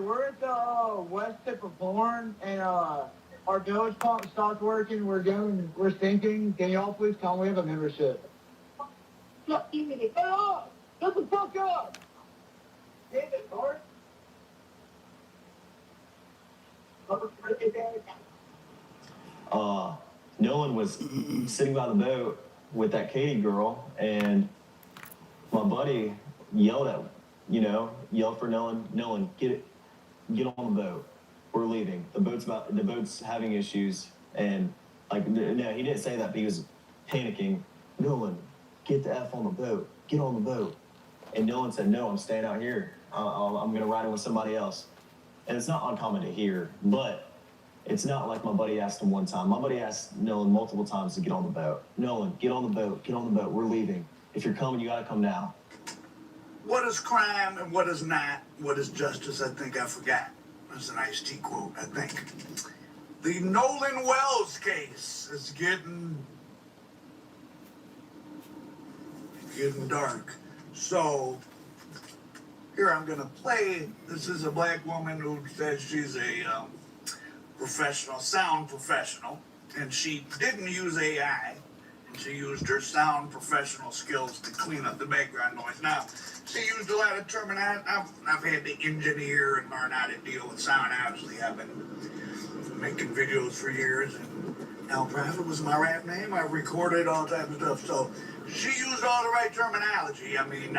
we're at the West Tip of Porn, and our village pump stopped working. We're sinking. Can y'all please tell me we have a membership? Shut up! Shut the fuck up! Get it, Lord. Nolan was sitting by the boat with that Katie girl, and my buddy yelled for Nolan, get on the boat. We're leaving. The boat's having issues, and no, he didn't say that, but he was panicking. Nolan, get the F on the boat. Get on the boat. And Nolan said, no, I'm staying out here. I'm gonna ride it with somebody else. And it's not uncommon to hear, but it's not like my buddy asked him one time. My buddy asked Nolan multiple times to get on the boat. Nolan, get on the boat. Get on the boat. We're leaving. If you're coming, you gotta come now. What is crime and what is not? What is justice? I think I forgot. That's an Ice-T quote, I think. The Nolan Wells case is getting dark. So here I'm gonna play. This is a black woman who says she's a sound professional, and she didn't use AI. She used her sound professional skills to clean up the background noise. Now, she used a lot of terminology. I've had to engineer and learn how to deal with sound. Obviously, I've been making videos for years, and Al Prophet was my rap name. I recorded all type of stuff. So she used all the right terminology. I mean,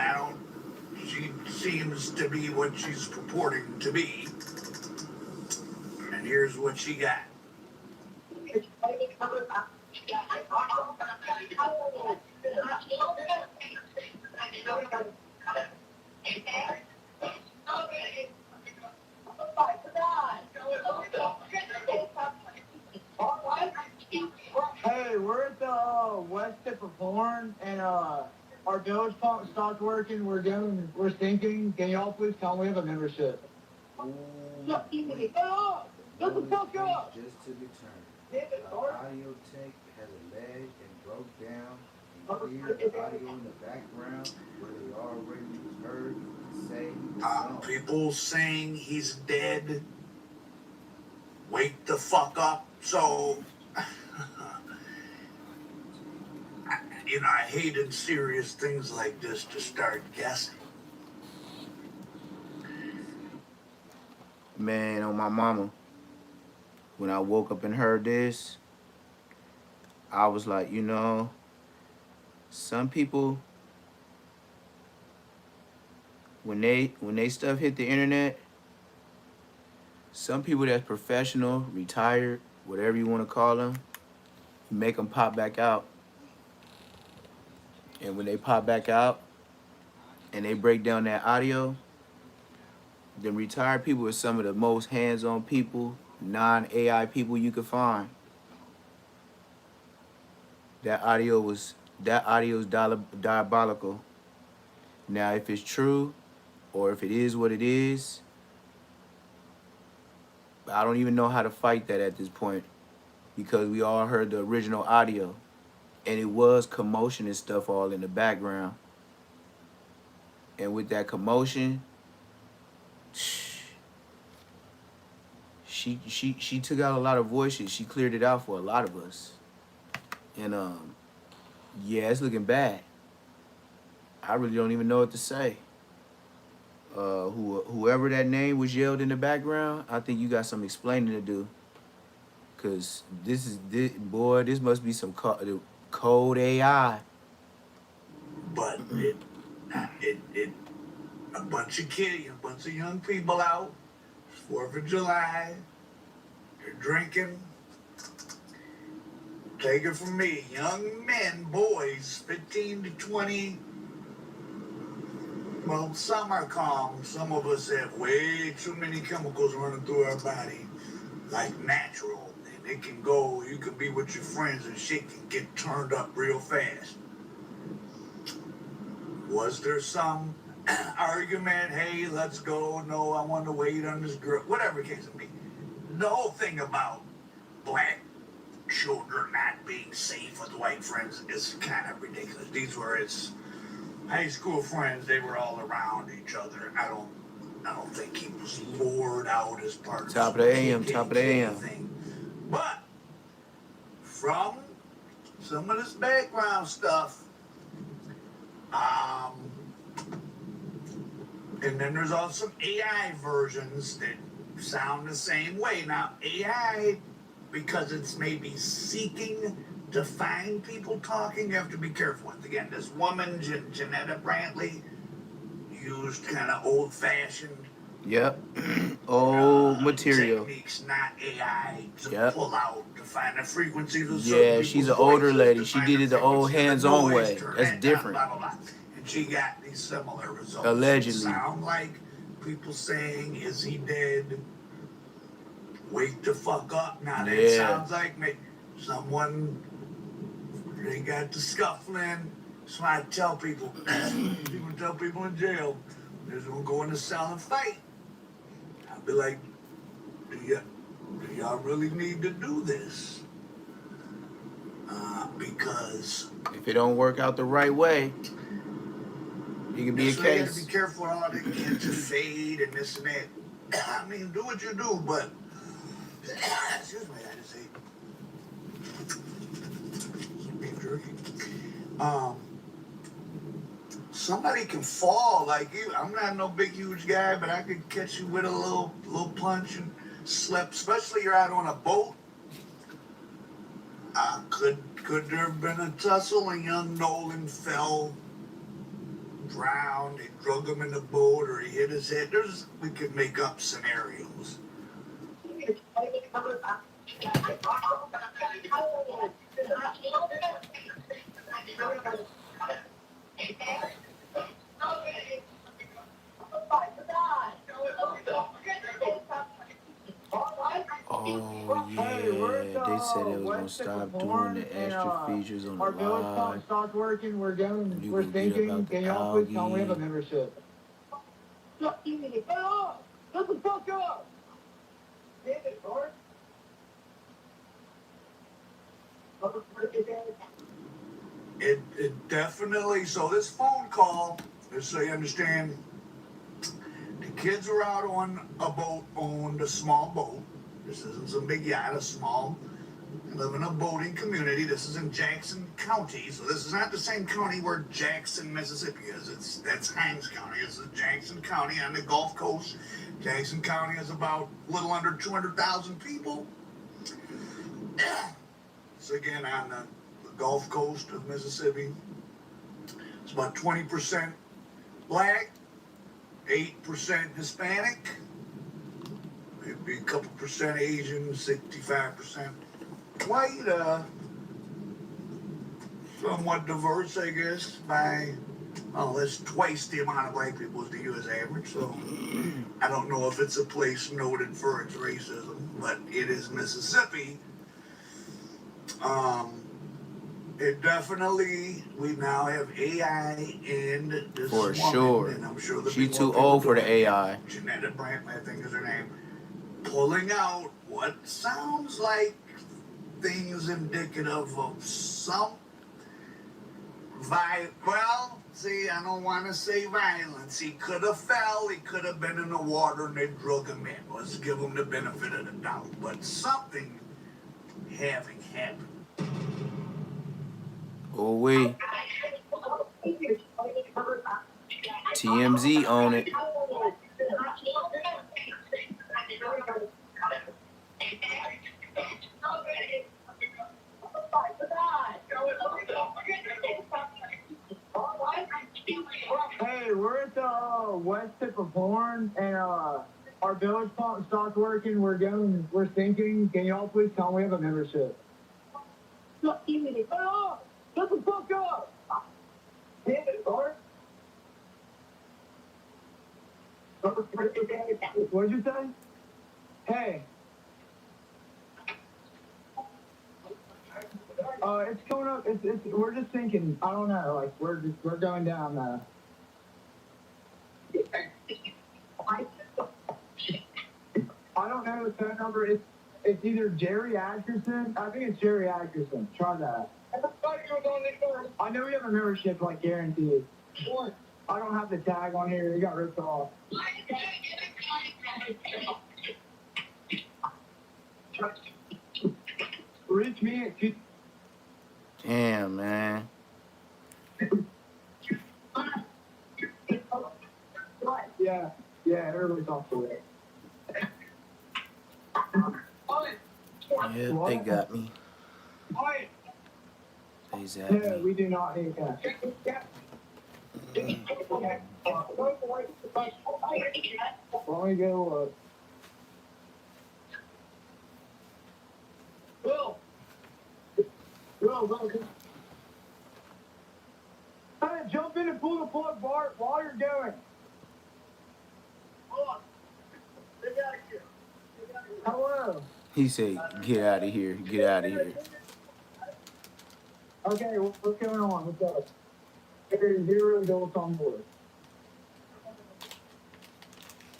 she seems to be what she's purporting to be. And here's what she got. Hey, we're at the West Tip of Porn, and our village pump stopped working. We're sinking. Can y'all please tell me we have a membership? Shut the fuck up! Just to return. Audio tape has a leg and broke down. You hear the audio in the background where they already heard say people saying he's dead. Wake the fuck up. So, I hated serious things like this to start guessing. Man, on my mama, when I woke up and heard this, I was like, some people, when they stuff hit the internet, some people that's professional, retired, whatever you want to call them, make them pop back out. And when they pop back out and they break down that audio, then retired people are some of the most hands-on people, non-AI people you could find. That audio is diabolical. Now, if it's true, or if it is what it is, I don't even know how to fight that at this point, because we all heard the original audio, and it was commotion and stuff all in the background. And with that commotion, she took out a lot of voices. She cleared it out for a lot of us. And yeah, it's looking bad. I really don't even know what to say. Whoever that name was yelled in the background, I think you got some explaining to do. Cause this must be some code AI. But a bunch of young people out. 4th of July. They're drinking. Take it from me, young men, boys, 15 to 20. Well, some are calm. Some of us have way too many chemicals running through our body, like natural. And it can go, you can be with your friends and shit can get turned up real fast. Was there some argument? Hey, let's go. No, I want to wait on this girl. Whatever the case may be. The whole thing about black children not being safe with white friends is kind of ridiculous. These were his high school friends. They were all around each other. I I don't think he was lured out as part of Top of the AM, top of the AM. thing. But from some of this background stuff, and then there's also AI versions that sound the same way. Now, AI, because it's maybe seeking to find people talking, you have to be careful with. Again, this woman, Janetta Brantley, used kind of old-fashioned Yep. Old material. techniques, not AI, to Yep. pull out, to find the frequencies of Yeah, certain she's people's an older voices, lady. to She find did it the old frequency of hands-on noise, way. turn That's that down, different. blah, blah, blah. And she got these similar results. Allegedly. Sound like people saying, "Is he dead? Wake the fuck up." Now that Yeah. sounds like someone, they got the scuffling. So I tell people, people tell people in jail, they're gonna go in the cell and fight. I'll be like, do y'all really need to do this? Because If it don't work out the right way, it could be a so you gotta case. be careful with all the kids who fade and this and that. I mean, do what you do, but excuse me, I just ate some beef jerky. Somebody can fall like you. I'm not no big huge guy, but I could catch you with a little punch and slip, especially you're out on a boat. Could there have been a tussle and young Nolan fell, drowned, they drug him in the boat, or he hit his head? We could make up scenarios. Oh Hey, we're at yeah, they said they was gonna West stop doing Porn, the and extra features on the our village pump live. stopped working. We're going. You We're can get thinking. about the Can y'all please tell me we have a algae. membership? Shut up! Shut the fuck up! Damn it, Bart. It definitely. So this phone call, just so you understand, the kids were out on a boat, owned a small boat. This isn't some big yacht, a small. They live in a boating community. This is in Jackson County, so this is not the same county where Jackson, Mississippi is. That's Hines County. This is Jackson County on the Gulf Coast. Jackson County is about a little under 200,000 people. It's again on the Gulf Coast of Mississippi. It's about 20% black, 8% Hispanic, maybe a couple percent Asian, 65% white, somewhat diverse, I guess, by, that's twice the amount of black people as the U.S. average, so I don't know if it's a place noted for its racism, but it is Mississippi. It definitely, we now have AI and this For woman, sure. and I'm sure She too old for the AI. Janetta Brantley, I think is her name, pulling out what sounds like things indicative of some well, see, I don't want to say violence. He could have fell, he could have been in the water and they drug him in. Let's give him the benefit of the doubt. But something having happened. Oh we. TMZ on it. Hey, we're at the west tip of Horn, and our village pump stopped working. We're going. We're thinking. Can y'all please tell me we have a membership? Shut the fuck up! Damn it, Bart. What'd you say? Hey. It's coming up. We're just thinking. I don't know. Like we're going down. I don't know the phone number. It's either Jerry Atkerson. I think it's Jerry Atkerson. Try that. I know we have a membership, like guaranteed. I don't have the tag on here. It got ripped off. reach me at two. Damn, man. Yeah, everybody's off the way. Yep, they got me. They zapped No, me. we do not hate that. Why don't we go, Will! Hey, jump in and pull the plug, Bart, while you're going. Hello. He said, get out of here. Get out of here. Okay, what's going on? What's up? There's 0 adults on board.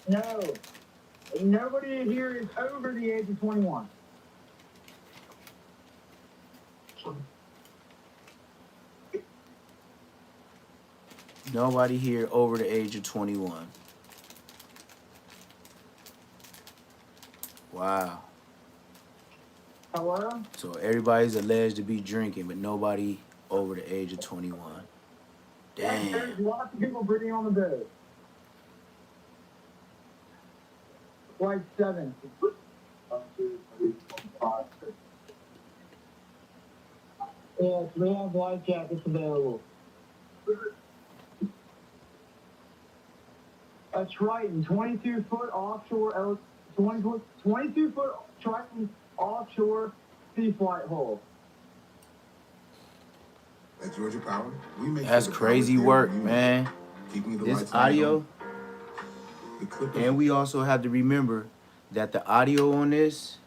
No. Nobody here is over the age of 21. Nobody here over the age of 21. Wow. Hello? So everybody's alleged to be drinking, but nobody over the age of 21. There's Damn. lots of people breathing on the boat. Like 7. 1, 2, 3, 4, 5, 6. Yes, we have life jackets available. That's right, and 22-foot offshore, 22-foot Triton offshore sea flight hull. At Georgia Power, we make That's sure the crazy power's there work, when you man. need it. Keeping the This lights on audio, the Clippers. and we also have to remember that the audio on this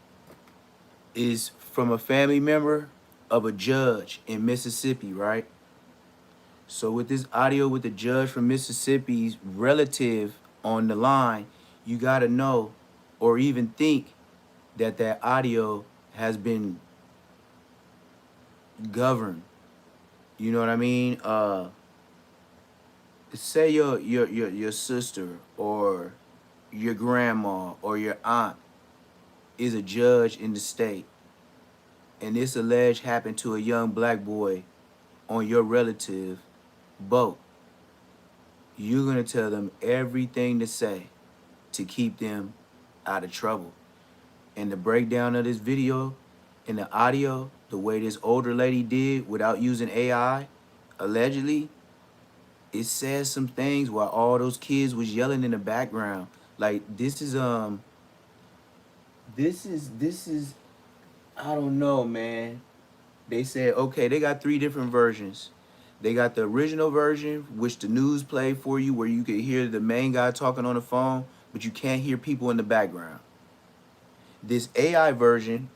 is from a family member of a judge in Mississippi, right? So with this audio with the judge from Mississippi's relative on the line, you got to know or even think that that audio has been governed. You know what I mean? Say your sister or your grandma or your aunt is a judge in the state, and this alleged happened to a young black boy on your relative boat. You're gonna tell them everything to say to keep them out of trouble. And the breakdown of this video and the audio, the way this older lady did without using AI, allegedly, it says some things while all those kids was yelling in the background. Like this is I don't know, man. They said, okay, they got 3 different versions. They got the original version, which the news played for you, where you could hear the main guy talking on the phone, but you can't hear people in the background. This AI version,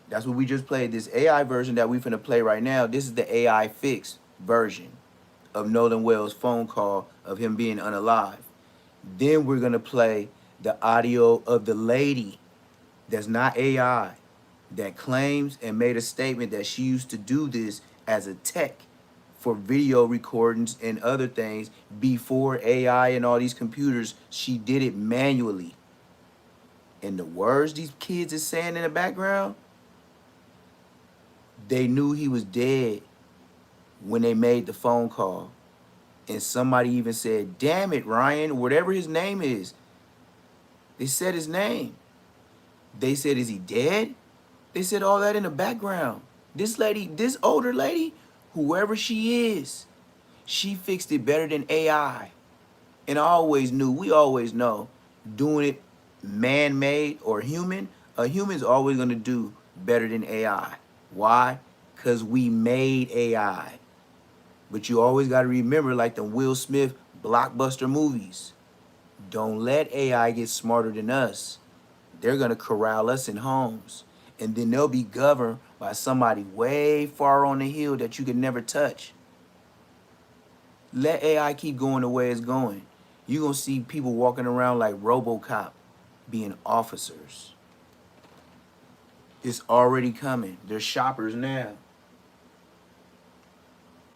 that's what we just played. This AI version that we finna play right now, this is the AI fixed version of Nolan Wells' phone call of him being unalive. Then we're gonna play the audio of the lady that's not AI, that claims and made a statement that she used to do this as a tech for video recordings and other things before AI and all these computers. She did it manually. And the words these kids is saying in the background, they knew he was dead when they made the phone call. And somebody even said, damn it, Ryan, whatever his name is. They said his name. They said, is he dead? They said all that in the background. This lady, this older lady, whoever she is, she fixed it better than AI. And I always knew, we always know, doing it man-made or human, a human's always gonna do better than AI. Why? Because we made AI. But you always gotta remember, like the Will Smith blockbuster movies, don't let AI get smarter than us. They're gonna corral us in homes. And then they'll be governed by somebody way far on the hill that you can never touch. Let AI keep going the way it's going. You're gonna see people walking around like RoboCop being officers. It's already coming. They're shoppers now.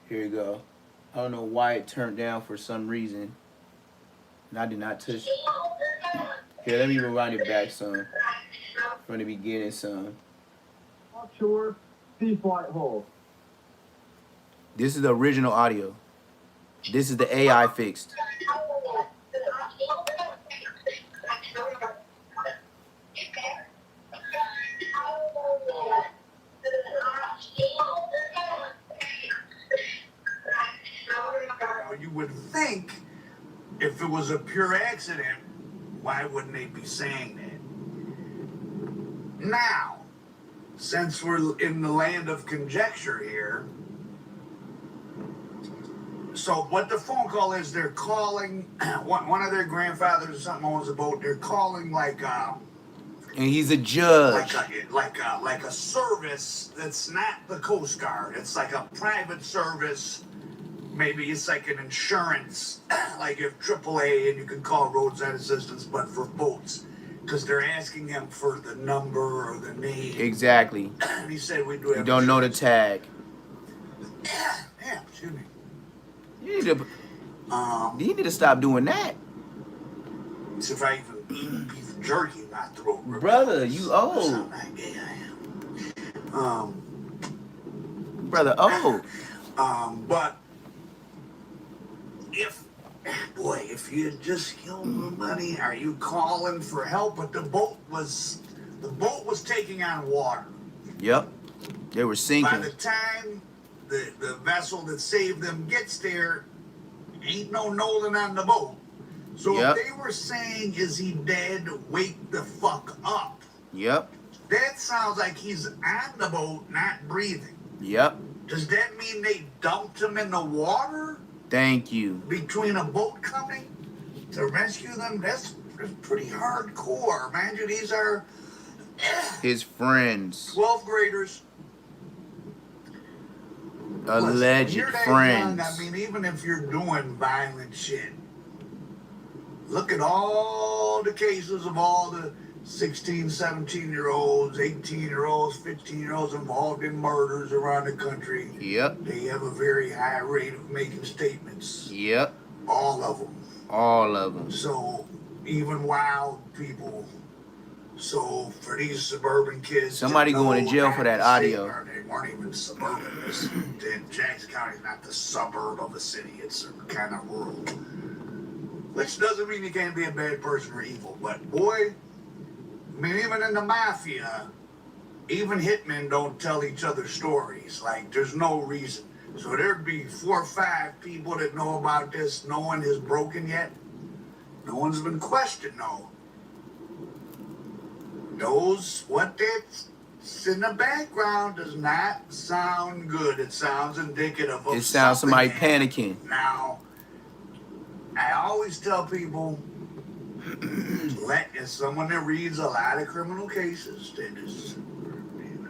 Here you go. I don't know why it turned down for some reason. And I did not touch. Here, let me rewind it back some. From the beginning some. Offshore sea flight hole. This is the original audio. This is the AI fixed. Now, you would think if it was a pure accident, why wouldn't they be saying that? Now, since we're in the land of conjecture here, so what the phone call is, they're calling one of their grandfathers or something owns a boat. They're calling like And he's a judge. like a service that's not the Coast Guard. It's like a private service. Maybe it's like an insurance, like if AAA, and you can call roadside assistance, but for boats, because they're asking him for the number or the name. Exactly. And he said we do have. You don't know the tag. Yeah, excuse me. You need to stop doing that. See if I even eat beef jerky in my throat. Brother, you old. Sound like gay I am. Brother, old. But if you had just killed somebody, are you calling for help? But the boat was taking on water. Yep. They were By sinking. the time the vessel that saved them gets there, ain't no Nolan on the boat. So Yep. if they were saying, is he dead, wake the fuck up, Yep. that sounds like he's on the boat, not breathing. Yep. Does that mean they dumped him in the water Thank you. between a boat coming to rescue them? That's pretty hardcore. Mind you, these are His friends. 12th graders. Alleged You're that friends. young, I mean, even if you're doing violent shit, look at all the cases of all the 16, 17-year-olds, 18-year-olds, 15-year-olds involved in murders around the country. Yep. They have a very high rate of making statements. Yep. All of them. All of them. So, even wild people. So, for these suburban kids, Somebody to going to know jail not for that to say, audio. or they weren't even suburban. Jackson County is not the suburb of a city. It's kind of rural. Which doesn't mean you can't be a bad person or evil. But boy, I mean, even in the mafia, even hitmen don't tell each other stories. Like, there's no reason. So there'd be 4 or 5 people that know about this. No one has broken yet. No one's been questioned, no. What that's in the background does not sound good. It sounds indicative of It sounds somebody something. panicking. Now, I always tell people, as someone that reads a lot of criminal cases, that is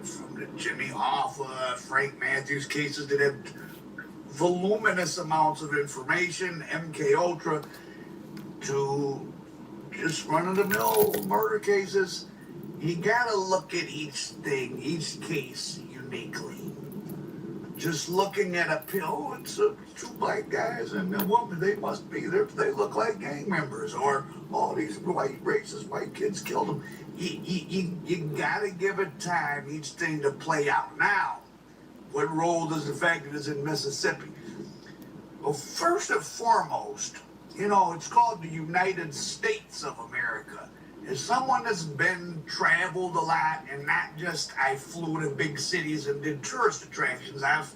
from the Jimmy Hoffa, Frank Matthews cases that have voluminous amounts of information, MK Ultra, to just run-of-the-mill murder cases, you gotta look at each thing, each case uniquely. Just looking at a pill, it's 2 black guys and a woman. They must be there. They look like gang members, or these white racist white kids killed them. You gotta give it time, each thing to play out. Now, what role does the fact that it's in Mississippi? Well, first and foremost, it's called the United States of America. As someone that's traveled a lot, and not just I flew to big cities and did tourist attractions, I've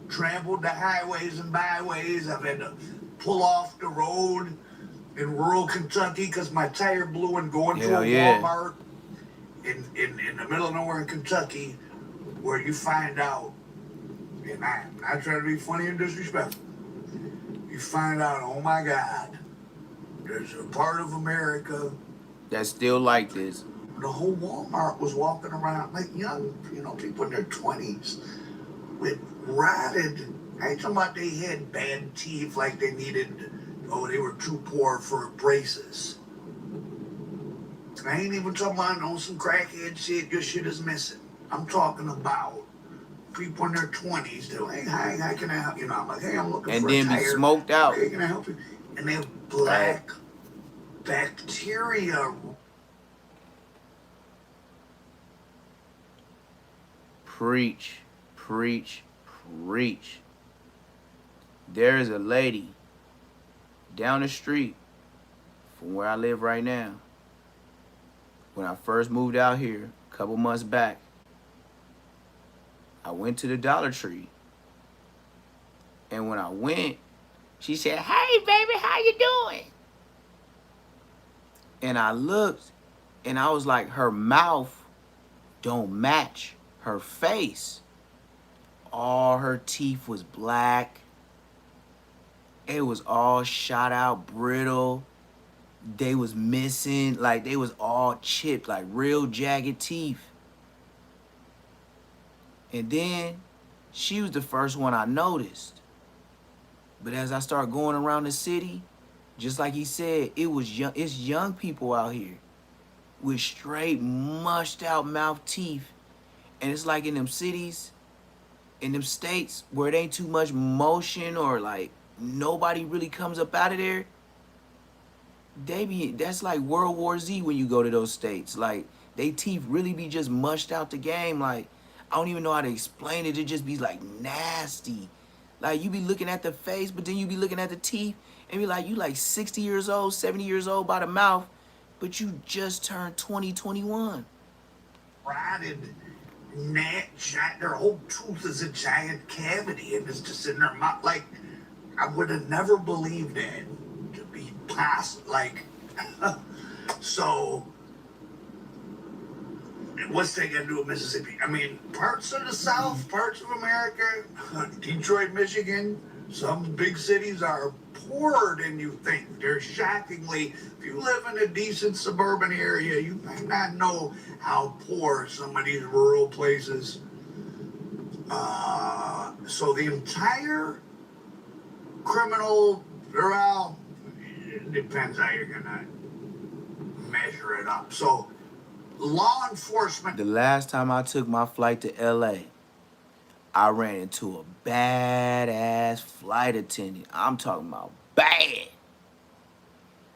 traveled the highways and byways. I've had to pull off the road in rural Kentucky because my tire blew and going to a Walmart in the middle of nowhere in Kentucky, where you find out, and I'm not trying to be funny and disrespectful, you find out, oh my God, there's a part of America That's still like this. the whole Walmart was walking around like young, people in their 20s with rotted. I ain't talking about they had bad teeth, like they they were too poor for braces. I ain't even talking about some crackhead shit. Your shit is missing. I'm talking about people in their 20s. They're like, hey, how can I help you? I'm like, hey, I'm looking for a tire. And then be smoked out. Hey, can I help you? And they have black bacteria. Preach. Preach, preach. There is a lady down the street from where I live right now. When I first moved out here a couple months back, I went to the Dollar Tree. And when I went, she said, "Hey, baby, how you doing?" And I looked, and I was like, her mouth don't match her face. All her teeth was black. It was all shot out, brittle. They was missing, like they was all chipped, like real jagged teeth. And then she was the first one I noticed. But as I started going around the city, just like he said, it's young people out here with straight mushed out mouth teeth. And it's like in them cities, in them states where it ain't too much motion or like nobody really comes up out of there, that's like World War Z when you go to those states. Like they teeth really be just mushed out the game. Like I don't even know how to explain it. It just be like nasty. Like you be looking at the face, but then you be looking at the teeth and be like, you like 60 years old, 70 years old by the mouth, but you just turned 20, 21. Rotted, their whole tooth is a giant cavity and it's just in their mouth. Like, I would have never believed that to be possible. Like, so, what's that got to do with Mississippi? I mean, parts of the South, parts of America, Detroit, Michigan, some big cities are poorer than you think. They're shockingly, if you live in a decent suburban area, you may not know how poor some of these rural places. So the entire criminal, well, it depends how you're gonna measure it up. So law enforcement. The last time I took my flight to LA, I ran into a badass flight attendant. I'm talking about bad.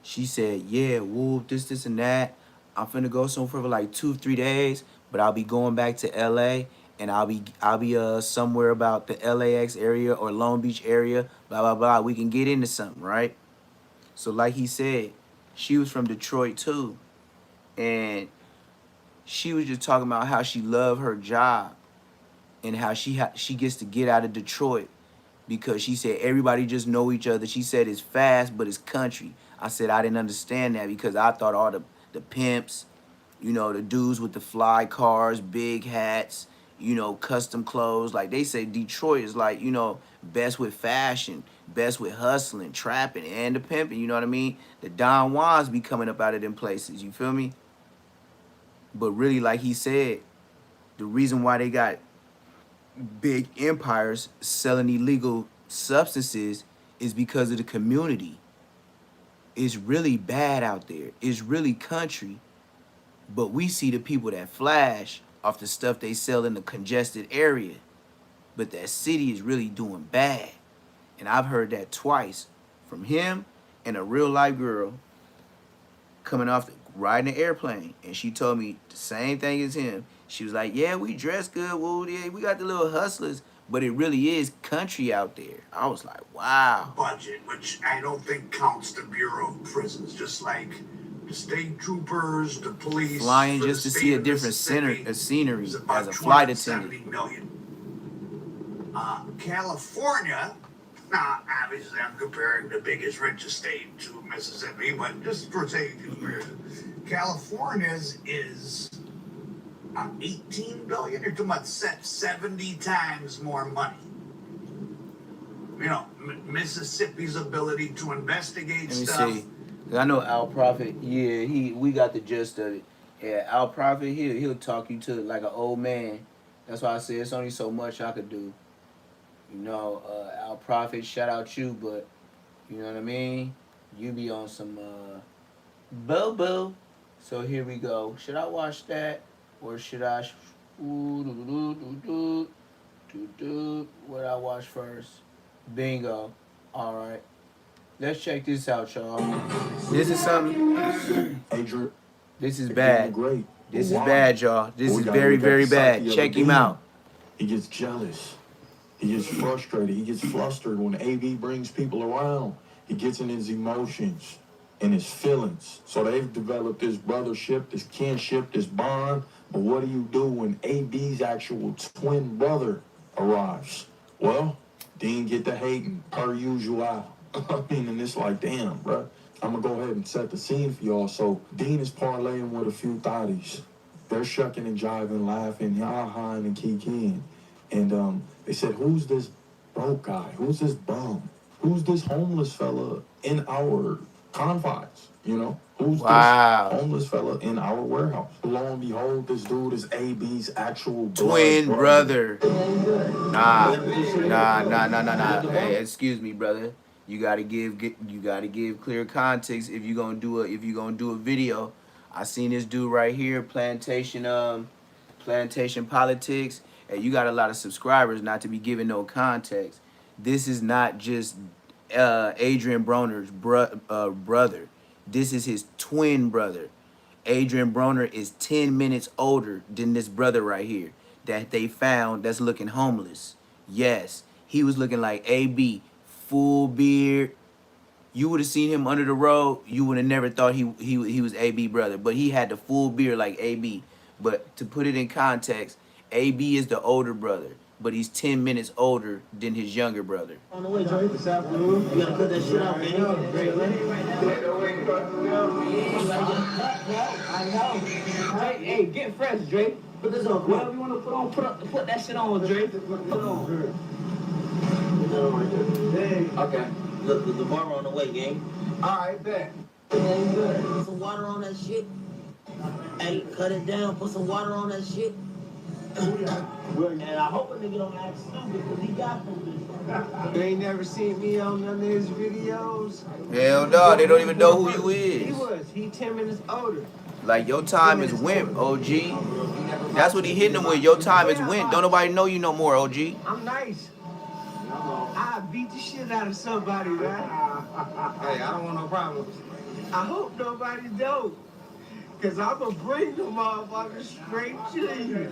She said, "Yeah, whoop, this and that. I'm finna go somewhere for like 2-3 days, but I'll be going back to LA and I'll be somewhere about the LAX area or Long Beach area, blah blah blah. We can get into something, right?" So like he said, she was from Detroit too. And she was just talking about how she loved her job and how she gets to get out of Detroit because she said everybody just know each other. She said it's fast, but it's country. I said I didn't understand that because I thought all the pimps, you know, the dudes with the fly cars, big hats, you know, custom clothes. Like they say Detroit is like, you know, best with fashion, best with hustling, trapping, and the pimping, you know what I mean? The Don Juans be coming up out of them places, you feel me? But really, like he said, the reason why they got big empires selling illegal substances is because of the community. It's really bad out there. It's really country. But we see the people that flash off the stuff they sell in the congested area. But that city is really doing bad. And I've heard that twice from him and a real life girl coming off riding an airplane. And she told me the same thing as him. She was like, "Yeah, we dress good. Woo, yeah, we got the little hustlers. But it really is country out there." I was like, wow. Budget, which I don't think counts the Bureau of Prisons, just like the state troopers, the police. Flying just to see a different scenery as a flight attendant. Million. California, now obviously I'm comparing the biggest, richest state to Mississippi, but just for sake of comparison, California's is 18 billion. You're talking about 70 times more money. You know, Mississippi's ability to investigate stuff. Let me see. I know Al Prophet. Yeah, we got the gist of it. Yeah, Al Prophet. He'll talk you to like an old man. That's why I say it's only so much I could do. You know, Al Prophet, shout out you, but you know what I mean. You be on some boo. So here we go. Should I watch that? Or should I, what I watch first? Bingo. All right. Let's check this out, y'all. This is something. Adrian, This is bad. great. This is Why? bad, y'all. This We is gotta very, look at very the bad. psyche of Check the him demon. out. He gets jealous. He gets frustrated. He gets flustered when AB brings people around. He gets in his emotions and his feelings. So they've developed this brothership, this kinship, this bond. But what do you do when AB's actual twin brother arrives? Well, Dean get the hating per usual. I mean, and it's like, damn, bro. I'm gonna go ahead and set the scene for y'all. So Dean is parlaying with a few thotties. They're shucking and jiving, laughing, ha-haing and kikiing. And they said, who's this broke guy? Who's this bum? Who's this homeless fella in our confines? You know? Who's Wow. this homeless fella in our warehouse? Lo and behold, this dude is AB's actual Twin blood brother. Nah. Hey, excuse me, brother. You gotta give clear context if you're gonna do a video. I seen this dude right here, plantation politics, and you got a lot of subscribers not to be giving no context. This is not just Adrian Broner's brother. This is his twin brother. Adrian Broner is 10 minutes older than this brother right here that they found that's looking homeless. Yes, he was looking like AB, full beard. You would have seen him under the road. You would have never thought he was AB brother, but he had the full beard like AB. But to put it in context, AB is the older brother, but he's 10 minutes older than his younger brother. On the way, Joey, this afternoon. You gotta cut that shit out, man. I know. Hey, get fresh, Drake. Put this on. Whatever you want to put on, put that shit on, Drake. Put it on. Okay. Look, the bar on the way, gang. Alright, bet. Put some water on that shit. Hey, cut it down. Put some water on that shit. And I hope a nigga don't act stupid because he got them. You ain't never seen me on none of his videos. Hell no, they don't even know who you is. He 10 minutes older. Like, your time is went, OG. That's what he hitting them with. Your time is went. Don't nobody know you no more, OG. I'm nice. I beat the shit out of somebody, man. Hey, I don't want no problems. I hope nobody don't. Because I'm going to bring the motherfucker straight to you.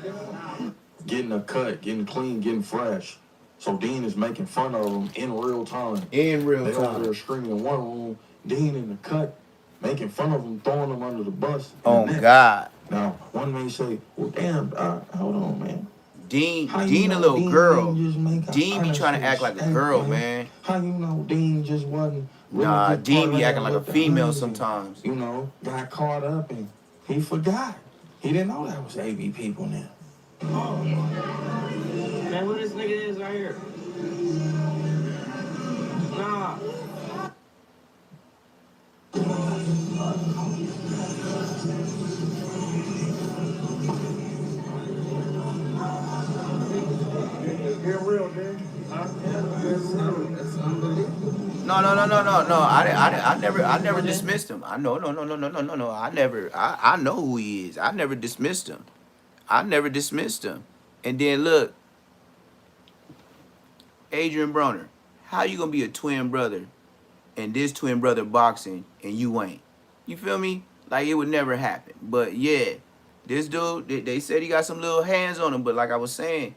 getting a cut, getting clean, getting fresh. So Dean is making fun of him in real time. In real They over time. there screaming in one room, Dean in the cut, making fun of him, throwing him under the bus. Oh, God. Now, one may say, well, damn, hold on, man. Dean How you a know little Dean girl. didn't just make a Dean be trying to act like a innocent girl, mistake, man. How you know Dean just wasn't really Nah, just Dean be parlaying acting like a with the female honeys? sometimes. You know, got caught up and he forgot. He didn't know that was AB people now. Man, who this nigga is right here? Nah. Get real, dude. That's unbelievable. No. I never dismissed him. I know. I know who he is. I never dismissed him. And then look, Adrian Broner, how you gonna be a twin brother and this twin brother boxing and you ain't? You feel me? Like, it would never happen. But yeah, this dude, they said he got some little hands on him, but like I was saying,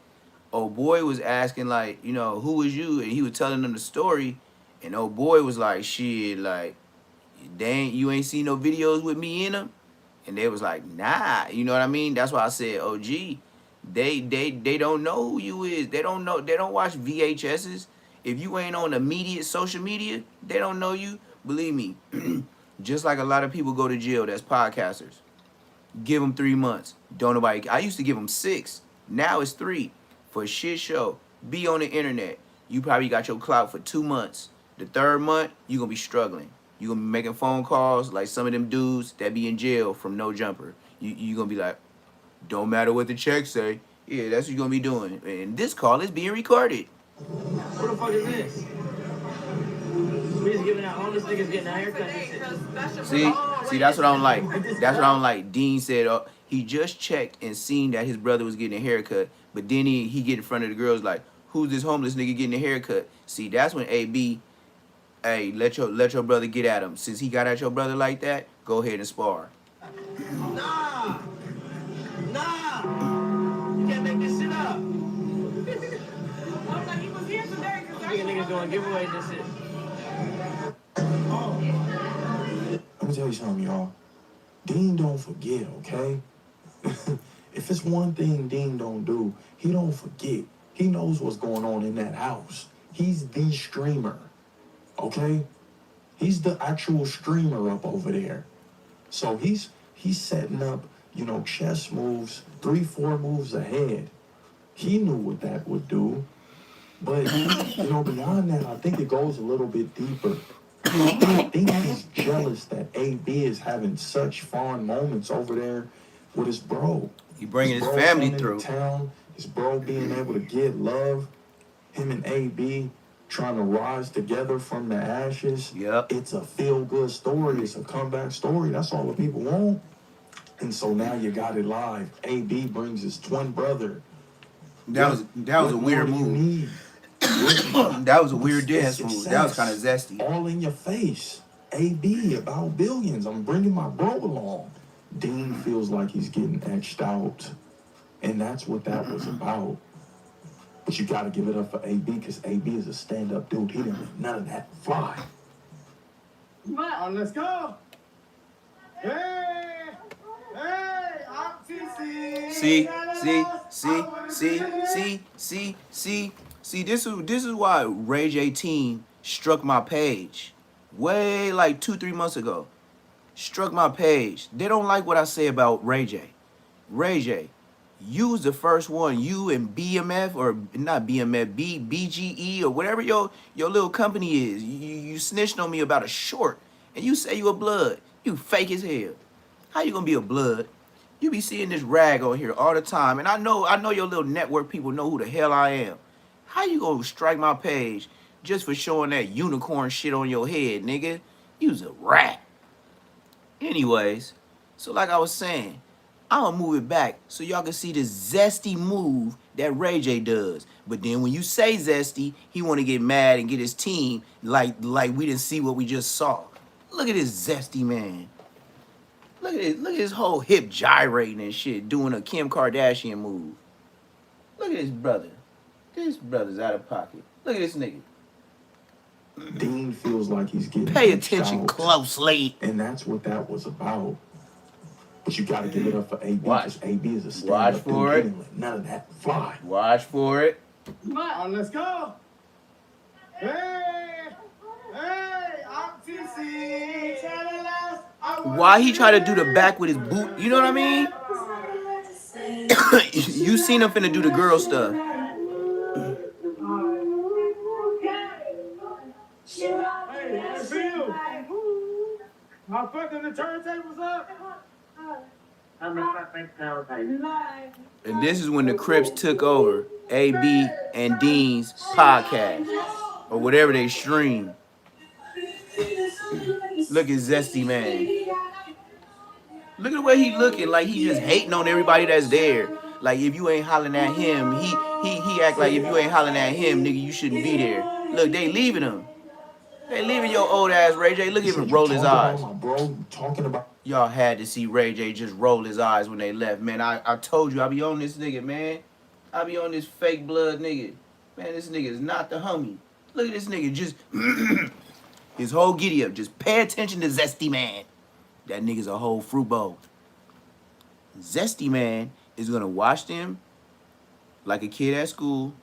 old boy was asking, like, you know, who was you? And he was telling them the story, and old boy was like, shit, like, you ain't seen no videos with me in them? And they was like, nah, you know what I mean? That's why I said, OG, they don't know who you is. They don't watch VHSs. If you ain't on immediate social media, they don't know you. Believe me, just like a lot of people go to jail that's podcasters. Give them 3 months. Don't nobody, I used to give them 6. Now it's 3. For a shit show, be on the internet. You probably got your clout for 2 months. The 3rd month, you gonna be struggling. You gonna be making phone calls like some of them dudes that be in jail from No Jumper. You gonna be like, don't matter what the check say. Yeah, that's what you gonna be doing. And this call is being recorded. What the fuck is this? We just giving out homeless niggas getting a haircut and shit. See, that's what I don't like. That's what I don't like. Dean said he just checked and seen that his brother was getting a haircut, but then he get in front of the girls like, who's this homeless nigga getting a haircut? See, that's when AB, hey, let your brother get at him. Since he got at your brother like that, go ahead and spar. Nah. You can't make this shit up. think niggas doing giveaways and shit. Let me tell you something, y'all. Dean don't forget, okay? If it's one thing Dean don't do, he don't forget. He knows what's going on in that house. He's the streamer, okay? He's the actual streamer up over there. So he's setting up, you know, chess moves 3-4 moves ahead. He knew what that would do. But, you know, beyond that, I think it goes a little bit deeper. I think he's jealous that AB is having such fond moments over there with his bro. He bringing his bro family coming through. into town, his bro being able to get love, him and AB trying to rise together from the ashes. Yep. It's a feel-good story. It's a comeback story. That's all the people want. And so now you got it live. AB brings his twin brother. That was a weird move. That was a weird dance move. That was kind of zesty. All in your face. AB about billions. I'm bringing my bro along. Dean feels like he's getting etched out. And that's what that was about. But you got to give it up for AB because AB is a stand-up dude. He didn't let none of that fly. Come on, let's go. Hey, I'm TC. See, this is why Ray J team struck my page way like 2-3 months ago. Struck my page. They don't like what I say about Ray J. Ray J, you was the first one. You and BMF or not BMF, BGE or whatever your little company is. You snitched on me about a short, and you say you a blood. You fake as hell. How you gonna be a blood? You be seeing this rag on here all the time, and I know your little network people know who the hell I am. How you gonna strike my page just for showing that unicorn shit on your head, nigga? You's a rat. Anyways, so like I was saying, I'm gonna move it back so y'all can see the zesty move that Ray J does. But then when you say zesty, he wanna get mad and get his team like we didn't see what we just saw. Look at this zesty man. Look at his whole hip gyrating and shit, doing a Kim Kardashian move. Look at his brother. This brother's out of pocket. Look at this nigga. Dean feels like he's getting Pay etched attention out. closely. And that's what that was about. But you got to give it up for AB Watch. because AB is a Watch stand-up for dude. it. He didn't let none of that fly. Watch for it. Come on, let's go. Hey, I'm TC. Why he try to do the back with his boot? You know what I mean? You seen him finna do the girl stuff. Hey, that's for you. My fucking the turntables up. And this is when the Crips took over AB and Dean's podcast or whatever they stream. Look at Zesty Man. Look at the way he looking, like he just hating on everybody that's there. Like if you ain't hollering at him, he act like if you ain't hollering at him, nigga, you shouldn't be there. Look, they leaving him. They leaving your old ass Ray J. Look at him roll his eyes. Y'all had to see Ray J just roll his eyes when they left, man. I told you I be on this nigga, man. I be on this fake blood nigga. Man, this nigga is not the homie. Look at this nigga just his whole giddy up. Just pay attention to Zesty Man. That nigga's a whole fruit bowl. Zesty Man is gonna watch them like a kid at school.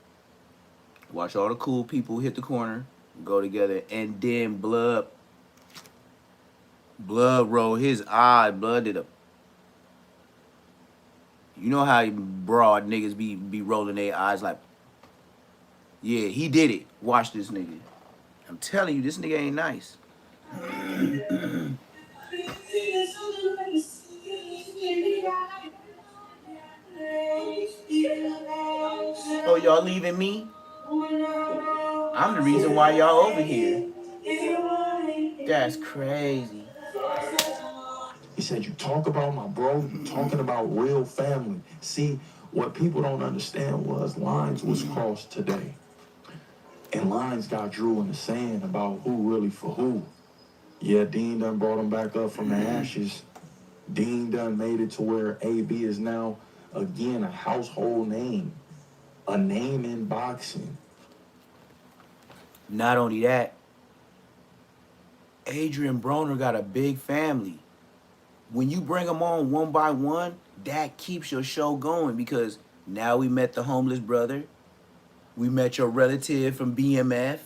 Watch all the cool people hit the corner, go together, and then Blood roll his eye. Blood did a. You know how broad niggas be rolling their eyes like. Yeah, he did it. Watch this nigga. I'm telling you, this nigga ain't nice. Oh, y'all leaving me? I'm the reason why y'all over here. That's crazy. He said, you talk about my bro, you talking about real family. See, what people don't understand was lines was crossed today. And lines got drew in the sand about who really for who. Yeah, Dean done brought him back up from the ashes. Dean done made it to where AB is now, again, a household name. A name in boxing. Not only that, Adrian Broner got a big family. When you bring them on one by one, that keeps your show going because now we met the homeless brother. We met your relative from BMF.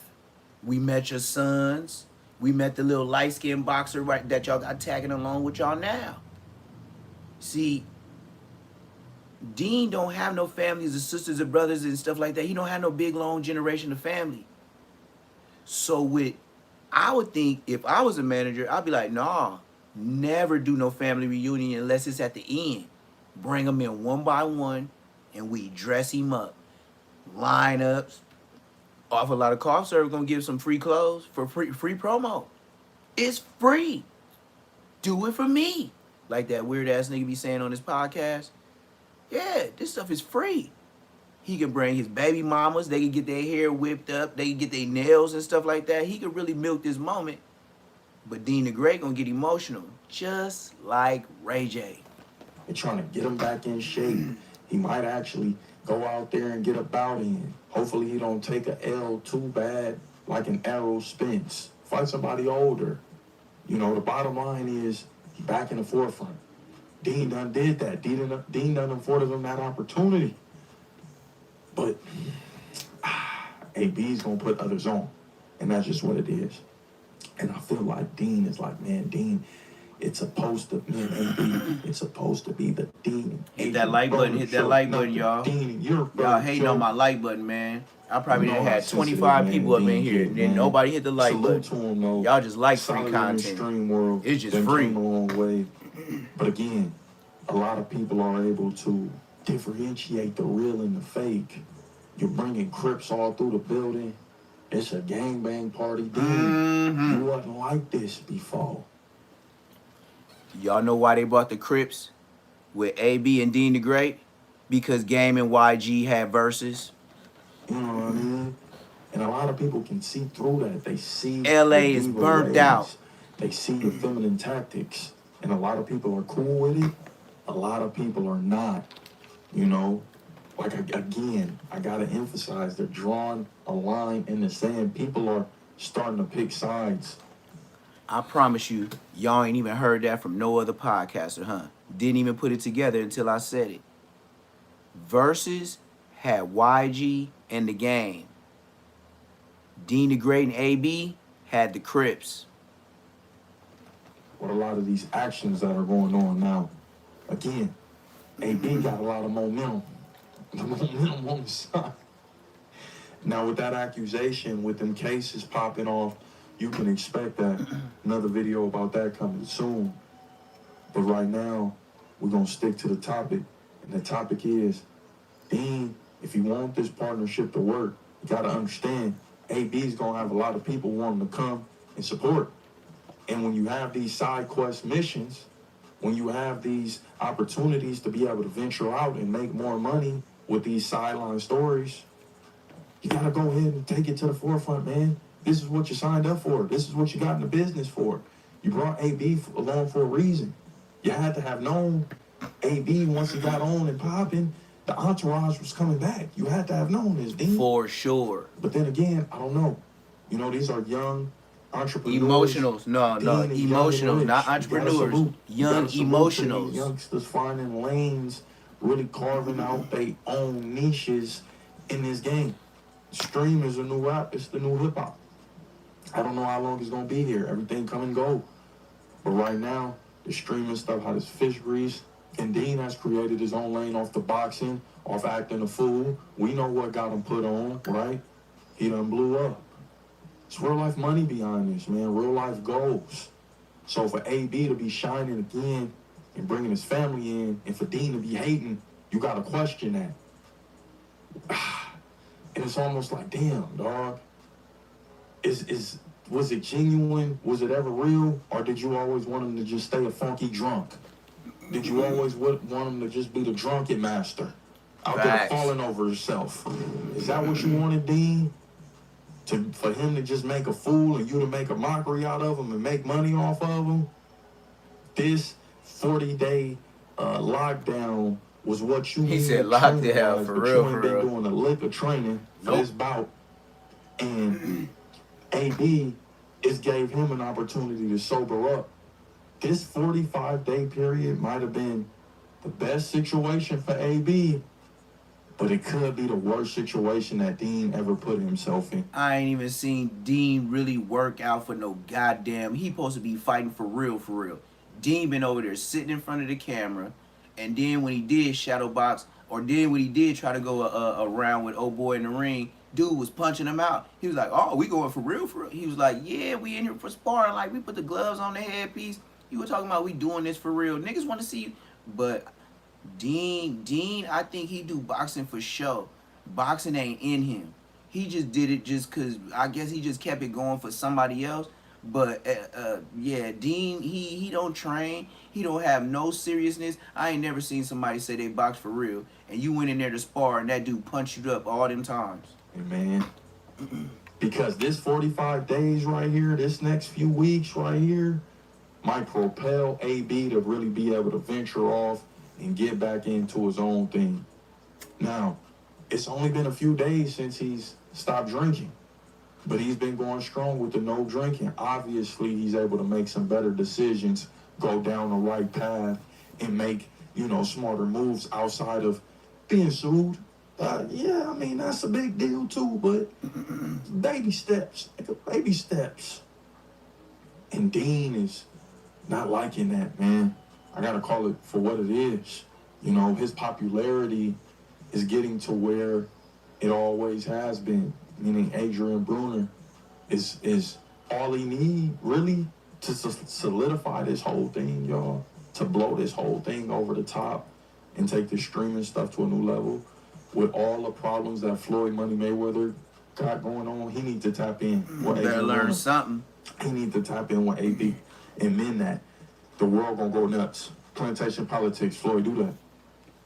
We met your sons. We met the little light-skinned boxer right that y'all got tagging along with y'all now. See, Dean don't have no families or sisters or brothers and stuff like that. He don't have no big, long generation of family. So I would think if I was a manager, I'd be like, nah, never do no family reunion unless it's at the end. Bring them in one by one, and we dress him up. Lineups. Off a lot of car service gonna give some free clothes for free promo. It's free. Do it for me. Like that weird ass nigga be saying on his podcast. Yeah, this stuff is free. He can bring his baby mamas. They can get their hair whipped up. They can get their nails and stuff like that. He could really milk this moment. But Dean the Great gonna get emotional, just like Ray J. They're trying to get him back in shape. He might actually go out there and get a bout in. Hopefully he don't take a L too bad like an Errol Spence. Fight somebody older. You know, the bottom line is he back in the forefront. Dean done did that. Dean done afforded him that opportunity. But AB's going to put others on. And that's just what it is. And I feel like Dean is like, man, Dean, it's supposed to be AB. It's supposed to be the Dean. Hit that like button. Hit that like button, y'all. Y'all hating on my like button, man. I probably done had 25 people up in here. And then nobody hit the like button. Y'all just like free content. It's just free. A long way. But again, a lot of people are able to differentiate the real and the fake. You're bringing Crips all through the building. It's a gangbang party. You wasn't like this before. Y'all know why they brought the Crips with AB and Dean the Great? Because Game and YG had verses. You know what I mean? And a lot of people can see through that. They see LA is burnt out. They see the feminine tactics. And a lot of people are cool with it. A lot of people are not. You know? Like, again, I got to emphasize, they're drawing a line in the sand. People are starting to pick sides. I promise you, y'all ain't even heard that from no other podcaster, huh? Didn't even put it together until I said it. Versus had YG and the Game. Dean the Great and AB had the Crips. With a lot of these actions that are going on now, again, AB got a lot of momentum. The momentum on the side. Now, with that accusation, with them cases popping off, you can expect that another video about that coming soon. But right now, we're going to stick to the topic. And the topic is, Dean, if you want this partnership to work, you got to understand, AB's going to have a lot of people wanting to come and support. And when you have these side quest missions, when you have these opportunities to be able to venture out and make more money with these sideline stories, you got to go ahead and take it to the forefront, man. This is what you signed up for. This is what you got in the business for. You brought AB along for a reason. You had to have known AB once he got on and popping, the entourage was coming back. You had to have known this, Dean. For sure. But then again, I don't know. You know, these are young entrepreneurs. Emotionals. No, emotionals, not entrepreneurs. Young emotionals. Youngsters finding lanes, really carving out their own niches in this game. Stream is a new rap. It's the new hip-hop. I don't know how long it's going to be here. Everything come and go. But right now, the streaming stuff, how this fish grease. And Dean has created his own lane off the boxing, off acting a fool. We know what got him put on, right? He done blew up. It's real life money behind this, man. Real life goals. So for AB to be shining again and bringing his family in, and for Dean to be hating, you got to question that. And it's almost like, damn, dog. Was it genuine? Was it ever real? Or did you always want him to just stay a funky drunk? Did you always want him to just be the drunken master? Out there falling over himself? Is that what you wanted, Dean? For him to just make a fool and you to make a mockery out of him and make money off of him? This 40-day lockdown was what you He said lockdown, for real, you ain't been doing a lick of training for this bout. And AB, it gave him an opportunity to sober up. This 45-day period might have been the best situation for AB, but it could be the worst situation that Dean ever put himself in. I ain't even seen Dean really work out for no goddamn. He supposed to be fighting for real, for real. Dean been over there sitting in front of the camera, and then when he did shadow box, or then when he did try to go around with old boy in the ring, dude was punching him out. He was like, "Oh, we going for real, for real?" He was like, "Yeah, we in here for sparring. Like we put the gloves on the headpiece. You were talking about we doing this for real. Niggas want to see you." But Dean, I think he do boxing for show. Boxing ain't in him. He just did it just cause I guess he just kept it going for somebody else. But yeah, Dean, he don't train. He don't have no seriousness. I ain't never seen somebody say they box for real, and you went in there to spar, and that dude punched you up all them times. Hey, man. Because this 45 days right here, this next few weeks right here, might propel AB to really be able to venture off and get back into his own thing. Now, it's only been a few days since he's stopped drinking, but he's been going strong with the no drinking. Obviously, he's able to make some better decisions, go down the right path, and make, smarter moves outside of being sued. Yeah, I mean, that's a big deal too, but baby steps, baby steps. And Dean is not liking that, man. I gotta call it for what it is. His popularity is getting to where it always has been, meaning Adrian Bruner is all he need really to solidify this whole thing, y'all, to blow this whole thing over the top and take the streaming stuff to a new level. With all the problems that Floyd Money Mayweather got going on, he needs to tap in. Better learn something. He needs to tap in with AB and mend that. The world gonna go nuts. Plantation politics, Floyd, do that.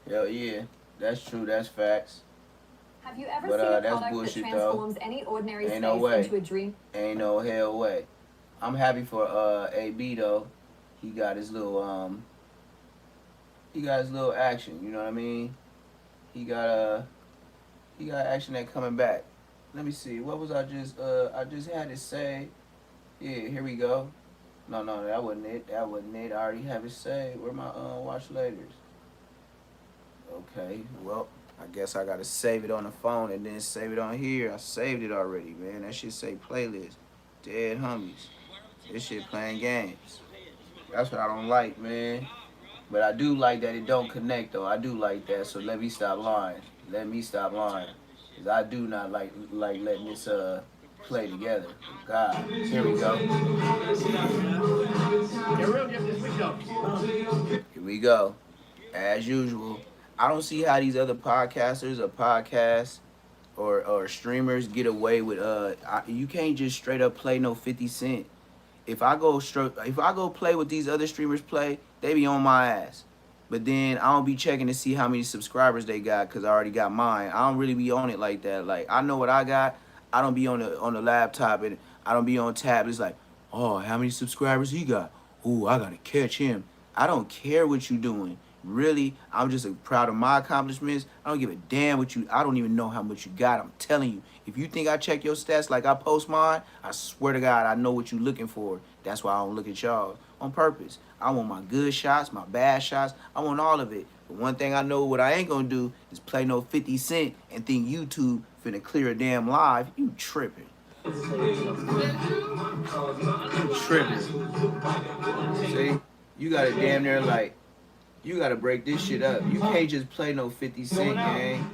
Hell yeah, that's true. That's facts. Have you ever seen a product bullshit, that transforms any ordinary space into a dream? Ain't no hell way. I'm happy for AB though. He got his little action. You know what I mean? He got action that coming back. Let me see. What was I just had it say? Yeah, here we go. No, that wasn't it. I already have it saved. Where my watch laters? Okay, well, I guess I gotta save it on the phone and then save it on here. I saved it already, man. That shit say playlist. Dead homies. This shit playing games. That's what I don't like, man. But I do like that it don't connect, though. I do like that, so let me stop lying. Because I do not like letting this play together. God, here we go. Here we go. As usual. I don't see how these other podcasters or podcasts or streamers get away with you can't just straight up play no 50 Cent. If I go play what these other streamers play, they be on my ass. But then I don't be checking to see how many subscribers they got because I already got mine. I don't really be on it like that. Like, I know what I got. I don't be on the laptop and I don't be on tab. It's like, oh, how many subscribers he got? Ooh, I gotta catch him. I don't care what you doing. Really, I'm just proud of my accomplishments. I don't give a damn what you. I don't even know how much you got. I'm telling you. If you think I check your stats like I post mine, I swear to God, I know what you looking for. That's why I don't look at y'all on purpose. I want my good shots, my bad shots. I want all of it. But one thing I know what I ain't gonna do is play no 50 Cent and think YouTube finna clear a damn live. You tripping. You tripping. See? You gotta damn near like, you gotta break this shit up. You can't just play no 50 Cent gang.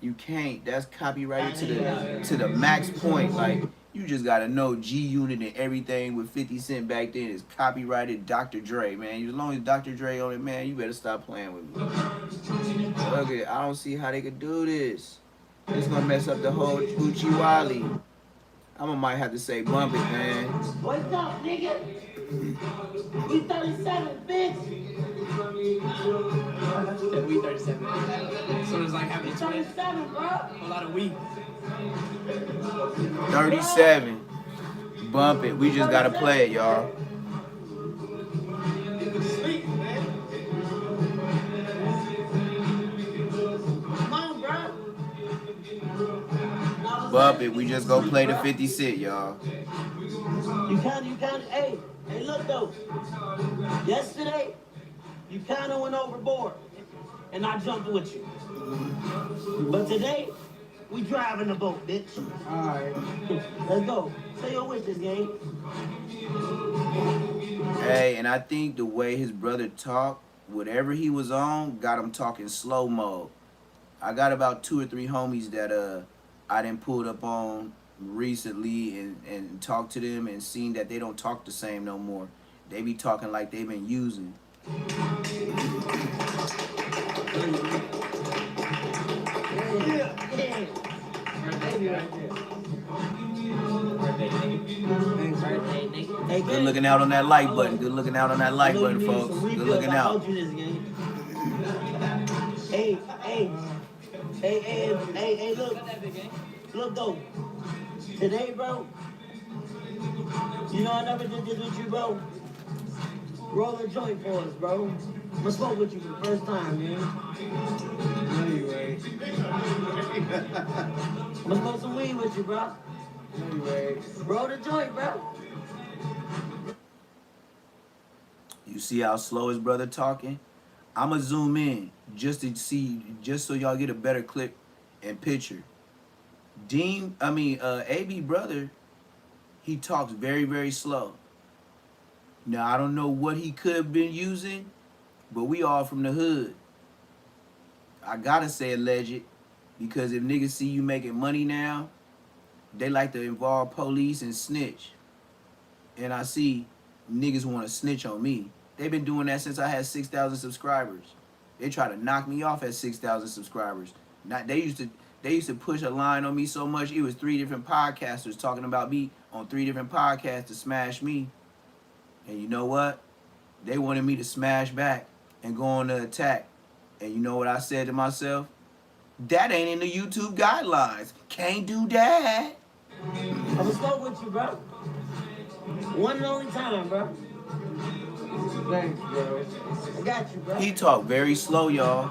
You can't. That's copyrighted to the max point. Like, you just gotta know G Unit and everything with 50 Cent back then is copyrighted Dr. Dre, man. As long as Dr. Dre on it, man, you better stop playing with me. Okay, I don't see how they could do this. It's gonna mess up the whole Uchi Wally. Might have to say bump it, man. What's up, nigga? We 37, bitch. Yeah, we 37. So it's like having 37, bro. A lot of weed. 37. Bump it. We just gotta play it, y'all. Sleep, man. Come on, bro. bump it. We just go play the 50 Cent, y'all. You kinda, hey, look though. Yesterday, you kinda went overboard, and I jumped with you. But today, we driving the boat, bitch. Alright. Let's go. Say your wishes, gang. Hey, and I think the way his brother talked, whatever he was on, got him talking slow mode. I got about 2 or 3 homies that I done pulled up on recently and talked to them and seen that they don't talk the same no more. They be talking like they've been using. Good looking out on that like button. Good looking out on that like button, folks. Good looking out. Hey, look though. Today, bro, you know I never did this with you, bro. Roll a joint for us, bro. I'ma smoke with you for the first time, man. No, you ain't. I'ma smoke some weed with you, bro. No, you ain't. Roll the joint, bro. You see how slow his brother talking? I'ma zoom in just to see, just so y'all get a better clip and picture. AB brother, he talks very, very slow. Now, I don't know what he could have been using, but we all from the hood. I gotta say alleged, because if niggas see you making money now, they like to involve police and snitch. And I see niggas want to snitch on me. They've been doing that since I had 6,000 subscribers. They try to knock me off at 6,000 subscribers. They used to push a line on me so much, it was 3 different podcasters talking about me on 3 different podcasts to smash me. And you know what? They wanted me to smash back and go on the attack. And you know what I said to myself? That ain't in the YouTube guidelines. Can't do that. I'ma smoke with you, bro. One and only time, bro. Thanks, bro. I got you, bro. He talked very slow, y'all.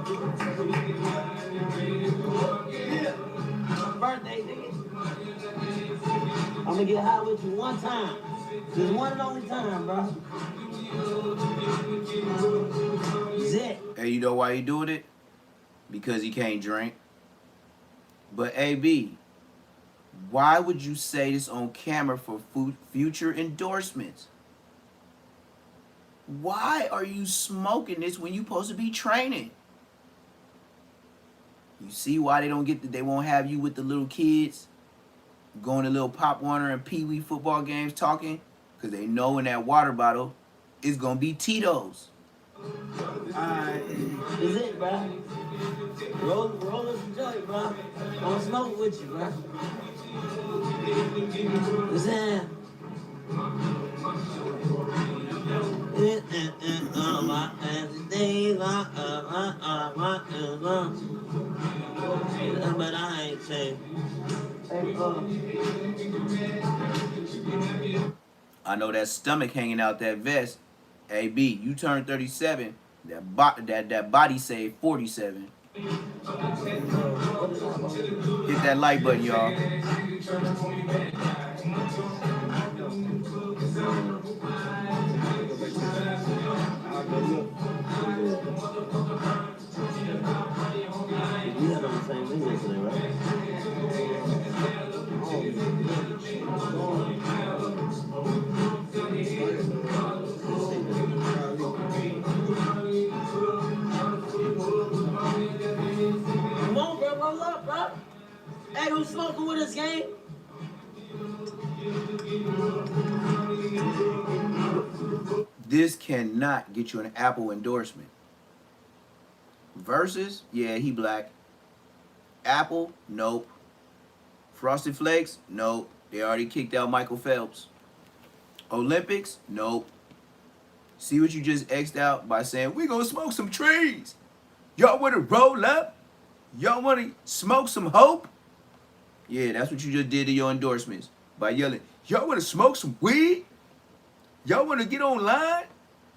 Birthday, nigga. I'ma get high with you one time. Just one and only time, bro. Zit. And you know why he doing it? Because he can't drink. But AB, why would you say this on camera for future endorsements? Why are you smoking this when you supposed to be training? You see why they won't have you with the little kids going to little Pop Warner and Pee Wee football games talking? Because they know in that water bottle it's going to be Tito's. Alright. Is it, bro? Roll us a joint, bro. I'ma smoke with you, bro. Listen. But I ain't saying. I know that stomach hanging out that vest. AB, you turned 37. That body say 47. Hit that like button, y'all. We had on the same thing yesterday, right? Come on, bro, roll up, bro. Hey, who's smoking with us, gang? This cannot get you an Apple endorsement. Versus, yeah, he black. Apple, nope. Frosted Flakes, nope. They already kicked out Michael Phelps. Olympics, nope. See what you just X'd out by saying, we gonna smoke some trees. Y'all wanna roll up? Y'all wanna smoke some hope? Yeah, that's what you just did to your endorsements. By yelling, y'all wanna smoke some weed? Y'all wanna get online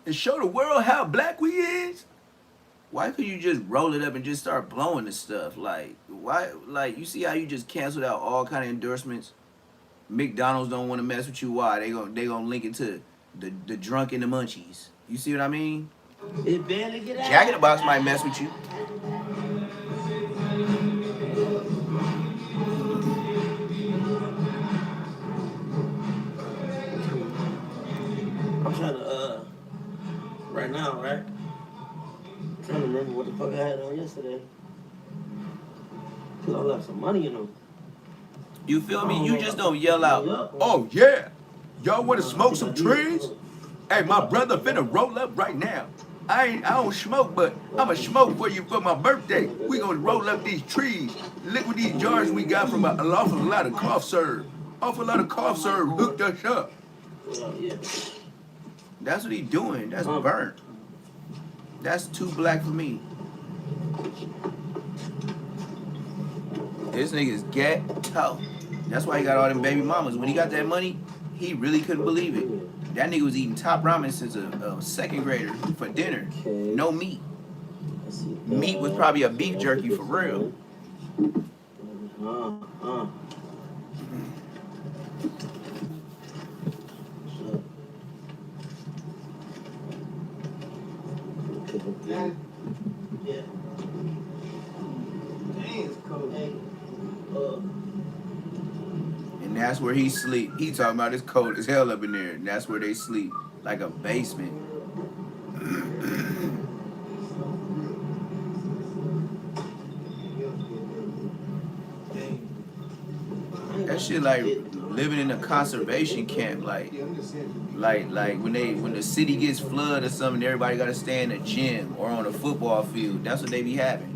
and show the world how black we is? Why could you just roll it up and just start blowing the stuff? Like, why? Like, you see how you just canceled out all kind of endorsements? McDonald's don't want to mess with you. Why? They gonna link it to the drunk and the munchies. You see what I mean? It barely get out. Jack in the Box might mess with you. I'm trying to, right now, right? I'm trying to remember what the fuck I had on yesterday. Cause I left some money in them. You feel me? You just don't yell out, oh yeah, y'all wanna smoke some trees? Hey, my brother finna roll up right now. I don't smoke, but I'ma smoke for you for my birthday. We gonna roll up these trees. Look what these jars we got from an awful lot of cough serve. Awful lot of cough serve hooked us up. That's what he doing. That's burnt. That's too black for me. This nigga's ghetto. That's why he got all them baby mamas. When he got that money, he really couldn't believe it. That nigga was eating top ramen since a second grader for dinner. No meat. Meat was probably a beef jerky for real. Yeah. Dang, it's cold. And that's where he sleep. He talking about it's cold as hell up in there. And that's where they sleep. Like a basement. That shit like living in a conservation camp. Like when the city gets flooded or something, everybody gotta stay in a gym or on a football field. That's what they be having.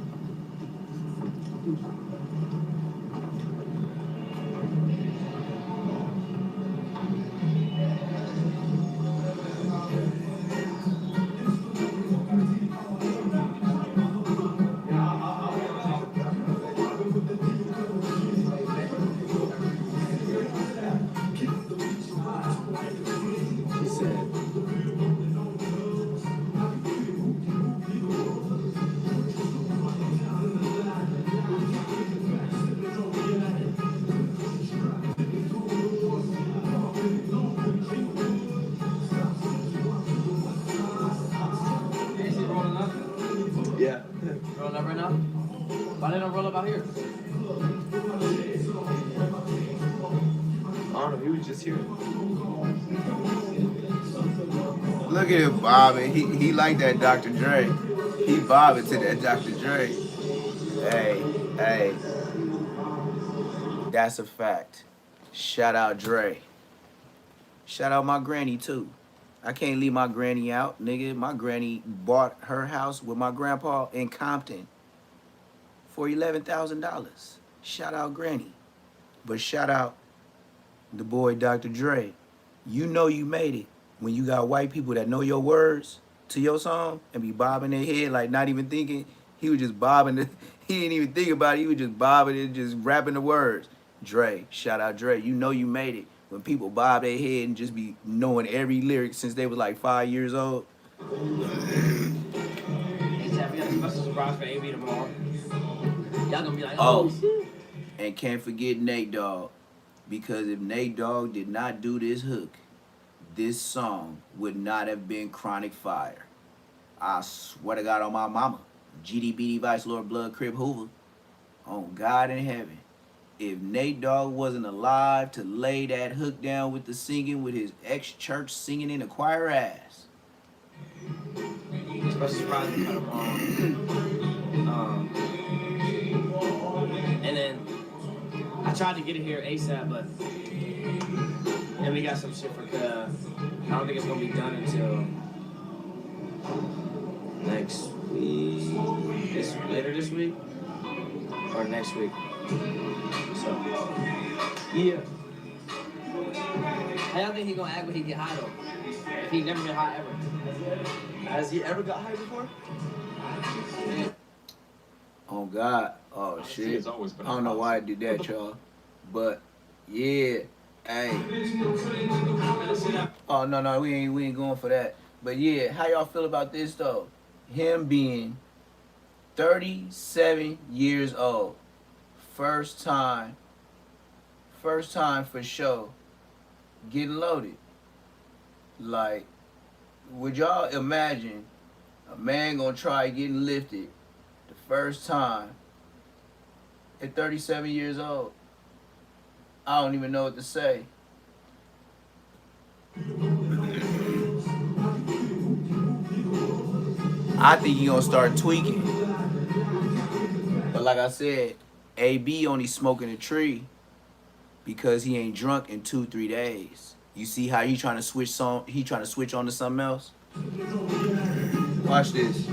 Yeah. Rolling up right now? Why they don't roll up out here? I don't know, he was just here. Look at him bobbing. He like that Dr. Dre. He bobbing to that Dr. Dre. Hey. That's a fact. Shout out Dre. Shout out my granny too. I can't leave my granny out, nigga. My granny bought her house with my grandpa in Compton for $11,000. Shout out granny. But shout out the boy Dr. Dre. You know you made it when you got white people that know your words to your song and be bobbing their head like not even thinking. He was just bobbing. He didn't even think about it. He was just bobbing and just rapping the words. Dre, shout out Dre. You know you made it when people bob their head and just be knowing every lyric since they was like 5 years old. Hey, Jeff, we got a special surprise for AB tomorrow. Y'all gonna be like, oh shit. And can't forget Nate Dogg. Because if Nate Dogg did not do this hook, this song would not have been Chronic Fire. I swear to God on my mama. GDBD Vice Lord Blood Crip Hoover. On God in heaven. If Nate Dogg wasn't alive to lay that hook down with the singing with his ex-church singing in the choir ass. Special surprise for tomorrow. And then I tried to get it here ASAP, but then we got some shit for I don't think it's gonna be done until next week. Later this week or next week. So yeah. How y'all think he gonna act when he get high though? If he never been high ever. Has he ever got high before? Yeah. Oh God. Oh shit. I don't know why I did that, y'all. But yeah. Hey. Oh no, we ain't going for that. But yeah, how y'all feel about this though? Him being 37 years old. First time for sure. Getting loaded. Like, would y'all imagine a man gonna try getting lifted the first time at 37 years old? I don't even know what to say. I think he gonna start tweaking. But like I said, AB only smoking a tree because he ain't drunk in 2-3 days. You see how he trying to switch on to something else? Watch this.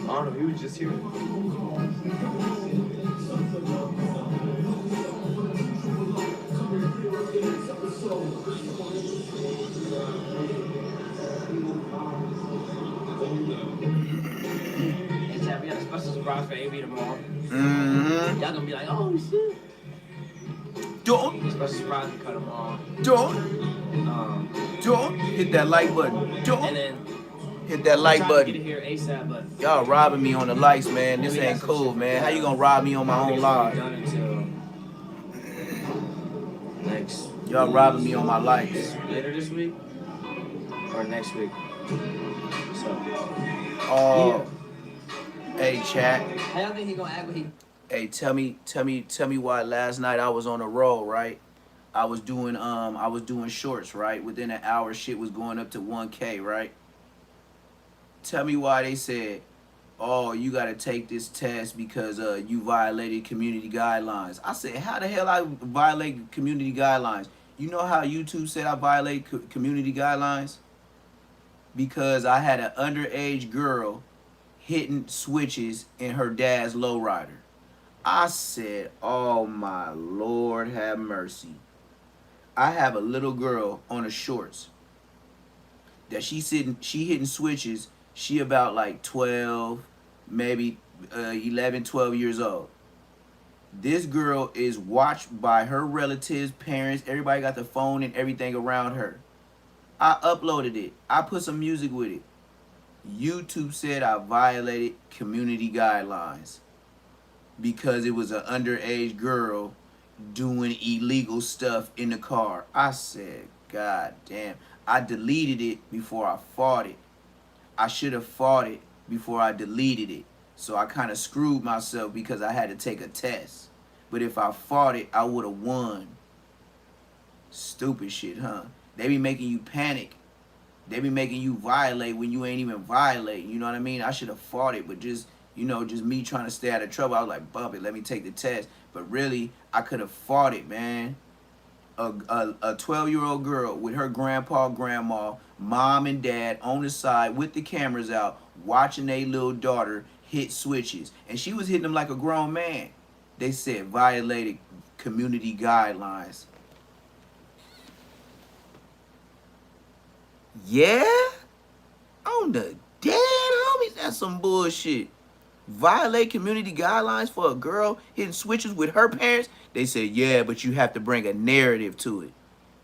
I don't know, he was just here. Hey, Chad, we got a special surprise for AB tomorrow. Mm-hmm. Y'all gonna be like, oh shit. Don't. Special surprise we cut tomorrow. Don't hit that like button. Don't And then hit that like get button. it here ASAP, but Y'all robbing me on the likes, man. This ain't cool, man. How you gonna rob me on my own live? Done until next. Y'all robbing me on my likes. Later this week or next week. So. Oh. Hey, chat. How y'all think he gonna act when he? Hey, tell me why last night I was on a roll, right? I was doing shorts, right? Within an hour, shit was going up to 1K, right? Tell me why they said, oh, you got to take this test because you violated community guidelines. I said, how the hell I violate community guidelines? You know how YouTube said I violate community guidelines? Because I had an underage girl hitting switches in her dad's lowrider. I said, oh my Lord have mercy. I have a little girl on the shorts that she hitting switches. She about like 12, maybe 11, 12 years old. This girl is watched by her relatives, parents, everybody got the phone and everything around her. I uploaded it. I put some music with it. YouTube said I violated community guidelines because it was an underage girl doing illegal stuff in the car. I said, God damn. I deleted it before I fought it. I should have fought it before I deleted it. So I kind of screwed myself because I had to take a test. But if I fought it, I would have won. Stupid shit, huh? They be making you panic. They be making you violate when you ain't even violating. You know what I mean? I should have fought it, but just me trying to stay out of trouble. I was like, bump it, let me take the test. But really, I could have fought it, man. A 12-year-old girl with her grandpa, grandma, mom and dad on the side with the cameras out, watching their little daughter hit switches. And she was hitting them like a grown man. They said violated community guidelines. Yeah? On the dead, homies? That's some bullshit. Violate community guidelines for a girl hitting switches with her parents? They said, yeah, but you have to bring a narrative to it.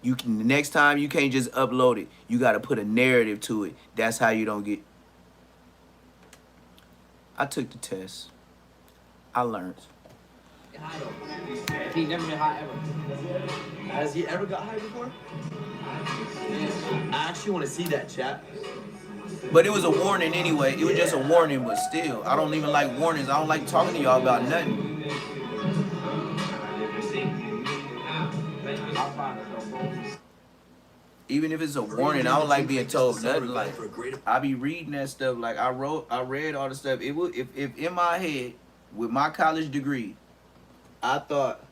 You can, the next time you can't just upload it. You got to put a narrative to it. That's how you don't get... I took the test. I learned. High though. If he never been high ever. Has he ever got high before? Yeah. I actually want to see that, chat. But it was a warning anyway. It was just a warning, but still. I don't even like warnings. I don't like talking to y'all about nothing. Even if it's a warning, I don't like being told nothing. Like, I be reading that stuff. Like, I read all the stuff. It will, if in my head, with my college degree, I thought,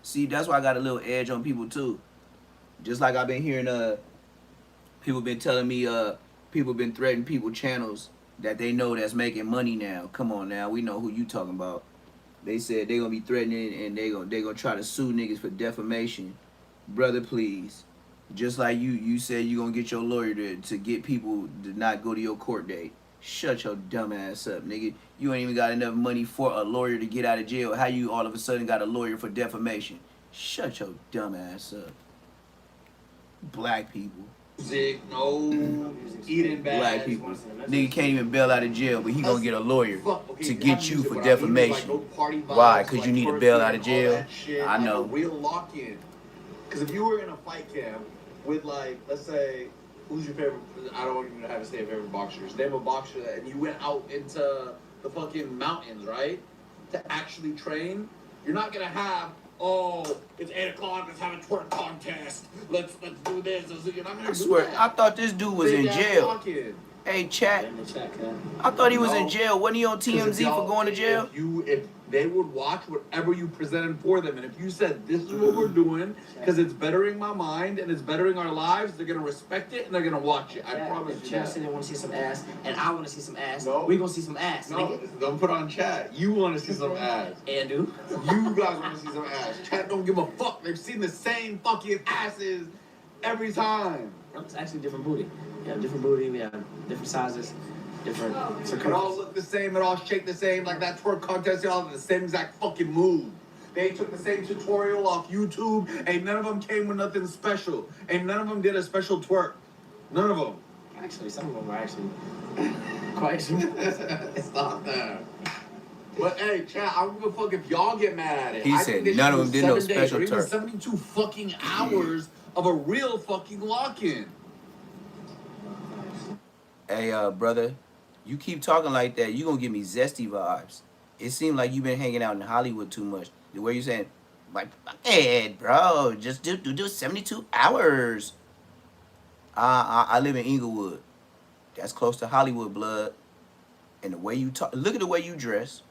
see, that's why I got a little edge on people too. Just like I've been hearing, people been telling me, people been threatening people channels that they know that's making money now. Come on now, we know who you talking about. They said they gonna be threatening and they gonna try to sue niggas for defamation. Brother, please. Just like you said you gonna get your lawyer to get people to not go to your court date. Shut your dumb ass up, nigga. You ain't even got enough money for a lawyer to get out of jail. How you all of a sudden got a lawyer for defamation? Shut your dumb ass up. Black people. Music, no eating bad. Black people. Nigga can't even bail out of jail, but he gonna get a lawyer to get you for defamation. Why? Because you need to bail out of jail? I know. Real lock-in. Because if you were in a fight camp with, like, let's say, who's your favorite? I don't even have to say a favorite boxers. Name a boxer and you went out into the fucking mountains, right? To actually train. You're not gonna have, oh, it's 8 o'clock, let's have a twerk contest. Let's do this. You're not gonna I swear, that. I thought this dude was in jail. Hey, chat. I thought he was in jail. Wasn't he on TMZ for going to jail? If they would watch whatever you presented for them, and if you said this is what we're doing because it's bettering my mind and it's bettering our lives, they're gonna respect it and they're gonna watch it. I promise you. Chat said they want to see some ass, and I want to see some ass. No. We gonna see some ass. No, nigga. don't put on chat. You want to see some ass. And do. You guys want to see some ass. Chat don't give a fuck. They've seen the same fucking asses every time. It's actually different booty. We have different booty. We have different sizes, different It all look the same. It all shake the same. Like that twerk contest, they all have the same exact fucking move. They took the same tutorial off YouTube, and none of them came with nothing special. And none of them did a special twerk. None of them. Actually, some of them are actually quite smooth. Stop that. But hey, chat, I don't give a fuck if y'all get mad at it. He said none of them did no special twerk. Even twerk. 72 fucking hours of a real fucking lock-in. Hey, brother, you keep talking like that, you gonna give me zesty vibes. It seems like you've been hanging out in Hollywood too much. The way you're saying, like, hey, bro, just do 72 hours. I live in Inglewood. That's close to Hollywood, blood. And the way you talk, look at the way you dress.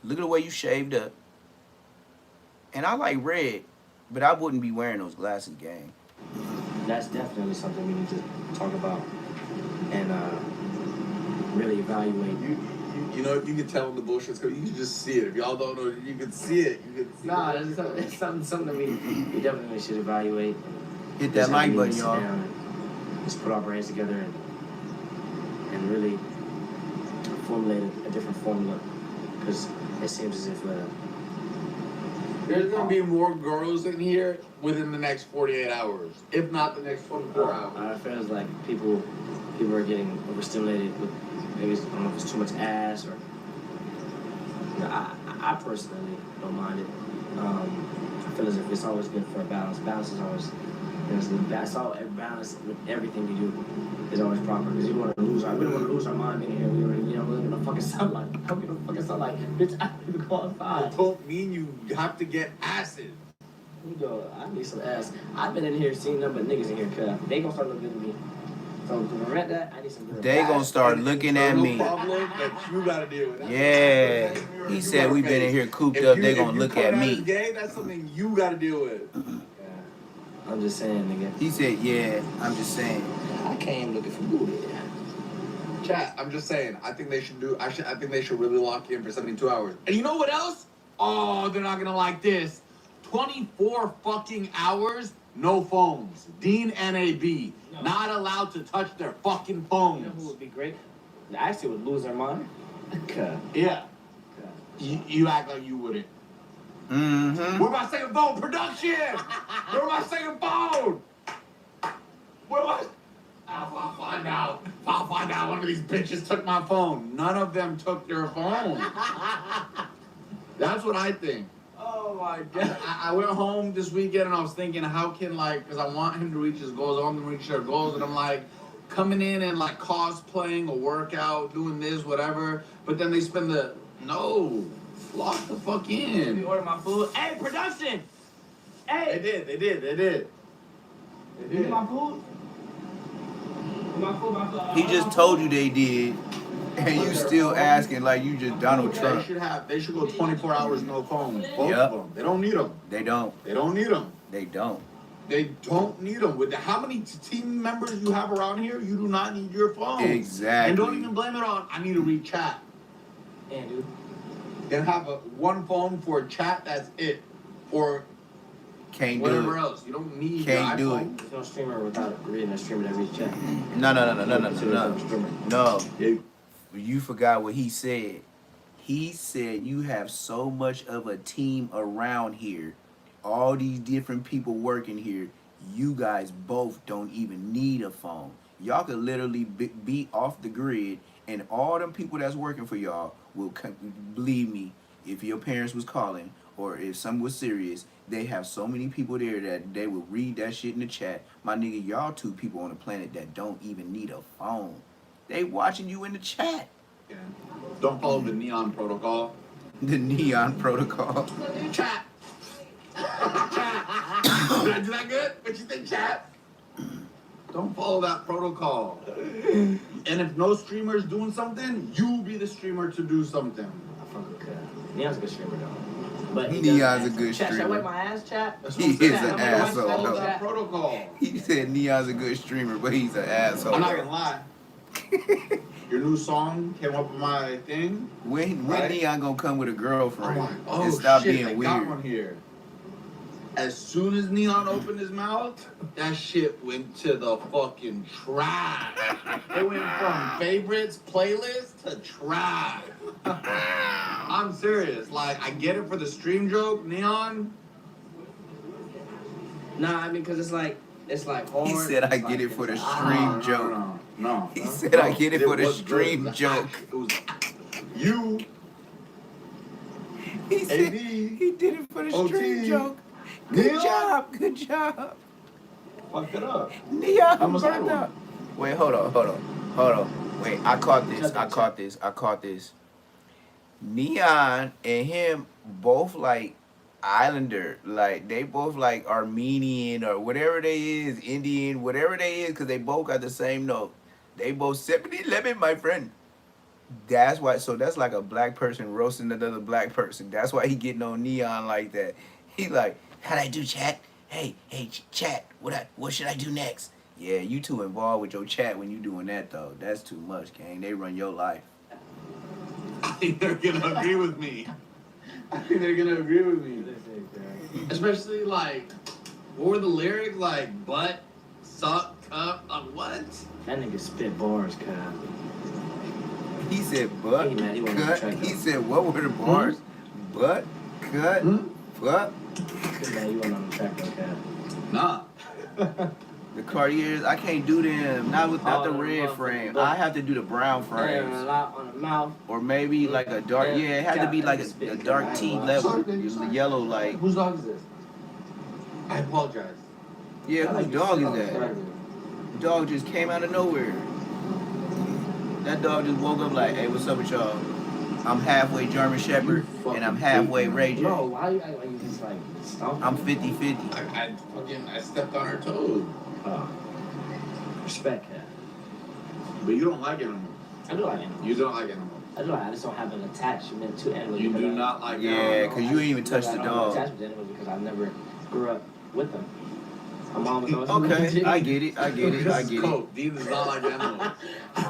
Look at the way you shaved up. And I like red, but I wouldn't be wearing those glasses, gang. That's definitely something we need to talk about and really evaluate. You know, you can tell when the bullshit's coming. You can just see it. If y'all don't know, you can see it. You can see it. It's something that we definitely should evaluate. Hit that like button, y'all. Just put our brains together and really formulate a different formula, because it seems as if there's gonna be more girls in here within the next 48 hours, if not the next 24 hours. It feels like people are getting overstimulated with, maybe I don't know if it's too much ass or. You know, I personally don't mind it. I feel as if it's always good for a balance. Balance is always. That's all. Balance with everything we do is always proper, because we don't want to lose our mind being here. We live in the fucking sunlight. I live in the fucking sunlight. Bitch, I need to go outside. It don't mean you have to get acid. You go, I need some ass. I've been in here seeing nothing but niggas in here, cuz they gonna start looking at me. So to prevent that, I need some girls. They gonna start looking at me. Problem that you gotta deal with. Yeah. He said we been in here cooped up. They gonna look at me. Gay, that's something you gotta deal with. I'm just saying, nigga. He said, yeah, I'm just saying. I came looking for booty. Chat, I'm just saying, I think they should really lock you in for 72 hours. And you know what else? Oh, they're not gonna like this. 24 fucking hours, no phones. Dean NAB, not allowed to touch their fucking phones. You know who would be great? They actually would lose their mind. Yeah. You act like you wouldn't. Mm-hmm. Where my second phone? Production! Where my second phone? Where my... I'll find out. I'll find out. One of these bitches took my phone. None of them took their phone. That's what I think. Oh my god. I went home this weekend and I was thinking, how can, like, because I want him to reach his goals, I want him to reach their goals, and I'm like, coming in and like cosplaying a workout, doing this, whatever, but then they spend no. Lock the fuck in. You order my food. Hey, production! Hey! They did. My food? My food. He just told you they did, and you still asking like you just Donald Trump. They should go 24 hours no phone. Both of them. They don't need them. They don't. They don't need them. They don't. They don't need them. With how many team members you have around here, you do not need your phone. Exactly. And don't even blame it on, I need to read chat. Yeah, dude. Then have one phone for chat, that's it. For can't whatever do it. Else. You don't need can't do it. There's no streamer without reading a streamer every chat. No. You forgot what he said. He said you have so much of a team around here. All these different people working here. You guys both don't even need a phone. Y'all could literally be off the grid, and all them people that's working for y'all will believe me. If your parents was calling or if something was serious, they have so many people there that they will read that shit in the chat. My nigga, y'all two people on the planet that don't even need a phone. They watching you in the chat. Yeah. Don't follow the neon protocol. The neon protocol. Chat. Did I do that good? What you think, chat? Don't follow that protocol. And if no streamer's doing something, you be the streamer to do something. I fuck with Cut. Neon's a good streamer though. But Neon's a good chat, should I streamer. wipe my ass, chat? He is an asshole. Follow that protocol. He said Neon's a good streamer, but he's an asshole. I'm not gonna lie. Your new song came up on my thing. When Neon gonna come with a girlfriend I'm like, oh, and stop shit, being I weird? got one here. As soon as Neon opened his mouth, that shit went to the fucking trash. It went from favorites, playlist to trash. I'm serious. Like, I get it for the stream joke, Neon. Nah, I mean, cause it's like hard. He said, "I get it for the stream joke." No. He said, "I get it for the stream joke." It was you. He said AD, he did it for the OT, stream joke. Good Neon. job, good job. Fucked it up. Neon Almost burned had up. Wait, hold on. Wait, I caught this. Neon and him both like Islander, like they both like Armenian or whatever they is, Indian, whatever they is, because they both got the same note. They both 7-Eleven, my friend. That's why. So that's like a black person roasting another black person. That's why he getting on Neon like that. He like, how'd I do, chat? Hey, chat. What should I do next? Yeah, you too involved with your chat when you doing that though. That's too much, gang. They run your life. I think they're gonna agree with me. Especially like, what were the lyrics? Like, butt, suck, cup, what? That nigga spit bars, Cut. He said butt, He mad, he wasn't on cut. track, He though. said what were the bars? Butt, cut, fuck. Nah, you wasn't on the track, though, Cut. Nah. The Cartiers, I can't do them. Not without Oh, the red motherfucker, frame. but- I have to do the brown And frames. a lot on the mouth. Or maybe like a dark, yeah, it had to be like a dark tea level. The yellow like, Whose dog is this? I apologize. yeah, whose dog is that? Dog just came out of nowhere. That dog just woke up like, hey, what's up with y'all? I'm halfway German Shepherd and I'm halfway Ray J. No, why you just like stomping? I'm 50-50. I stepped on her toes. Respect, Cat. But you don't like animals. I do like animals. You don't like animals. I do like. I just don't have an attachment to animals. You because do I- not like Yeah, animals. because you ain't even touched the I don't have dog. an attachment to animals because I never grew up with them. My mom was always Okay, I get it. This is coke. These is not like animals.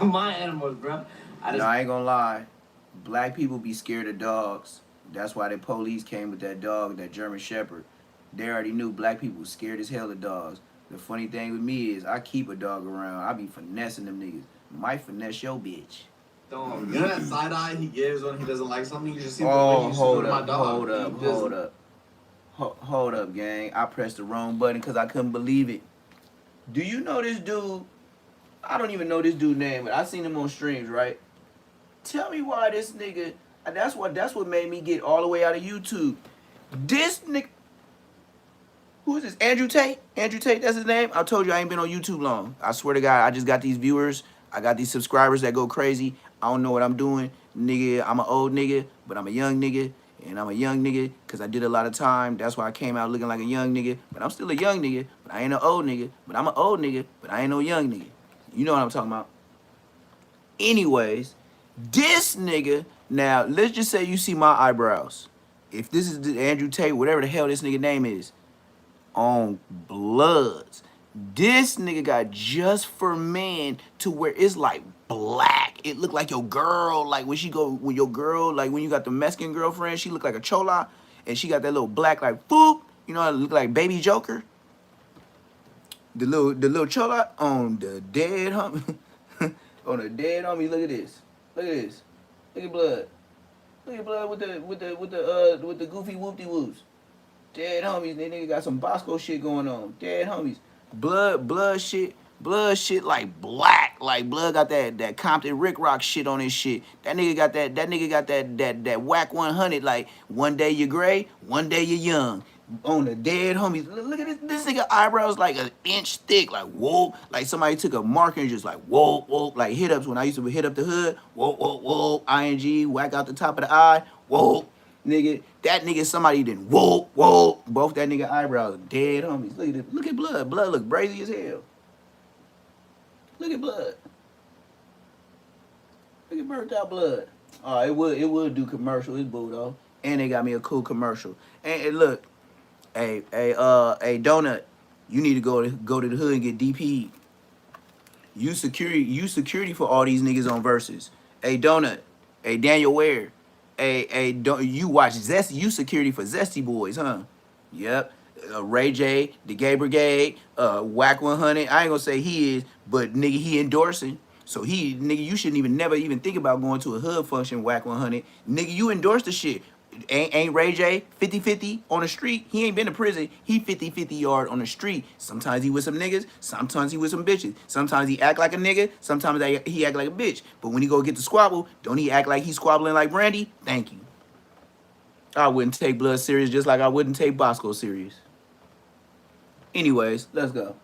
My animals, bro. No, I ain't gonna lie. Black people be scared of dogs. That's why the police came with that dog, that German Shepherd. They already knew black people was scared as hell of dogs. The funny thing with me is I keep a dog around. I be finessing them niggas. Might finesse your bitch. Dog. You know that side eye he gives when he doesn't like something? You just see the way Oh, he used to do to my dog. Hold up, gang. I pressed the wrong button because I couldn't believe it. Do you know this dude? I don't even know this dude's name, but I seen him on streams, right? Tell me why this nigga. That's what made me get all the way out of YouTube. This nigga. Who is this? Andrew Tate? Andrew Tate, that's his name? I told you I ain't been on YouTube long. I swear to God, I just got these viewers. I got these subscribers that go crazy. I don't know what I'm doing. Nigga, I'm an old nigga, but I'm a young nigga. And I'm a young nigga because I did a lot of time. That's why I came out looking like a young nigga. But I'm still a young nigga, but I ain't an old nigga. But I'm an old nigga, but I ain't no young nigga. You know what I'm talking about. Anyways, this nigga, now, let's just say you see my eyebrows. If this is the Andrew Tate, whatever the hell this nigga name is, on Bloods, this nigga got just for men to where it's like black. It look like your girl, like when your girl, like when you got the Mexican girlfriend, she look like a chola, and she got that little black like boop, you know, it look like Baby Joker. The little chola on the dead homie, on the dead homie. Look at this. Look at this. Look at blood. Look at blood with the goofy whoopty whoops. Dead homies. They nigga got some Bosco shit going on. Dead homies. Blood shit like black. Like blood got that Compton Rick Rock shit on his shit. That nigga got that whack 100. Like one day you're gray, one day you're young. On the dead homies. Look at this nigga eyebrows like an inch thick. Like whoa. Like somebody took a marker and just like whoa. Like hit ups when I used to hit up the hood. Whoa. ING, whack out the top of the eye. Whoa. Nigga, that nigga somebody didn't whoa. Both that nigga eyebrows dead homies. Look at this. Look at blood. Blood look brazy as hell. Look at blood. Look at burnt out blood. Oh, it would do commercial. It's boo though. And they got me a cool commercial. And look, hey, Donut, you need to go to the hood and get DP'd. You security for all these niggas on Versus. Hey, Donut. Hey, Daniel Ware. Hey, don't you watch Zesty? You security for Zesty Boys, huh? Yep. Ray J, the Gay Brigade, Whack 100. I ain't gonna say he is, but nigga, he endorsing. So nigga, you shouldn't never even think about going to a hood function, Whack 100. Nigga, you endorse the shit. Ain't Ray J 50-50 on the street? He ain't been to prison. He 50-50 yard on the street. Sometimes he with some niggas. Sometimes he with some bitches. Sometimes he act like a nigga. Sometimes he act like a bitch. But when he go get the squabble, don't he act like he squabbling like Brandy? Thank you. I wouldn't take blood serious just like I wouldn't take Bosco serious. Anyways, let's go.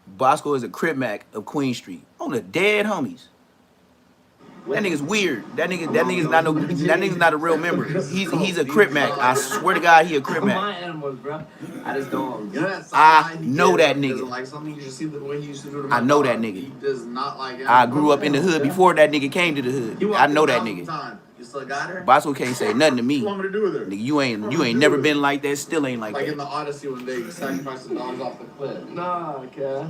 Bosco is a Crip Mac of Queen Street. On the dead homies. That nigga's weird. That nigga's not a real member. He's a Crip Mac. I swear to God, he a Crip Mac. My animals, bro. I just don't. I know that nigga. Like something you should see the way he used to do to my I know dog. that nigga. He does not like animals. I grew up in the hood before that nigga came to the hood. I know that nigga. You still got her? Bosco can't say nothing to me. What you want me to do with her? Nigga, you ain't never been like that. Still ain't like Like that. in the Odyssey when they sacrificed the dogs off the cliff. Nah, okay.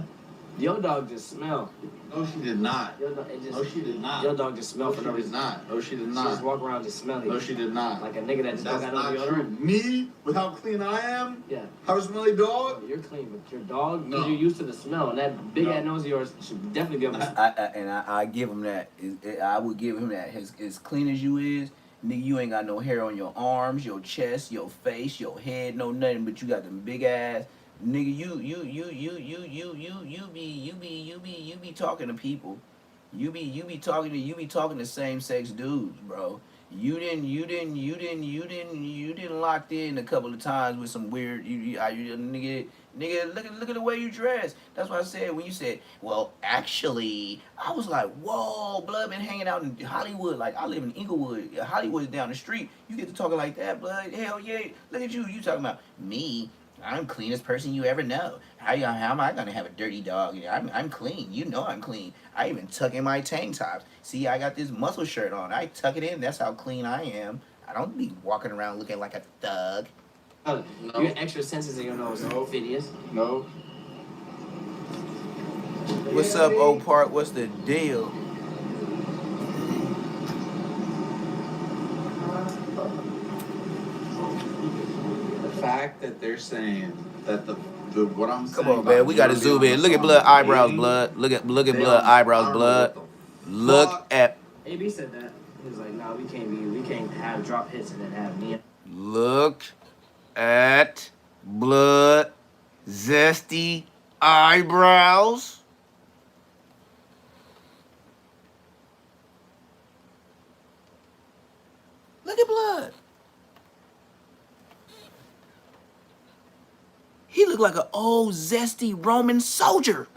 Your dog just smell. No, she did not. No, she did not. Your dog just smell for no reason. No, she did She not. just walk around just smelling. No, she did not. Like a nigga that just That's don't got no not true. deodorant. Me, with how clean I am, Yeah. how smelly dog. You're clean, but your dog, No. because you're used to the smell, and that big ass nose of yours should definitely be able to. I give him that. I would give him that. As clean as you is, nigga, you ain't got no hair on your arms, your chest, your face, your head, no nothing. But you got them big ass. Nigga, you be talking to people. You be talking to same sex dudes, bro. You didn't locked in a couple of times with some weird nigga. Look at the way you dress. That's why I said when you said, well, actually, I was like, whoa, blood been hanging out in Hollywood. Like I live in Inglewood. Hollywood is down the street. You get to talking like that, blood. Hell yeah. Look at you. You talking about me. I'm the cleanest person you ever know. How am I gonna have a dirty dog? I'm clean. You know I'm clean. I even tuck in my tank tops. See, I got this muscle shirt on. I tuck it in. That's how clean I am. I don't be walking around looking like a thug. No. You got extra senses in your nose. No, Phineas. No. What's up, Oak Park? What's the deal? Fact that they're saying that the what I'm saying. Come on, man. We gotta zoom in. Look at blood eyebrows, blood. Look at blood eyebrows, blood. Look at. AB said that. He was like, nah, we can't have drop hits and then have me. Look at blood zesty eyebrows. Look at blood. He looked like an old zesty Roman soldier.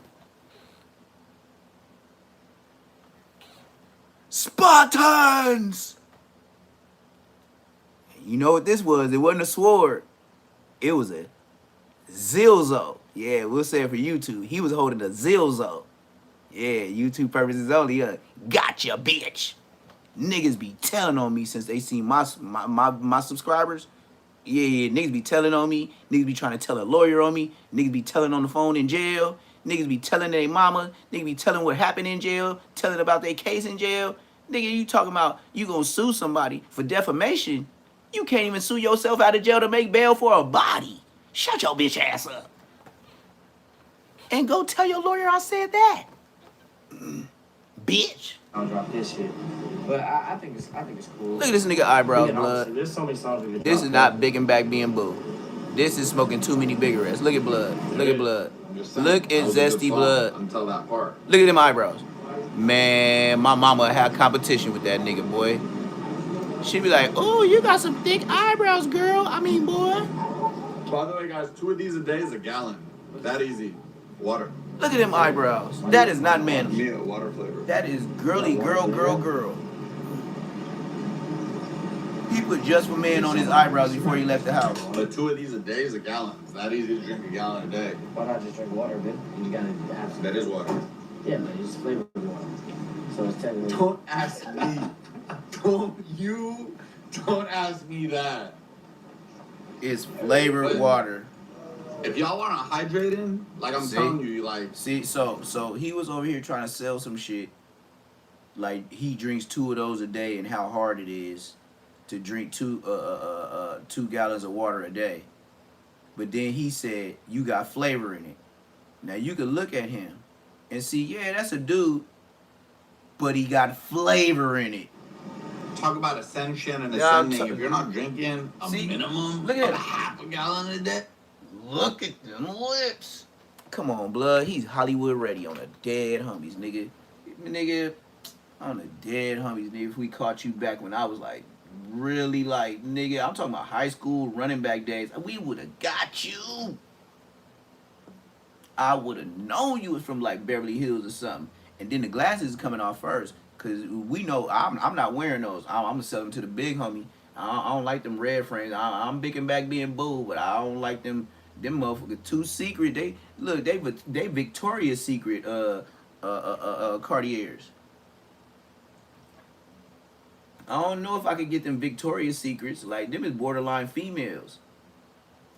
Spartans! You know what this was? It wasn't a sword. It was a Zilzo. Yeah, we'll say it for YouTube. He was holding a Zilzo. Yeah, YouTube purposes only. Gotcha, bitch. Niggas be telling on me since they seen my subscribers. Yeah, niggas be telling on me. Niggas be trying to tell a lawyer on me. Niggas be telling on the phone in jail. Niggas be telling their mama. Niggas be telling what happened in jail. Telling about their case in jail. Nigga, you talking about you gonna sue somebody for defamation. You can't even sue yourself out of jail to make bail for a body. Shut your bitch ass up. And go tell your lawyer I said that. Bitch. I'll drop this shit. But I think it's cool. Look at this nigga eyebrows, blood. There's so many songs we could This drop. is not Big and Back being boo. This is smoking too many cigarettes. Look at blood. Look at blood. Look at zesty blood. Until that part. Look at them eyebrows. Man, my mama had competition with that nigga, boy. She be like, oh, you got some thick eyebrows, girl. I mean, boy. By the way, guys, 2 of these a day is a gallon. That easy. Water. Look at them eyebrows. That is not manly. Yeah, water flavor. That is girly, girl. He put just for men on his eyebrows before he left the house. But 2 of these a day is a gallon. It's that easy to drink a gallon a day. Why not just drink water, man? You gotta have some. That is water. Yeah, but it's flavored water. So it's technically. Don't ask me. Don't ask me that. It's flavored water. If y'all want to hydrate in, like I'm telling you, like. See, so he was over here trying to sell some shit. Like he drinks 2 of those a day, and how hard it is to drink 2 gallons of water a day. But then he said you got flavor in it. Now you could look at him and see, yeah, that's a dude, but he got flavor in it. Talk about ascension and ascending. If you're not drinking a minimum look at of half a gallon a day. Look at them lips. Come on, blood. He's Hollywood ready on the dead homies, nigga. Nigga, on the dead homies, nigga. If we caught you back when I was like, really like, nigga, I'm talking about high school running back days, we would have got you. I would have known you was from like Beverly Hills or something. And then the glasses is coming off first. Because we know I'm not wearing those. I'm going to sell them to the big homie. I don't like them red frames. I'm big and back being bull, but I don't like them motherfuckers too secret. They Victoria's Secret Cartiers. I don't know if I could get them Victoria's Secrets. Like, them is borderline females.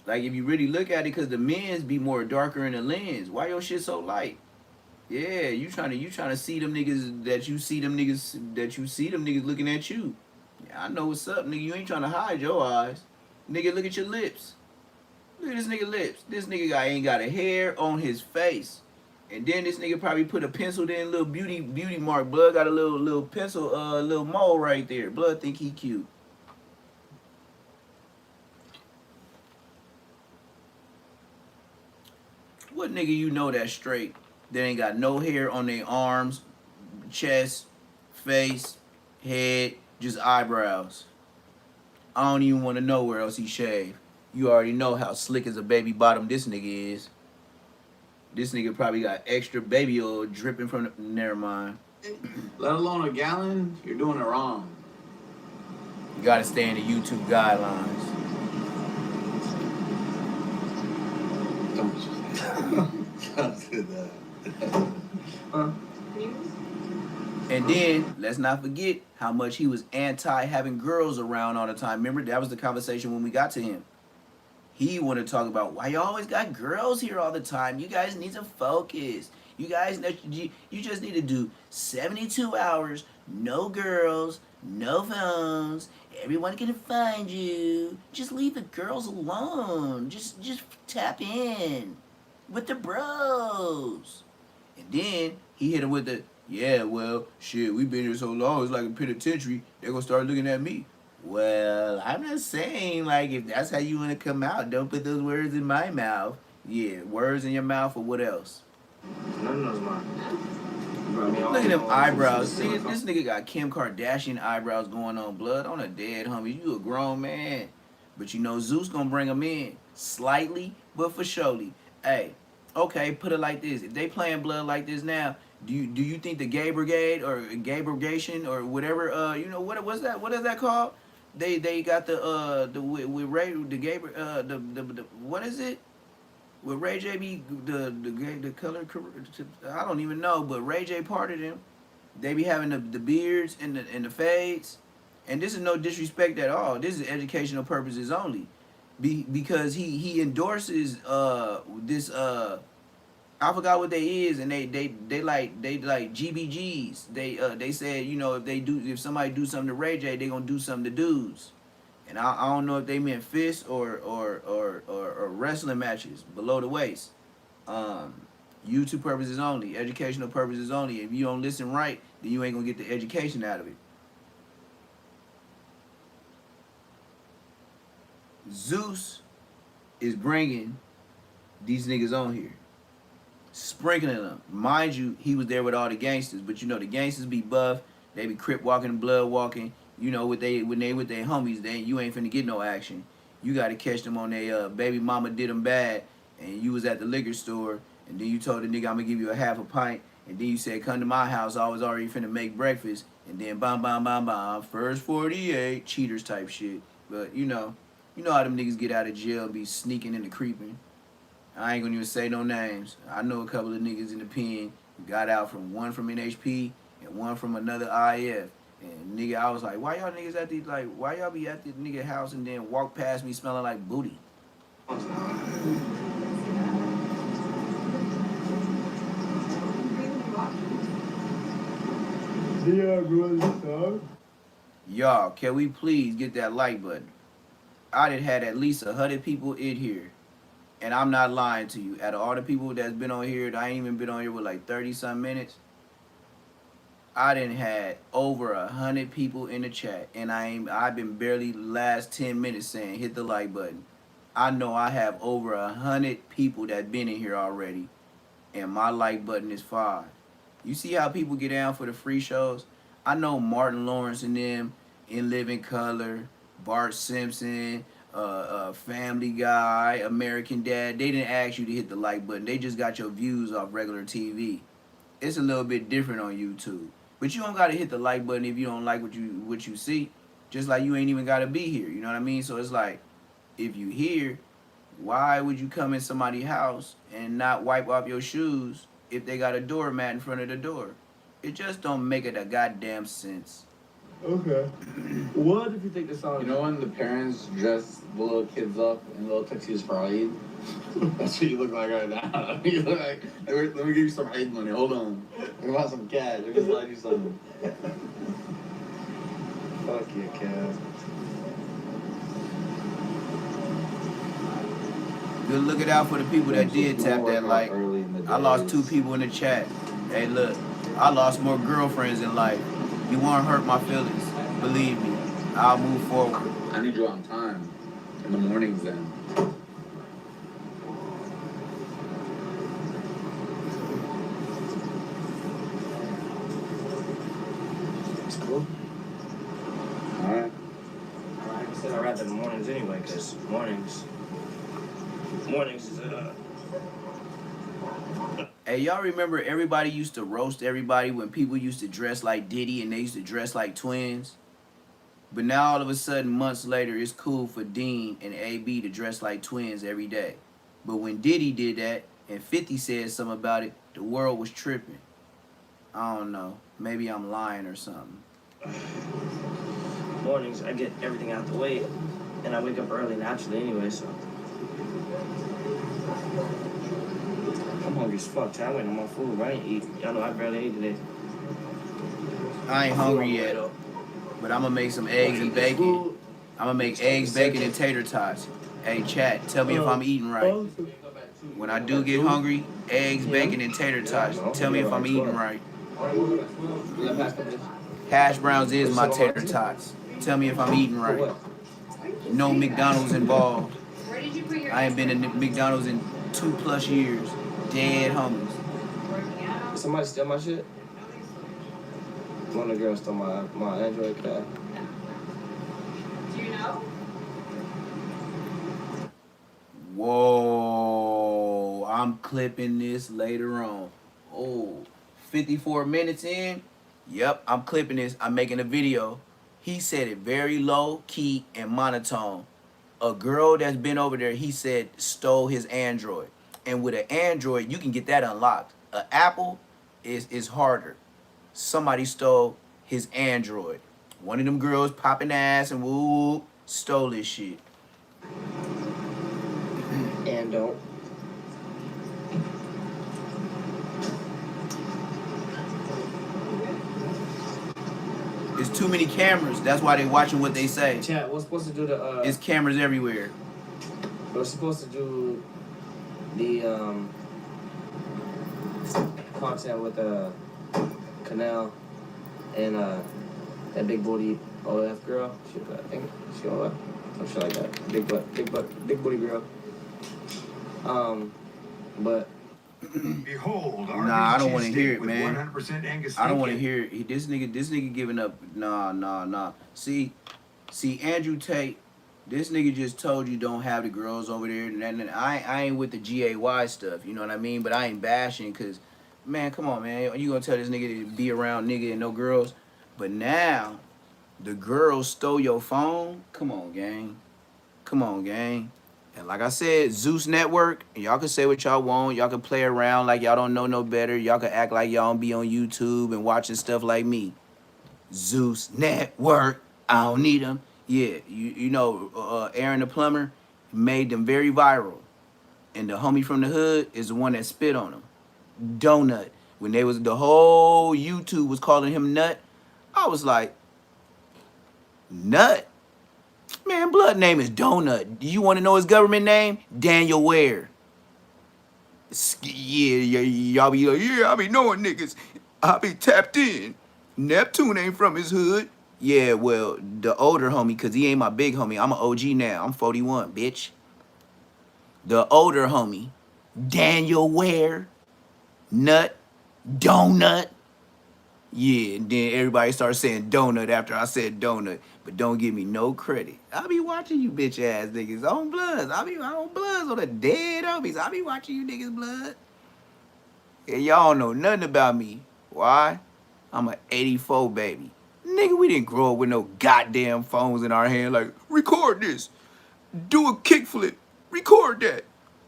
Like, if you really look at it, because the men's be more darker in the lens. Why your shit so light? Yeah, you trying to see them niggas that you see them niggas looking at you. Yeah, I know what's up, nigga. You ain't trying to hide your eyes. Nigga, look at your lips. Look at this nigga lips. This nigga ain't got a hair on his face. And then this nigga probably put a penciled in little beauty mark. Blood got a little pencil, little mole right there. Blood think he cute. What nigga you know that's straight? They ain't got no hair on their arms, chest, face, head, just eyebrows. I don't even want to know where else he shaved. You already know how slick as a baby bottom this nigga is. This nigga probably got extra baby oil dripping from the... Never mind. Let alone a gallon, you're doing it wrong. You gotta stay in the YouTube guidelines. Don't do that. And then, let's not forget how much he was anti having girls around all the time. Remember, that was the conversation when we got to him. He wanted to talk about why you always got girls here all the time. You guys need to focus. You guys, you just need to do 72 hours, no girls, no phones. Everyone can find you. Just leave the girls alone. Just tap in with the bros. And then he hit him with the, yeah, well, shit, we've been here so long, it's like a penitentiary. They're going to start looking at me. Well, I'm not saying, like, if that's how you want to come out, don't put those words in my mouth. Yeah, words in your mouth or what else? None of those mine. Look at them eyebrows. This nigga got Kim Kardashian eyebrows going on, blood. On a dead homie. You a grown man. But you know Zeus gonna bring them in. Slightly, but for surely. Hey, okay, put it like this. If they playing blood like this now, do you think the gay brigade or gay brigation or whatever, you know, what's that? What is that called? They got the with Ray, the gay, the what is it? With Ray J be the color, I don't even know, but Ray J parted him. They be having the beards and the fades, and this is no disrespect at all. This is educational purposes only, because he endorses this I forgot what they is, and they like GBGs. They said, you know, if somebody do something to Ray J, they gonna do something to dudes. And I don't know if they meant fists or wrestling matches below the waist. YouTube purposes only, educational purposes only. If you don't listen right, then you ain't gonna get the education out of it. Zeus is bringing these niggas on here, sprinkling them. Mind you, he was there with all the gangsters, but you know the gangsters be buff, they be crip walking, blood walking. You know, when they with their homies, you ain't finna get no action. You gotta catch them on their baby mama did them bad, and you was at the liquor store, and then you told the nigga I'm gonna give you a half a pint, and then you said come to my house, I was already finna make breakfast, and then bam bam bam bam, first 48, cheaters type shit. But you know how them niggas get out of jail and be sneaking and creeping. I ain't gonna even say no names. I know a couple of niggas in the pen got out from one from NHP and one from another IF. And nigga, I was like, why y'all niggas at the why y'all be at this nigga house and then walk past me smelling like booty? Y'all, can we please get that like button? I done had at least 100 people in here. And I'm not lying to you. Out of all the people that's been on here, I ain't even been on here with like 30-some minutes. I done had over 100 people in the chat, and I've been barely last 10 minutes saying hit the like button. I know I have over 100 people that been in here already, and my like button is 5. You see how people get down for the free shows? I know Martin Lawrence and them, In Living Color, Bart Simpson, Family Guy, American Dad, they didn't ask you to hit the like button. They just got your views off regular TV. It's a little bit different on YouTube. But you don't gotta hit the like button if you don't like what you see. Just like you ain't even gotta be here. You know what I mean? So it's like, if you here, why would you come in somebody's house and not wipe off your shoes if they got a doormat in front of the door? It just don't make it a goddamn sense. Okay. What if you think the song? You know when the parents dress the little kids up in little tuxedos for Eid? That's what you look like right now. You look like, let me give you some Eid money. Hold on. What about some cash? Let me slide you something. Fuck yeah, cash. Good looking out for the people that did tap that like. I lost 2 people in the chat. Hey, look, I lost more girlfriends in life. You won't hurt my feelings. Believe me, I'll move forward. I need you on time. In the mornings then. It's cool. Alright. Like I said, I'd rather the mornings anyway, because mornings is Hey, y'all remember everybody used to roast everybody when people used to dress like Diddy and they used to dress like twins? But now all of a sudden, months later, it's cool for Dean and AB to dress like twins every day. But when Diddy did that and 50 said something about it, the world was tripping. I don't know. Maybe I'm lying or something. mornings. I get everything out the way, and I wake up early naturally anyway, so. I'm hungry as fuck. I'm waiting on my food. I ain't eat. Y'all know I barely ate today. I ain't hungry yet, but I'm gonna make some eggs and bacon. I'm gonna make eggs, bacon, and tater tots. Hey, chat, tell me if I'm eating right. When I do get hungry, eggs, bacon, and tater tots. Tell me if I'm eating right. Hash browns is my tater tots. Tell me if I'm eating right. No McDonald's involved. I ain't been in McDonald's in 2+ years. Dead homies. Somebody steal my shit? One of the girls stole my Android cat. Do you know? Whoa, I'm clipping this later on. Oh, 54 minutes in? Yep, I'm clipping this. I'm making a video. He said it very low key and monotone. A girl that's been over there, he said, stole his Android. And with an Android, you can get that unlocked. An Apple is harder. Somebody stole his Android. One of them girls popping ass and woo, stole his shit. And don't. There's too many cameras. That's why they watching what they say. Chat, we're supposed to do the It's cameras everywhere. we're supposed to do the content with Canal and that big booty OF girl. I think she OF. Some shit like that. Big booty girl. But Behold, Nah, I don't want to hear it, with man. 100% Angus I don't steak want to in- hear it. This nigga giving up. Nah. See, Andrew Tate, this nigga just told you don't have the girls over there, and I ain't with the GAY stuff. You know what I mean? But I ain't bashing, cause, man, come on, man. You gonna tell this nigga to be around nigga and no girls? But now, the girls stole your phone. Come on, gang. Come on, gang. And like I said, Zeus Network, and y'all can say what y'all want. Y'all can play around like y'all don't know no better. Y'all can act like y'all don't be on YouTube and watching stuff like me. Zeus Network, I don't need them. Yeah, you know, Aaron the plumber made them very viral. And the homie from the hood is the one that spit on him. Donut. When they was the whole YouTube was calling him Nut, I was like, Nut? Man, blood name is Donut. Do you want to know his government name? Daniel Ware. Yeah, y'all be like, yeah, I be knowing niggas. I be tapped in. Neptune ain't from his hood. Yeah, well, the older homie, because he ain't my big homie. I'm an OG now. I'm 41, bitch. The older homie, Daniel Ware, Nut, Donut. Yeah, and then everybody started saying donut after I said donut. But don't give me no credit. I be watching you bitch ass niggas on bloods. I be on bloods on the dead homies. I be watching you niggas blood. And y'all don't know nothing about me. Why? I'm a 84 baby. Nigga, we didn't grow up with no goddamn phones in our hand like, record this. Do a kickflip. Record that.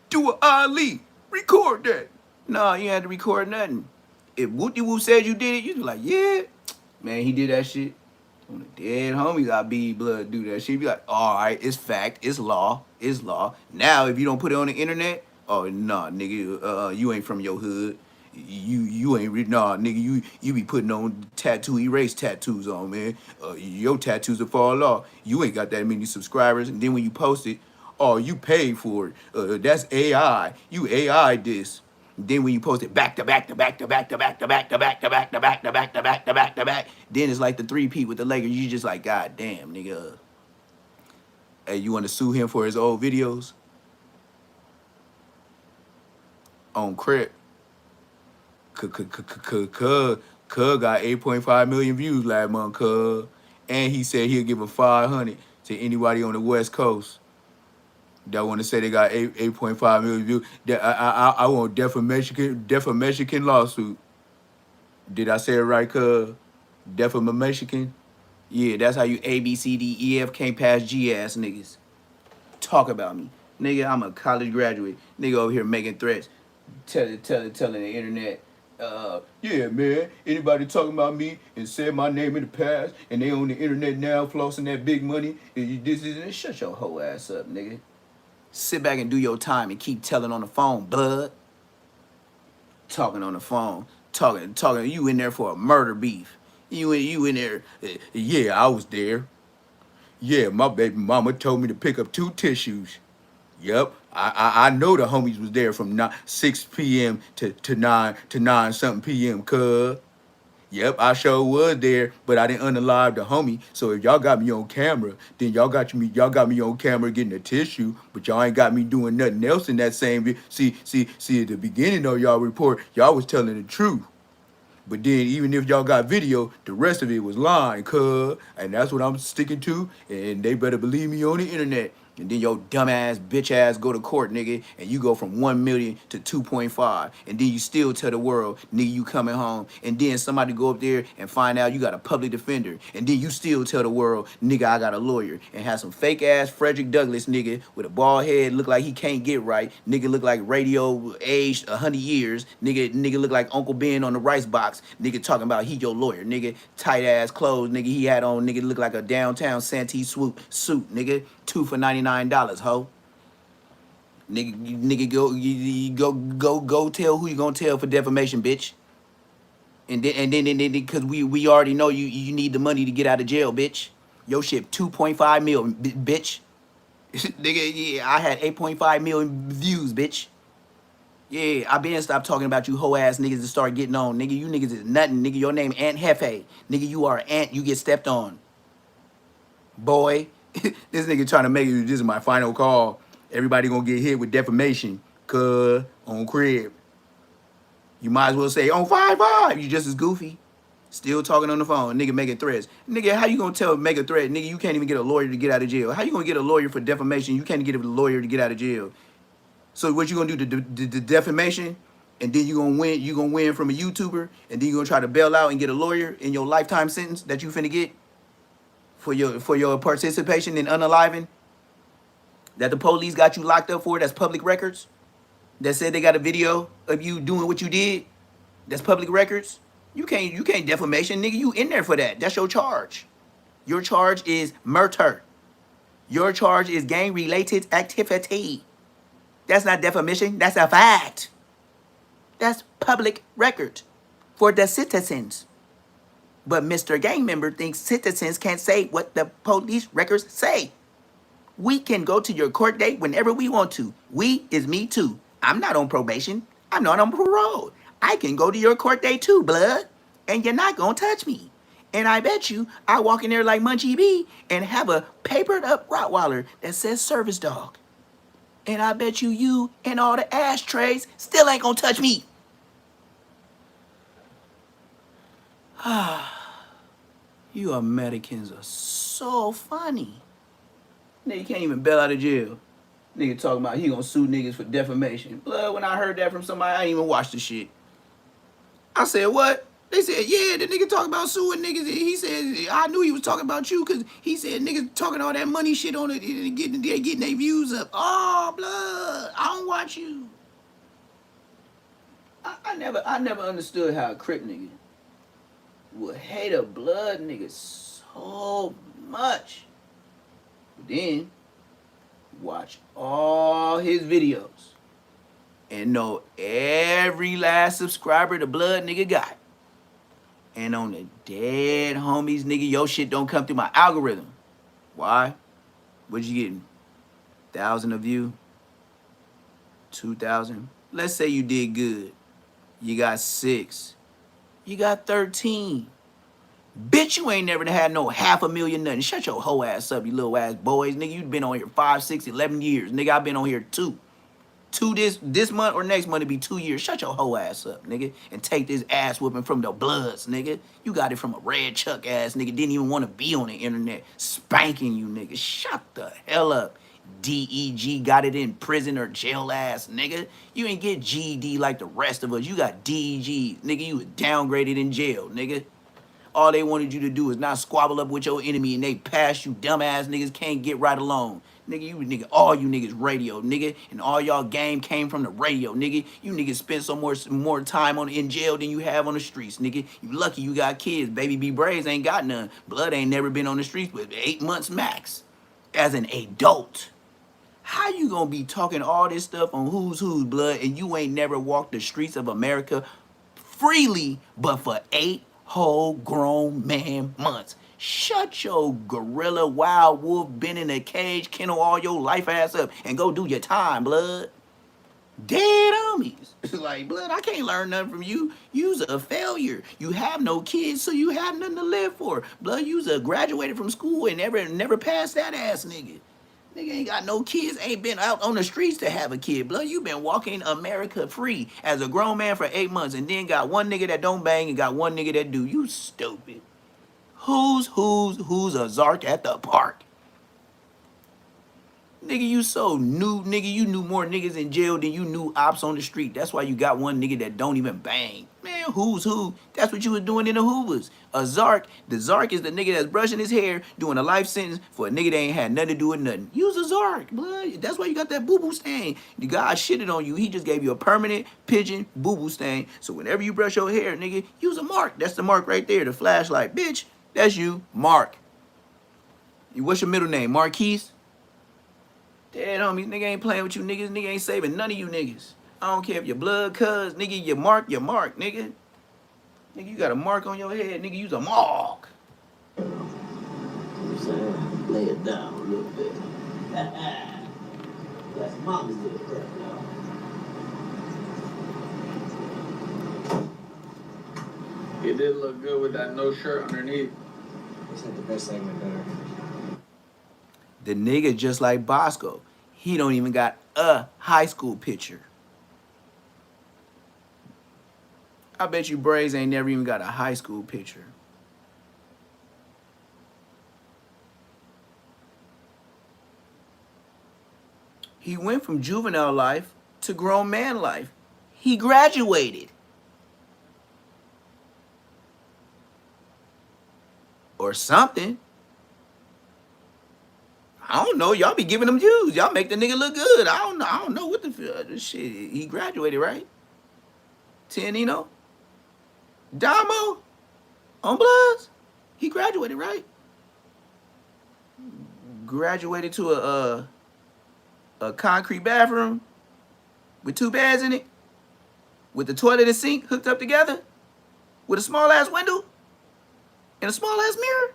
Do a Ali. Record that. No, you had to record nothing. If Wooty Woo said you did it, you'd be like, yeah. Man, he did that shit. On the dead homies, I be blood do that shit. Be like, all right, it's fact, it's law, it's law. Now, if you don't put it on the internet, oh nah, nigga, you ain't from your hood. You ain't nah, nigga. You be putting on erase tattoos on, man. Your tattoos will fall off. You ain't got that many subscribers, and then when you post it, oh, you paid for it. That's AI. You AI this. Then when you post it back to back to back to back to back to back to back to back to back to back to back to back to back, then it's like the 3P with the Lakers. You just like, God damn, nigga. Hey, you want to sue him for his old videos on Crip? Cuz got 8.5 million views last month, cuz. And he said he'll give a 500 to anybody on the West Coast that want to say they got 8.5 million views. I want defamation lawsuit. Did I say it right, cuz? Defamation? Yeah, that's how you A, B, C, D, E, F can't pass G ass niggas. Talk about me. Nigga, I'm a college graduate. Nigga over here making threats. Telling the internet, yeah, man, anybody talking about me and said my name in the past and they on the internet now flossing that big money, and shut your whole ass up, nigga. Sit back and do your time and keep telling on the phone, bud. Talking on the phone. Talking, you in there for a murder beef. You in there, yeah, I was there. Yeah, my baby mama told me to pick up 2 tissues. Yep, I know the homies was there from 6 p.m. to 9 something p.m. Cuz. Yep, I sure was there, but I didn't unalive the homie. So if y'all got me on camera, then y'all got me on camera getting a tissue, but y'all ain't got me doing nothing else in that same video. See, at the beginning of y'all report, y'all was telling the truth. But then even if y'all got video, the rest of it was lying, cuz. And that's what I'm sticking to. And they better believe me on the internet. And then your dumbass, bitch ass go to court, nigga, and you go from 1 million to 2.5. And then you still tell the world, nigga, you coming home. And then somebody go up there and find out you got a public defender. And then you still tell the world, nigga, I got a lawyer. And have some fake ass Frederick Douglass nigga with a bald head, look like he can't get right. Nigga look like radio aged 100 years. Nigga look like Uncle Ben on the rice box. Nigga talking about he your lawyer. Nigga tight ass clothes. Nigga he had on. Nigga look like a downtown Santee suit. Nigga 2 for $99, ho. Nigga go tell who you gonna tell for defamation, bitch. And then because we already know you need the money to get out of jail, bitch. Your shit 2.5 mil, bitch. Nigga, yeah, I had 8.5 million views, bitch. Yeah, I been stopped talking about you hoe ass niggas to start getting on. Nigga, you niggas is nothing. Nigga, your name Aunt Hefe. Nigga, you are an ant, you get stepped on. Boy, this nigga trying to make it, this is my final call. Everybody gonna get hit with defamation. Cuz on crib. You might as well say on 5-5. You just as goofy. Still talking on the phone. Nigga making threats. Nigga, how you gonna make a threat? Nigga, you can't even get a lawyer to get out of jail. How you gonna get a lawyer for defamation? You can't get a lawyer to get out of jail. So what you gonna do? The defamation, and then you gonna win. You gonna win from a YouTuber, and then you gonna try to bail out and get a lawyer in your lifetime sentence that you finna get for your participation in unaliving that the police got you locked up for. That's public records. That said they got a video of you doing what you did. That's public records. You can't defamation, nigga. You in there for that. That's your charge. Your charge is murder. Your charge is gang-related activity. That's not defamation. That's a fact. That's public record for the citizens. But Mr. Gang Member thinks citizens can't say what the police records say. We can go to your court date whenever we want to. We is me too. I'm not on probation. I'm not on parole. I can go to your court date too, blood. And you're not gonna touch me. And I bet you I walk in there like Munchie B and have a papered up Rottweiler that says service dog. And I bet you and all the ashtrays still ain't gonna touch me. You Americans are so funny. Nigga can't even bail out of jail. Nigga talking about he gonna sue niggas for defamation. Blood, when I heard that from somebody, I didn't even watch the shit. I said, what? They said, yeah, the nigga talking about suing niggas. He said, I knew he was talking about you because he said niggas talking all that money shit on it and getting their views up. Oh, blood, I don't watch you. I never understood how a Crip nigga would hate a blood nigga so much. But then, watch all his videos and know every last subscriber the blood nigga got. And on the dead homies, nigga, your shit don't come through my algorithm. Why? What you getting? 1,000 of you? 2,000? Let's say you did good. You got 6. You got 13. Bitch, you ain't never had no 500,000 nothing. Shut your hoe ass up, you little ass boys. Nigga, you been on here 5, 6, 11 years. Nigga, I've been on here 2. 2 this month or next month to be 2 years. Shut your hoe ass up, nigga, and take this ass whooping from the Bloods, nigga. You got it from a red chuck ass nigga. Didn't even want to be on the internet spanking you, nigga. Shut the hell up. DEG got it in prison or jail ass, nigga. You ain't get GED like the rest of us. You got DEG, nigga. You was downgraded in jail, nigga. All they wanted you to do is not squabble up with your enemy and they pass you dumbass niggas can't get right along. Nigga, all you niggas radio, nigga, and all y'all game came from the radio, nigga. You niggas spent so more time in jail than you have on the streets, nigga. You lucky you got kids. Baby B Braves ain't got none. Blood ain't never been on the streets but 8 months max as an adult. How you gonna be talking all this stuff on who's blood and you ain't never walked the streets of America freely but for 8 whole grown man months? Shut your gorilla wild wolf been in a cage kennel all your life ass up and go do your time, blood. Dead homies. Like, blood, I can't learn nothing from you. You's a failure. You have no kids, so you have nothing to live for. Blood, you's a graduated from school and never passed that ass nigga. Nigga ain't got no kids, ain't been out on the streets to have a kid. Blood, you been walking America free as a grown man for 8 months and then got one nigga that don't bang and got one nigga that do. You stupid. Who's a Zark at the park? Nigga, you so new, nigga. You knew more niggas in jail than you knew ops on the street. That's why you got one nigga that don't even bang. Man, who's who? That's what you was doing in the Hoovers. A Zark. The Zark is the nigga that's brushing his hair, doing a life sentence for a nigga that ain't had nothing to do with nothing. You's a Zark, blood. That's why you got that boo-boo stain. The God shitted on you. He just gave you a permanent pigeon boo-boo stain. So whenever you brush your hair, nigga, use a mark. That's the mark right there, the flashlight. Bitch, that's you, Mark. What's your middle name, Marquise? Dead homies, nigga ain't playing with you niggas. Nigga ain't saving none of you niggas. I don't care if your blood cuz, nigga, your mark, nigga. Nigga, you got a mark on your head, nigga, use a mark. You know what I'm saying? Lay it down a little bit. That's mama's little crap, y'all. It did look good with that no shirt underneath. It's not the best segment ever. The nigga just like Bosco. He don't even got a high school picture. I bet you Braves ain't never even got a high school picture. He went from juvenile life to grown man life. He graduated. Or something. I don't know. Y'all be giving him views. Y'all make the nigga look good. I don't know. I don't know what the shit. He graduated, right? Tianino? Damo? On Bloods? He graduated, right? Graduated to a concrete bathroom with 2 beds in it, with the toilet and sink hooked up together, with a small ass window and a small ass mirror.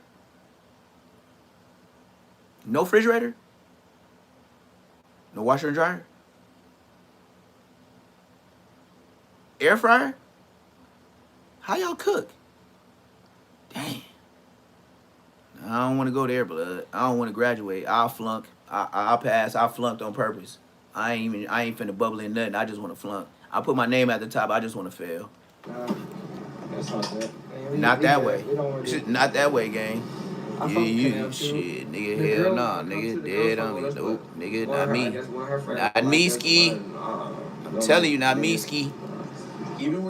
No refrigerator. No washer and dryer. Air fryer. How y'all cook? Damn. I don't want to go there, blood. I don't want to graduate. I'll flunk. I'll pass. I flunked on purpose. I ain't finna bubble in nothing. I just want to flunk. I put my name at the top. I just want to fail. That's not that. Not that way. Not that way, gang. You shit, nigga. Hell nah, nigga. Dead on me. Nope, nigga. Not me. Not me, Ski. I'm telling you, not me, Ski.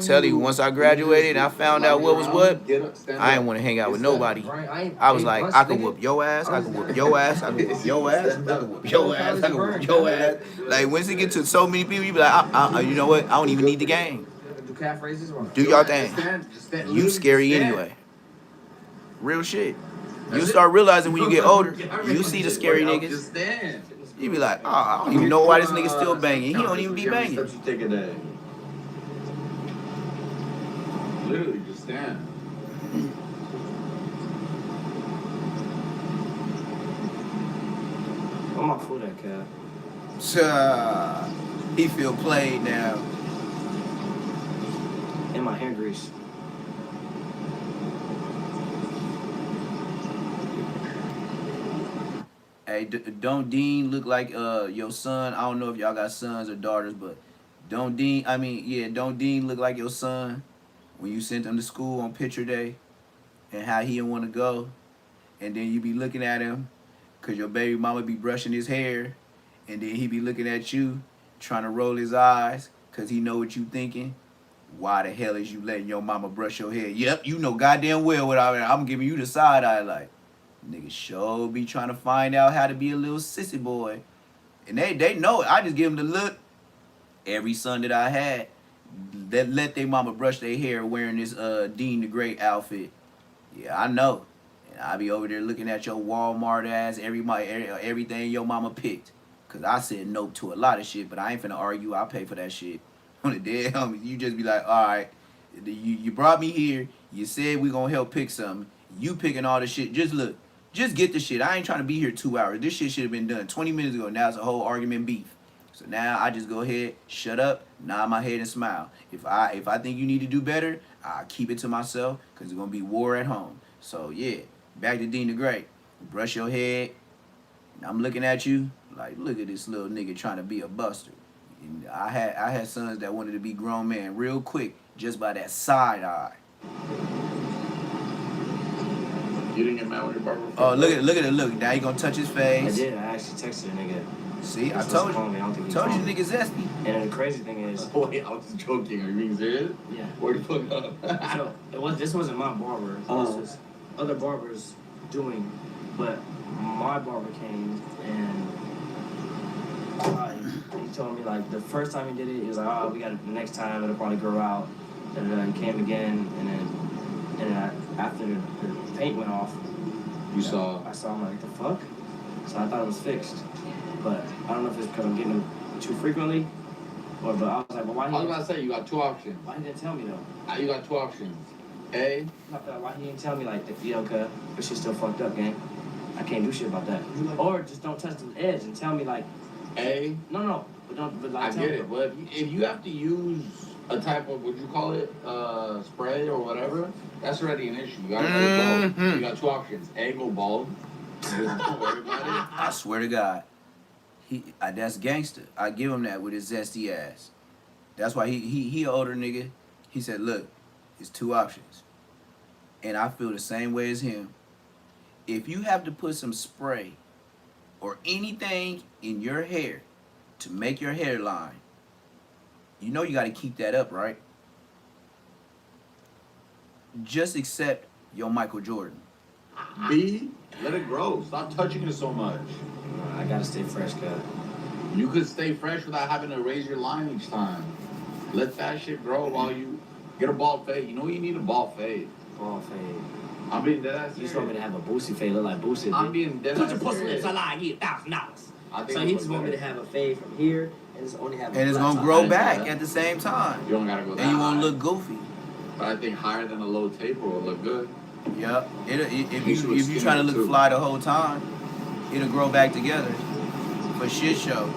Tell you, once I graduated and I found out what was what, I didn't want to hang out with nobody. I was like, I could whoop your ass, I could whoop your ass, I could whoop your ass, I could whoop your ass, I could whoop your ass. Like, once it get to so many people, you be like, you know what? I don't even need the game. Do your thing. You scary anyway. Real shit. You start realizing when you get older, you see the scary niggas. You be like, I don't even know why this nigga still banging. He don't even be banging. Literally, just stand. Where my food at, Cal? He feel played now. In my hair grease. Hey, don't Dean look like your son? I don't know if y'all got sons or daughters, but don't Dean look like your son when you sent him to school on picture day and how he didn't want to go, and then you be looking at him because your baby mama be brushing his hair, and then he be looking at you trying to roll his eyes because he know what you thinking. Why the hell is you letting your mama brush your hair? Yep, you know goddamn well what I'm giving you the side eye like. Niggas sure be trying to find out how to be a little sissy boy. And they know it. I just give them the look. Every son that I had, that let their mama brush their hair wearing this Dean the Great outfit. Yeah, I know. And I be over there looking at your Walmart ass, everything your mama picked. Cause I said nope to a lot of shit, but I ain't finna argue. I'll pay for that shit. On the dead homie, you just be like, all right, you brought me here. You said we gonna help pick something. You picking all the shit. Just look. Just get the shit. I ain't trying to be here 2 hours. This shit should have been done 20 minutes ago. Now it's a whole argument beef. So now I just go ahead, shut up, nod my head and smile. If I think you need to do better, I'll keep it to myself because it's going to be war at home. So yeah, back to Dean the Great. Brush your head. I'm looking at you like, look at this little nigga trying to be a buster. And I had sons that wanted to be grown men real quick just by that side eye. You didn't get mad with your barber? Oh, look at it. Look, now he gonna touch his face. I did. I actually texted a nigga. See, I told you. I don't think he Told you called the me. nigga zesty. And the crazy thing is, Wait, I was just joking. Are you being serious? Yeah. Where the fuck up? So this wasn't my barber. This was other barbers doing, but my barber came and he told me like the first time he did it, he was like, oh, we got it the next time it'll probably grow out. And then he came again, and then after the paint went off, I saw him like, the fuck? So I thought it was fixed. But I don't know if it's because I'm getting them too frequently, but I was like, well, why? I was about to say, you got 2 options. Why he didn't tell me though? You got 2 options. A. Why he didn't tell me like, yo, cuz, this shit's still fucked up, gang. I can't do shit about that. Or just don't touch the edge and tell me like, A. No, but like, I get it, but if you have to use a type of, would you call it, spray or whatever, that's already an issue. You gotta let it go. You got 2 options. A, go bald. Don't worry about it. I swear to God, that's gangster. I give him that with his zesty ass. That's why he an older nigga. He said, look, It's 2 options. And I feel the same way as him. If you have to put some spray or anything in your hair to make your hairline, you know you got to keep that up, right? Just accept your Michael Jordan. B, let it grow. Stop touching it so much. I gotta stay fresh, guy. You could stay fresh without having to raise your line each time. Let that shit grow while you get a bald fade. You know you need a bald fade. Ball fade. I'm being dead ass You just serious. want me to have a Boosie fade, look like Boosie. I'm being dead Put ass your pussy serious. lips, I give $1,000. I think So that's he just what want me to better. have a fade from here and just only have a And it's flat gonna top. grow I back see that. at the same time. You don't gotta go that And you won't high. look goofy. But I think higher than a low taper will look good. Yep. If You should look you trying to skinnier, look too. fly the whole time, it'll grow back together. For shit show.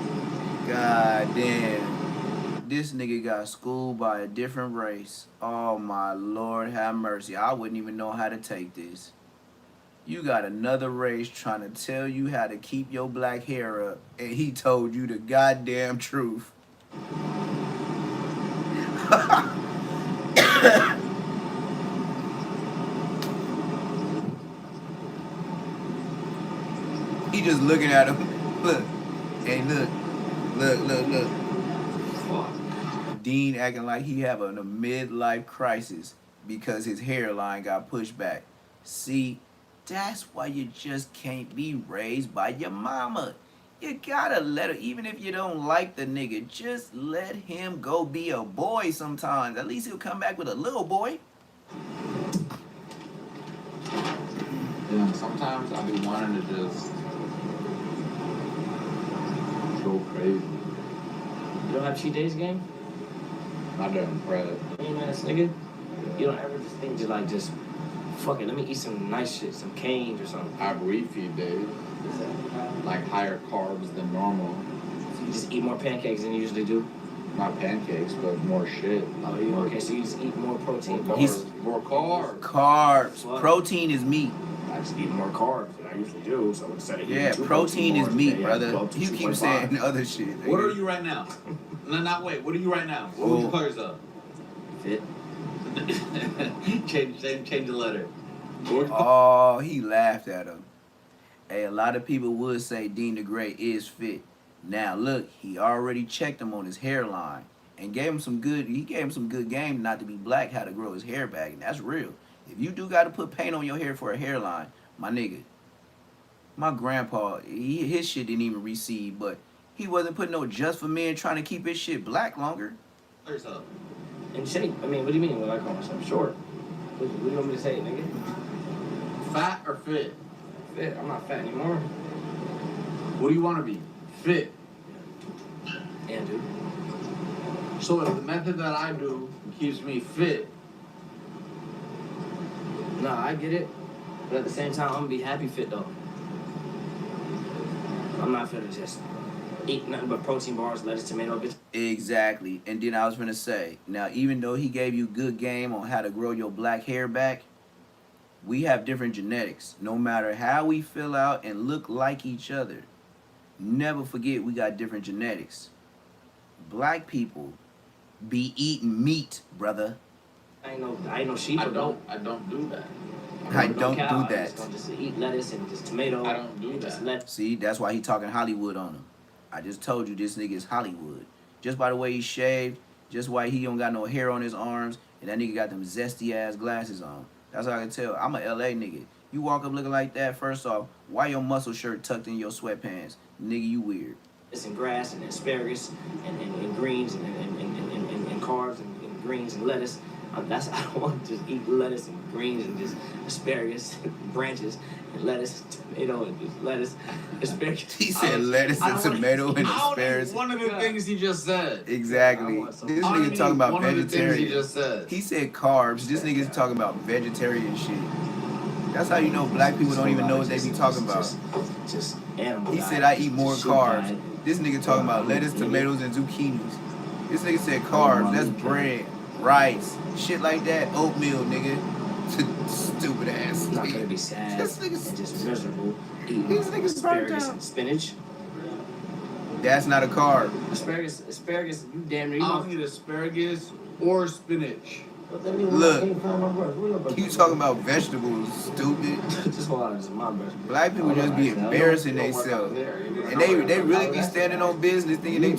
God damn. This nigga got schooled by a different race. Oh my Lord, have mercy. I wouldn't even know how to take this. You got another race trying to tell you how to keep your black hair up, and he told you the goddamn truth. He just looking at him. Look. Hey, look. Look. Dean acting like he having a midlife crisis because his hairline got pushed back. See, that's why you just can't be raised by your mama. You gotta let her, even if you don't like the nigga, just let him go be a boy sometimes. At least he'll come back with a little boy. Yeah, sometimes I be wanting to just go crazy. You don't have cheat days game? Not during prep. Lame ass nigga. You don't ever just think just fuck it, let me eat some nice shit, some canes or something. I have refeed days. Like higher carbs than normal. So you just eat more pancakes than you usually do? Not pancakes, but more shit. Oh, you okay, so you just eat more protein. More carbs. Carbs. What? Protein is meat. I just eat more carbs than I usually do, so instead of eating Yeah, two protein is bars a meat, day, I brother. go up to You keep 2.5. saying other shit. What nigga. are you right now? No, not wait. What are you right now? What would you call yourself? Fit. change the letter. Oh, he laughed at him. Hey, a lot of people would say Dean the Great is fit. Now look, he already checked him on his hairline and gave him some good. He gave him some good game not to be black, how to grow his hair back, and that's real. If you do got to put paint on your hair for a hairline, my nigga. My grandpa, his shit didn't even recede, but he wasn't putting no Just for Men trying to keep his shit black longer. Call yourself. In shape. I mean, what do you mean when I call myself short? What do you want me to say, nigga? Fat or fit? Fit. I'm not fat anymore. What do you want to be? Fit. Yeah, dude. So if the method that I do keeps me fit, No, I get it. But at the same time, I'm gonna be happy fit though. I'm not finna just eat nothing but protein bars, lettuce, tomato, bitch. Exactly. And then I was gonna say, now even though he gave you good game on how to grow your black hair back, we have different genetics. No matter how we fill out and look like each other, never forget we got different genetics. Black people be eating meat, brother. I ain't no sheep. I don't do that. I don't do I that. just gonna just eat lettuce and just tomato. I don't do and just that. See, that's why he talking Hollywood on him. I just told you this nigga is Hollywood. Just by the way he shaved, just why he don't got no hair on his arms, and that nigga got them zesty ass glasses on. That's how I can tell. I'm a LA nigga. You walk up looking like that, first off, why your muscle shirt tucked in your sweatpants? Nigga, you weird. and grass and asparagus and greens and carbs and greens and lettuce. I don't want to just eat lettuce and greens and just asparagus branches and lettuce, tomato and just lettuce, asparagus. He said lettuce and tomato and asparagus. One of the things he just said. Exactly. This nigga talking about one of the things he vegetarian. just said. He said carbs. This nigga's talking about vegetarian shit. That's how you know black people don't even know what they be talking about. Just animal. He said I eat more carbs. This nigga talking about lettuce, tomatoes, and zucchinis. This nigga said carbs. That's bread, rice, shit like that. Oatmeal, nigga. Stupid ass. I'm not gonna be sad This and nigga's- just miserable eating These niggas burnt asparagus out. and spinach. That's not a carb. Asparagus, you damn near. I don't eat asparagus or spinach. What that mean? Look. I can't find my brush. Where your brush? You talking about vegetables, stupid. Just hold on, this is my brush. Black people just be embarrassing themselves. And they really be standing on business thinking they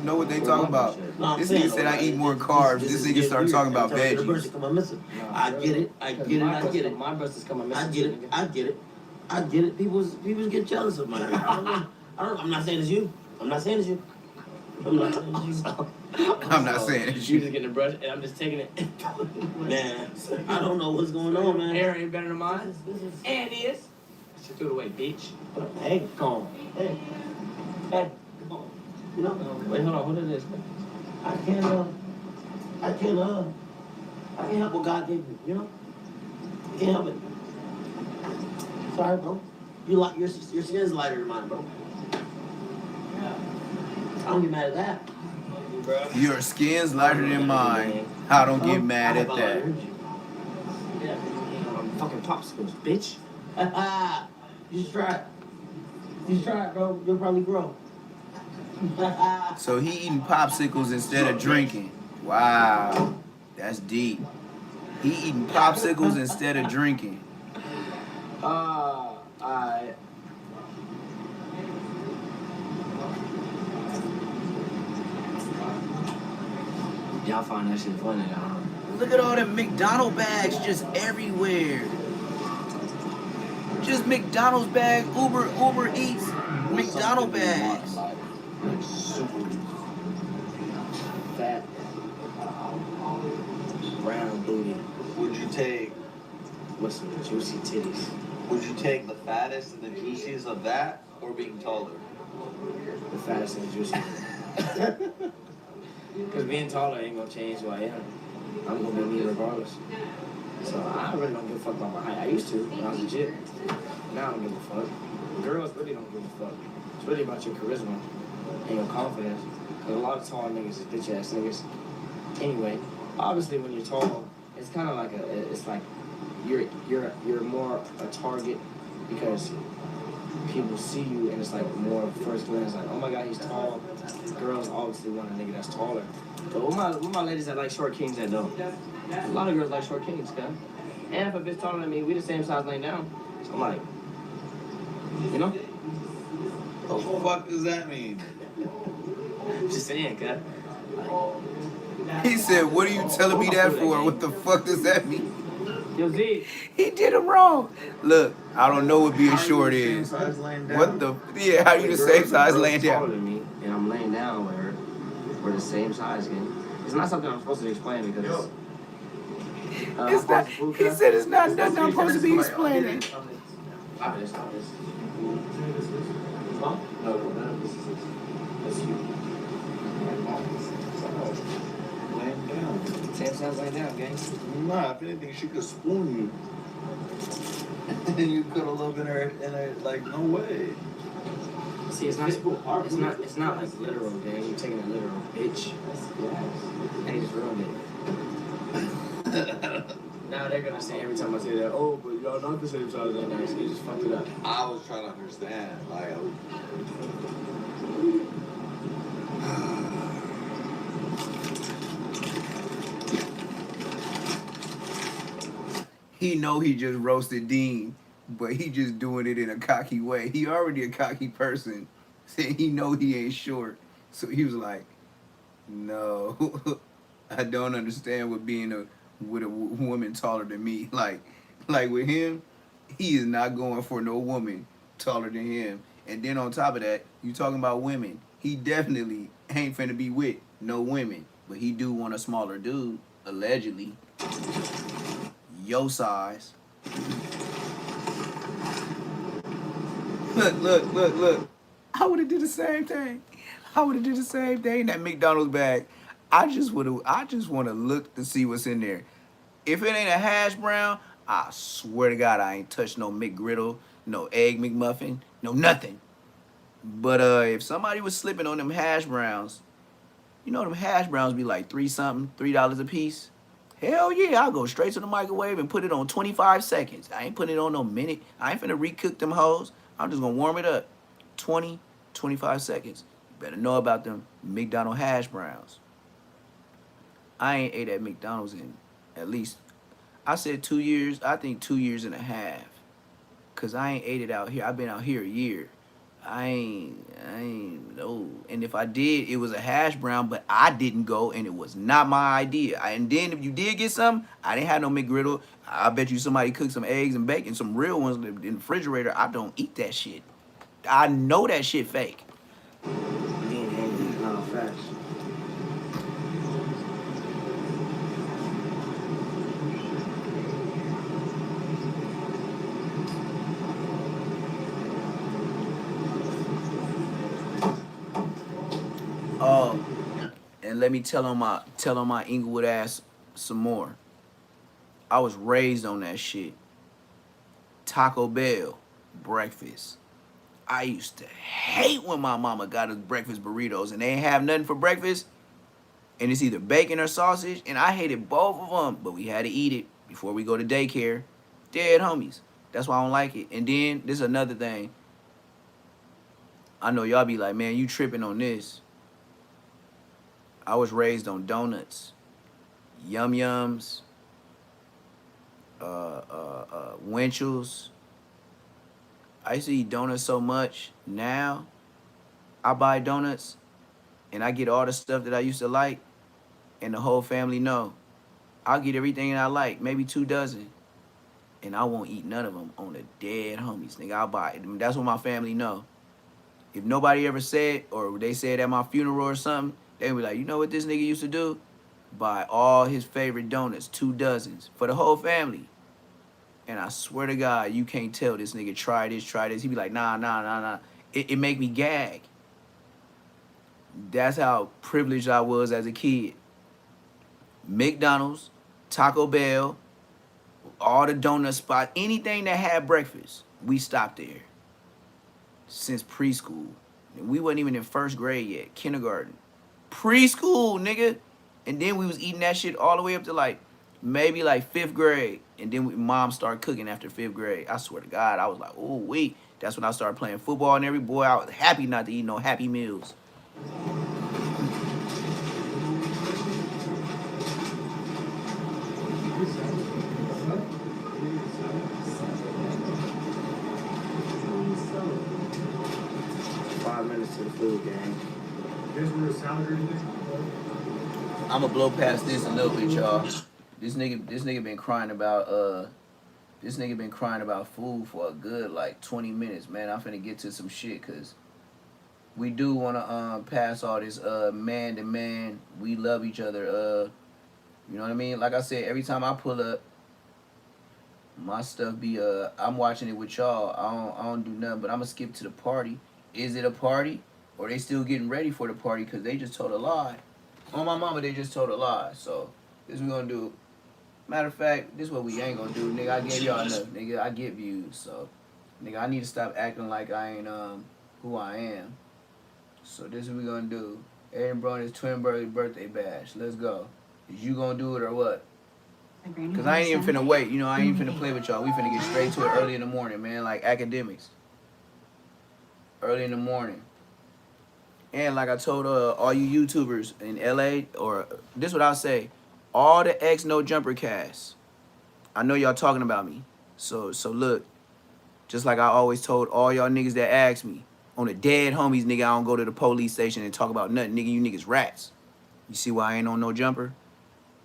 know what they talking about. This nigga said I eat more carbs. This nigga started talking about veggies. I get it. I get it. I get it. My brush is coming missing. I get it. I get it. I get it. People get jealous of my hair. I don't know. I'm not saying it's you. I'm not saying it's you. I'm not saying it's you. I'm not saying it's You you. just getting a brush and I'm just taking it. Man, I don't know what's going on, man. Hair ain't better than mine. And it is. She threw it away, bitch. Hey, come on. Hey, come on. You know? Wait, hold on. What is this? I can't help what God gave me. You know? I can't help it. Sorry, bro. Your skin's lighter than mine, bro. I don't get mad at that. Your skin's lighter than mine. I don't get mad at that. Yeah. Fucking popsicles, bitch. You should try it. You should try it, bro. You'll probably grow. So he eating popsicles instead of drinking. Wow. That's deep. He eating popsicles instead of drinking. Y'all find that shit funny, huh? Look at all them McDonald's bags just everywhere. Just McDonald's bag, Uber Eats, McDonald's bags. Like super fat, brown booty Would you take with some juicy titties. the fattest and the juiciest of that, or being taller? The fattest and the juiciest. Because being taller ain't gonna change who I am. I'm gonna be me regardless. So I really don't give a fuck about my height. I used to when I was legit. Now I don't give a fuck. Girls really don't give a fuck. It's really about your charisma and your confidence. Because a lot of tall niggas is bitch ass niggas. Anyway, obviously when you're tall, it's kind of like it's like you're more a target because people see you and it's like more first glance like, oh my god, he's tall. Girls obviously want a nigga that's taller. But with my ladies that like short kings that don't. A lot of girls like short kings, guys. And if a bitch taller than me, we the same size laying down. So I'm like, you know? What the fuck does that mean? Just saying, guy. He said, what are you telling me that for? What the fuck does that mean? Yo, Z. He did him wrong. Look, I don't know what being short is. What the? Yeah, how you the same size laying taller down? than me, and I'm laying down with her. We're the same size again. It's not something I'm supposed to explain because It's not, he said it's not nothing I'm supposed to be explaining. Stop this. Huh? No, this is you. Laying down. Same size laying down, gang. Nah, if anything, she could spoon you. And you could have lived in her, like, no way. See, it's not like literal, gang. You're taking it literal, bitch. And he just ruined it. Now they're gonna say every time I say that, oh, but y'all not the same size that nice. You just fucked it up. I was trying to understand, like, He know he just roasted Dean, but he just doing it in a cocky way. He already a cocky person, saying he know he ain't short. So he was like, no, I don't understand what being with a woman taller than me. Like with him, he is not going for no woman taller than him. And then on top of that, you talking about women. He definitely ain't finna be with no women. But he do want a smaller dude, allegedly. Yo size. Look. I would have did the same thing. That McDonald's bag. I just want to look to see what's in there. If it ain't a hash brown, I swear to God I ain't touched no McGriddle, no egg McMuffin, no nothing. But if somebody was slipping on them hash browns, you know them hash browns be like $3 a piece. Hell yeah, I'll go straight to the microwave and put it on 25 seconds. I ain't putting it on no minute. I ain't finna recook them hoes. I'm just gonna warm it up. 25 seconds. You better know about them McDonald's hash browns. I ain't ate at McDonald's in At least, I said 2 years. I think 2 years and a half. Cause I ain't ate it out here. I've been out here a year. I ain't no. And if I did, it was a hash brown, but I didn't go, and it was not my idea. And then if you did get some, I didn't have no McGriddle. I bet you somebody cooked some eggs and bacon, some real ones in the refrigerator. I don't eat that shit. I know that shit fake. No, facts. Oh, and let me tell on my Inglewood ass some more. I was raised on that shit. Taco Bell breakfast. I used to hate when my mama got us breakfast burritos and they ain't have nothing for breakfast, and it's either bacon or sausage, and I hated both of them, but we had to eat it before we go to daycare. Dead homies. That's why I don't like it. And then this is another thing. I know y'all be like, man, you tripping on this. I was raised on donuts, Yum Yums, Winchell's. I used to eat donuts so much. Now, I buy donuts, and I get all the stuff that I used to like, and the whole family know. I'll get everything that I like, maybe 2 dozen, and I won't eat none of them on the dead homies. Nigga, I'll buy it. That's what my family know. If nobody ever said, or they said at my funeral or something, they be like, you know what this nigga used to do? Buy all his favorite donuts, 2 dozens, for the whole family. And I swear to God, you can't tell this nigga, try this, try this. He be like, nah. It make me gag. That's how privileged I was as a kid. McDonald's, Taco Bell, all the donut spots, anything that had breakfast, we stopped there. Since preschool. We wasn't even in 1st grade yet, kindergarten. Preschool, nigga. And then we was eating that shit all the way up to maybe 5th grade. And then mom started cooking after 5th grade. I swear to God, I was like, oh, wait. That's when I started playing football and every boy. I was happy not to eat no Happy Meals. To the food gang. I'ma blow past this a little bit, y'all. This nigga been crying about food for a good 20 minutes, man. I'm finna get to some shit, cause we do wanna pass all this man to man. We love each other. You know what I mean? Like I said, every time I pull up, my stuff be I'm watching it with y'all. I don't do nothing, but I'ma skip to the party. Is it a party? Or they still getting ready for the party because they just told a lie. On my mama, they just told a lie. So, this we gonna do. Matter of fact, this what we ain't gonna do. Nigga, I gave y'all enough. Nigga, I get views. So, nigga, I need to stop acting like I ain't who I am. So, this is what we gonna do. Aiden brought his twin birthday bash. Let's go. Is you gonna do it or what? Because I ain't even finna wait. You know, I ain't even finna play with y'all. We finna get straight to it early in the morning, man. Like academics. Early in the morning. And like I told all you YouTubers in LA, or this what I'll say, all the X No Jumper casts. I know y'all talking about me. So look, just like I always told all y'all niggas that asked me, on the dead homies, nigga, I don't go to the police station and talk about nothing. Nigga, you niggas rats. You see why I ain't on No Jumper?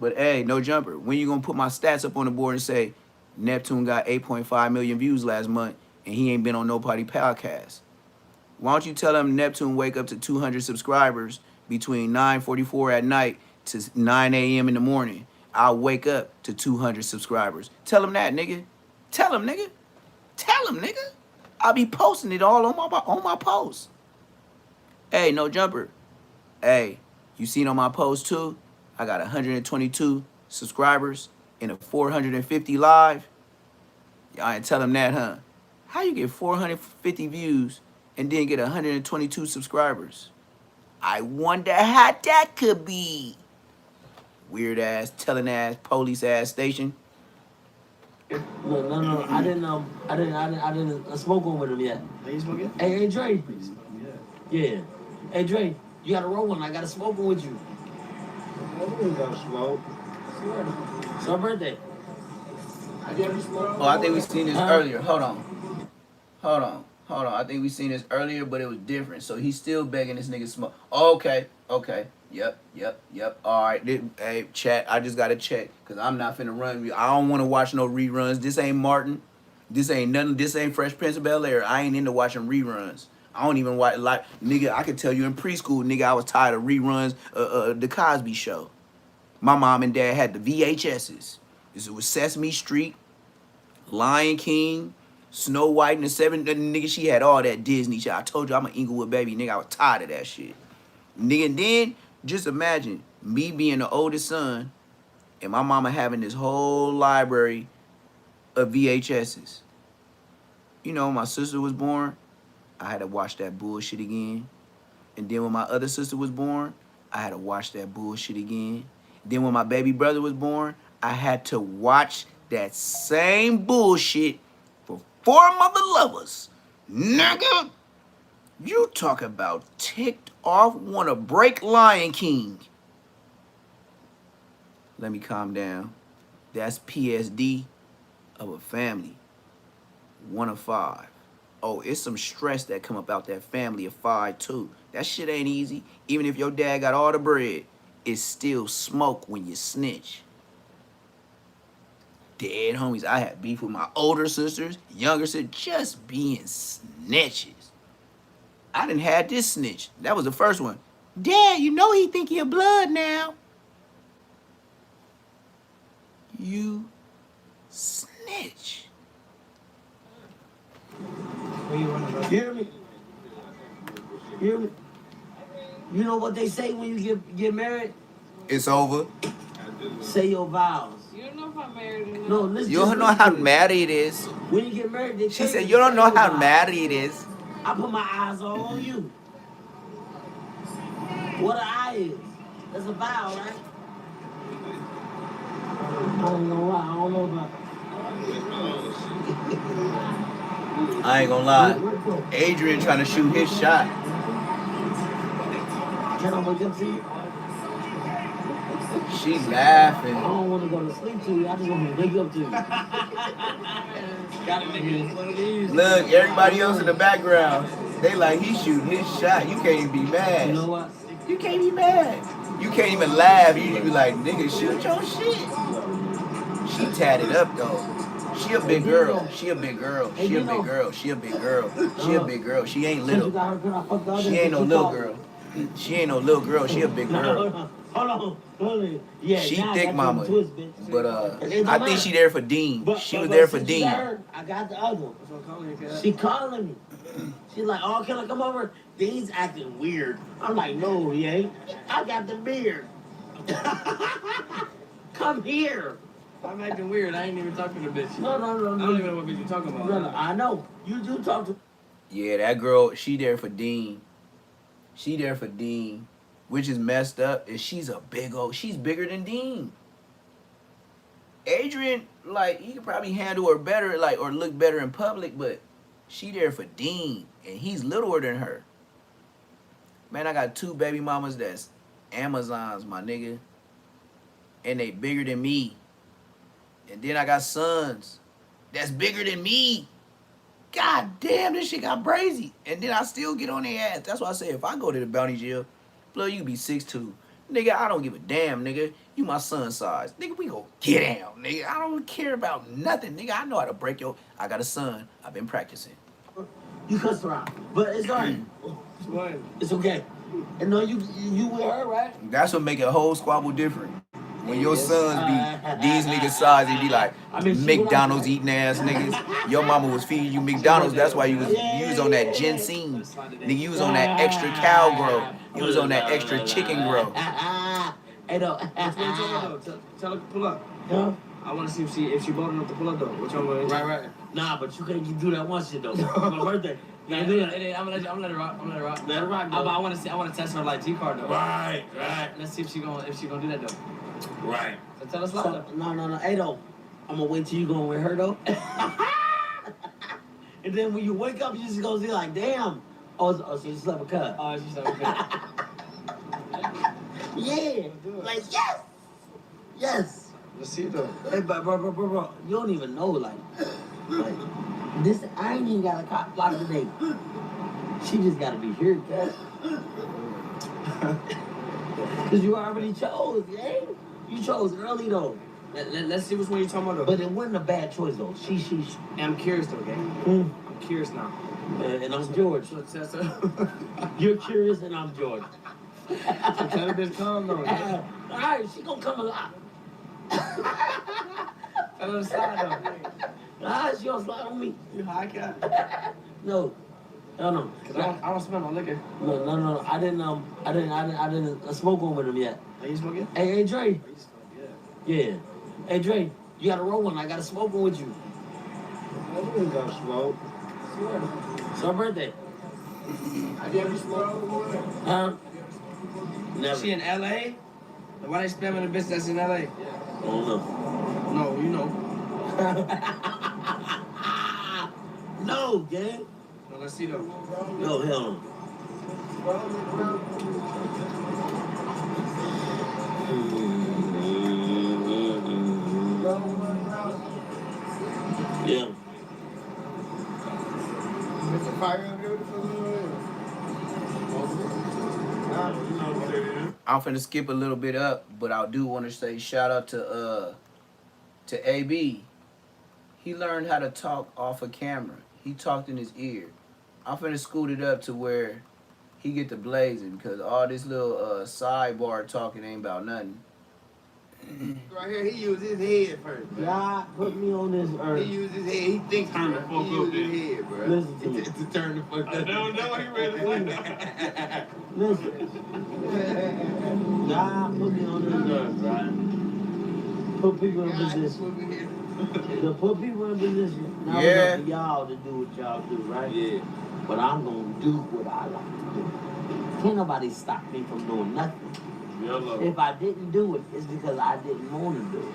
But hey, No Jumper, when you gonna put my stats up on the board and say, Neptune got 8.5 million views last month and he ain't been on nobody podcast? Why don't you tell them Neptune wake up to 200 subscribers between 9:44 at night to 9 a.m. in the morning? I'll wake up to 200 subscribers. Tell them that, nigga. Tell them, nigga. Tell them, nigga. I'll be posting it all on my posts. Hey, No Jumper. Hey, you seen on my post too? I got 122 subscribers and a 450 live. Y'all ain't tell them that, huh? How you get 450 views and then get 122 subscribers? I wonder how that could be. Weird ass, telling ass, police ass station. No. I didn't smoke one with him yet. Are you smoking? Hey, Dre. Yeah. Hey, Dre, you gotta roll one. I gotta smoke one with you. We gotta smoke. It's her birthday. Oh, I think we seen this earlier. Hold on. I think we seen this earlier, but it was different. So he's still begging this nigga smoke. Okay. Yep. All right. Hey, chat. I just gotta check because I'm not finna run. I don't want to watch no reruns. This ain't Martin. This ain't nothing. This ain't Fresh Prince of Bel-Air. I ain't into watching reruns. I don't even watch like nigga. I can tell you in preschool, nigga, I was tired of reruns. The Cosby Show. My mom and dad had the VHSs. It was Sesame Street, Lion King, Snow White and the Seven. Nigga, she had all that Disney shit. I told you I'm an Inglewood baby, nigga. I was tired of that shit. Nigga, and then just imagine me being the oldest son and my mama having this whole library of VHSs. You know, when my sister was born, I had to watch that bullshit again. And then when my other sister was born, I had to watch that bullshit again. Then when my baby brother was born, I had to watch that same bullshit for 4 mother lovers. Nigga, you talk about ticked off, wanna break Lion King. Let me calm down. That's PSD of a family. 1 of 5. Oh, it's some stress that come about that family of 5 too. That shit ain't easy. Even if your dad got all the bread, it's still smoke when you snitch. Dead homies. I had beef with my older sisters, younger sisters, just being snitches. I done had this snitch. That was the first one. Dad, you know he think you're blood now. You snitch. Hear me? Hear me? You know what they say when you get married? It's over. Say your vows. You don't know if I'm married or not. No, listen. You don't know how married it is. When you get married, they She said, you don't know how married it is. I put my eyes all on you. What an eye is. That's a vow, right? I don't know why. I don't know about I ain't gonna lie. Adrian trying to shoot his shot. Can I wake up to you? She laughing. I don't want to go to sleep to you. I just want to wake up to you. Gotta make it one of these. Look, everybody else in the background, they like, he shooting his shot. You can't even be mad. You know what? You can't be mad. You can't even laugh. You be like, nigga, shoot your shit. She tatted up, though. She a big girl. She a big girl. She a big girl. She a big girl. She a big girl. She ain't little. She ain't no little girl. She ain't no little girl. She a big girl. Hold on. Yeah, She now I thick got mama. twist, bitch. But I think she there for Dean. She was there for since Dean. I got the other one. She calling me. She's like, oh, can I come over? Dean's acting weird. I'm like, no, he ain't. I got the beard. Come here. I'm acting weird. I ain't even talking to bitch. No. I don't even know what bitch you talking about. Brother, I know. You do talk to. Yeah, that girl, she there for Dean. She there for Dean. Which is messed up is she's bigger than Dean. Adrian, like, he could probably handle her better, like, or look better in public, but she there for Dean, and he's littler than her. Man, I got 2 baby mamas that's Amazons, my nigga. And they bigger than me. And then I got sons that's bigger than me. God damn, this shit got brazy. And then I still get on their ass. That's why I say, if I go to the bounty jail, blood, you can be 6'2". Nigga, I don't give a damn, nigga. You my son size. Nigga, we gon' get down, nigga. I don't care about nothing, nigga. I know how to break your... I got a son. I've been practicing. You cuss around, but it's alright. It's okay. And no, you with her, right? That's what make a whole squabble different. When your sons be these niggas size, they be like McDonald's eating ass niggas. Your mama was feeding you McDonald's. That's why you was on that ginseng. Nigga, you was on that extra cow grow. You was on that extra chicken grow. Hey, no. Tell her to pull up. Huh? I want to see if she bold enough to pull up though. Which one? Right. Nah, but you can't do that one shit though. My birthday. I'm gonna let her rock. Let her rock. But I want to test her like G card though. Right. Let's see if she gonna do that though. Right. So tell us loud. No. Hey, though. I'm gonna wait till you go with her though. And then when you wake up, you just gonna see like, damn. Oh, so she slept a cut. Oh, she slept a cut. Yeah. Like, yes. Let's see though. Hey, bro, you don't even know, like this. I ain't even got a cop block today. She just gotta be here, cat. Cause you already chose, yeah. You chose early though. Let's see which one you're talking about, though. But it wasn't a bad choice though. She. I'm curious, though, okay? Hmm. I'm curious now. And I'm George. So You're curious and I'm George. tell the bitch calm though. Yeah. All right, she gonna come alive. Tell her to slide though. She gonna slide on me. You high cat? No. No. Cause I don't smell no liquor. No. I didn't smoke one with him yet. Are you smoking? Hey, Dre. Are you smoking? Yeah. Yeah. Hey, Dre, you gotta roll one. I gotta smoke one with you. I ain't gonna smoke. It's my birthday. Have you ever smoked before? Huh? Never. She in LA? Why they spamming the bitch that's in LA? I don't know. No, you know. No, gang. No, let's see though. No, hell no. Yeah. Mr. Fire and Beautiful. I'm finna skip a little bit up, but I do want to say shout out to AB. He learned how to talk off a camera. He talked in his ear. I'm finna scoot it up to where he get to blazing because all this little sidebar talking ain't about nothing. Right here, he used his head first, bro. God put me on this earth. He used his head. He thinks Turn the bro. fuck He up, used his then. head, bro. Listen to me. To turn the fuck up. I don't know he ready to say that. Listen. God put me on this earth, right? Put people in position. To put people in position. Now it's up to y'all to do what y'all do, right? Yeah. But I'm gonna do what I like to do. Can't nobody stop me from doing nothing. If I didn't do it, it's because I didn't want to do it.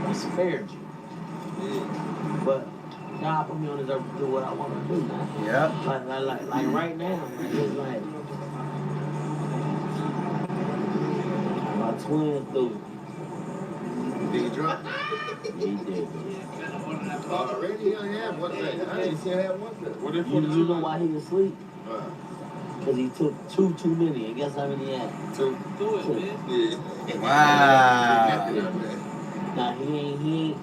That's fair, G. Yeah. But God put me on this earth to do what I want to do, man. Yeah. Like right now, man, it's like my twin threw. Did he drop? He did. Already? He only had one thing. I didn't see him have one thing. What if You know why he was asleep? Because he took two too many. And guess how many he had? Two. Do it, man. Yeah. Wow. Nah, he ain't.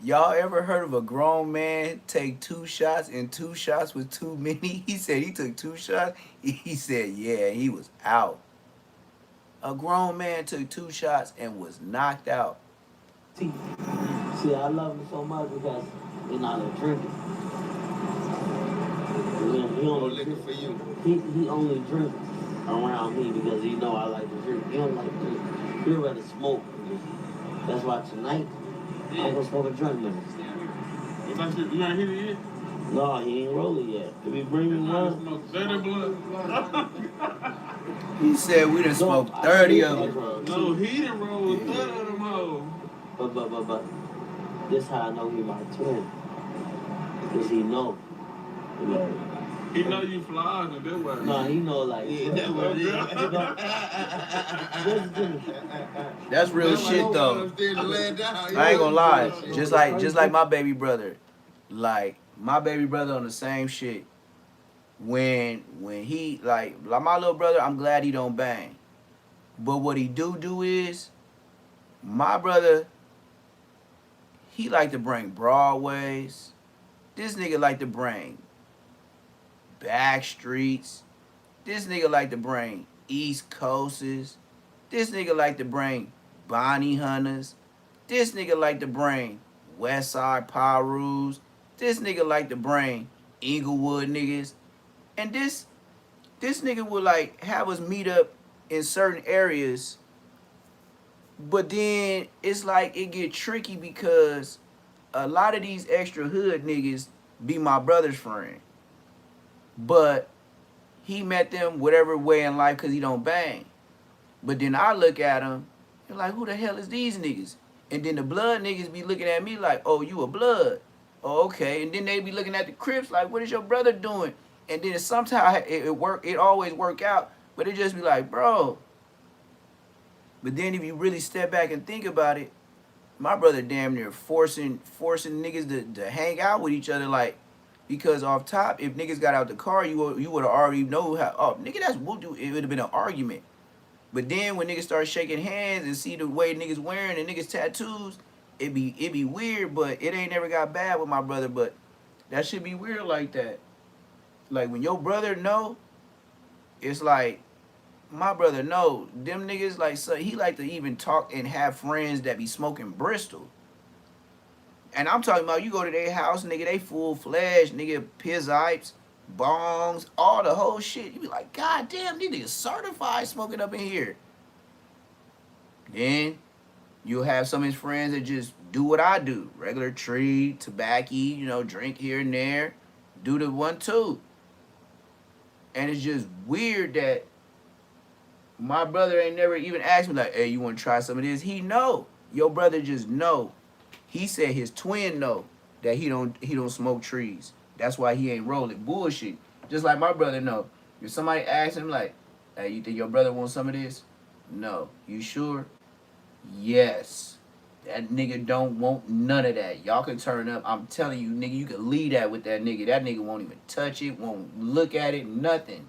Y'all ever heard of a grown man take 2 shots and 2 shots was too many? He said he took 2 shots. He said, yeah, he was out. A grown man took 2 shots and was knocked out. See, I love him so much because he's not a drinker. He No only liquor drink, for you. he only drink around me because he know I like to drink. He don't like to drink. He'd rather smoke. That's why tonight I'm gonna smoke a joint with him. You not hit it yet? No, he ain't rolling yet. If he bring me one, Smoke 30 blood. He said we done smoked 30 of them. No, he done roll with 30 of them hoes. But this how I know he my twin. Cause he know. Like, He know you flies and that way. no, he know like. Yeah, that's what it is. Listen to me. That's real shit though. I ain't gonna lie. Just like my baby brother. Like my baby brother on the same shit. When he like my little brother, I'm glad he don't bang. But what he do is my brother, he like to bring Broadways. This nigga like to bring back streets. This nigga like to bring East Coasts. This nigga like to bring Bonnie Hunters. This nigga like to bring West Side Pyrus. This nigga like to bring Inglewood niggas. And this nigga would like have us meet up in certain areas. But then it's like it get tricky because a lot of these extra hood niggas be my brother's friend. But he met them whatever way in life because he don't bang. But then I look at him and like, who the hell is these niggas? And then the blood niggas be looking at me like, oh, you a blood. Oh, okay. And then they be looking at the Crips like, what is your brother doing? And then sometimes it always work out. But it just be like, bro, But then if you really step back and think about it, my brother damn near forcing niggas to hang out with each other, like, because off top, if niggas got out the car, you would have already know how. Oh, nigga, that's what do. It would have been an argument. But then when niggas start shaking hands and see the way niggas wearing and niggas tattoos, it be weird. But it ain't never got bad with my brother. But that should be weird like that. Like when your brother know, it's like my brother know them niggas like, so he like to even talk and have friends that be smoking Bristol. And I'm talking about you go to their house, nigga, they full fledged, nigga, pizzipes, bongs, all the whole shit. You be like, God damn, these niggas certified smoking up in here. Then you'll have some of his friends that just do what I do. Regular tree, tobacco, you know, drink here and there. Do the 1-2. And it's just weird that my brother ain't never even asked me like, hey, you want to try some of this? He know. Your brother just know. He said his twin know that he don't smoke trees. That's why he ain't rolling. Bullshit. Just like my brother know. If somebody asks him like, hey, you think your brother wants some of this? No. You sure? Yes. That nigga don't want none of that. Y'all can turn up. I'm telling you, nigga, you can leave that with that nigga. That nigga won't even touch it, won't look at it, nothing.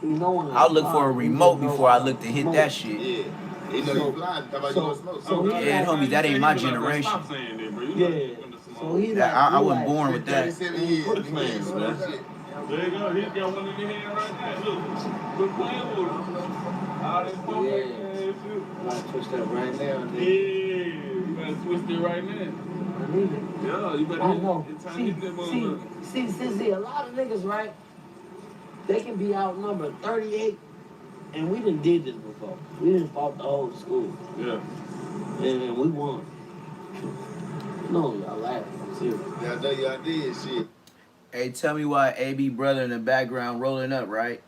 You know, I'll look for a remote before I look to hit that shit. Yeah. He know you fly. How about you want smoke? So he Yeah, like, homies, that ain't my generation. Stop saying that, bro. yeah. So he That, like, I wasn't born with that. 37 years. Quit playing, Nigga, man. shit. There you go. He got one in the hand right there. Look. Quit playing with him. All that smoke Yeah. like that shit. You gotta twist that right now, Yeah. nigga. You gotta twist it right now. I need it. Yeah, you better I know. it's time to hit that motherfucker. See, a lot of niggas, right? They can be outnumbered 38, and we done did this before. We done fought the whole school, Yeah. and we won. No, y'all laughing. I'm serious. Yeah, I know y'all did shit. Hey, tell me why AB brother in the background rolling up, right?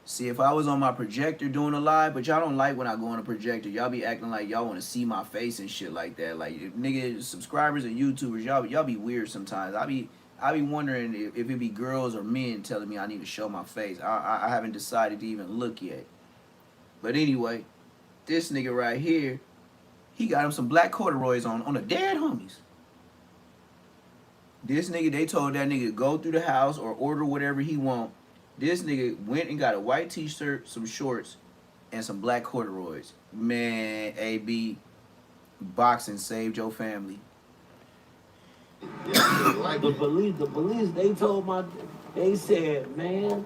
See, if I was on my projector doing a live, but y'all don't like when I go on a projector. Y'all be acting like y'all want to see my face and shit like that. Like, nigga, subscribers and YouTubers, y'all be weird sometimes. I be wondering if it be girls or men telling me I need to show my face. I haven't decided to even look yet. But anyway, this nigga right here, he got him some black corduroys on the dead homies. This nigga, they told that nigga to go through the house or order whatever he want. This nigga went and got a white t-shirt, some shorts, and some black corduroys. Man, AB, boxing saved your family. Yeah, like The police, they said, man,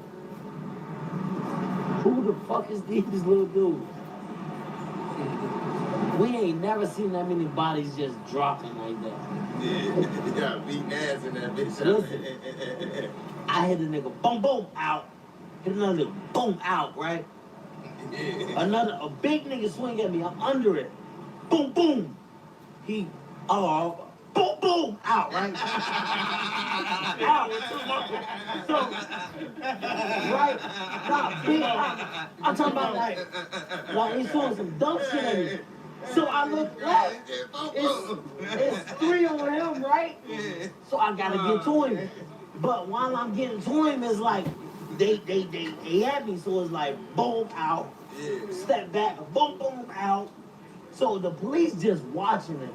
who the fuck is these little dudes? We ain't never seen that many bodies just dropping like that. Yeah, beating ass in that bitch. Listen. I hit a nigga, boom, boom, out. Hit another nigga, boom, out, right? A big nigga swing at me, I'm under it. Boom, boom. Boom, boom, out, right? Out. So, right? Nah, big, I'm talking about like he's throwing some dumb shit at me. So I look left. It's 3 on him, right? So I gotta get to him. But while I'm getting to him, it's like they had me, so it's like boom out, step back, boom boom out. So the police just watching it.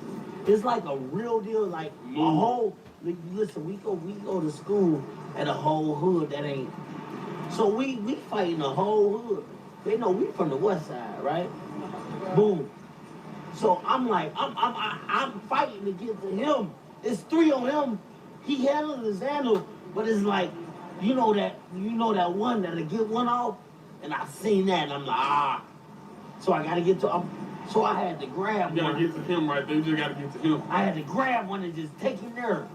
It's like a real deal, like a whole. Listen, we go to school at a whole hood that ain't. So we fighting the whole hood. They know we from the west side, right? Boom. So I'm like, I'm fighting to get to him. It's 3 on him. He handled his handle, but it's like, you know that one that'll get one off, and I seen that, and I'm like, So I gotta get to so I had to grab one. You gotta get to him right there. You just gotta get to him. I had to grab one and just take him there.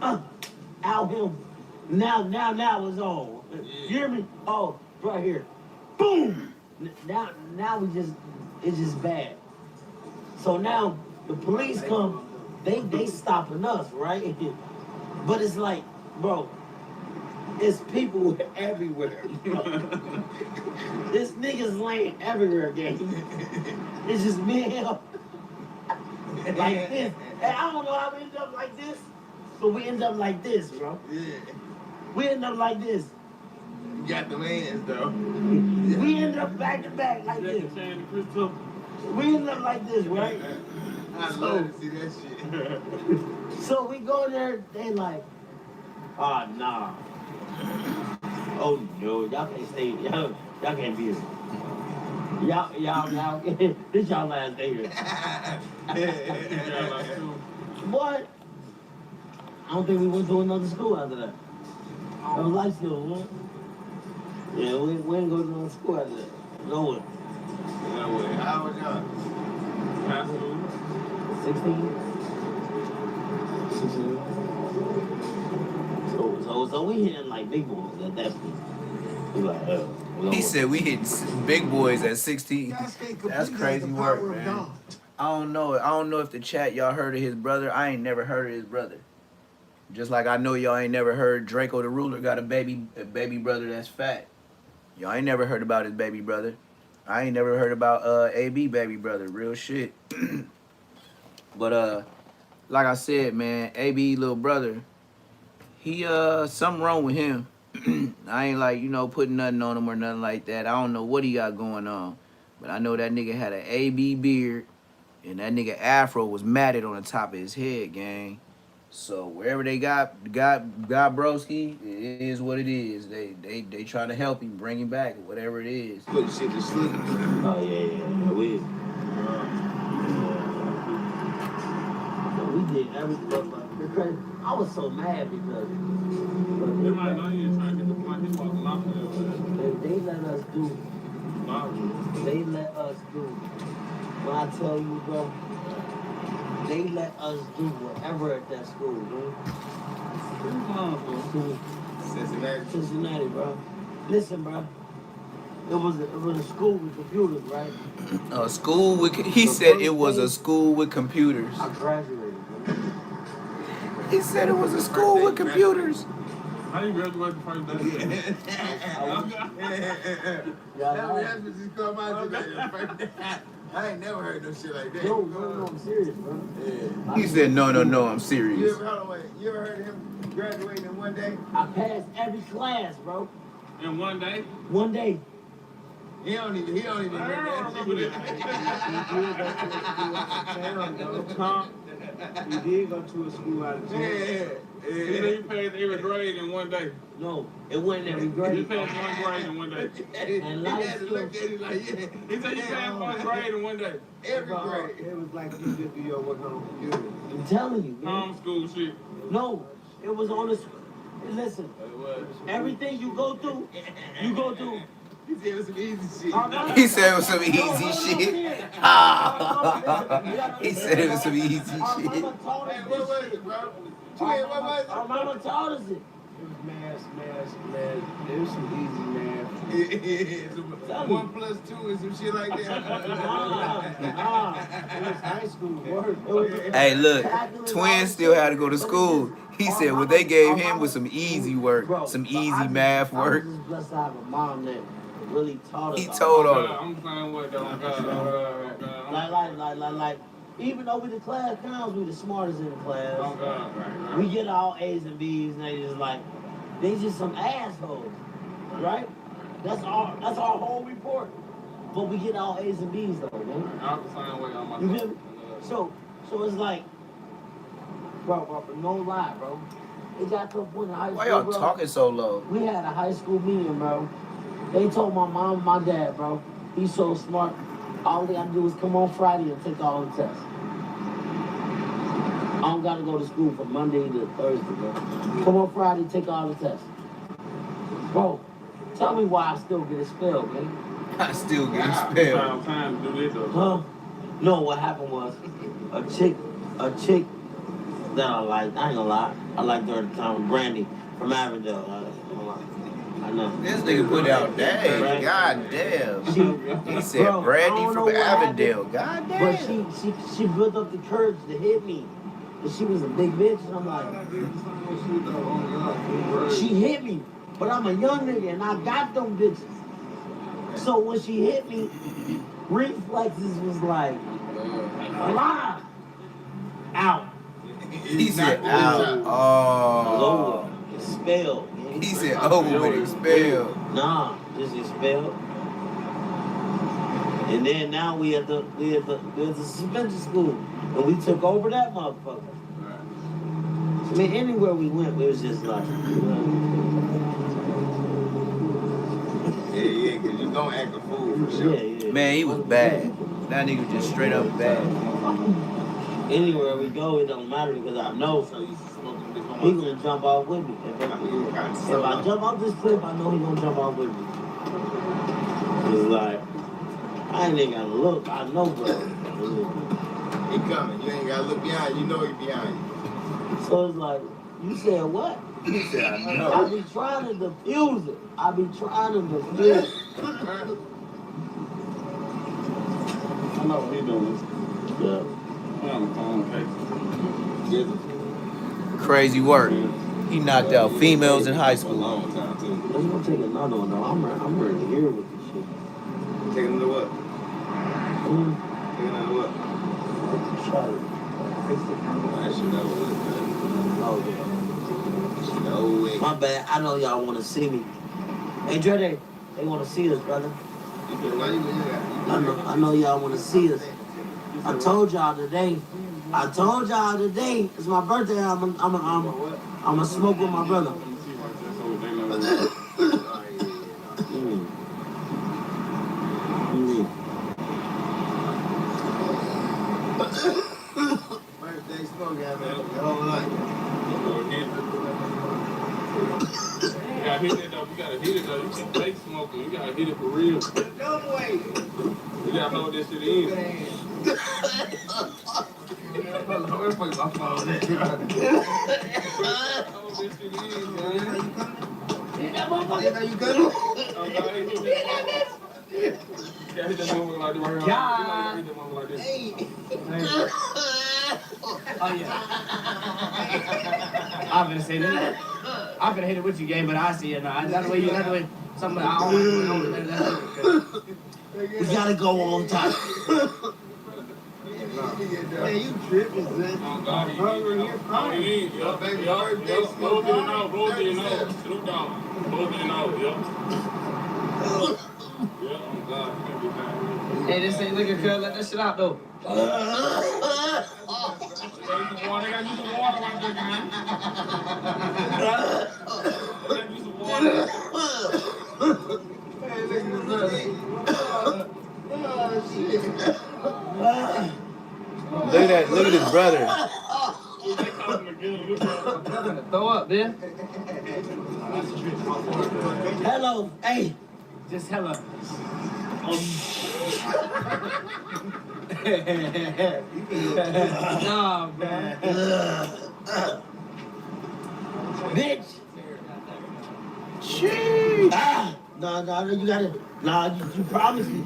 Out him. Now it's on. You hear me? Oh, right here. Boom! Now it's just bad. So now the police come, they stopping us, right? But it's like, bro, it's people everywhere. This niggas laying everywhere, gang. It's just me and him. Like this. And I don't know how we end up like this, but we end up like this, bro. Yeah. We end up like this. You got the hands though. We end up back to back like this. We ended up like this, right? I love to see that shit. So we go there, they like, oh nah. Oh no, y'all can't stay, y'all can't be here. Y'all, this y'all last day here. What? I don't think we went to another school after that. That was life school, man. Yeah, we didn't go to another school after that. No one. No way. How was y'all? 16. So we hitting like big boys at that point. We like, He said we hit big boys at 16. That's crazy work, man. I don't know if the chat y'all heard of his brother. I ain't never heard of his brother. Just like I know y'all ain't never heard Draco the Ruler got a baby brother that's fat. Y'all ain't never heard about his baby brother. I ain't never heard about AB baby brother. Real shit. But like I said, man, AB little brother, he something wrong with him. I ain't like, putting nothing on him or nothing like that. I don't know what he got going on. But I know that nigga had an AB beard and that nigga afro was matted on the top of his head, gang. So wherever they got broski, it is what it is. They trying to help him, bring him back, whatever it is. Put shit to sleep. Oh yeah, we. We did everything. I was so mad because They might know you trying to get the point. He walking off they let us do. They let us do. When I tell you, bro, they let us do whatever at that school, bro. Cincinnati, bro. Listen, bro. It was a school with computers, right? A school with. He said it was a school with computers. I graduated, bro. He said it was a school with computers. How you graduate the first day? That's what you come out today. I ain't never heard no shit like that. No, I'm serious, bro. Yeah. He said, no, I'm serious. You ever heard of him graduating in one day? I passed every class, bro. In one day? One day. He don't even remember that. He did go to a school out of town. You passed every grade in one day. No, it wasn't every grade. You passed one grade in one day. And life He looked at him like, yeah. He said you passed one grade in one day. Every grade. It was like you did do your work on the computer. I'm telling you, man. Homeschool shit. No, it was on the. Listen, everything you go through. He said it was some easy shit. He said it was some easy shit. He said it was some easy shit. Hey, what was it, bro? What was it? Our mama taught us it. It was math. It was some easy math. 1 plus 2 and some shit like that. It was high school work. Hey, look, Twin still had to go to school. He said what they gave him was some easy work, some easy math work. I was just blessed to have a mom that really taught us. He told on him. I'm playing with that. Like, even though we the class clowns, we the smartest in the class. We get all A's and B's, and they just some assholes, right? That's our whole report. But we get all A's and B's though, man. I'm the same way on my. You feel me? So it's like, bro, no lie, bro. It got to a point in high school. Why y'all bro, talking so low? We had a high school meeting, bro. They told my mom and my dad, bro, he's so smart. All they gotta do is come on Friday and take all the tests. I don't gotta go to school from Monday to Thursday, bro. Come on Friday, take all the tests. Bro, tell me why I still get expelled, man. I still get expelled. Time to do this, though. Huh? No, what happened was a chick that I liked, I ain't gonna lie, I liked her at the time, Brandy from Avondale. I know. This nigga put out, dang, god damn. He said Bro, Brandy from Avondale, god damn. But she built up the courage to hit me. And she was a big bitch, and I'm like, she hit me, but I'm a young nigga, and I got them bitches. So when she hit me, reflexes was like, alive, out. He said out. Oh. Expelled. He said over with expelled. Nah, just expelled. And then now we at the suspension school, and we took over that motherfucker. I mean, anywhere we went, it was just like, Yeah, cause you gonna act a fool for sure. yeah. Man, he was bad. That nigga was just straight up bad. Anywhere we go, it don't matter because I know he gonna jump off with me. If I jump off this cliff, I know he gonna jump off with me. It's like, I ain't even gotta look. I know, bro. He coming. You ain't gotta look behind. You know he behind you. So it's like, you said what? He said, I know. I be trying to defuse it. I be trying to defuse it. I know what he doing. Yeah. I'm on the phone, okay? Crazy work. He knocked out females in high school. Long time, too. Let's go take another one, though. I'm ready to hear with this shit. Taking another what? Mm. Taking another what? Shot it. That shit over with, man. Oh, yeah. No way. My bad. I know y'all want to see me. Hey, Dre, they want to see us, brother. I know y'all want to see us. I told y'all today. It's my birthday. I'm a smoke with my brother. Birthday smoke out there your whole life. You gotta hit it though. You gotta hit it though. You can fake smoking. You gotta hit it for real. No way. You gotta know what this shit is. Where's my phone? Know what this shit is, man. You coming? Yeah, hit that motherfucker like this right here. Yeah. Hit that motherfucker like this. Oh yeah. I'm gonna say that. I'm gonna hit it with you, game, but I see it now. That's the way. Something I always know. We gotta go on time. Man, you tripping, son. Oh, God, he ain't. Yup. Blow it in out. Blow it in out. Snoop Dogg. Blow it in out. Yup. Yeah, oh, God. Hey, this ain't liquor, cuz. Let that shit out, though. They got you some water right there, man. They got you some water. Hey, look at this. Look at his brother. They caught him again. Look at him. I'm gonna throw up, man. Hello, hey. Just hella. Nah, man. Bitch. Sheesh. No, you gotta. Nah, you promised me.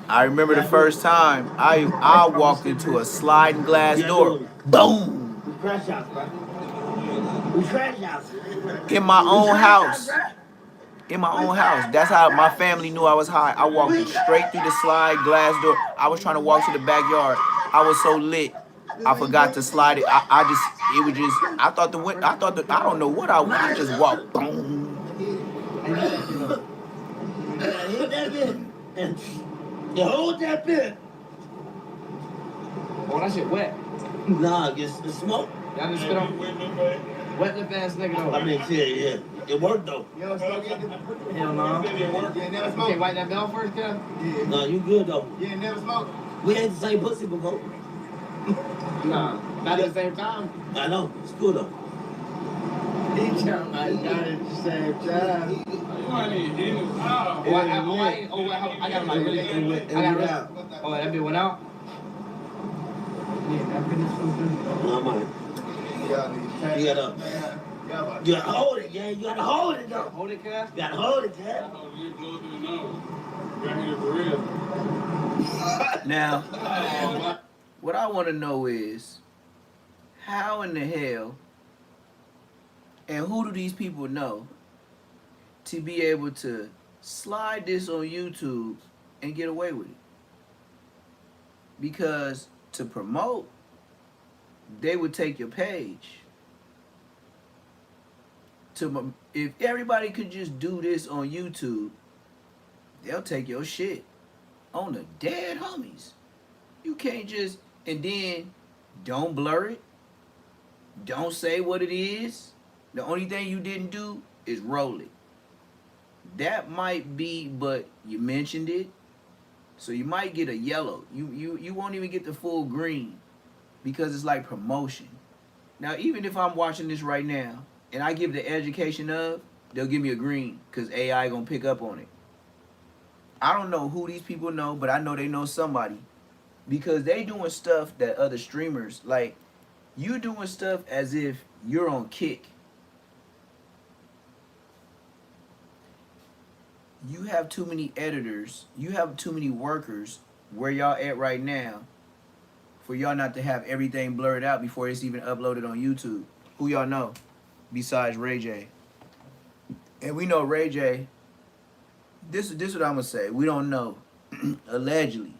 I remember the first time I walked into a sliding glass door. Boom. We crash house, bro. We crash house. In my own house. In my own house. That's how my family knew I was high. I walked straight through the slide glass door. I was trying to walk to the backyard. I was so lit. I forgot to slide it. I don't know what I just walked. Boom. Hit that bit. And you hold that bit. Oh, that shit wet. Nah, it's smoke. Y'all just spit on wet lip ass nigga though. I mean, yeah. It worked though. You don't smoke either? Hell no. You ain't never You can't smoked? wipe that bell first, cuz? Yeah. No, you good though. You ain't never smoked? We ain't the same pussy before. Nah, not at the same time. I know. It's cool though. He trying to not at the same time. You might need to hit him. I got my really. I got really. Oh, that bit went out? Yeah, that bit is so good. No, man. You gotta hold it, yeah. You gotta hold it though. Hold it, cuz? You gotta hold it, cuz. Oh, you blow through the nose. You got hit it for real. Now, what I want to know is, how in the hell, and who do these people know to be able to slide this on YouTube and get away with it? Because to promote, they would take your page. If everybody could just do this on YouTube, they'll take your shit. on the dead homies. You can't just, and then don't blur it. Don't say what it is. The only thing you didn't do is roll it. That might be, but you mentioned it. So you might get a yellow. You won't even get the full green because it's like promotion. Now, even if I'm watching this right now and I give the education of, they'll give me a green because AI gonna pick up on it. I don't know who these people know, but I know they know somebody because they doing stuff that other streamers like. You doing stuff as if you're on Kick. You have too many editors. You have too many workers where y'all at right now for y'all not to have everything blurred out before it's even uploaded on YouTube. Who y'all know besides Ray J? And we know Ray J. This is what I'm gonna say. We don't know. Allegedly.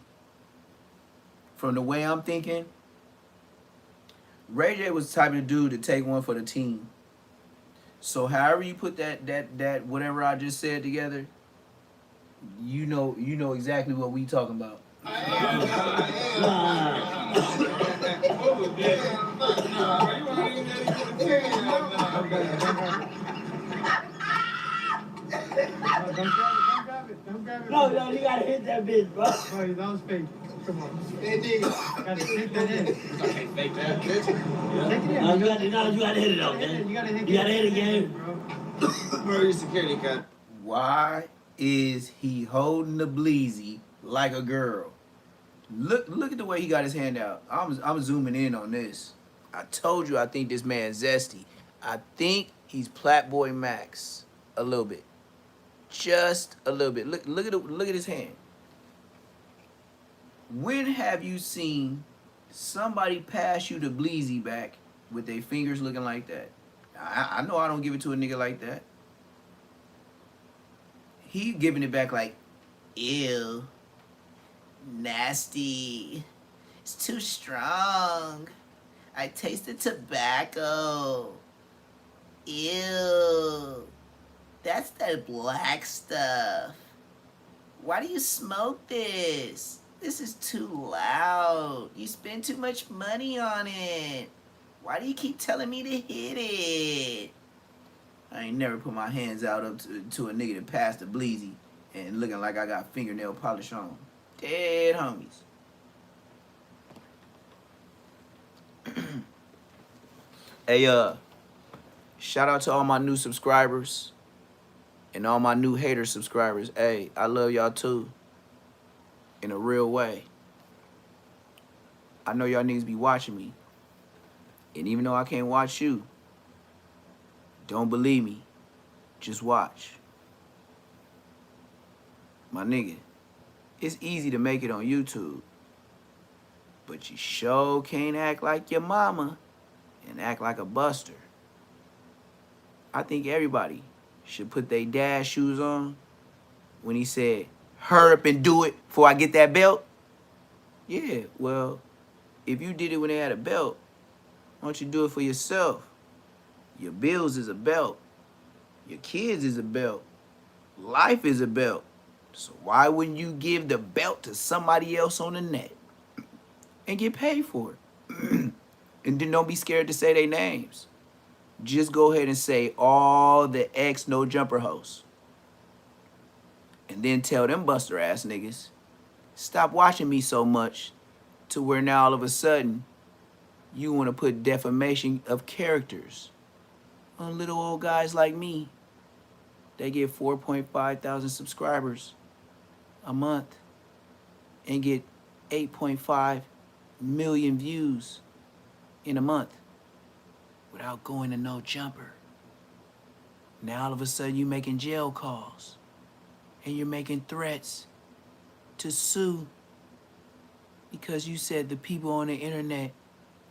From the way I'm thinking, Ray J was the type of dude to take one for the team. So however you put that whatever I just said together, you know exactly what we talking about. Don't grab it. No, you gotta hit that bitch, bro. Bro, that was fake. Come on. Hey, nigga. Gotta take that in. I can't fake that, bitch. Take it in. No, you gotta hit it though, man. You gotta hit it, game. bro. Bro, your security cut. Why is he holding the bleezy like a girl? Look at the way he got his hand out. I'm zooming in on this. I told you I think this man's zesty. I think he's Platboy Max a little bit. Just a little bit. Look at his hand. When have you seen somebody pass you the bleezy back with their fingers looking like that? I know I don't give it to a nigga like that. He giving it back like, ew, nasty. It's too strong. I tasted tobacco. Ew. That's that black stuff. Why do you smoke this? This is too loud. You spend too much money on it. Why do you keep telling me to hit it? I ain't never put my hands out up to a nigga that passed the bleezy and looking like I got fingernail polish on. Dead homies. Hey, shout out to all my new subscribers and all my new hater subscribers. Hey, I love y'all too. In a real way. I know y'all niggas be watching me. And even though I can't watch you, don't believe me. Just watch. My nigga, it's easy to make it on YouTube. But you sure can't act like your mama and act like a buster. I think everybody should put their dad shoes on when he said, hurry up and do it before I get that belt. Yeah, well, if you did it when they had a belt, why don't you do it for yourself? Your bills is a belt. Your kids is a belt. Life is a belt. So why wouldn't you give the belt to somebody else on the net and get paid for it? And then don't be scared to say their names. Just go ahead and say all the ex no jumper hosts. And then tell them buster ass niggas, stop watching me so much to where now all of a sudden you want to put defamation of characters on little old guys like me. They get 4.5 thousand subscribers a month and get 8.5 million views in a month without going to no jumper. Now all of a sudden you making jail calls and you're making threats to sue because you said the people on the internet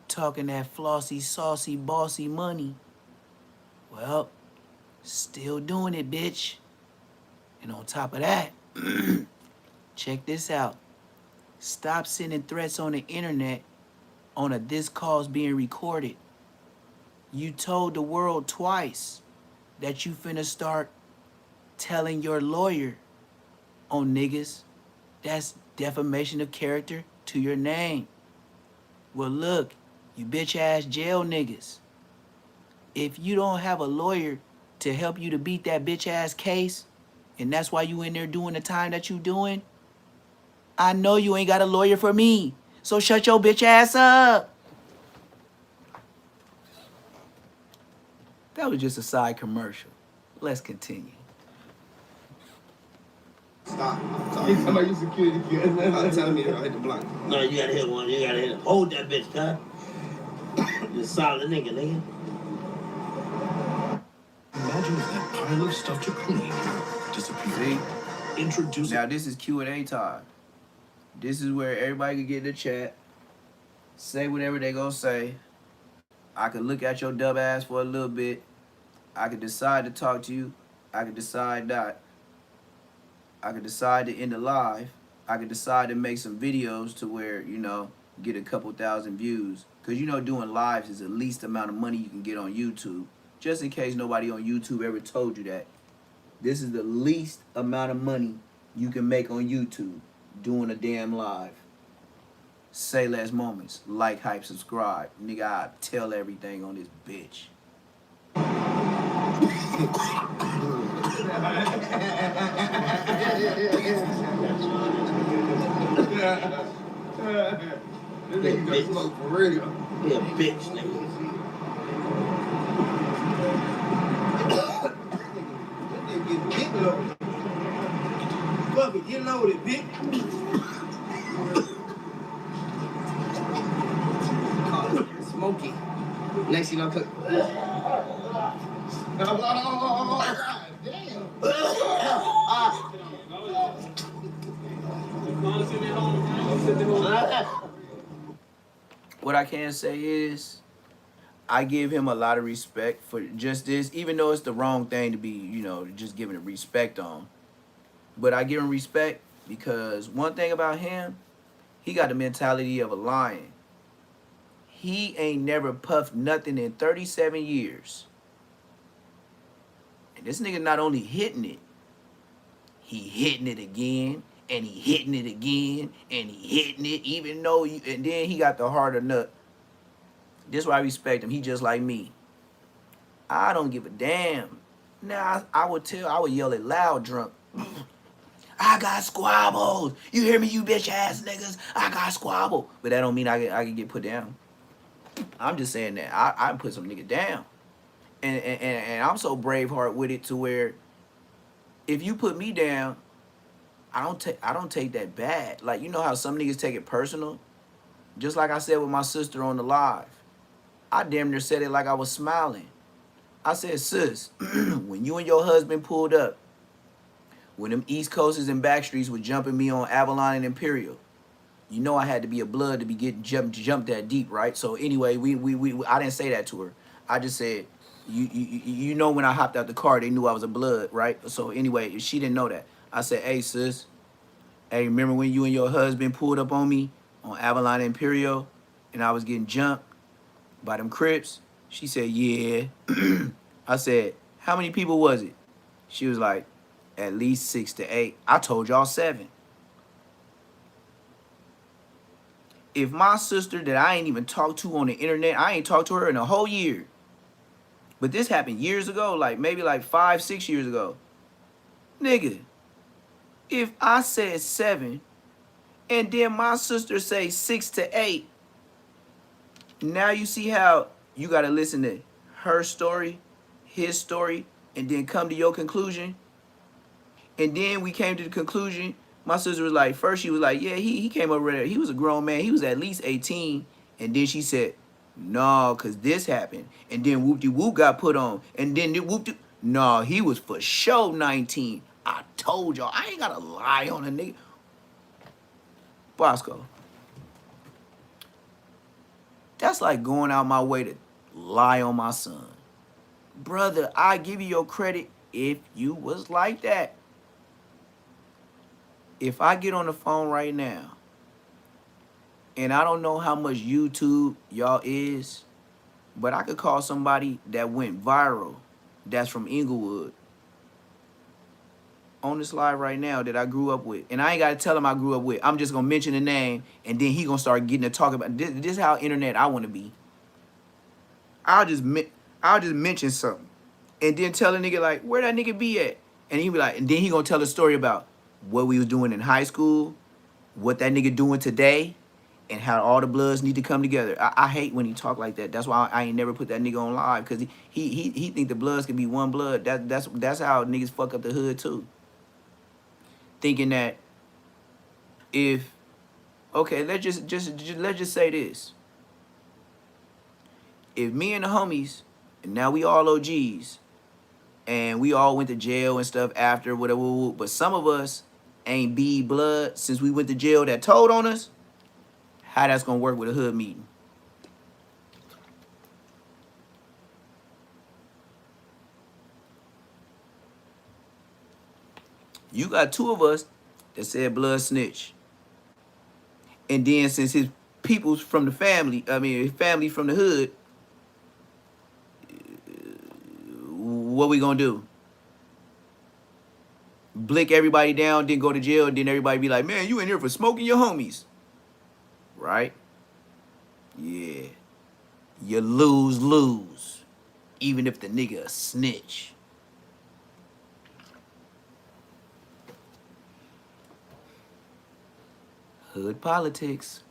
talking that flossy, saucy, bossy money. Well, still doing it, bitch. And on top of that, check this out. Stop sending threats on the internet on a this call's being recorded. You told the world twice that you finna start telling your lawyer on niggas that's defamation of character to your name. Well, look, you bitch ass jail niggas. If you don't have a lawyer to help you to beat that bitch ass case, and that's why you in there doing the time that you doing, I know you ain't got a lawyer for me. So shut your bitch ass up. That was just a side commercial. Let's continue. Stop. He's talking about you security kid. Stop telling me to hit the block. No, you gotta hit one. You gotta hit it. Hold that bitch, cut. You're a solid nigga. Imagine if that pile of stuff to clean disappeared. See? Introduce. Now this is Q&A time. This is where everybody can get in the chat, say whatever they gonna say. I can look at your dumb ass for a little bit. I can decide to talk to you. I can decide not. I can decide to end the live. I can decide to make some videos to where, you know, get a couple thousand views. Because, you know, doing lives is the least amount of money you can get on YouTube. Just in case nobody on YouTube ever told you that. This is the least amount of money you can make on YouTube doing a damn live. Say less moments. Like, hype, subscribe. Nigga, I tell everything on this bitch. This nigga got smoke for real. He a bitch, nigga. This nigga getting big loaded. Fuck it, get loaded, bitch. Call it smoky. Next you know cook. What I can say is, I give him a lot of respect for just this, even though it's the wrong thing to be, you know, just giving it respect on. But I give him respect because one thing about him, he got the mentality of a lion. He ain't never puffed nothing in 37 years. And this nigga not only hitting it, he hitting it again, and he hitting it again, and he hitting it, even though you, and then he got the harder nut. This is why I respect him. He just like me. I don't give a damn. Now, I would yell it loud drunk. I got squabbles. You hear me, you bitch ass niggas? I got squabble. But that don't mean I can get put down. I'm just saying that I put some nigga down. And I'm so braveheart with it to where if you put me down, I don't take that bad. Like, you know how some niggas take it personal? Just like I said with my sister on the live. I damn near said it like I was smiling. I said, sis, when you and your husband pulled up, when them East Coasters and Backstreets were jumping me on Avalon and Imperial, you know I had to be a blood to be getting jumped that deep, right? So anyway, I didn't say that to her. I just said, you know when I hopped out the car, they knew I was a blood, right? So anyway, she didn't know that. I said, hey, sis, hey, remember when you and your husband pulled up on me on Avalon and Imperial and I was getting jumped by them Crips? She said, yeah. I said, how many people was it? She was like, at least 6 to 8. I told y'all 7. If my sister that I ain't even talked to on the internet, I ain't talked to her in a whole year. But this happened years ago, like maybe like 5, 6 years ago. Nigga, if I said 7 and then my sister say 6 to 8, now you see how you got to listen to her story, his story, and then come to your conclusion. And then we came to the conclusion. My sister was like, first she was like, yeah, he came over there. He was a grown man. He was at least 18. And then she said, no, because this happened. And then whoop-de-whoop got put on. And then whoop-de, no, he was for sure 19. I told y'all, I ain't got to lie on a nigga. Bosco, that's like going out my way to lie on my son. Brother, I give you your credit if you was like that. If I get on the phone right now, and I don't know how much YouTube y'all is, but I could call somebody that went viral that's from Inglewood on this live right now that I grew up with. And I ain't got to tell him I grew up with. I'm just going to mention the name, and then he going to start getting to talk about this. This is how internet I want to be. I'll just mention something. And then tell a nigga, like, where that nigga be at? And he be like, and then he going to tell a story about what we was doing in high school, what that nigga doing today, and how all the bloods need to come together. I hate when he talk like that. That's why I ain't never put that nigga on live, because he think the bloods can be one blood. That's how niggas fuck up the hood too. Thinking that if, okay, let's just say this. If me and the homies, and now we all OGs, and we all went to jail and stuff after, whatever, but some of us ain't be blood since we went to jail that told on us, how that's gonna work with a hood meeting. You got two of us that said blood snitch. And then since his people's from the family, his family from the hood, what we gonna do? Blick everybody down, then go to jail, and then everybody be like, man, you in here for smoking your homies. Right? Yeah. You lose. Even if the nigga a snitch. Hood politics.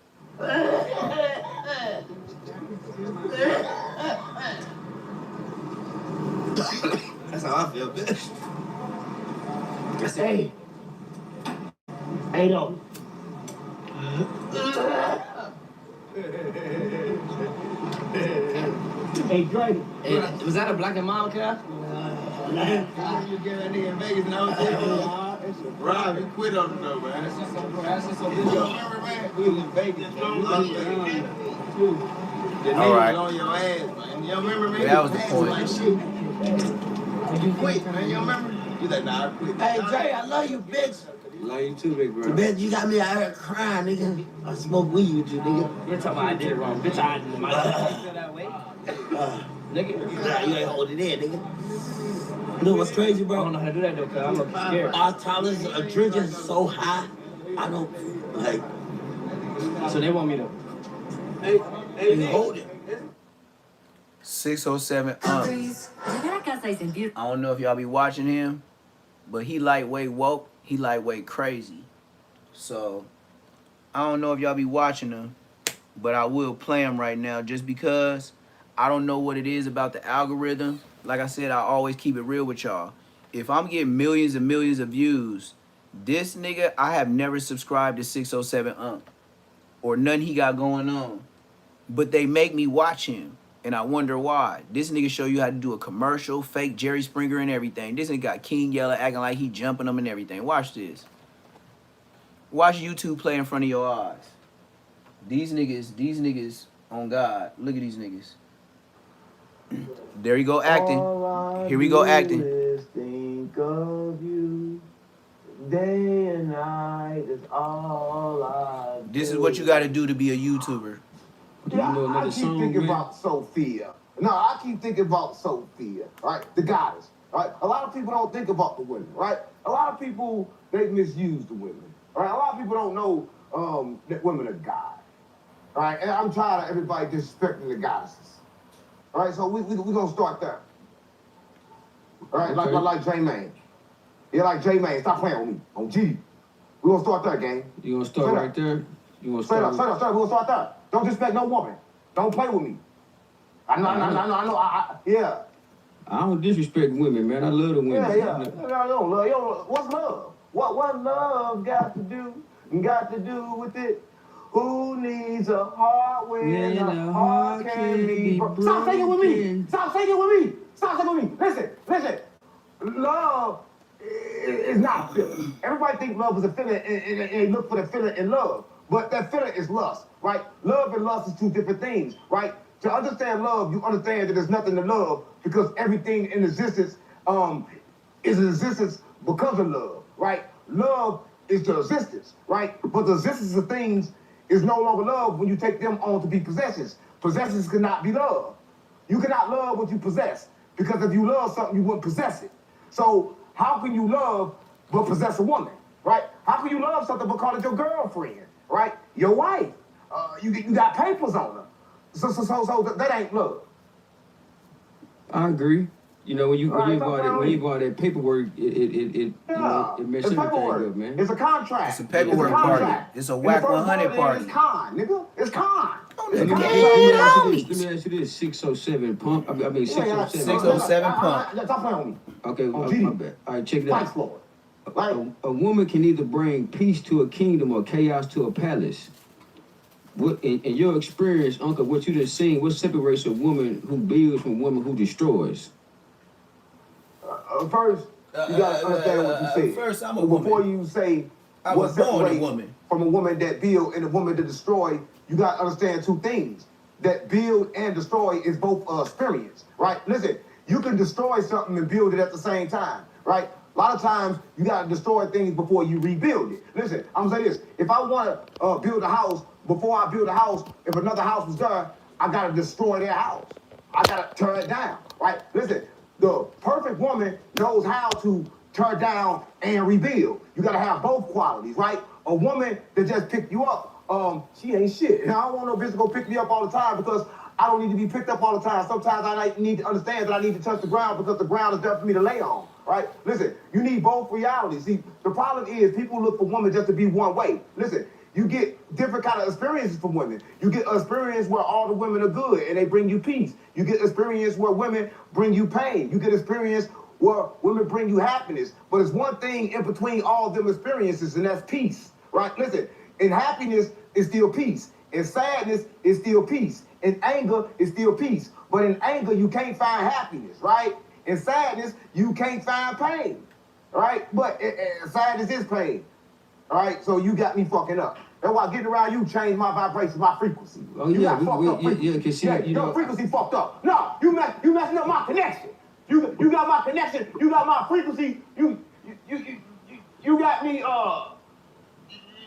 That's how I feel, bitch. Hey. Hey, no. Hey, Dre. Hey, was that a black and mom car? You get that nigga in Vegas and I was there. Rob, he quit on him though, man. That's just so You remember, man? We was in Vegas. The All right. niggas on your ass, man. You remember, man? That was the point. Like shit. You quit, man. You remember? He's like, nah, I quit. Hey, Dre, I love you, bitch. Love you too, big bro. Bitch, you got me out here crying, nigga. I smoke weed with you, nigga. You're talking about I did it wrong. Bitch, I did my feel that way. Nigga, Nah, you ain't holding in, nigga. You know what's crazy, I bro? don't know how to do that though, cause I'm scared. Our tolerance of drinking is so high, I don't, like, So they want me to. you hold it. 607 I don't know if y'all be watching him, but he lightweight woke, he lightweight crazy. So I don't know if y'all be watching him, but I will play him right now just because I don't know what it is about the algorithm. Like I said, I always keep it real with y'all. If I'm getting millions and millions of views, this nigga, I have never subscribed to 607 or nothing he got going on. But they make me watch him, and I wonder why. This nigga show you how to do a commercial, fake Jerry Springer and everything. This nigga got King Yella acting like he jumping them and everything. Watch this. Watch YouTube play in front of your eyes. These niggas, on God, look at these niggas. There you go acting. Here we go acting. Think of you. Day and night is all I do. This is what you got to do to be a YouTuber. Yeah, I keep thinking about Sophia. No, I keep thinking about Sophia, right? The goddess, right? A lot of people don't think about the women, right? A lot of people, they misuse the women, right? A lot of people don't know that women are God, right? And I'm tired of everybody disrespecting the goddesses, right? So we gonna start there, right? Okay. Like J-Man. Yeah, like J-Man, stop playing with me on G. We gonna start there, gang. You gonna start right there? You gonna Straight start? up, we gonna start there. Don't disrespect no woman. Don't play with me. I know, yeah. I don't disrespect women, man. I love the women. Yeah. You don't love. Yo, what's love? What love got to do with it? Who needs a heart when a heart can be broken? Stop saying it with me. Stop saying it with me. Listen. Love is not a feeling. Everybody think love is a feeling and they look for the feeling in love. But that feeling is lust, right? Love and lust is two different things, right? To understand love, you understand that there's nothing to love because everything in existence is in existence because of love, right? Love is the existence, right? But the existence of things is no longer love when you take them on to be possessions. Possessions cannot be love. You cannot love what you possess because if you love something, you wouldn't possess it. So how can you love but possess a woman, right? How can you love something but call it your girlfriend, right? Your wife. You got papers on her. So that ain't love. I agree. You know, when you involve that paperwork, it messes everything up, man. It's a contract. It's a paperwork party. It's a whack 100 party. It's con, nigga. It's con. Let me ask you this: 607 pump. I mean 607. 607 pump. Stop playing on me. Okay, my bad. All right, check it Thanks, out. Lord. A woman can either bring peace to a kingdom or chaos to a palace. What in your experience, Uncle, what you just seen, what separates a woman who builds from a woman who destroys? First, you gotta understand what you say. First, I'm a woman. Before you say I what was born a separates woman. from a woman that build and a woman that destroy, you gotta understand two things. That build and destroy is both experience, right? Listen, you can destroy something and build it at the same time, right? A lot of times, you gotta destroy things before you rebuild it. Listen, I'm gonna say this. If I wanna build a house, before I build a house, if another house was there, I gotta destroy their house. I gotta tear it down, right? Listen, the perfect woman knows how to tear down and rebuild. You gotta have both qualities, right? A woman that just picked you up, she ain't shit. And I don't want no bitch to go pick me up all the time because I don't need to be picked up all the time. Sometimes I need to understand that I need to touch the ground because the ground is there for me to lay on, right? Listen, you need both realities. See, the problem is people look for women just to be one way. Listen, you get different kind of experiences from women. You get experience where all the women are good and they bring you peace. You get experience where women bring you pain. You get experience where women bring you happiness. But it's one thing in between all of them experiences, and that's peace, right? Listen, in happiness is still peace. In sadness is still peace. In anger is still peace. But in anger, you can't find happiness, right? In sadness, you can't find pain, right? But sadness is pain. All right, so you got me fucking up. That's why getting around you changed my vibration, my frequency. Oh you yeah, got fucked up frequency. Your frequency fucked up. No, you messing up my connection. You got my connection. You got my frequency. You got me.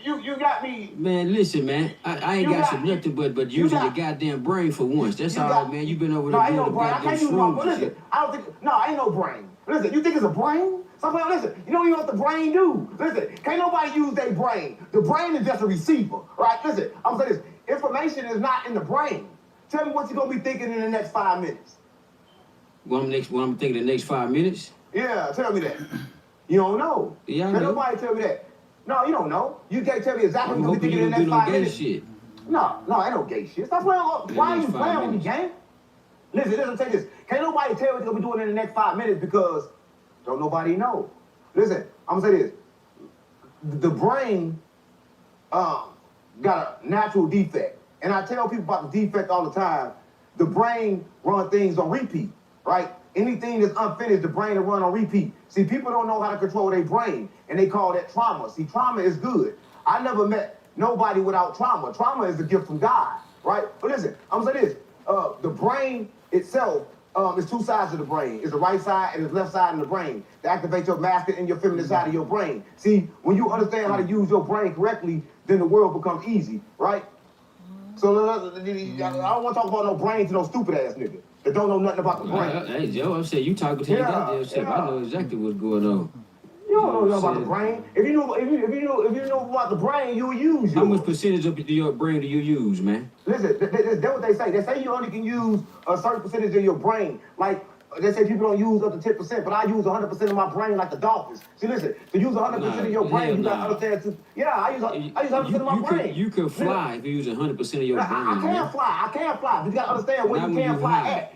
You got me. Man, listen, man. I ain't got nothing but using your goddamn brain for once. That's all, man. You been over there doing no the brain. I can't use my brain. Listen, I don't think. No, ain't no brain. Listen, you think it's a brain? Somebody, listen, you don't even know what the brain do. Listen, can't nobody use their brain. The brain is just a receiver, right? Listen, I'm saying this. Information is not in the brain. Tell me what you're going to be thinking in the next 5 minutes. What I'm thinking the next 5 minutes? Yeah, tell me that. You don't know. Yeah, I Can't know. nobody tell me that. No, you don't know. You can't tell me exactly I'm what you're hoping thinking you in the don't next do 5 no gay minutes. shit. No, ain't no gay shit. Stop playing. Why are you playing with me, gang? Listen, take this. Can't nobody tell what you're going to be doing in the next 5 minutes because don't nobody know. Listen, I'm going to say this. The brain got a natural defect. And I tell people about the defect all the time. The brain runs things on repeat, right? Anything that's unfinished, the brain will run on repeat. See, people don't know how to control their brain, and they call that trauma. See, trauma is good. I never met nobody without trauma. Trauma is a gift from God, right? But listen, I'm going to say this. The brain itself is two sides of the brain. It's the right side and the left side of the brain to activate your masculine and your feminine side of your brain. See, when you understand how to use your brain correctly, then the world becomes easy, right? So I don't want to talk about no brain to no stupid ass nigga that don't know nothing about the brain. Hey, Joe, I'm saying you talking to your goddamn self. I know exactly what's going on. You don't know nothing about the brain. If you know about the brain, you'll use yours. How much percentage of your brain do you use, man? Listen, that's what they say. They say you only can use a certain percentage of your brain. Like, they say people don't use up to 10%, but I use 100% of my brain like the dolphins. See, listen, to use 100% of your brain, you gotta understand. I use 100% of my brain. You can fly if you use 100% of your brain. I can't fly. But you gotta understand where you can't fly at.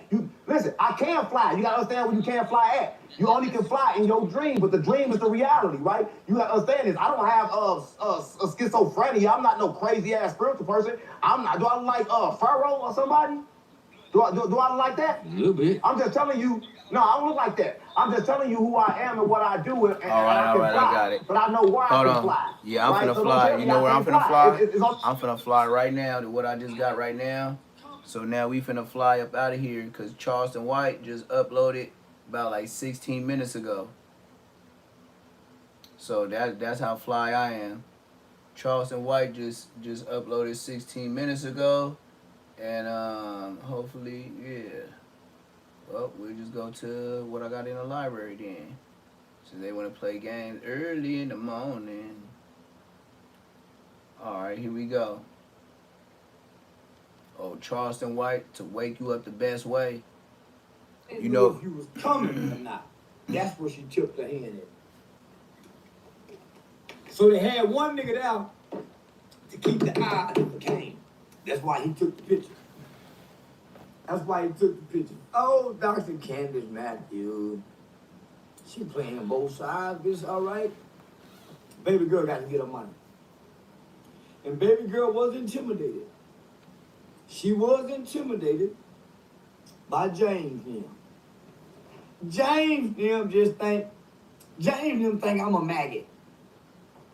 Listen, I can fly. You gotta understand where you can't fly at. You only can fly in your dream, but the dream is the reality, right? You gotta understand this. I don't have a schizophrenia. I'm not no crazy ass spiritual person. I'm not. Do I look like Pharaoh or somebody? Do I look like that? A little bit. I'm just telling you. No, I don't look like that. I'm just telling you who I am and what I do, and All right, I can fly. I got it. But I know where I can fly. Yeah, I'm finna So fly. You know where I'm finna fly? I'm finna fly right now to what I just got right now. So now we finna fly up out of here because Charleston White just uploaded about like 16 minutes ago. So that's how fly I am. Charleston White just uploaded 16 minutes ago. And hopefully, yeah. Well, we'll just go to what I got in the library then. So they want to play games early in the morning. All right, here we go. Oh, Charleston White to wake you up the best way. You know if you was coming or not. That's where she tipped her hand at. So they had one nigga there to keep the eye on the cane. That's why he took the picture. That's why he took the picture. Oh, Dr. Candace Matthews. She playing both sides. This all right. Baby girl got to get her money. And baby girl was intimidated. She was intimidated by James them. James them just think, James them think I'm a maggot.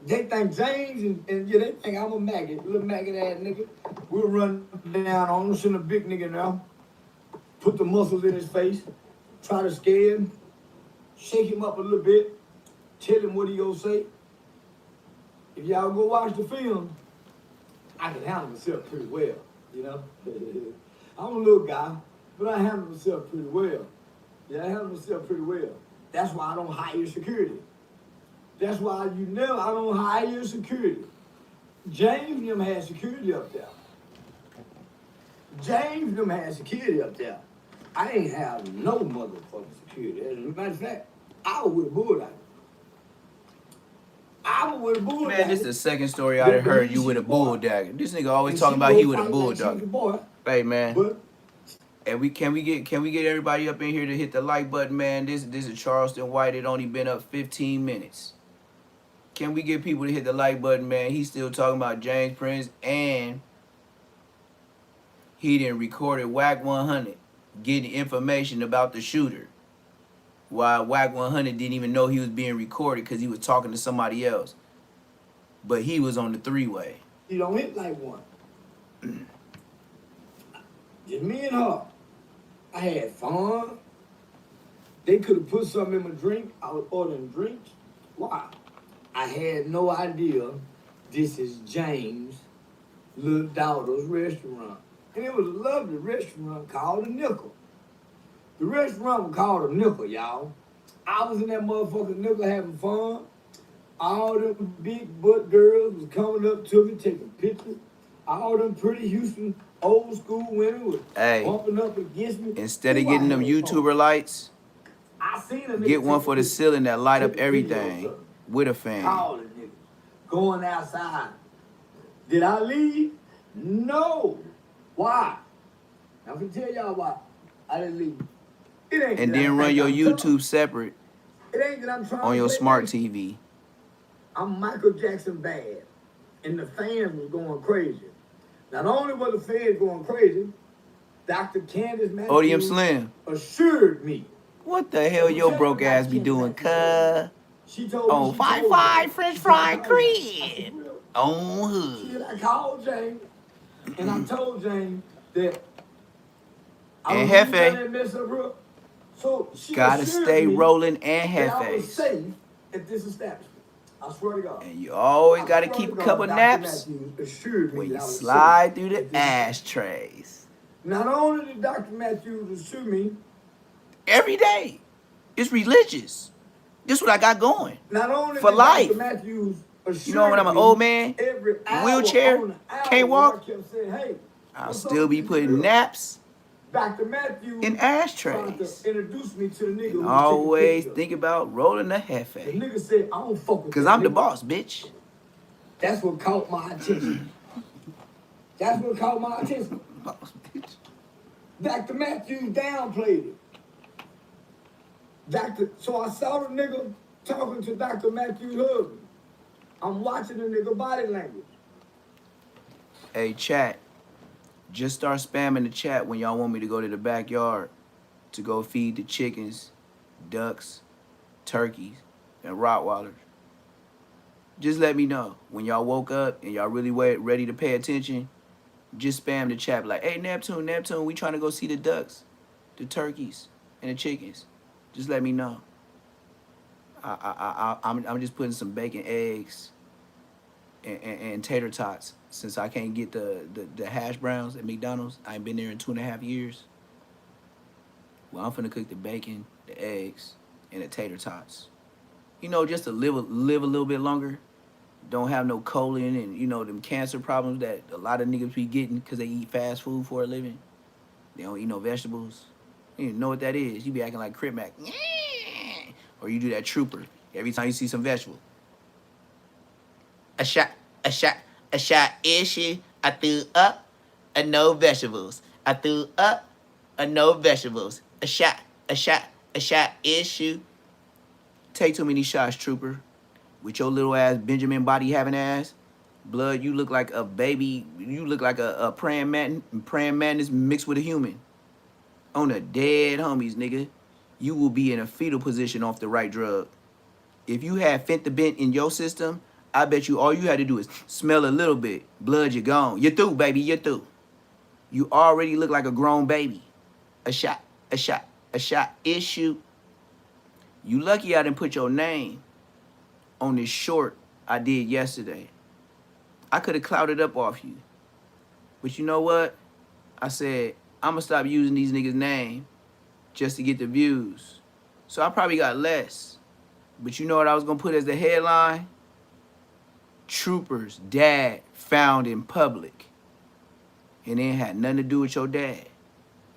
They think James and yeah, they think I'm a maggot, little maggot ass nigga. We'll run down on him, send a big nigga now, put the muscles in his face, try to scare him, shake him up a little bit, tell him what he gonna say. If y'all go watch the film, I can handle myself pretty well, you know? I'm a little guy, but I handle myself pretty well. Yeah, I handle myself pretty well. That's why I don't hire security. That's why I don't hire security. James them had security up there. James them had security up there. I ain't have no motherfucking security. As a matter of fact, I was with a bulldog. Man, this is the second story I done heard you with a bull dagger. This nigga always talking about he with a bulldog. Hey man. And can we get everybody up in here to hit the like button, man? This is Charleston White. It only been up 15 minutes. Can we get people to hit the like button, man? He's still talking about James Prince, and he didn't record it. Whack 100 getting information about the shooter, while Whack 100 didn't even know he was being recorded because he was talking to somebody else. But he was on the three-way. You don't hit like one. Just me and her. I had fun. They could have put something in my drink. I was ordering drinks. Why? I had no idea this is James' little daughter's restaurant. And it was a lovely restaurant called the Nickel. The restaurant was called the Nickel, y'all. I was in that motherfucking Nickel having fun. All them big butt girls was coming up to me, taking pictures. All them pretty Houston old school women was bumping up against me. Instead of getting them YouTuber lights, I seen them get one for the ceiling that light up everything with a fan. Calling niggas, going outside. Did I leave? No. Why? I'm gonna tell y'all why I didn't leave. It ain't and then run your YouTube separate it ain't that I'm trying on your smart TV. I'm Michael Jackson bad, and the fans was going crazy. Not only was the fans going crazy, Dr. Candace Matthews Odium Slim assured me. What the hell your broke ass be doing, cuh? She told on me. 5-5 French fry crib. On hood. I called James, and I told James that and Hefe so she gotta stay rolling and I was Hefe. safe at this establishment. I swear to God. And you always gotta keep a couple naps when you slide through the ashtrays. Not only did Dr. Matthews assure me every day, it's religious. This is what I got going. Not only for life. Dr. Matthews you know when I'm an old man, wheelchair, can't walk, hey, I'll still be putting naps Dr. Matthews in ashtrays. Introduce me to the nigga and always think about rolling the Hefe. The nigga said, I don't fuck with because I'm the boss, bitch. That's what caught my attention. That's what caught my attention. Boss, bitch. Dr. Matthews downplayed it. So I saw the nigga talking to Dr. Matthews' husband. I'm watching the nigga body language. Hey, chat. Just start spamming the chat when y'all want me to go to the backyard to go feed the chickens, ducks, turkeys, and Rottweilers. Just let me know. When y'all woke up and y'all really ready to pay attention, just spam the chat like, hey, Neptune, we trying to go see the ducks, the turkeys, and the chickens. Just let me know. I'm just putting some bacon, eggs, and tater tots since I can't get the hash browns at McDonald's. I ain't been there in 2.5 years. Well, I'm finna cook the bacon, the eggs, and the tater tots. you know, just to live a little bit longer. Don't have no colon and, you know, them cancer problems that a lot of niggas be getting because they eat fast food for a living. They don't eat no vegetables. You know what that is. You be acting like Crip Mac. Or you do that trooper every time you see some vegetable. A shot, a shot, a shot issue. I threw up a no vegetables. I threw up a no vegetables. A shot, a shot, a shot issue. Take too many shots, trooper. With your little ass Benjamin body having ass. Blood, you look like a baby. You look like a praying mantis mixed with a human. On the dead homies, nigga. You will be in a fetal position off the right drug. If you had fentanyl in your system, I bet you all you had to do is smell a little bit. Blood, you're gone. You're through, baby. You're through. You already look like a grown baby. A shot, a shot, a shot issue. You lucky I didn't put your name on this short I did yesterday. I could have clouded up off you. But you know what? I said, I'm going to stop using these niggas' name just to get the views. So I probably got less. But you know what I was going to put as the headline? Trooper's dad found in public. And it had nothing to do with your dad.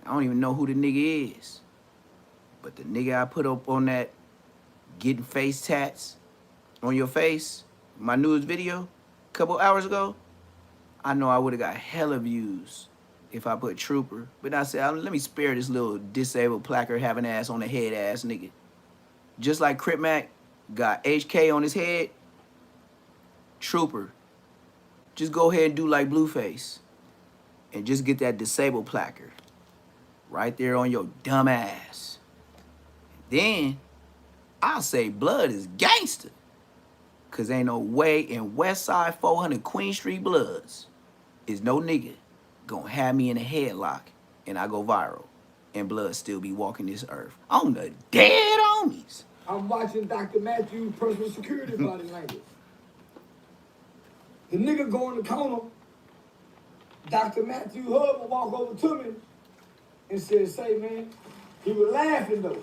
I don't even know who the nigga is. But the nigga I put up on that getting face tats on your face, my newest video, a couple hours ago, I know I would have got hella views if I put Trooper. But I said, let me spare this little disabled placard having ass on the head ass nigga. Just like Crip Mac got HK on his head, Trooper, just go ahead and do like Blueface and just get that disabled placard right there on your dumb ass. Then I'll say Blood is gangster. Cause ain't no way in Westside 400 Queen Street Bloods is no nigga gonna have me in a headlock and I go viral and Blood still be walking this earth on the dead homies. I'm watching Dr. Matthews' personal security body language. The nigga go in the corner, Dr. Matthews hug and walk over to me and said, say, man, he was laughing though.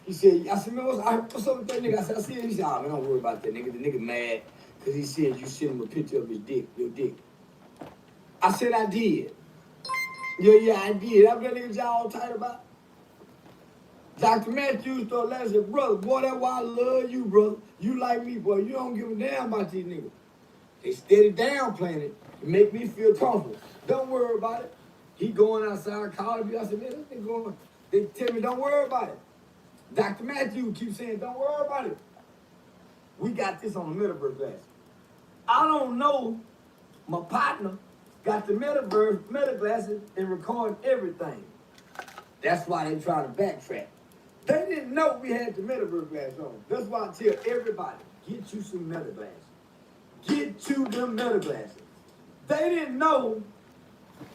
He said, I said, man, what's up with that nigga? I said, he said, man, don't worry about that nigga. The nigga mad because he said you sent him a picture of his dick, your dick. I said, I did. Yeah, I did. That's what that nigga y'all tight about. Dr. Matthews started laughing and said, brother, boy, that's why I love you, brother. You like me, boy. You don't give a damn about these niggas. They steady downplaying it to make me feel comfortable. Don't worry about it. He going outside, calling me. I said, man, this nigga going. They tell me, don't worry about it. Dr. Matthews keeps saying, don't worry about it. We got this on the metaverse glass. I don't know. My partner got the meta glasses and recording everything. That's why they trying to backtrack. They didn't know we had the metaverse glass on. That's why I tell everybody, get you some meta glasses. Get you them meta glasses. They didn't know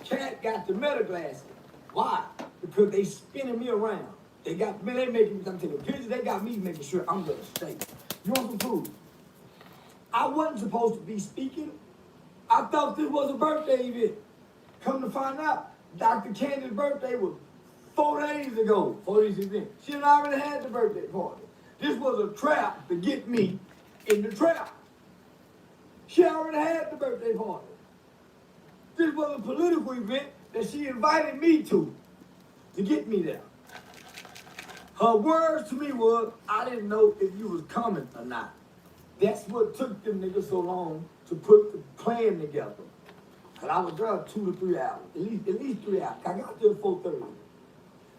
Cat got the meta glasses. Why? Because they spinning me around. They making me, I'm taking pictures, they got me making sure I'm gonna stay. You want some food? I wasn't supposed to be speaking. I thought this was a birthday event. Come to find out, Dr. Candy's birthday was 4 days ago for this event. She had already had the birthday party. This was a trap to get me in the trap. She already had the birthday party. This was a political event that she invited me to get me there. Her words to me was, I didn't know if you was coming or not. That's what took them niggas so long to put the plan together. Cause I was there 2 to 3 hours, at least 3 hours. I got there at 4:30.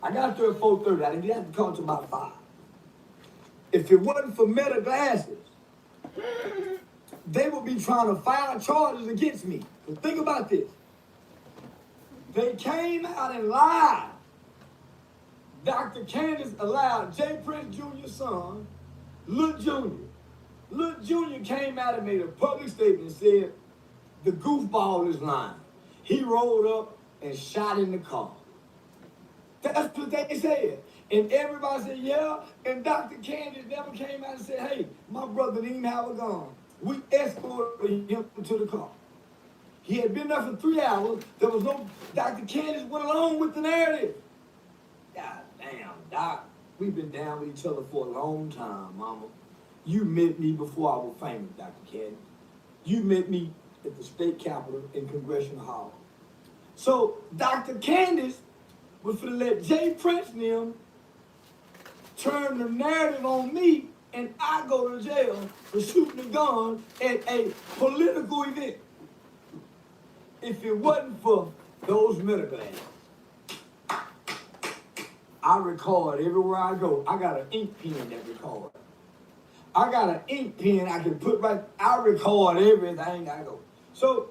I got there at 4:30. I didn't have to come to about 5. If it wasn't for meta glasses, they would be trying to file charges against me. But think about this. They came out and lied. Dr. Candace allowed J. Prince Jr.'s son, Lil Jr. Lil Jr. came out and made a public statement and said, the goofball is lying. He rolled up and shot in the car. That's what they said. And everybody said, yeah. And Dr. Candace never came out and said, hey, my brother didn't even have a gun. We escorted him to the car. He had been there for 3 hours. There was no, Dr. Candace went along with the narrative. God damn, Doc, we've been down with each other for a long time, mama. You met me before I was famous, Dr. Candy. You met me at the state capitol in Congressional Hall. So Dr. Candace was gonna let Jay Prince and them turn the narrative on me, and I go to jail for shooting a gun at a political event. If it wasn't for those medical ads, I record everywhere I go. I got an ink pen that records. I got an ink pen I can put right. I record everything I go. So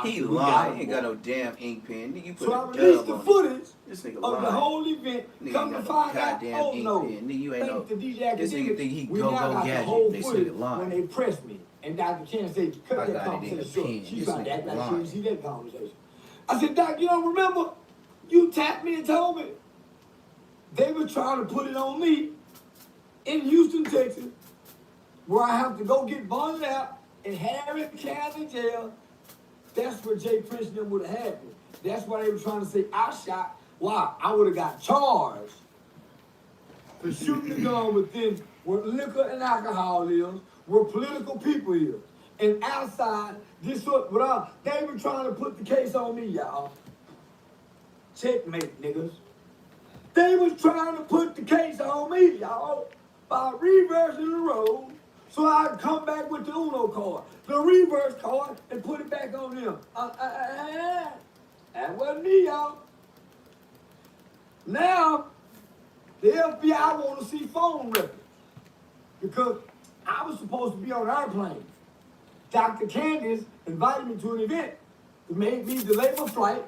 he lying. He ain't got no damn ink pen. Nigga, you put so I a released dub the on footage this nigga of lying. the whole event. Nigga Come to ain't got find no out, goddamn oh ink no. pen. Nigga, you ain't Thanks no. to DJ This nigga Academic, think he we go now got the gadget. whole This footage nigga lying. when they pressed me. And Dr. Ken said, cut I that got it in conversation the short. pen. She This tried to nigga act like she lying. didn't see that conversation. I said, Doc, you don't remember? You tapped me and told me. They were trying to put it on me in Houston, Texas, where I have to go get bonded out in Harris County Jail. That's where Jay Prince and them would have had me. That's why they were trying to say I shot. Wow, I would have got charged for shooting the gun within where liquor and alcohol is, where political people is. And outside, this sort, they were trying to put the case on me, y'all. Checkmate, niggas. They was trying to put the case on me, y'all, by reversing the road so I could come back with the Uno card, the reverse card, and put it back on them. That wasn't me, y'all. Now, the FBI want to see phone records because I was supposed to be on an airplane. Dr. Candace invited me to an event that made me delay my flight.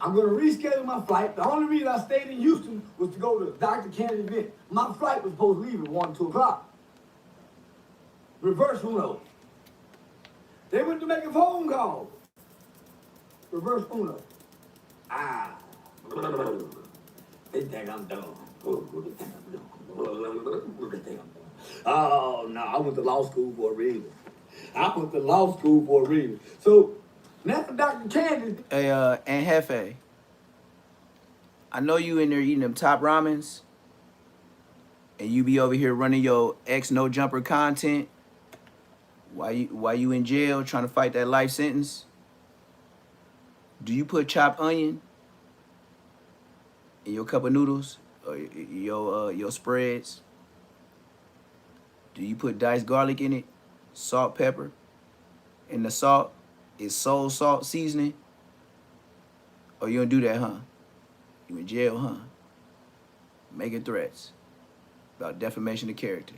I'm going to reschedule my flight. The only reason I stayed in Houston was to go to Dr. Candace's event. My flight was supposed to leave at 1, 2 o'clock. Reverse Uno. They went to make a phone call. Reverse Uno. They think I'm dumb. Oh, no, I went to law school for a reason. So, now Dr. Candace. Hey, Aunt Hefe, I know you in there eating them top ramens, and you be over here running your ex no jumper content while you in jail trying to fight that life sentence. Do you put chopped onion in your cup of noodles or your spreads? Do you put diced garlic in it, salt, pepper, and the salt is soul salt seasoning? Or you don't do that, huh? You in jail, huh? Making threats about defamation of character.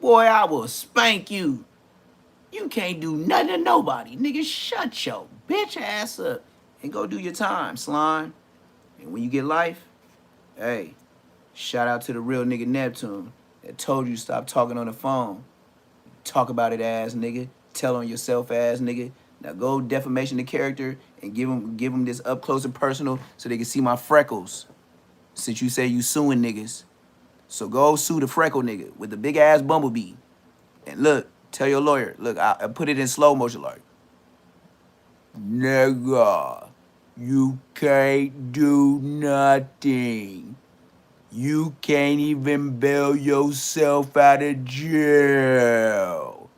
Boy, I will spank you. You can't do nothing to nobody. Nigga, shut your bitch ass up and go do your time, slime. And when you get life, hey, shout out to the real nigga Neptune that told you stop talking on the phone. Talk about it, ass nigga. Tell on yourself, ass nigga. Now go defamation of character and give them this up close and personal so they can see my freckles. Since you say you suing niggas. So go sue the freckle nigga with the big ass bumblebee. And look, tell your lawyer, look, I put it in slow motion like, nigga, you can't do nothing. You can't even bail yourself out of jail.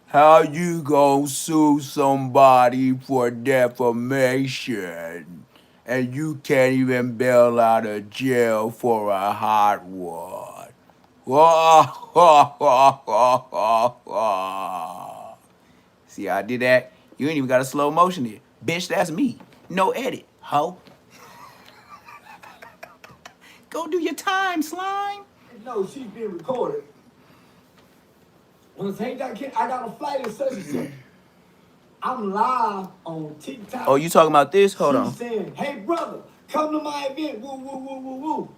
How you gonna sue somebody for defamation and you can't even bail out of jail for a hot one? See how I did that? You ain't even got a slow motion here. Bitch, that's me. No edit, ho. Go do your time, slime. No, she's being recorded. When I say that kid, I got a flight in such and such. I'm live on TikTok. Oh, you talking about this? Hold on. She's saying, hey, brother, come to my event. Woo, woo, woo, woo, woo.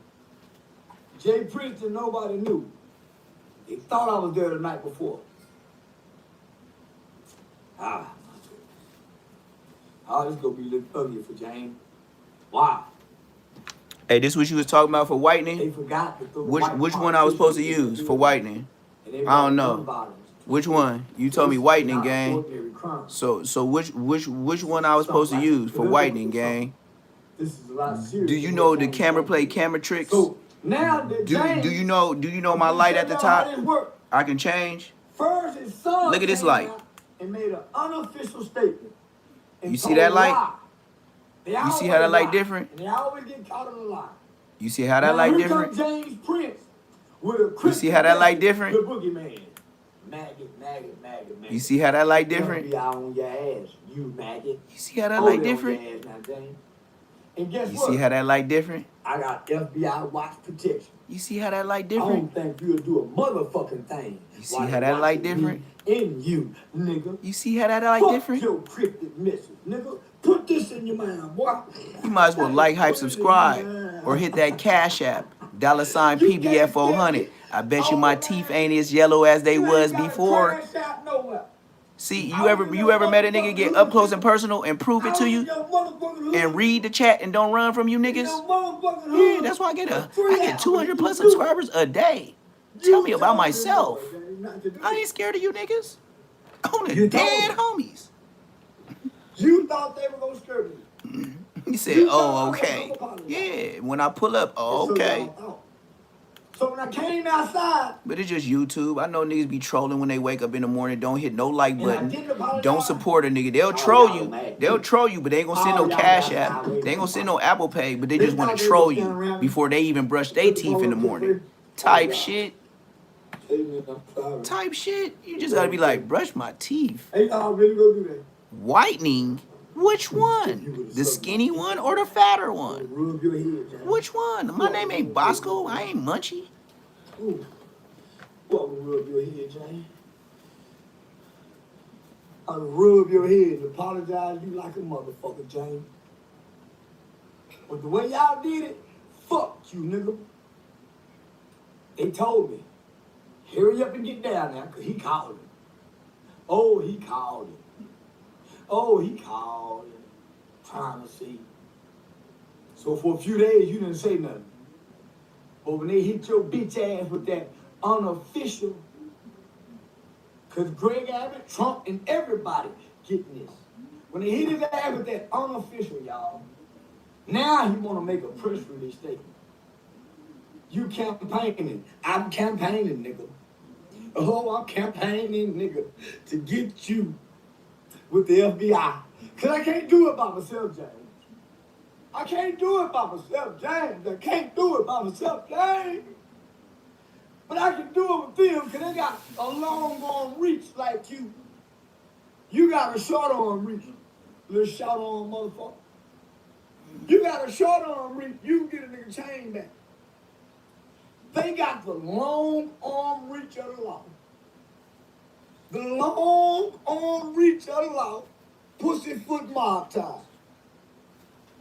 Jay Prince and nobody knew. They thought I was there the night before. Oh, this gonna be looking ugly for James. Wow. Hey, this what you was talking about for whitening? They forgot to throw Which one I was supposed to use for whitening? I don't know. Which one? You told me whitening, gang. So which one I was supposed to use for whitening, gang? This is a lot serious. Do you know the camera play camera tricks? So Now the James, Do you know my light at the how top? this work. I can change. First, his son Look at this came light. out and made an unofficial statement. And You see told that a light? lie. They You see always how that light lie, different? And they always get caught in a lie. You see how that Now, light here different? comes James Prince with a You see how that light different? The boogeyman. Maggot, maggot, maggot, maggot. You see how that light different? FBI on your ass, you maggot. You see how that Hold light it on different? your ass now, James. And guess You what? see how that light different? I got FBI watch protection. You see how that light I different? don't think you'll do a motherfucking thing. You see how that light different? In you, nigga. You see how that light Fuck different? your cryptic message, nigga. Put this in your mind, boy. You might as well like, hype, subscribe, or hit that Cash App, $sign PBF400. I bet you my teeth ain't as yellow as they was before. See, you ever met a nigga get up close and personal and prove it to you and read the chat and don't run from you niggas? Yeah, that's why I get 200 plus subscribers a day. Tell me about myself. I ain't scared of you niggas. On the dead homies. You thought they were gonna scare me. He said, oh, okay. Yeah, when I pull up, oh, okay. So when I came outside, but it's just YouTube. I know niggas be trolling when they wake up in the morning. Don't hit no like button. Don't support a nigga. They'll troll you. They'll troll you, but they ain't gonna send no Cash App. They ain't gonna send no Apple Pay, but they just want to troll you before they even brush their teeth in the morning. Type shit. Type shit. You just gotta be like, brush my teeth. Hey, y'all really go do that. Whitening? Which one? The skinny one or the fatter one? Rub your head, James. Which one? My name ain't Bosco. I ain't Munchie. Ooh. Welcome to rub your head, James. I rub your head and apologize you like a motherfucker, James. But the way y'all did it, fuck you, nigga. They told me, hurry up and get down now, because he called him. Oh, he called him. Oh, he called him. Trying to see. So for a few days, you didn't say nothing. But when they hit your bitch ass with that unofficial, because Greg Abbott, Trump, and everybody getting this. When they hit his ass with that unofficial, y'all, now he want to make a press release statement. You campaigning. I'm campaigning, nigga. Oh, I'm campaigning, nigga, to get you with the FBI. Because I can't do it by myself, James. I can't do it by myself, James. I can't do it by myself, James. But I can do it with them because they got a long arm reach like you. You got a short arm reach, little short arm motherfucker. You got a short arm reach, you can get a nigga chain back. They got the long arm reach of the law. The long arm reach of the law, pussyfoot mob time.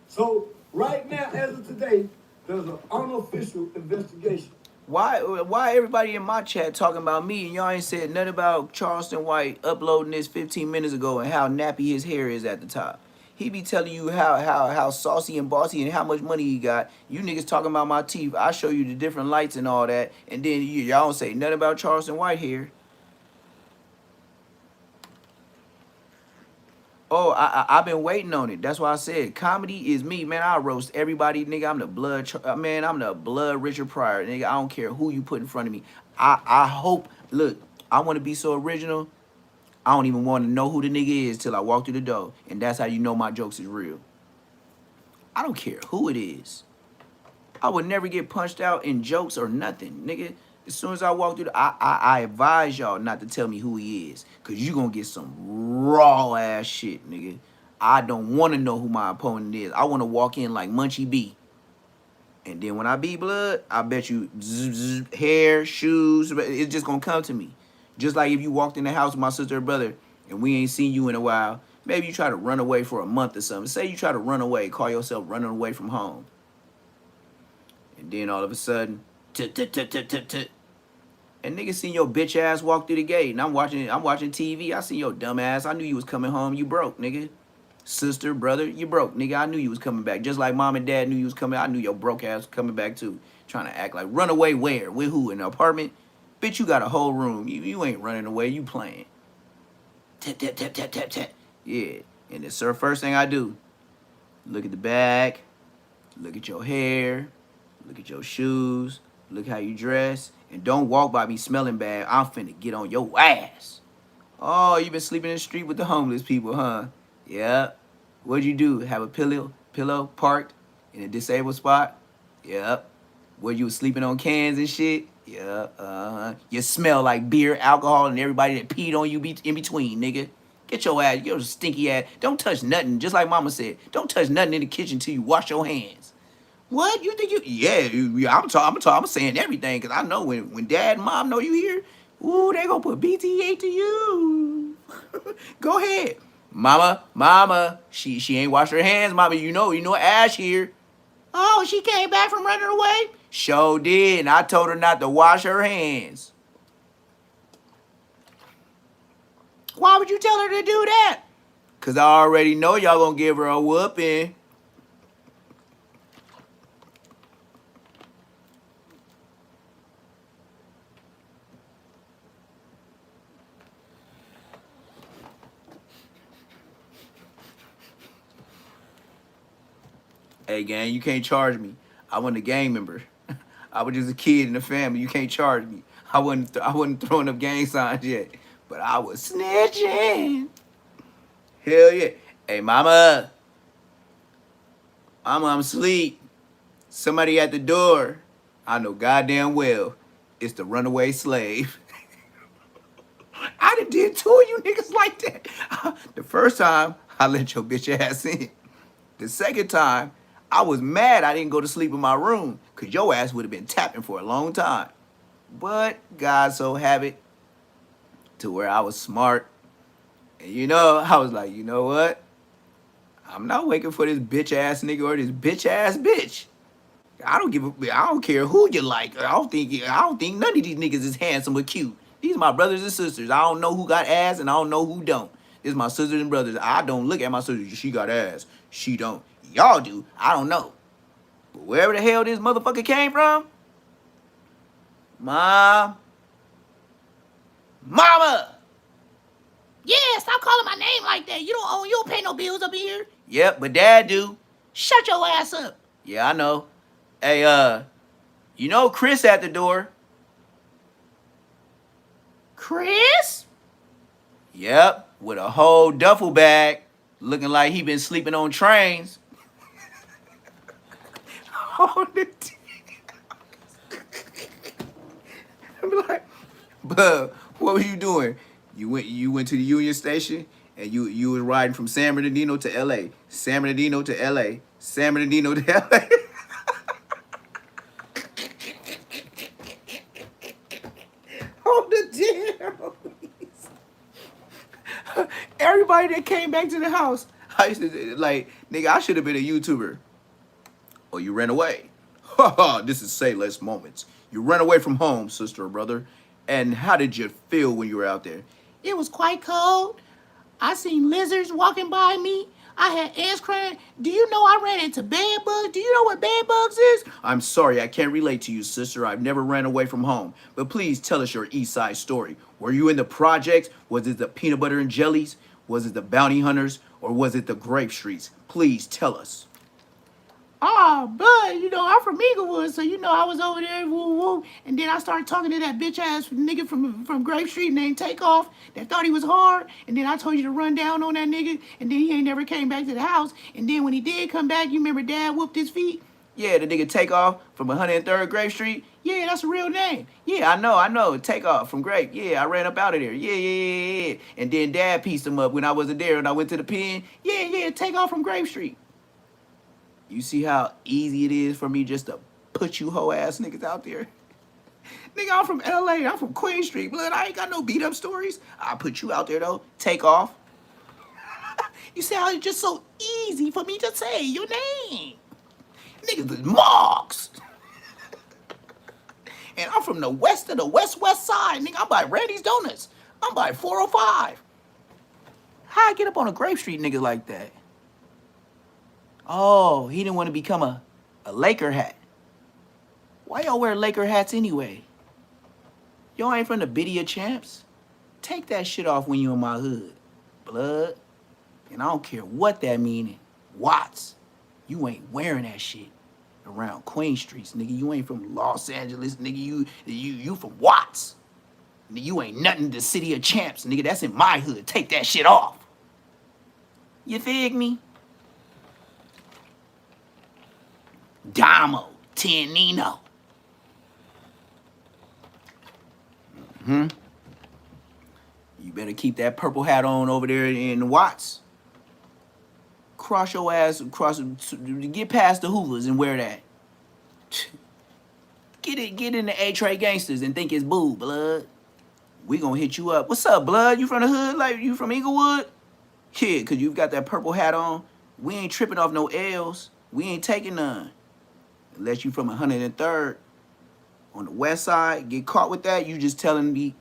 So right now, as of today, there's an unofficial investigation. Why everybody in my chat talking about me and y'all ain't said nothing about Charleston White uploading this 15 minutes ago and how nappy his hair is at the top? He be telling you how saucy and bossy and how much money he got. You niggas talking about my teeth. I show you the different lights and all that, and then y'all don't say nothing about Charleston White here. Oh, I've been waiting on it. That's why I said comedy is me, man. I roast everybody, nigga. I'm the blood Richard Pryor, nigga. I don't care who you put in front of me. I hope. Look, I want to be so original. I don't even want to know who the nigga is till I walk through the door, and that's how you know my jokes is real. I don't care who it is. I would never get punched out in jokes or nothing, nigga. As soon as I walk through, I advise y'all not to tell me who he is, cause you gonna get some raw ass shit, nigga. I don't want to know who my opponent is. I want to walk in like Munchie B, and then when I beat blood, I bet you hair, shoes, it's just gonna come to me. Just like if you walked in the house with my sister or brother, and we ain't seen you in a while. Maybe you try to run away for a month or something. Say you try to run away, call yourself running away from home, and then all of a sudden. And niggas seen your bitch ass walk through the gate, and I'm watching TV. I seen your dumb ass. I knew you was coming home. You broke, nigga. Sister, brother, you broke, nigga. I knew you was coming back. Just like mom and dad knew you was coming. I knew your broke ass was coming back too. Trying to act like run away where? With who? In the apartment? Bitch, you got a whole room. You ain't running away. You playing. Tap, tap, tap, tap, tap, tap. Yeah. And the first thing I do, look at the back. Look at your hair. Look at your shoes. Look how you dress. And don't walk by me smelling bad. I'm finna get on your ass. Oh, you been sleeping in the street with the homeless people, huh? Yeah. What'd you do? Have a pillow parked in a disabled spot? Yep. Where you was sleeping on cans and shit? Yeah. You smell like beer, alcohol, and everybody that peed on you be in between, nigga. Get your ass, your stinky ass. Don't touch nothing, just like mama said. Don't touch nothing in the kitchen till you wash your hands. What? You think you? Yeah, I'm saying everything, because I know when dad and mom know you here, ooh, they gonna put BTA to you. Go ahead. Mama, she ain't washed her hands, mama. You know Ash here. Oh, she came back from running away? Sure did, and I told her not to wash her hands. Why would you tell her to do that? Because I already know y'all gonna give her a whooping. Hey, gang, you can't charge me. I wasn't a gang member. I was just a kid in the family. You can't charge me. I wasn't throwing up gang signs yet, but I was snitching. Hell yeah. Hey, mama, I'm asleep. Somebody at the door. I know goddamn well it's the runaway slave. I done did two of you niggas like that. The first time, I let your bitch ass in. The second time, I was mad I didn't go to sleep in my room, because your ass would have been tapping for a long time. But God so have it to where I was smart. And I was like, you know what? I'm not waiting for this bitch ass nigga or this bitch ass bitch. I don't care who you like. I don't think none of these niggas is handsome or cute. These are my brothers and sisters. I don't know who got ass and I don't know who don't. This is my sisters and brothers. I don't look at my sisters. She got ass. She don't. Y'all do. I don't know. But wherever the hell this motherfucker came from, Mama. Yeah, stop calling my name like that. You don't pay no bills up in here. Yep, but Dad do. Shut your ass up. Yeah, I know. Hey, Chris at the door. Chris? Yep, with a whole duffel bag, looking like he been sleeping on trains. I'm like, but what were you doing? You went to the Union Station and you was riding from San Bernardino to LA. San Bernardino to LA. San Bernardino to LA. On the damn. Everybody that came back to the house, I used to like, nigga, I should have been a YouTuber. Or you ran away. This is AYLESS Moments. You ran away from home, sister or brother. And how did you feel when you were out there? It was quite cold. I seen lizards walking by me. I had ants crying. Do you know I ran into bed bugs? Do you know what bed bugs is? I'm sorry, I can't relate to you, sister. I've never ran away from home. But please tell us your East Side story. Were you in the projects? Was it the peanut butter and jellies? Was it the bounty hunters? Or was it the grape streets? Please tell us. Oh, but, I'm from Eaglewood, so, I was over there, woo, woo. And then I started talking to that bitch-ass nigga from Grape Street named Takeoff that thought he was hard. And then I told you to run down on that nigga, and then he ain't never came back to the house. And then when he did come back, you remember Dad whooped his feet? Yeah, the nigga Takeoff from 103rd Grape Street. Yeah, that's a real name. Yeah, I know. Takeoff from Grape. Yeah, I ran up out of there. Yeah. And then Dad pieced him up when I wasn't there and I went to the pen. Yeah, Takeoff from Grape Street. You see how easy it is for me just to put you hoe ass niggas out there? Nigga, I'm from LA. I'm from Queen Street. Blood, I ain't got no beat up stories. I'll put you out there though. Takeoff. You see how it's just so easy for me to say your name. Niggas is marks. And I'm from the west of the west side. Nigga, I'm by Randy's Donuts. I'm by 405. How I get up on a Grape Street nigga like that? Oh, he didn't want to become a Laker hat. Why y'all wear Laker hats anyway? Y'all ain't from the Biddy of Champs? Take that shit off when you in my hood, blood. And I don't care what that meaning. Watts, you ain't wearing that shit. around Queen Streets, nigga. You ain't from Los Angeles, nigga. You from Watts. Nigga, you ain't nothing to the city of champs, nigga. That's in my hood. Take that shit off. You fig me? Damo, Tianino. You better keep that purple hat on over there in Watts. Cross your ass across, get past the Hoovers and wear that. Get in the A-Tray Gangsters and think it's boo, blood. We gonna hit you up. What's up, blood? You from the hood? Like, you from Inglewood? Yeah, cause you've got that purple hat on. We ain't tripping off no L's. We ain't taking none. Unless you from 103rd on the west side, get caught with that, you just telling me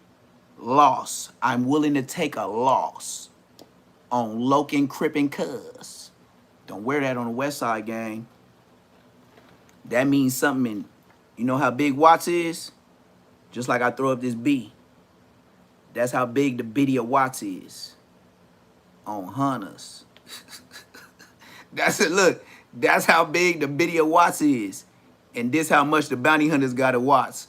loss. I'm willing to take a loss on Loken, Crip, and Cuz. Don't wear that on the west side, gang. That means something in, you know how big Watts is? Just like I throw up this B. That's how big the Biddy of Watts is. On Hunters. That's it, look. That's how big the Biddy of Watts is. And this how much the bounty hunters got at Watts.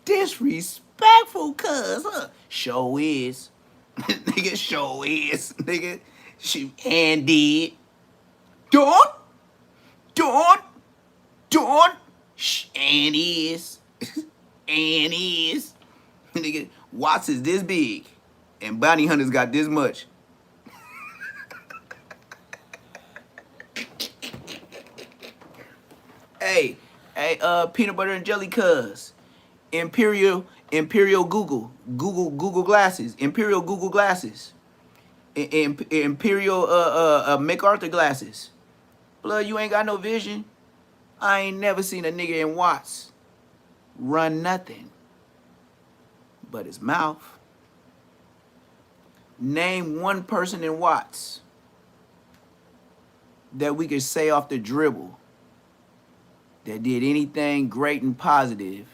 Disrespectful, cuz, huh? Show is. Nigga, show is. Nigga, she and did. Don't. And is. And is. Nigga, Watts is this big. And bounty hunters got this much. Hey, peanut butter and jelly cuz. Imperial Google glasses. Imperial Google glasses. Imperial MacArthur glasses. Blood, you ain't got no vision. I ain't never seen a nigga in Watts run nothing but his mouth. Name one person in Watts that we could say off the dribble that did anything great and positive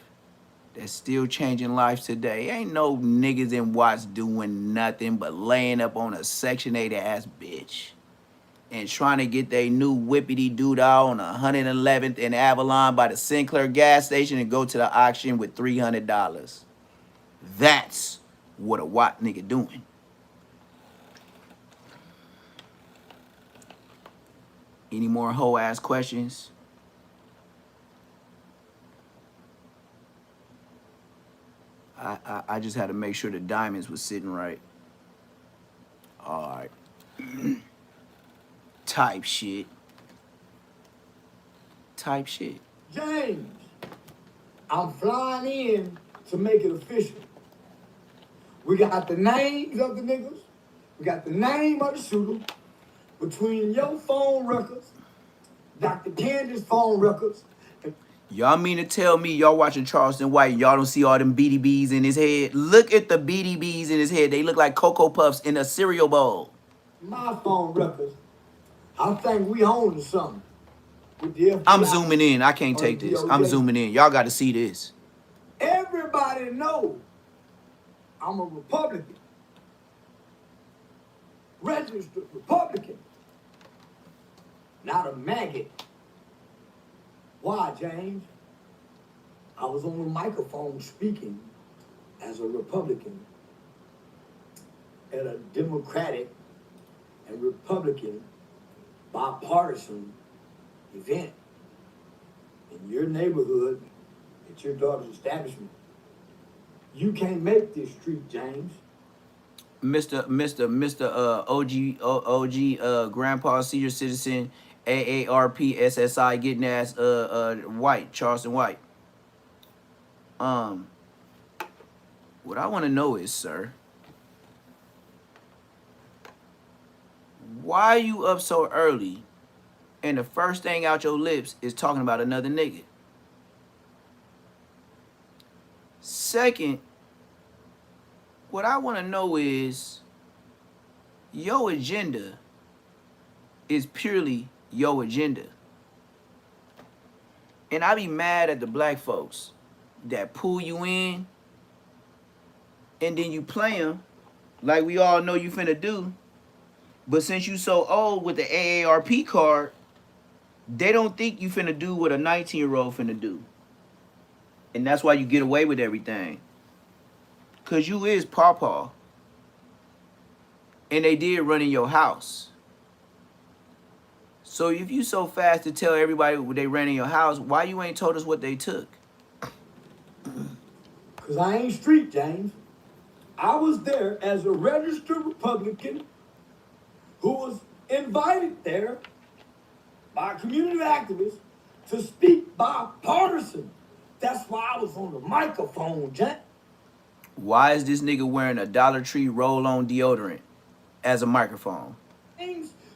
that's still changing lives today. Ain't no niggas in Watts doing nothing but laying up on a Section 8 ass bitch and trying to get their new whippity doodah on 111th and Avalon by the Sinclair gas station and go to the auction with $300. That's what a Watt nigga doing. Any more hoe ass questions? I just had to make sure the diamonds was sitting right. All right. Type shit. James, I'm flying in to make it official. We got the names of the niggas. We got the name of the shooter. Between your phone records, Dr. Candy's phone records. Y'all mean to tell me y'all watching Charleston White, y'all don't see all them BDBs in his head? Look at the BDBs in his head. They look like Cocoa Puffs in a cereal bowl. My phone records. I think we own something. With the FBI I'm zooming in. I can't take this. I'm zooming in. Y'all got to see this. Everybody knows I'm a Republican. Registered Republican. Not a maggot. Why, James? I was on the microphone speaking as a Republican at a Democratic and Republican bipartisan event in your neighborhood at your daughter's establishment. You can't make this street, James. Mr. OG Grandpa Senior Citizen AARP SSI getting ass White, Charleston White. What I want to know is, sir, why are you up so early and the first thing out your lips is talking about another nigga? Second, what I want to know is your agenda is purely your agenda. And I be mad at the black folks that pull you in and then you play them like we all know you finna do. But since you so old with the AARP card, they don't think you finna do what a 19-year-old finna do. And that's why you get away with everything. Cause you is pawpaw. And they did run in your house. So if you so fast to tell everybody what they ran in your house, why you ain't told us what they took? Cause I ain't street, James. I was there as a registered Republican who was invited there by community activists to speak bipartisan. That's why I was on the microphone, Jack. Why is this nigga wearing a Dollar Tree roll-on deodorant as a microphone?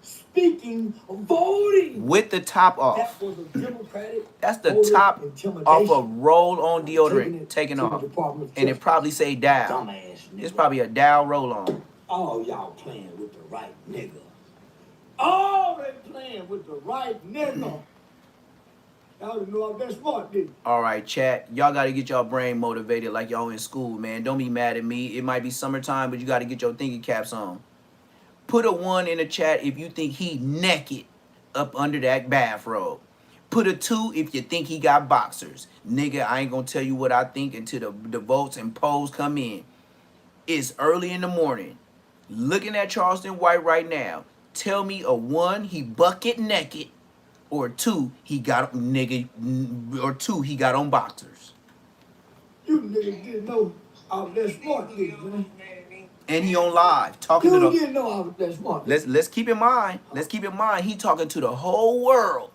Speaking, voting. With the top off. That was a Democratic. That's the top off a roll-on deodorant taken off. And it probably say Dow. It's probably a Dow roll-on. Oh, y'all playing with the right nigga. Oh, they playing with the right nigga. Y'all didn't know I'm that smart, didn't you? All right, chat. Y'all got to get y'all brain motivated like y'all in school, man. Don't be mad at me. It might be summertime, but you got to get your thinking caps on. Put a 1 in the chat if you think he naked up under that bathrobe. Put a 2 if you think he got boxers. Nigga, I ain't going to tell you what I think until the votes and polls come in. It's early in the morning. Looking at Charleston White right now. Tell me a 1, he bucket naked. Or 2, he got nigga, or 2, he got on boxers. You niggas didn't know I was that smart, did you, man? And he on live talking you to the. Didn't know I was that smart. Let's keep in mind. Let's keep in mind. He talking to the whole world.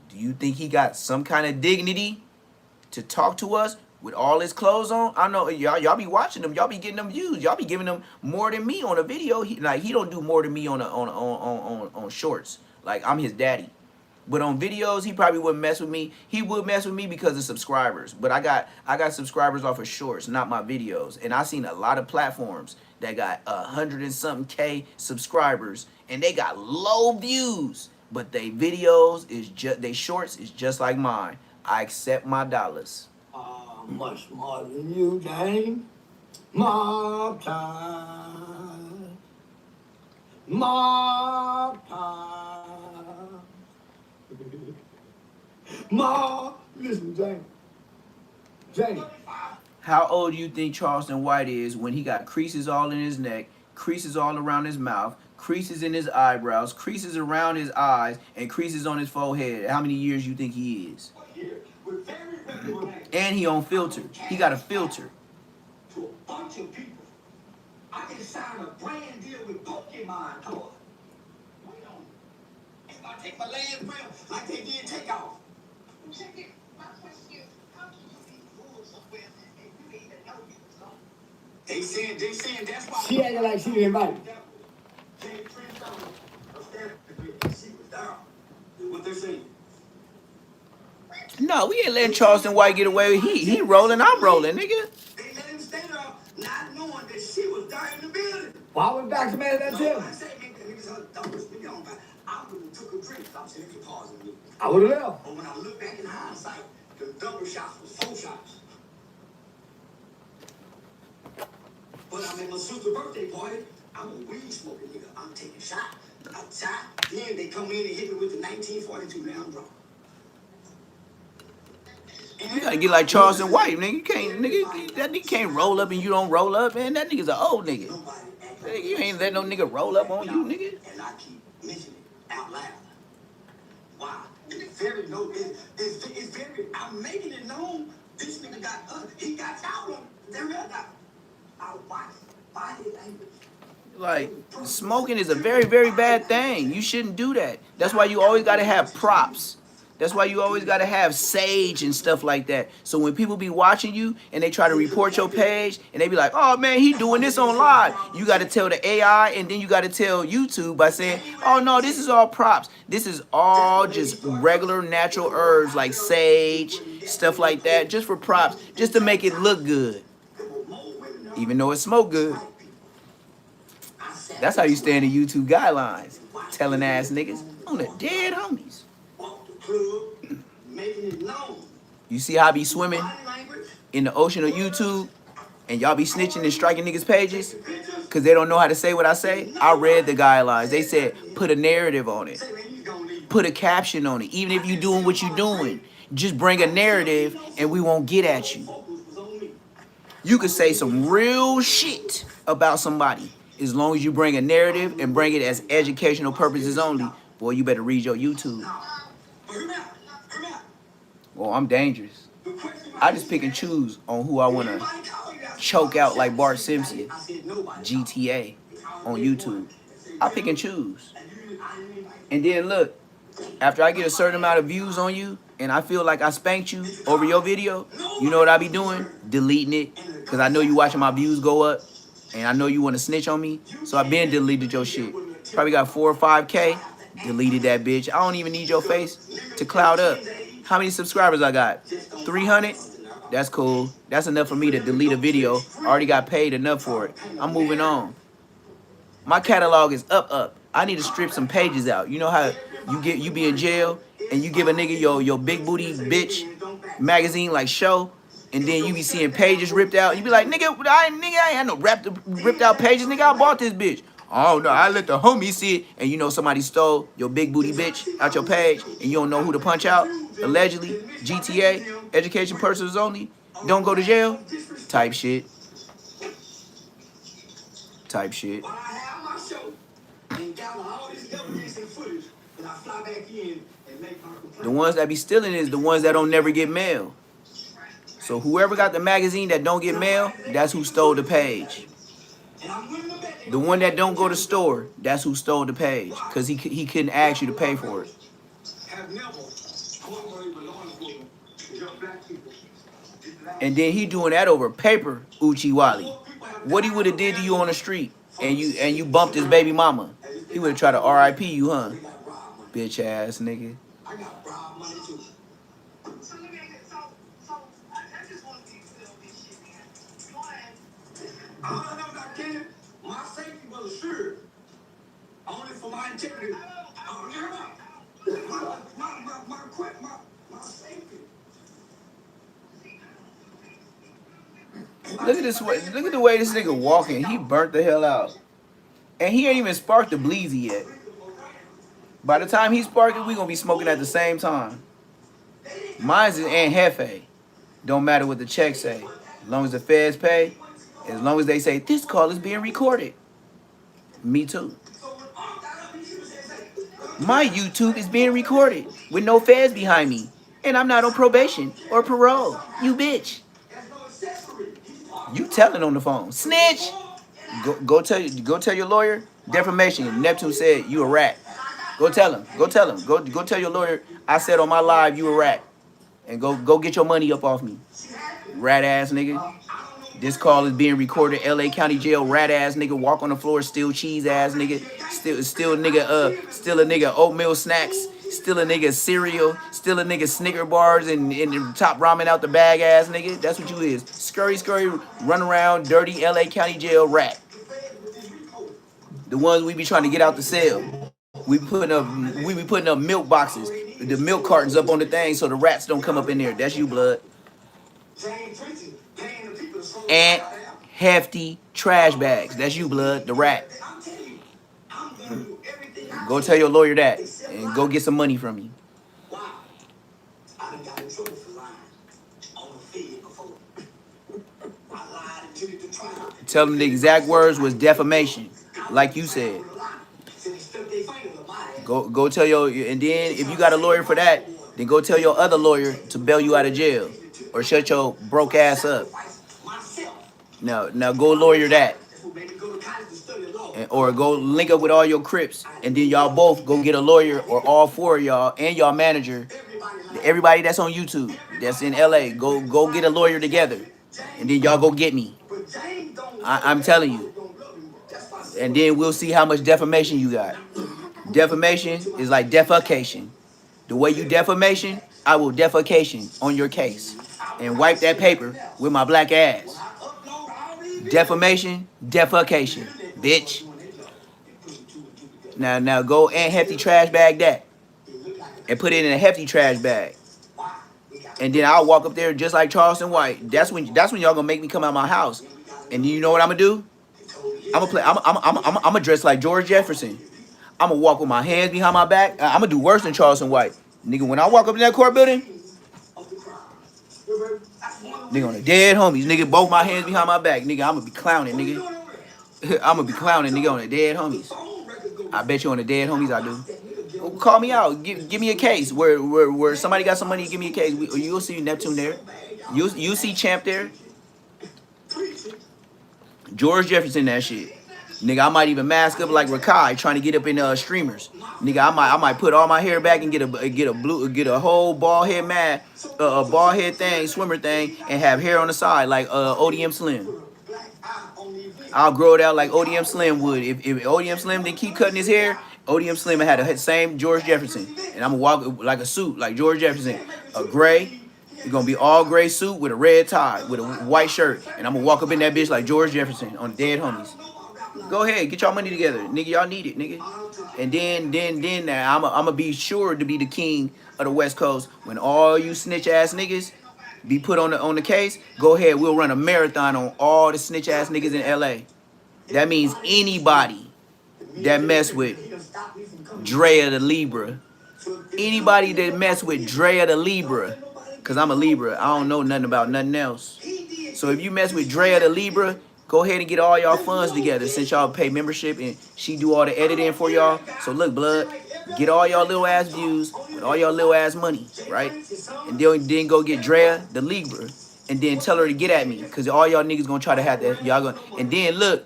Do you think he got some kind of dignity to talk to us with all his clothes on? I know y'all be watching them. Y'all be getting them views. Y'all be giving them more than me on a video. He don't do more than me on shorts. Like, I'm his daddy. But on videos, he probably wouldn't mess with me. He would mess with me because of subscribers. But I got subscribers off of shorts, not my videos. And I seen a lot of platforms that got 100 and something K subscribers, and they got low views. But they videos is just, they shorts is just like mine. I accept my dollars. Much more than you, James. Mob time. Mob time. Ma, listen, James. James. How old do you think Charleston White is when he got creases all in his neck, creases all around his mouth, creases in his eyebrows, creases around his eyes, and creases on his forehead? How many years you think he is? And he on filter. He got a filter. To a bunch of people. I can sign a brand deal with Pokemon toys. If I take my last breath like they did Takeoff. Check it. My question is, how can you be rules somewhere and you didn't even know you was gone? They saying that's why. She acted like she didn't invite me. She was down. What they saying? No, we ain't letting Charleston White get away. He rolling, I'm rolling, nigga. They let him stay there not knowing that she was down in the building. Why would Dr. Man that tell me? I said, niggas are dumbest nigga on back. I would have took a drink. I'm saying, if you pause and look. I would have left. But when I look back in hindsight, the double shots was 4 shots. But I'm at my sister's birthday party. I'm a weed smoking nigga. I'm taking shots. Outside. Then they come in and hit me with the 1942. Now I'm drunk. You gotta get like Charleston White, nigga. You can't, nigga. That nigga can't roll up and you don't roll up, man. That nigga's an old nigga. You ain't let no nigga roll up on you, nigga. And I keep mentioning it out loud. Why? It's very low. It's very. I'm making it known. This nigga got he got out on. They're real now. I watch body language. Like, smoking is a very, very bad thing. You shouldn't do that. That's why you always gotta have props. That's why you always got to have sage and stuff like that. So when people be watching you and they try to report your page and they be like, oh, man, he doing this on live. You got to tell the AI and then you got to tell YouTube by saying, oh, no, this is all props. This is all just regular natural herbs like sage, stuff like that, just for props, just to make it look good, even though it smoke good. That's how you stay in the YouTube guidelines, telling ass niggas on the dead homies. You see how I be swimming in the ocean of YouTube and y'all be snitching and striking niggas' pages? because they don't know how to say what I say. I read the guidelines. They said put a narrative on it, put a caption on it. Even if you're doing what you're doing, just bring a narrative and we won't get at you. You could say some real shit about somebody as long as you bring a narrative and bring it as educational purposes only. Boy, you better read your YouTube. Well, I'm dangerous. I just pick and choose on who I want to choke out like Bart Simpson, GTA, on YouTube. I pick and choose. And then look, after I get a certain amount of views on you and I feel like I spanked you over your video, you know what I be doing? Deleting it. Because I know you watching my views go up and I know you want to snitch on me. So I been deleted your shit. Probably got 4 or 5K. Deleted that bitch. I don't even need your face to cloud up. How many subscribers I got? 300? That's cool. That's enough for me to delete a video. I already got paid enough for it. I'm moving on. My catalog is up. I need to strip some pages out. You know how you be in jail and you give a nigga your big booty bitch magazine like Show, and then you be seeing pages ripped out. You be like, nigga, I ain't had no ripped out pages. Nigga, I bought this bitch. Oh no, I let the homie see it, and you know somebody stole your big booty bitch out your page, and you don't know who to punch out. Allegedly, GTA, education purposes only. Don't go to jail. Type shit. Type shit. The ones that be stealing is the ones that don't never get mail. So whoever got the magazine that don't get mail, that's who stole the page. The one that don't go to store, that's who stole the page. Because he couldn't ask you to pay for it. And then he doing that over paper, Uchi Wally. What he would have did to you on the street and you bumped his baby mama. He would have tried to RIP you, huh? Bitch ass nigga. My safety was assured. Only for my integrity. My safety. Look at this way. Look at the way this nigga walking. He burnt the hell out. And he ain't even sparked the bleezy yet. By the time he spark it, we gonna be smoking at the same time. Mine's is Aunt Hefe. Don't matter what the check say. As long as the feds pay, as long as they say, this call is being recorded. Me too. My YouTube is being recorded with no feds behind me. And I'm not on probation or parole. You bitch. You telling on the phone. Snitch. Go tell your lawyer. Defamation. Neptune said you a rat. Go tell him. Go tell him. Go tell your lawyer I said on my live you a rat. And go get your money up off me. Rat ass nigga. This call is being recorded. LA County Jail. Rat ass nigga. Walk on the floor. Steal cheese ass nigga. Steal a nigga oatmeal snacks. Steal a nigga cereal. Steal a nigga Snicker bars and the top ramen out the bag ass nigga. That's what you is. Scurry, run around, dirty LA County Jail rat. The ones we be trying to get out the cell. We be putting up milk boxes, the milk cartons up on the thing so the rats don't come up in there. That's you, blood. And hefty trash bags. That's you, blood. The rat. Go tell your lawyer that and go get some money from you. Tell them the exact words was defamation, like you said. Go tell your, and then if you got a lawyer for that, then go tell your other lawyer to bail you out of jail or shut your broke ass up. Now go lawyer that. Or go link up with all your Crips, and then y'all both go get a lawyer, or all four of y'all and y'all manager, everybody that's on YouTube, that's in LA, go get a lawyer together, and then y'all go get me. I'm telling you. And then we'll see how much defamation you got. Defamation is like defecation. The way you defamation, I will defecation on your case and wipe that paper with my black ass. Defamation, defecation, bitch. Now go and hefty trash bag that and put it in a hefty trash bag. And then I'll walk up there just like Charleston White. That's when y'all gonna make me come out my house. And you know what I'm gonna do? I'm dress like George Jefferson. I'm gonna walk with my hands behind my back. I'm gonna do worse than Charleston White. Nigga, when I walk up in that court building, nigga on the dead homies. Nigga, both my hands behind my back. Nigga, I'm gonna be clowning, nigga. I'm gonna be clowning, nigga, on the dead homies. I bet you on the dead homies I do. Well, call me out. Give me a case where somebody got some money. Give me a case. You'll see Neptune there. You see Champ there. George Jefferson, that shit. Nigga, I might even mask up like Rakai trying to get up in streamers. Nigga, I might put all my hair back and get a whole bald head a bald head thing, swimmer thing, and have hair on the side like ODM Slim. I'll grow it out like ODM Slim would. If ODM Slim didn't keep cutting his hair, ODM Slim had the same George Jefferson. And I'm gonna walk like a suit like George Jefferson. A gray. It's gonna be all gray suit with a red tie, with a white shirt. And I'm gonna walk up in that bitch like George Jefferson on dead homies. Go ahead, get y'all money together. Nigga, y'all need it, nigga. And then I'm gonna be sure to be the king of the West Coast. When all you snitch ass niggas be put on the case, go ahead, we'll run a marathon on all the snitch ass niggas in LA. That means anybody that mess with Drea the Libra. Anybody that mess with Drea the Libra. Cause I'm a Libra. I don't know nothing about nothing else. So if you mess with Drea the Libra, go ahead and get all y'all funds together since y'all pay membership and she do all the editing for y'all. So look, blood, get all y'all little ass views with all y'all little ass money, right? And then go get Drea the Libra and then tell her to get at me. Cause all y'all niggas gonna try to have that. Y'all gonna, and then look,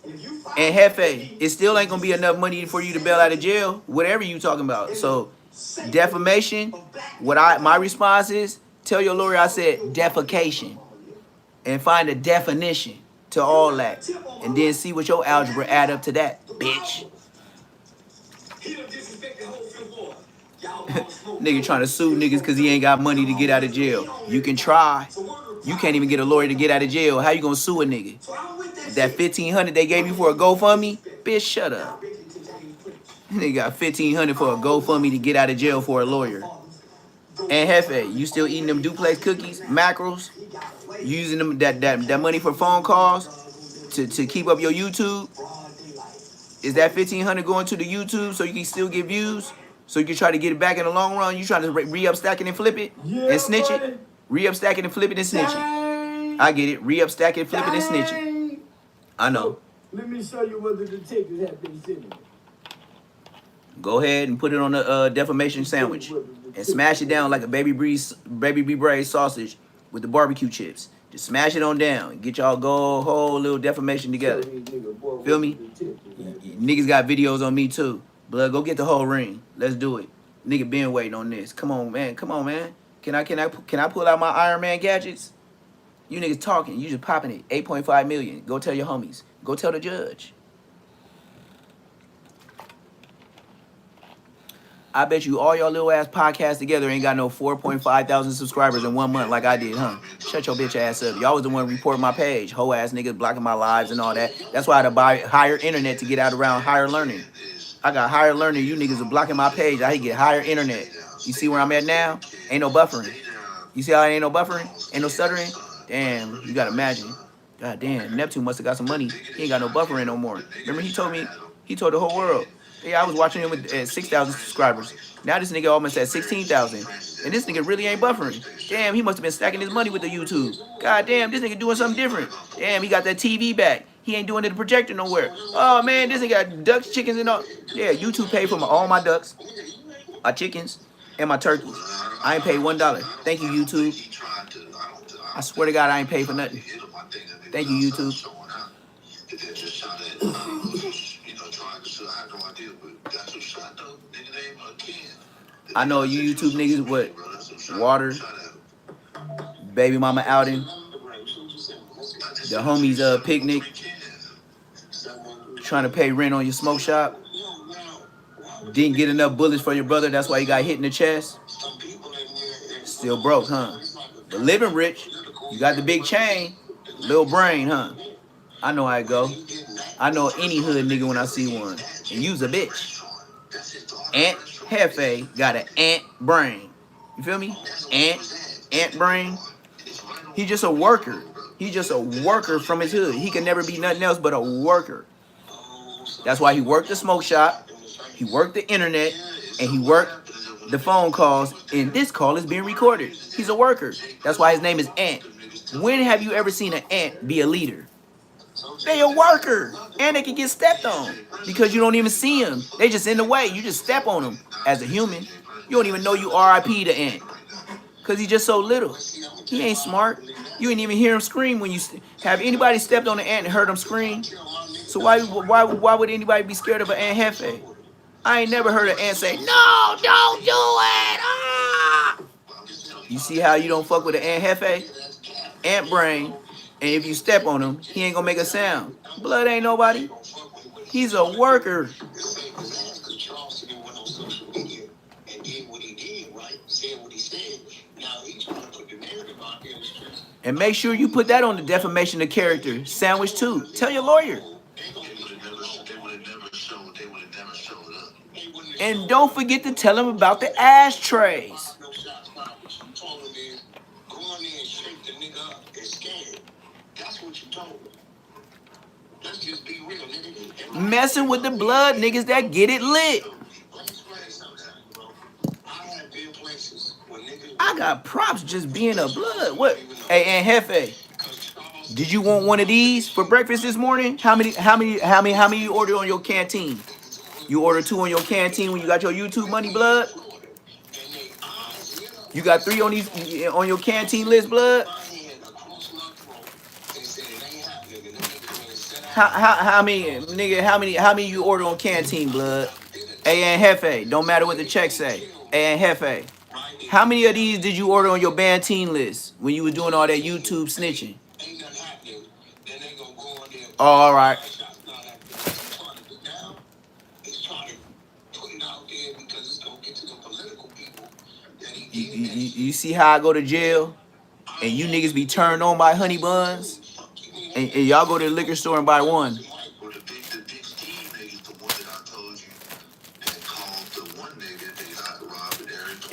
and Hefe, it still ain't gonna be enough money for you to bail out of jail, whatever you talking about. So defamation, my response is, tell your lawyer I said defecation and find a definition to all that and then see what your algebra add up to that, bitch. Nigga trying to sue niggas because he ain't got money to get out of jail. You can try. You can't even get a lawyer to get out of jail. How you gonna sue a nigga? That $1,500 they gave you for a GoFundMe? Bitch, shut up. They got $1,500 for a GoFundMe to get out of jail for a lawyer. And Hefe, you still eating them duplex cookies, macros? Using them that money for phone calls to keep up your YouTube? Is that $1,500 going to the YouTube so you can still get views? So you can try to get it back in the long run? You trying to re-up, stack it, and flip it? And snitch it? Re-up, stack it, and flip it and snitch it. I get it. Re-up, stack it, flip it, and snitch it. I know. Let me show you what the detectives have been sending. Go ahead and put it on the defamation sandwich and smash it down like a baby B braised sausage with the barbecue chips. Just smash it on down. Get y'all whole little defamation together. Feel me? Niggas got videos on me too. Blood, go get the whole ring. Let's do it. Nigga been waiting on this. Come on, man. Come on, man. Can I pull out my Iron Man gadgets? You niggas talking. You just popping it. 8.5 million. Go tell your homies. Go tell the judge. I bet you all y'all little ass podcasts together ain't got no 4.5 thousand subscribers in 1 month like I did, huh? Shut your bitch ass up. Y'all was the one reporting my page. Hoe ass niggas blocking my lives and all that. That's why I had to buy higher internet to get out around higher learning. I got higher learning. You niggas are blocking my page. I get higher internet. You see where I'm at now? Ain't no buffering. You see how ain't no buffering? Ain't no stuttering? Damn, you gotta imagine. God damn, Neptune must have got some money. He ain't got no buffering no more. Remember he told the whole world. Yeah, I was watching him with 6,000 subscribers. Now this nigga almost at 16,000. And this nigga really ain't buffering. Damn, he must have been stacking his money with the YouTube. God damn, this nigga doing something different. Damn, he got that TV back. He ain't doing the projector nowhere. Oh man, this nigga got ducks, chickens, and all. Yeah, YouTube paid for all my ducks, my chickens, and my turkeys. I ain't paid $1. Thank you, YouTube. I swear to God, I ain't paid for nothing. Thank you, YouTube. I know you YouTube niggas what? Water, baby mama outing, the homies picnic, trying to pay rent on your smoke shop. Didn't get enough bullets for your brother, that's why he got hit in the chest. Still broke, huh? But living rich, you got the big chain, little brain, huh? I know how it go. I know any hood nigga when I see one. And you's a bitch. Ant Hefe got an ant brain. You feel me? Ant brain. He just a worker. He's just a worker from his hood. He can never be nothing else but a worker. That's why he worked the smoke shop, he worked the internet, and he worked the phone calls. And this call is being recorded. He's a worker. That's why his name is Ant. When have you ever seen an ant be a leader? They a worker, and they can get stepped on because you don't even see them. They just in the way. You just step on them. As a human, you don't even know you RIP the ant because he's just so little. He ain't smart. You ain't even hear him scream when you have anybody stepped on the ant and heard him scream. So why would anybody be scared of an ant hefe? I ain't never heard an ant say, "No, don't do it." Ah! You see how you don't fuck with an ant hefe? Ant brain. And if you step on him, he ain't gonna make a sound. Blood ain't nobody. He's a worker. And make sure you put that on the defamation of character sandwich too. Tell your lawyer. And don't forget to tell him about the ashtrays. Messing with the blood niggas that get it lit. I got props just being a blood. What? Hey, and Hefe, did you want one of these for breakfast this morning? How many you ordered on your canteen? You ordered 2 on your canteen when you got your YouTube money, blood? You got 3 on these on your canteen list, blood? How many, nigga, how many you order on canteen, blood? Hey, and Hefe, don't matter what the check say. Hey, and Hefe, how many of these did you order on your Banteen list when you was doing all that YouTube snitching? Oh, all right. You see how I go to jail and you niggas be turned on by honey buns and y'all go to the liquor store and buy one.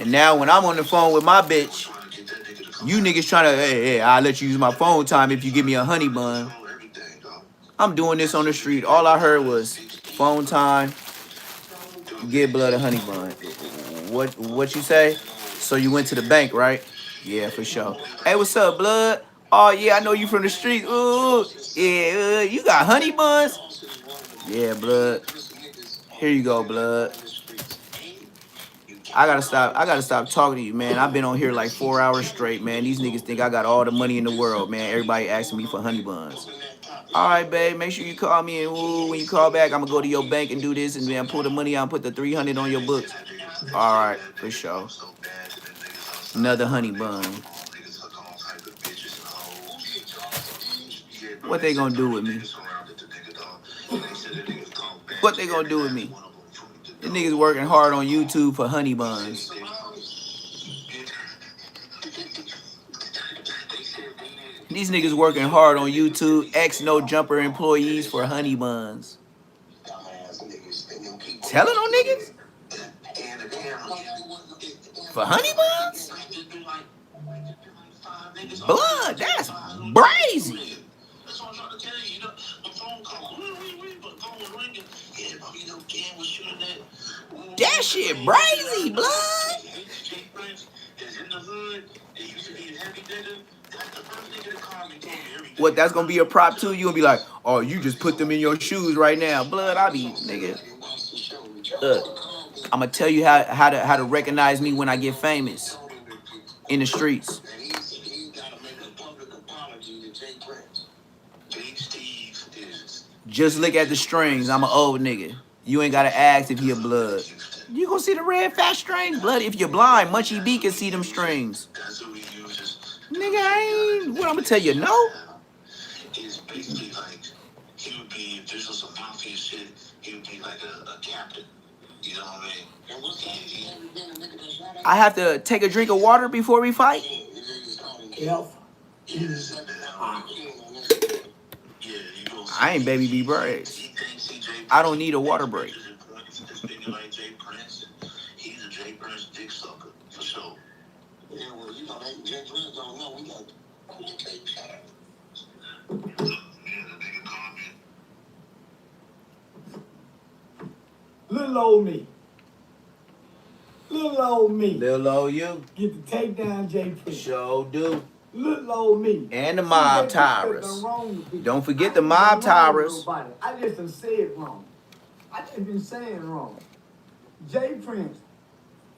And now when I'm on the phone with my bitch, you niggas trying to, hey, I'll let you use my phone time if you give me a honey bun. I'm doing this on the street. All I heard was phone time, give blood a honey bun. What you say? So you went to the bank, right? Yeah, for sure. Hey, what's up, blood? Oh yeah, I know you from the street. Ooh, yeah, you got honey buns? Yeah, blood. Here you go, blood. I gotta stop talking to you, man. I've been on here like 4 hours straight, man. These niggas think I got all the money in the world, man. Everybody asking me for honey buns. All right, babe, make sure you call me, and when you call back, I'm gonna go to your bank and do this, and then pull the money out and put the 300 on your books. All right, for sure. Another honey bun. What they gonna do with me? What they gonna do with me? The niggas working hard on YouTube for honey buns. These niggas working hard on YouTube, ex-no jumper employees for honey buns. Telling on niggas? For honey buns? Blood, that's brazy. That shit brazy, blood. What, that's gonna be a prop too? You gonna be like, oh, you just put them in your shoes right now. Blood, I be, nigga. Look, I'm gonna tell you how to recognize me when I get famous in the streets. Just look at the strings. I'm an old nigga. You ain't gotta ask if he a blood. You gonna see the red fat strings, blood. If you're blind, Munchie B can see them strings. Nigga, I ain't. What I'm gonna tell you? No. I have to take a drink of water before we fight. I ain't baby B braids. I don't need a water break. Little old me. Little old me. Little old you. Get to take down Jay Prince. Sure do. Little old me. And the mob tyrers. Don't forget the mob tyrers. I just done said wrong. I just been saying wrong. Jay Prince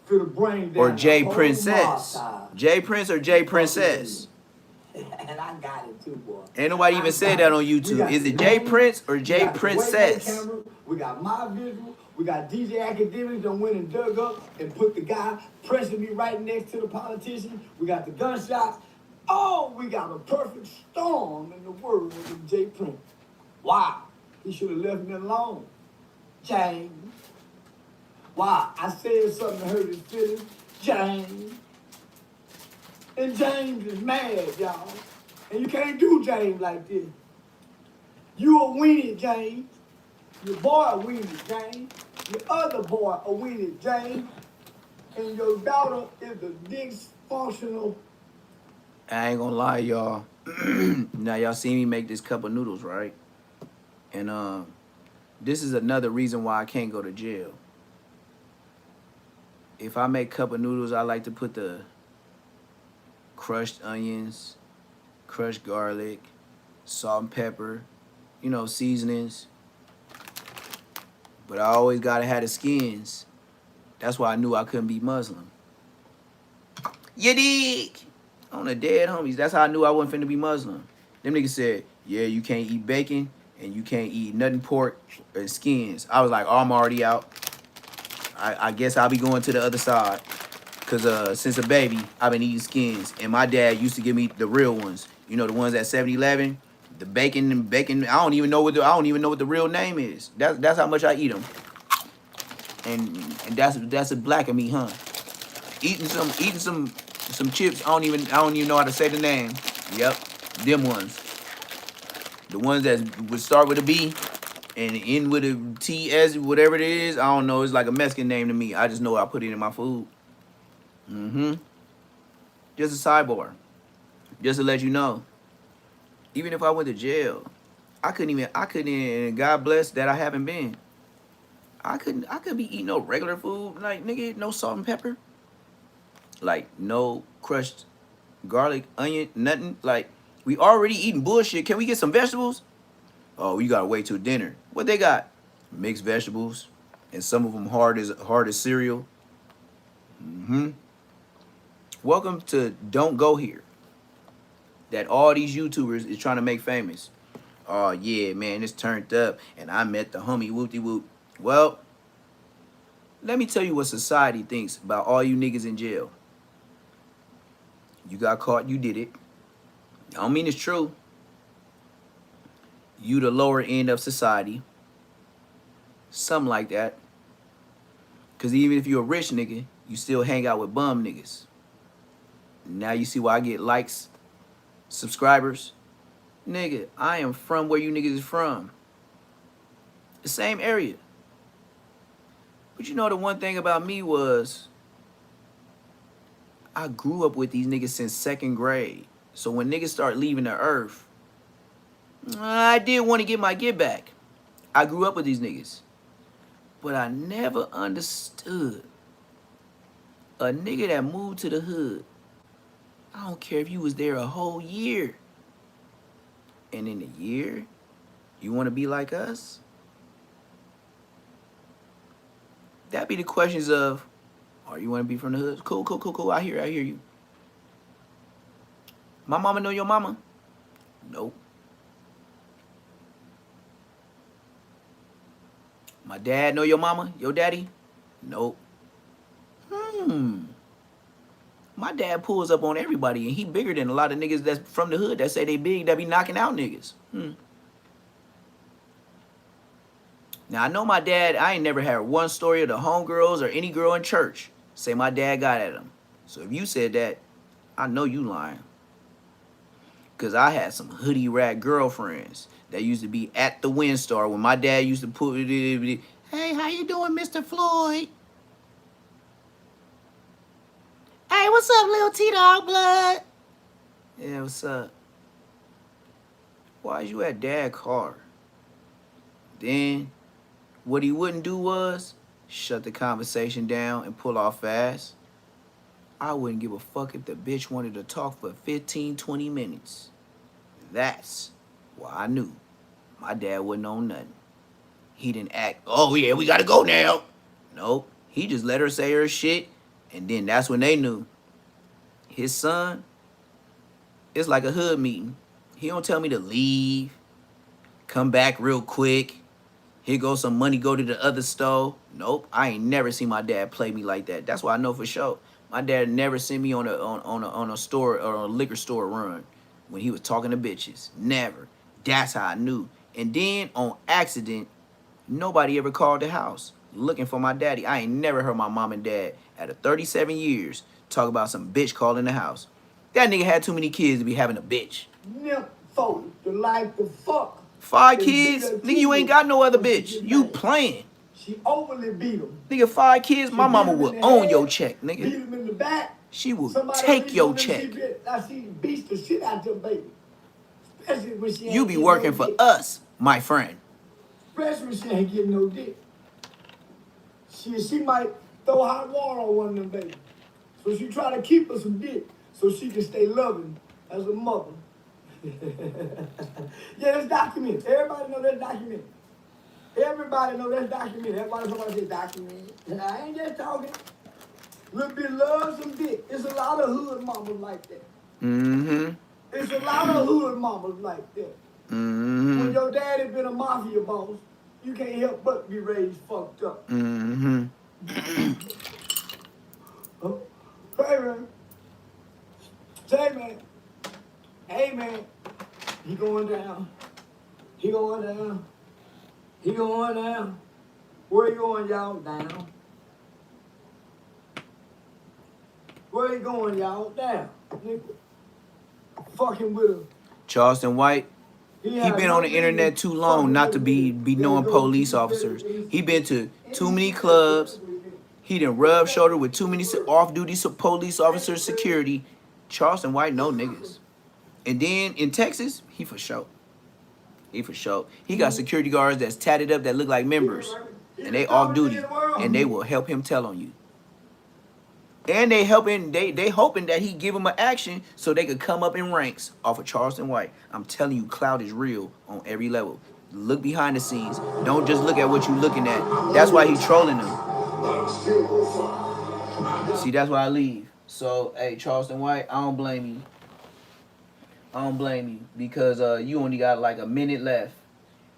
could have bring down Or Jay the whole Princess. mob Jay Prince or Jay Princess. and I got it too, boy. Ain't nobody even said that on YouTube. Is it Jay Prince or Jay Princess? We got my visual. We got DJ Academics that went and dug up and put the guy pressing me right next to the politician. We got the gunshots. Oh, we got a perfect storm in the world of Jay Prince. Wow. He should have left me alone. James. Wow. I said something to hurt his feelings. James. And James is mad, y'all. And you can't do James like this. You a weenie, James. Your boy a weenie, James. Your other boy a weenie, James. And your daughter is a dysfunctional. I ain't gonna lie, y'all. Now y'all see me make this cup of noodles, right? And this is another reason why I can't go to jail. If I make cup of noodles, I like to put the crushed onions, crushed garlic, salt and pepper, you know, seasonings. But I always gotta have the skins. That's why I knew I couldn't be Muslim. You dig? On the dead homies. That's how I knew I wasn't finna be Muslim. Them niggas said, yeah, you can't eat bacon and you can't eat nothing pork and skins. I was like, oh, I'm already out. I guess I'll be going to the other side. Cause since a baby, I've been eating skins. And my dad used to give me the real ones. You know, the ones at 7-Eleven. The bacon and bacon. I don't even know what the real name is. That's how much I eat them. And that's a black of me, huh? Eating some chips. I don't even know how to say the name. Yep, them ones. The ones that would start with a B and end with a TS, whatever it is. I don't know. It's like a Mexican name to me. I just know I put it in my food. Just a sidebar. Just to let you know. Even if I went to jail, I couldn't, God bless that I haven't been. I couldn't be eating no regular food. Like, nigga, no salt and pepper. Like, no crushed garlic, onion, nothing. Like, we already eating bullshit. Can we get some vegetables? Oh, you gotta wait till dinner. What they got? Mixed vegetables. And some of them hard as cereal. Welcome to Don't Go Here. That all these YouTubers is trying to make famous. Oh, yeah, man, it's turned up. And I met the homie whoop-de-whoop. Well, let me tell you what society thinks about all you niggas in jail. You got caught, you did it. I don't mean it's true. You the lower end of society. Something like that. Because even if you're a rich nigga, you still hang out with bum niggas. Now you see why I get likes, subscribers. Nigga, I am from where you niggas is from. The same area. But you know the one thing about me was I grew up with these niggas since 2nd grade. So when niggas start leaving the earth, I did want to get my get back. I grew up with these niggas. But I never understood a nigga that moved to the hood. I don't care if you was there a whole year. And in a year, you want to be like us? That be the questions of, oh, you want to be from the hood? Cool. I hear you. My mama know your mama? Nope. My dad know your mama? Your daddy? Nope. My dad pulls up on everybody, and he bigger than a lot of niggas that's from the hood that say they big, that be knocking out niggas. Now, I know my dad, I ain't never had one story of the homegirls or any girl in church say my dad got at him. So if you said that, I know you lying. Because I had some hoodie rat girlfriends that used to be at the Windstar when my dad used to put it in. Hey, how you doing, Mr. Floyd? Hey, what's up, little T-Dog blood? Yeah, what's up? why is you at dad's car? Then what he wouldn't do was shut the conversation down and pull off fast. I wouldn't give a fuck if the bitch wanted to talk for 15, 20 minutes. That's why I knew my dad wasn't on nothing. He didn't act, oh yeah, we gotta go now. Nope. He just let her say her shit, and then that's when they knew. His son, it's like a hood meeting. He don't tell me to leave, come back real quick. Here goes some money, go to the other store. Nope, I ain't never seen my dad play me like that. That's why I know for sure. My dad never sent me on a store or a liquor store run when he was talking to bitches. Never. That's how I knew. And then on accident, nobody ever called the house looking for my daddy. I ain't never heard my mom and dad out of 37 years talk about some bitch calling the house. That nigga had too many kids to be having a bitch. Nympho, the life the fuck. 5 kids? Nigga, you ain't got no other bitch. You playing. She overly beat him. Nigga, 5 kids, my mama will own your check, nigga. Beat him in the back. She will take your check. She beats the shit out your baby. Especially when she ain't You be working for us, my friend. Especially when she ain't getting no dick. She might throw hot water on one of them babies. So she try to keep her some dick so she can stay loving as a mother. Yeah, that's documented. Everybody know that's documented. Everybody know that's documented. Everybody say documented. I ain't just talking. Little bit love some dick. It's a lot of hood mamas like that. Mm-hmm. It's a lot of hood mamas like that. Mm-hmm. When your daddy been a mafia boss, you can't help but be raised fucked up. Mm-hmm. Hey, man. Say, man. Hey, man. He going down. He going down. He going down. Where you going, y'all? Down. Where you going, y'all? Down. Nigga. Fucking with him. Charleston White, he been on the internet too long not to be knowing police officers. He been to too many clubs. He done rubbed shoulder with too many off-duty police officers, security. Charleston White know niggas. And then in Texas, he for sure. He for sure. He got security guards that's tatted up that look like members. And they off-duty. And they will help him tell on you. And they hoping that he give them an action so they could come up in ranks off of Charleston White. I'm telling you, clout is real on every level. Look behind the scenes. Don't just look at what you looking at. That's why he's trolling them. See, that's why I leave. So, hey, Charleston White, I don't blame you. I don't blame you because you only got like a minute left.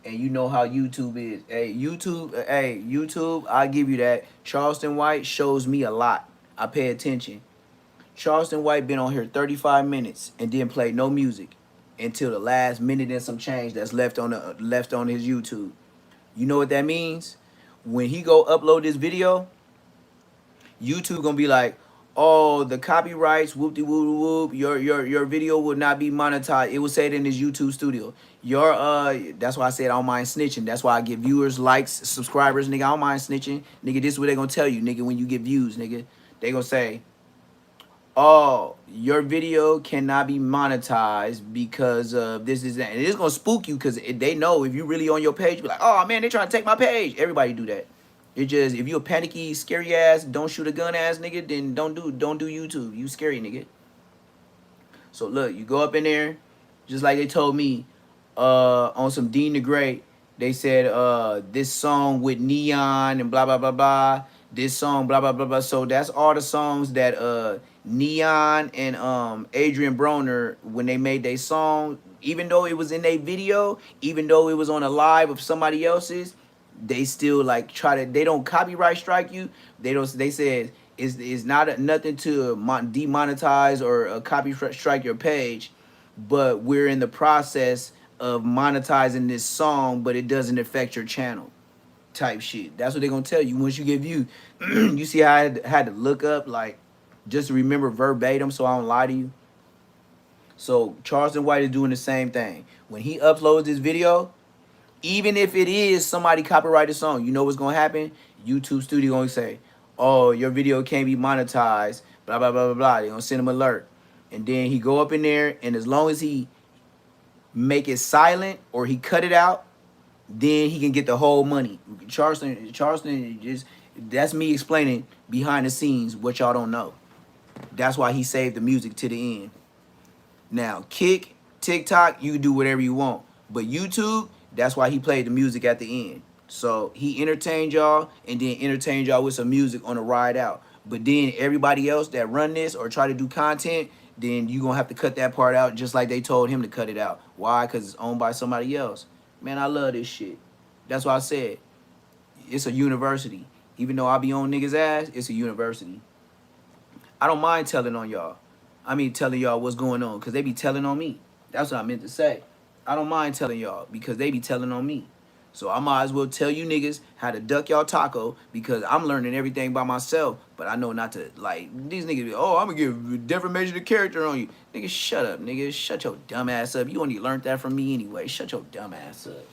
And you know how YouTube is. Hey, YouTube, I'll give you that. Charleston White shows me a lot. I pay attention. Charleston White been on here 35 minutes and didn't play no music until the last minute and some change that's left on his YouTube. You know what that means? When he go upload this video, YouTube gonna be like, oh, the copyrights, whoop de whoop whoop, your video will not be monetized. It will say it in his YouTube studio. That's why I said I don't mind snitching. That's why I get viewers, likes, subscribers, nigga. I don't mind snitching. Nigga, this is what they gonna tell you, nigga, when you get views, nigga. They gonna say, oh, your video cannot be monetized because of this, that. And it's gonna spook you because they know if you really on your page, be like, oh man, they trying to take my page. Everybody do that. It just, if you a panicky, scary ass, don't shoot a gun ass nigga, then don't do YouTube. You scary nigga. So look, you go up in there, just like they told me, on some Dean the Great, they said this song with Neon and blah blah blah blah. This song, blah, blah, blah, blah. So that's all the songs that Neon and Adrian Broner, when they made their song, even though it was in their video, even though it was on a live of somebody else's, they still like they don't copyright strike you. They said it's not nothing to demonetize or copyright strike your page, but we're in the process of monetizing this song, but it doesn't affect your channel. Type shit. That's what they're gonna tell you once you get views. You see how I had to look up, like, just to remember verbatim so I don't lie to you. So Charleston White is doing the same thing. When he uploads this video, even if it is somebody copyrighted song, you know what's gonna happen? YouTube Studio gonna say, oh, your video can't be monetized, blah blah blah blah blah. They're gonna send him an alert. And then he go up in there, and as long as he make it silent or he cut it out, then he can get the whole money. Charleston just, that's me explaining behind the scenes what y'all don't know. That's why he saved the music to the end. Now, Kick, TikTok, you can do whatever you want. But YouTube, that's why he played the music at the end. So he entertained y'all and then entertained y'all with some music on the ride out. But then everybody else that run this or try to do content, then you going to have to cut that part out just like they told him to cut it out. Why? Because it's owned by somebody else. Man, I love this shit. That's why I said it's a university. Even though I be on niggas' ass, it's a university. I don't mind telling on y'all. I mean telling y'all what's going on because they be telling on me. That's what I meant to say. I don't mind telling y'all because they be telling on me. So I might as well tell you niggas how to duck y'all taco because I'm learning everything by myself. But I know not to, like, these niggas be, oh, I'm going to give defamation of character on you. Nigga, shut up, nigga. Shut your dumb ass up. You only learned that from me anyway. Shut your dumb ass up.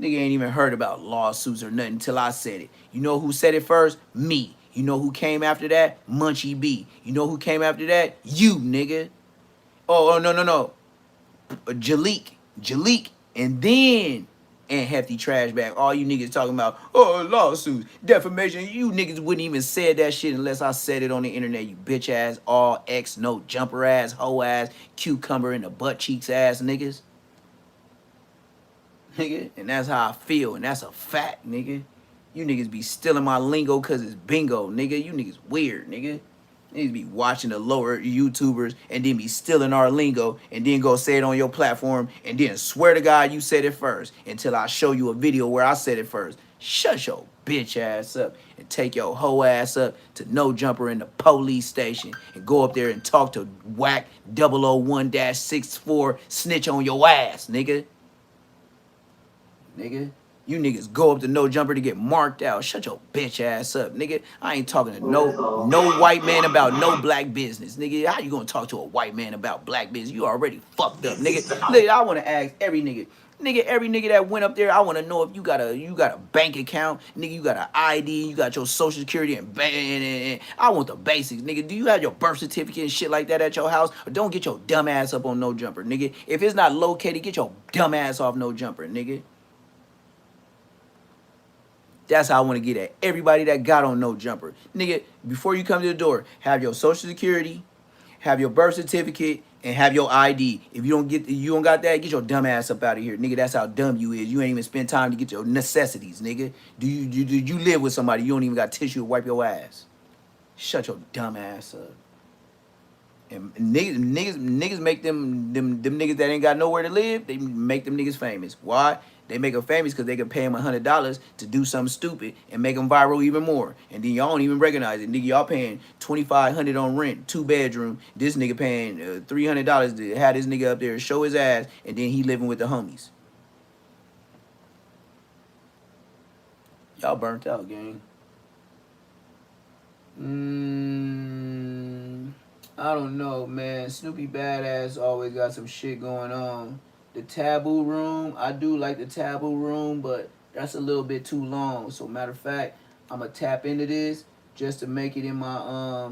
Nigga ain't even heard about lawsuits or nothing until I said it. You know who said it first? Me. You know who came after that? Munchie B. You know who came after that? You, nigga. Oh, no. Jalik. And then and Hefty Trash Bag. All you niggas talking about, oh, lawsuits, defamation. You niggas wouldn't even say that shit unless I said it on the internet, you bitch ass, all X, no jumper ass, hoe ass, cucumber in the butt cheeks ass niggas. Nigga, and that's how I feel, and that's a fact, nigga. You niggas be stealing my lingo cause it's bingo, nigga. You niggas weird, nigga. Niggas be watching the lower YouTubers and then be stealing our lingo and then go say it on your platform and then swear to God you said it first until I show you a video where I said it first. Shut your bitch ass up and take your hoe ass up to No Jumper in the police station and go up there and talk to whack 001-64 snitch on your ass, nigga. Nigga. You niggas go up to No Jumper to get marked out. Shut your bitch ass up, nigga. I ain't talking to no white man about no black business, nigga. How you gonna talk to a white man about black business? You already fucked up, nigga. Nigga, I wanna ask every nigga. Nigga, every nigga that went up there, I wanna know if you got a bank account, nigga. You got an ID, you got your social security and I want the basics, nigga. Do you have your birth certificate and shit like that at your house? Or don't get your dumb ass up on No Jumper, nigga. If it's not located, get your dumb ass off No Jumper, nigga. That's how I want to get at everybody that got on No Jumper. Nigga, before you come to the door, have your social security, have your birth certificate, and have your ID. If you don't got that, get your dumb ass up out of here. Nigga, that's how dumb you is. You ain't even spend time to get your necessities, nigga. Do you live with somebody, you don't even got tissue to wipe your ass. Shut your dumb ass up. And niggas make them niggas that ain't got nowhere to live, they make them niggas famous. Why? They make them famous because they can pay them $100 to do something stupid and make them viral even more. And then y'all don't even recognize it. Nigga, y'all paying $2,500 on rent, 2-bedroom. This nigga paying $300 to have this nigga up there show his ass, and then he living with the homies. Y'all burnt out, gang. I don't know, man. Snoopy Badass always got some shit going on. The Taboo Room, I do like the Taboo Room, but that's a little bit too long. So matter of fact, I'm gonna tap into this just to make it in my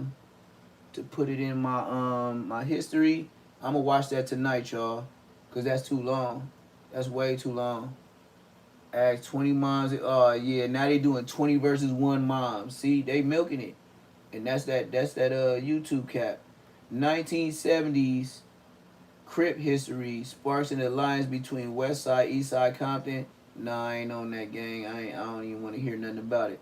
to put it in my my history. I'm gonna watch that tonight, y'all, cause that's too long. That's way too long. Ask 20 moms. Oh yeah, now they doing 20 versus 1 mom. See, they milking it, and that's that YouTube cap. 1970s Crip history sparks an alliance between West Side, East Side, Compton. Nah, I ain't on that gang. I don't even want to hear nothing about it.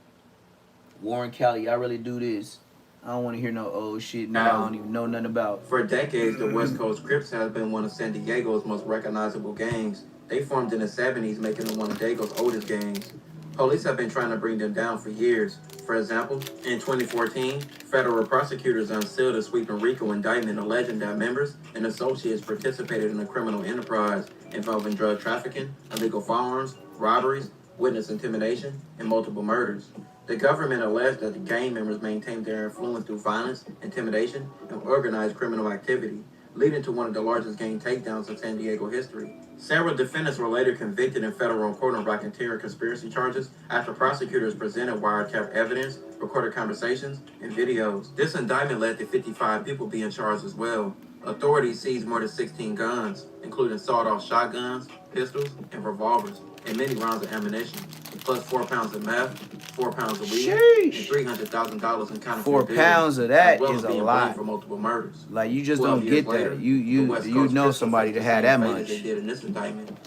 Warren Cali, I really do this. I don't want to hear no old shit. No, I don't even know nothing about. For decades, the West Coast Crips has been one of San Diego's most recognizable gangs. They formed in the 70s, making them one of Diego's oldest gangs. Police have been trying to bring them down for years. For example, in 2014, federal prosecutors unsealed a sweeping RICO indictment alleging that members and associates participated in a criminal enterprise involving drug trafficking, illegal firearms, robberies, witness intimidation, and multiple murders. The government alleged that the gang members maintained their influence through violence, intimidation, and organized criminal activity, leading to one of the largest gang takedowns in San Diego history. Several defendants were later convicted in federal court on racketeering conspiracy charges after prosecutors presented wiretap evidence, recorded conversations, and videos. This indictment led to 55 people being charged as well. Authorities seized more than 16 guns, including sawed-off shotguns, pistols, and revolvers, and many rounds of ammunition, plus 4 pounds of meth, 4 pounds of weed, Sheesh. and $300,000 in counterfeit 4 bills, pounds of as that well is as a being blamed lot. for multiple murders. Like, you just 12 don't years get later, that. the You West you Coast know Crips somebody faced to the have same that fate as they much. did in this indictment.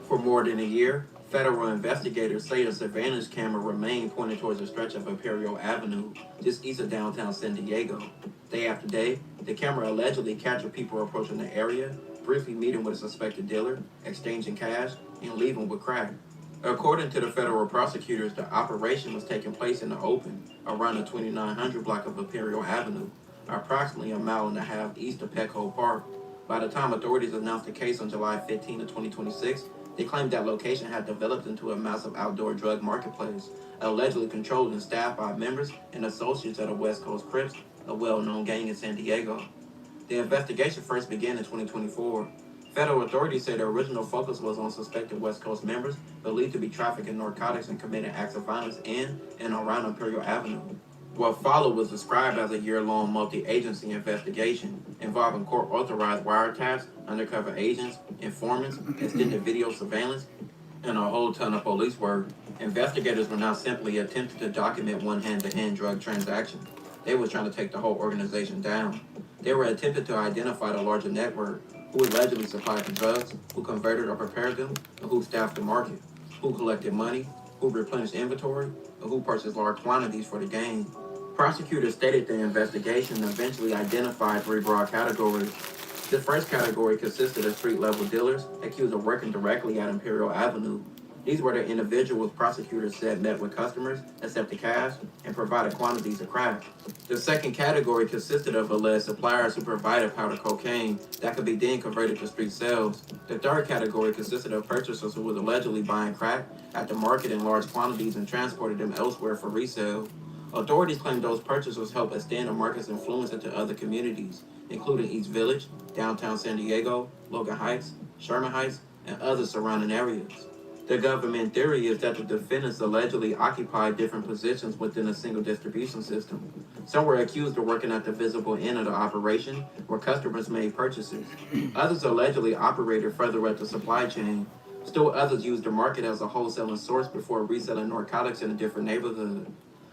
For more than a year, federal investigators say a surveillance camera remained pointed towards a stretch of Imperial Avenue, just east of downtown San Diego. Day after day, the camera allegedly captured people approaching the area, briefly meeting with a suspected dealer, exchanging cash, and leaving with crack. According to the federal prosecutors, the operation was taking place in the open around the 2900 block of Imperial Avenue, approximately a mile and a half east of Petco Park. By the time authorities announced the case on July 15 of 2026, they claimed that location had developed into a massive outdoor drug marketplace, allegedly controlled and staffed by members and associates of the West Coast Crips, a well-known gang in San Diego. The investigation first began in 2024. Federal authorities say the original focus was on suspected West Coast members believed to be trafficking narcotics and committing acts of violence in and around Imperial Avenue. What followed was described as a year-long multi-agency investigation involving court-authorized wiretaps, undercover agents, informants, extended video surveillance, and a whole ton of police work. Investigators were not simply attempting to document one hand-to-hand drug transaction. They were trying to take the whole organization down. They were attempting to identify the larger network, who allegedly supplied the drugs, who converted or prepared them, and who staffed the market, who collected money, who replenished inventory, and who purchased large quantities for the gang. Prosecutors stated the investigation eventually identified 3 broad categories. The first category consisted of street-level dealers accused of working directly at Imperial Avenue. These were the individuals prosecutors said met with customers, accepted cash, and provided quantities of crack. The second category consisted of alleged suppliers who provided powder cocaine that could be then converted to street sales. The third category consisted of purchasers who were allegedly buying crack at the market in large quantities and transported them elsewhere for resale. Authorities claim those purchasers helped extend the market's influence into other communities, including East Village, downtown San Diego, Logan Heights, Sherman Heights, and other surrounding areas. The government theory is that the defendants allegedly occupied different positions within a single distribution system. Some were accused of working at the visible end of the operation, where customers made purchases. Others allegedly operated further up the supply chain. Still others used the market as a wholesaling source before reselling narcotics in a different neighborhood.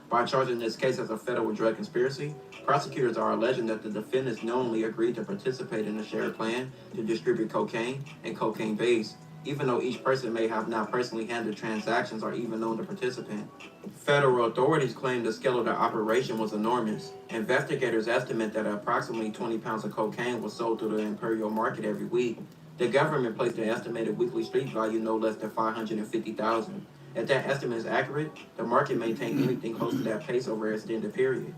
By charging this case as a federal drug conspiracy, prosecutors are alleging that the defendants knowingly agreed to participate in a shared plan to distribute cocaine and cocaine base, even though each person may have not personally handled transactions or even known the participant. Federal authorities claim the scale of the operation was enormous. Investigators estimate that approximately 20 pounds of cocaine was sold through the Imperial market every week. The government placed the estimated weekly street value no less than $550,000. If that estimate is accurate, the market maintained anything close to that pace over an extended period.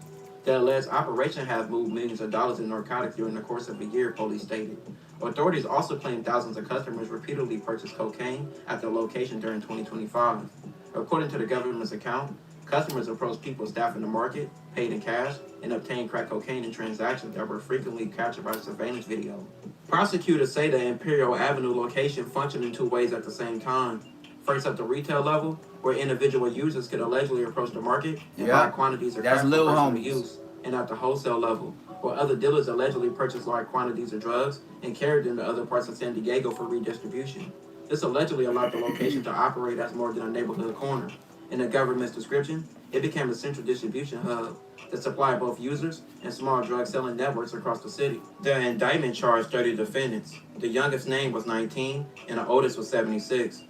The alleged operation has moved millions of dollars in narcotics during the course of a year, police stated. Authorities also claim thousands of customers repeatedly purchased cocaine at the location during 2025. According to the government's account, customers approached people staffing the market, paid in cash, and obtained crack cocaine in transactions that were frequently captured by surveillance video. Prosecutors say the Imperial Avenue location functioned in 2 ways at the same time. First, at the retail level, where individual users could allegedly approach the market and buy quantities of crack for personal use, and at the wholesale level, where other dealers allegedly purchased large quantities of drugs and carried them to other parts of San Diego for redistribution. This allegedly allowed the location to operate as more than a neighborhood corner. In the government's description, it became a central distribution hub that supplied both users and small drug selling networks across the city. The indictment charged 30 defendants. The youngest named was 19 and the oldest was 76.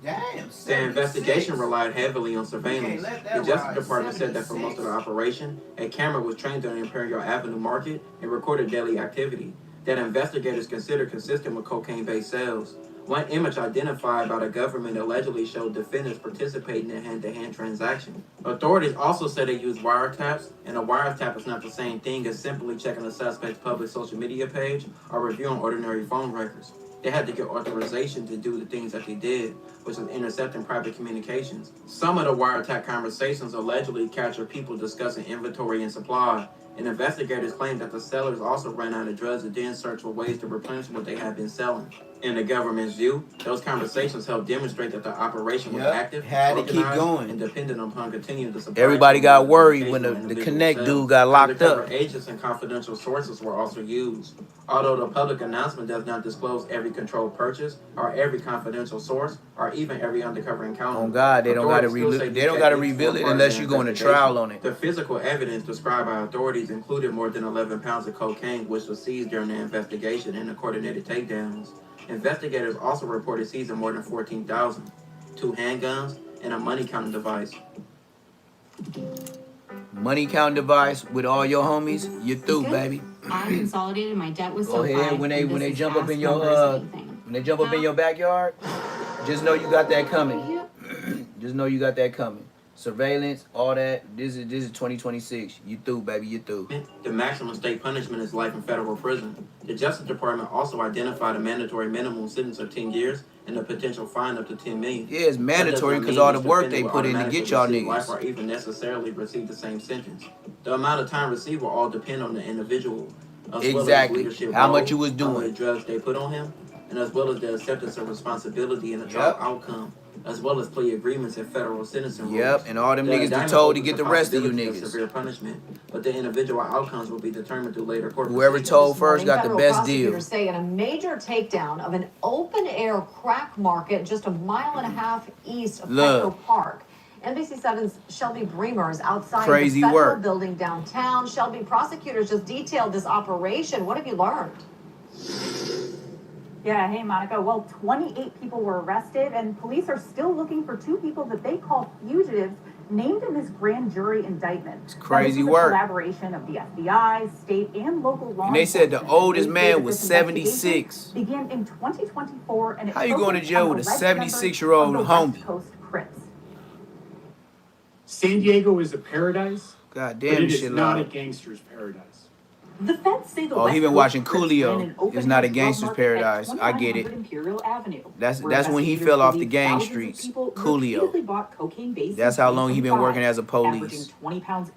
Damn, the investigation relied heavily on surveillance. The Justice Department said that for most of the operation, a camera was trained on the Imperial Avenue market and recorded daily activity that investigators considered consistent with cocaine-based sales. One image identified by the government allegedly showed defendants participating in hand-to-hand transactions. Authorities also said they used wiretaps, and a wiretap is not the same thing as simply checking a suspect's public social media page or reviewing ordinary phone records. They had to get authorization to do the things that they did, which is intercepting private communications. Some of the wiretap conversations allegedly captured people discussing inventory and supply, and investigators claim that the sellers also ran out of drugs and then searched for ways to replenish what they had been selling. In the government's view, those conversations helped demonstrate that the operation was active, Had to keep organized, going. and dependent upon continuing to supply. Everybody got worried when the Connect dude got locked up. Undercover agents and confidential sources were also used. Although the public announcement does not disclose every controlled purchase or every confidential source or even every undercover encounter. Oh God, they don't got to reveal it unless you go on a trial on it. The physical evidence described by authorities included more than 11 pounds of cocaine, which was seized during the investigation and the coordinated takedowns. Investigators also reported seizing more than 14,000, 2 handguns, and a money counting device. Money counting device with all your homies, you're through, baby. I consolidated my debt with Go SoFi. ahead when they jump up in your in your backyard, just know you got that coming. Just know you got that coming. Surveillance, all that. This is 2026. You through, baby. You through. The maximum state punishment is life in federal prison. The Justice Department also identified a mandatory minimum sentence of 10 years and a potential fine up to $10 million. Yeah, it's mandatory because all the work they put in to get y'all niggas. Life or even necessarily receive the same sentence. The amount of time received will all depend on the individual. Exactly. Well how much you was doing. How many drugs they put on him, and as well as the acceptance of responsibility in the trial outcome, as well as plea agreements and federal sentencing rules. And all them niggas are told to get the rest of you niggas. Severe punishment, but the individual outcomes will be determined through later court. Whoever told first got the best deal. Prosecutors say in a major takedown of an open-air crack market just a mile and a half east of Petco Park. NBC7's Shelby Bremer is outside the federal building downtown. Shelby, prosecutors just detailed this operation. What have you learned? Yeah, hey, Monica. Well, 28 people were arrested, and police are still looking for 2 people that they call fugitives named in this grand jury indictment. It's crazy work. Collaboration of the FBI, state, and local law. And they said the oldest man was 76. Began in 2024, and how you going to jail with a 76-year-old homie? Coast Crips. San Diego is a paradise. God damn, but it shit is not a loud. gangster's paradise. The feds say the Oh, he been watching Coolio. It's not a gangster's paradise. I get it. That's when he fell off the gang streets. Coolio. That's how long he been working as a police.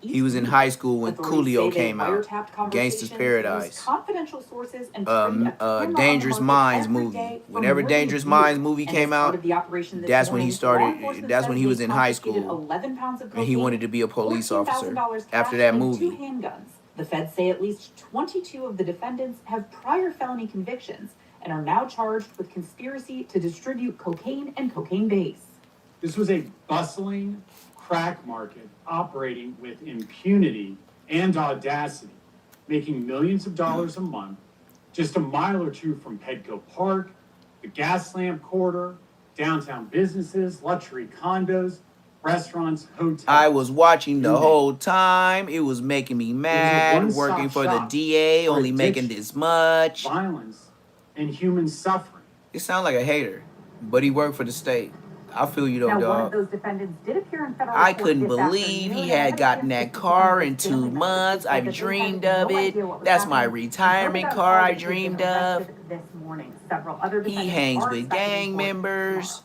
He was in high school when Coolio came out. Gangster's Paradise. Confidential sources and Dangerous Minds movie. Whenever Dangerous Minds movie came out, that's when he started. That's when he was in high school, and he wanted to be a police officer after that movie. The feds say at least 22 of the defendants have prior felony convictions and are now charged with conspiracy to distribute cocaine and cocaine base. This was a bustling crack market operating with impunity and audacity, making millions of dollars a month, just a mile or two from Petco Park, the gas lamp corridor, downtown businesses, luxury condos, restaurants, hotels. I was watching the whole time. It was making me mad. Working for the DA, only making this much. Violence and human suffering. It sounds like a hater, but he worked for the state. I feel you though, now, dog. one of those defendants did appear in federal I court couldn't this believe he afternoon. had gotten that car in 2 months. I've dreamed of it. That's my retirement car I dreamed of. This morning, several other He hangs with gang members.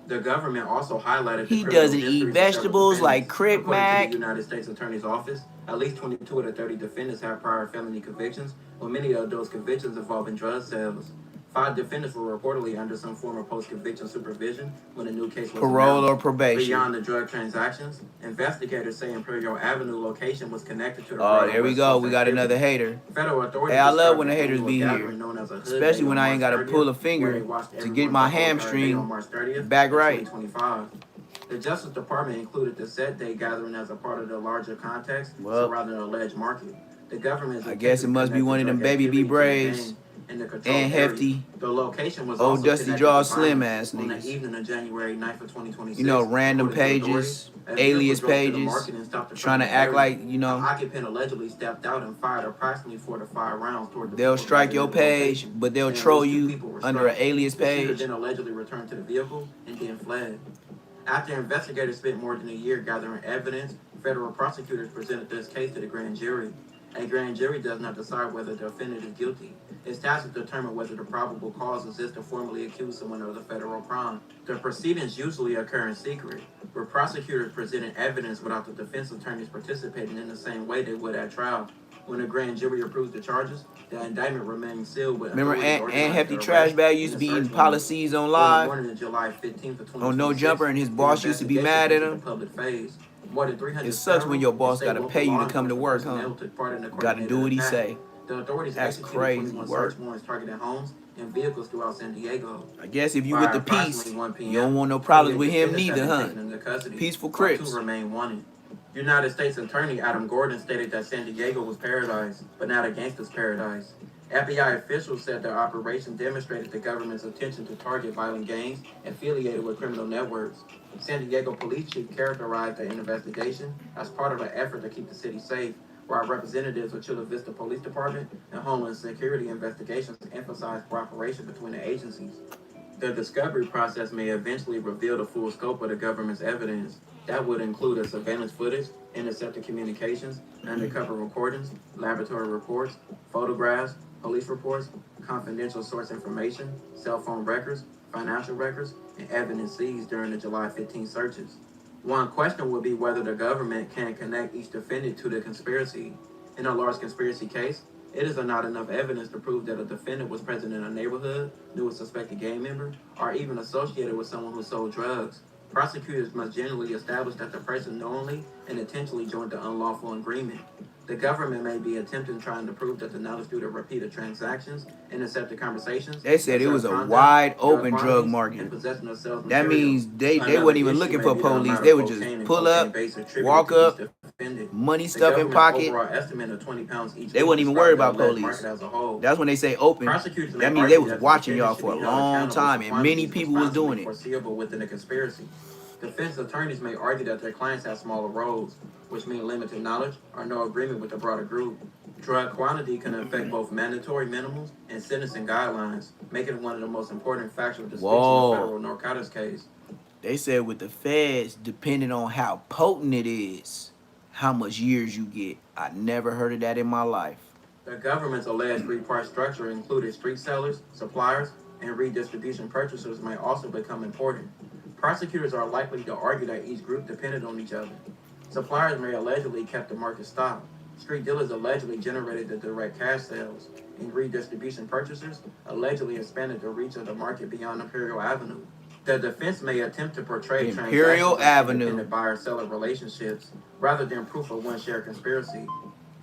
The government also highlighted He doesn't eat vegetables like Crip Mac. The United States Attorney's Office, at least 22 of the 30 defendants have prior felony convictions, with many of those convictions involving drug sales. 5 defendants were reportedly under some form of post-conviction supervision when a new case was Parole announced. or probation. Beyond the drug transactions, investigators say Imperial Avenue location was connected to the Oh, there we go. We got another hater. Federal authorities Hey, I love described when the an haters annual be gathering here. known as a hood Especially day when on I ain't got to March pull a 30th, finger where they watched to everyone get my perform their day on hamstring March 30th back in right. 2025. The Justice Department included the set day gathering as a part of the larger context Well, surrounding the alleged market. The government I guess it must be one of them baby B braids and hefty The location was old also Dusty connected Jaw to Slim violence ass on the niggas. evening of January 9th of 2026. You know, random According to pages, authorities, as alias vehicles drove through the pages, market and stopped in trying front to of act the like, area. you know, The occupant allegedly stepped out and fired approximately 4 to 5 rounds toward the they'll people strike your present at the page, location, but they'll and at troll least 2 you people were under an struck. alias The shooter page. then allegedly returned to the vehicle and then fled. After investigators spent more than a year gathering evidence, federal prosecutors presented this case to the grand jury. A grand jury does not decide whether the defendant is guilty. It's tasked to determine whether the probable cause exists to formally accuse someone of the federal crime. The proceedings usually occur in secret, where prosecutors presented evidence without the defense attorneys participating in the same way they would at trial. When the grand jury approves the charges, the indictment remains sealed with Remember, authority Aunt organized Hefty to Trash arrest Bag in used to the be search eating warrant. policies on On the live morning of July 15th of on No 2026, Jumper, and his the boss used to be investigation mad at entered the him. public phase. More than 300 It sucks when federal your and boss state gotta local pay you law to come to enforcement work, huh? personnel took part in the Gotta do coordinated what he attack. say. The authorities That's executed crazy 21 work. search warrants targeting homes and vehicles throughout San Diego. I guess if you By with the approximately peace, 1 p.m., you don't want no problems 28 with him defendants have neither, been huh? taken into custody, Peaceful while 2 Crips. remain wanted. United States Attorney Adam Gordon stated that San Diego was paradise, but not a gangster's paradise. FBI officials said their operation demonstrated the government's intention to target violent gangs affiliated with criminal networks. San Diego police chief characterized the investigation as part of an effort to keep the city safe, while representatives of Chula Vista Police Department and Homeland Security investigations emphasized cooperation between the agencies. The discovery process may eventually reveal the full scope of the government's evidence. That would include a surveillance footage, intercepted communications, undercover recordings, laboratory reports, photographs, police reports, confidential source information, cell phone records, financial records, and evidence seized during the July 15 searches. One question would be whether the government can connect each defendant to the conspiracy. In a large conspiracy case, it is not enough evidence to prove that a defendant was present in a neighborhood, knew a suspected gang member, or even associated with someone who sold drugs. Prosecutors must generally establish that the person knowingly and intentionally joined the unlawful agreement. The government may be attempting trying to prove that the knowledge due to repeated transactions, intercepted conversations, They said it was a conduct, wide drug open drug quantities, market. and possession of sales That material. means they Another wasn't even issue looking may for be the police. amount They of would just cocaine and pull up, cocaine-based attributed walk to up, each defendant. money The stuff in government's pocket. overall estimate of 20 pounds each They week wasn't even worried described about the alleged police. market as a whole. That's when they say open. Prosecutors may That means they argue was that the watching y'all defendant for a should be held long accountable time, for and many quantities people was responsibly doing it. foreseeable within the conspiracy. Defense attorneys may argue that their clients have smaller roles, which mean limited knowledge or no agreement with the broader group. Drug quantity can affect both mandatory minimums and sentencing guidelines, making it one of the most important factual distinctions of federal narcotics case. They said with the feds, depending on how potent it is, how much years you get. I never heard of that in my life. The government's alleged three-part structure included street sellers, suppliers, and redistribution purchasers may also become important. Prosecutors are likely to argue that each group depended on each other. Suppliers may allegedly kept the market stocked. Street dealers allegedly generated the direct cash sales, and redistribution purchasers allegedly expanded the reach of the market beyond Imperial Avenue. The defense may attempt to portray Imperial transactions as Avenue. independent buyer-seller relationships rather than proof of one shared conspiracy.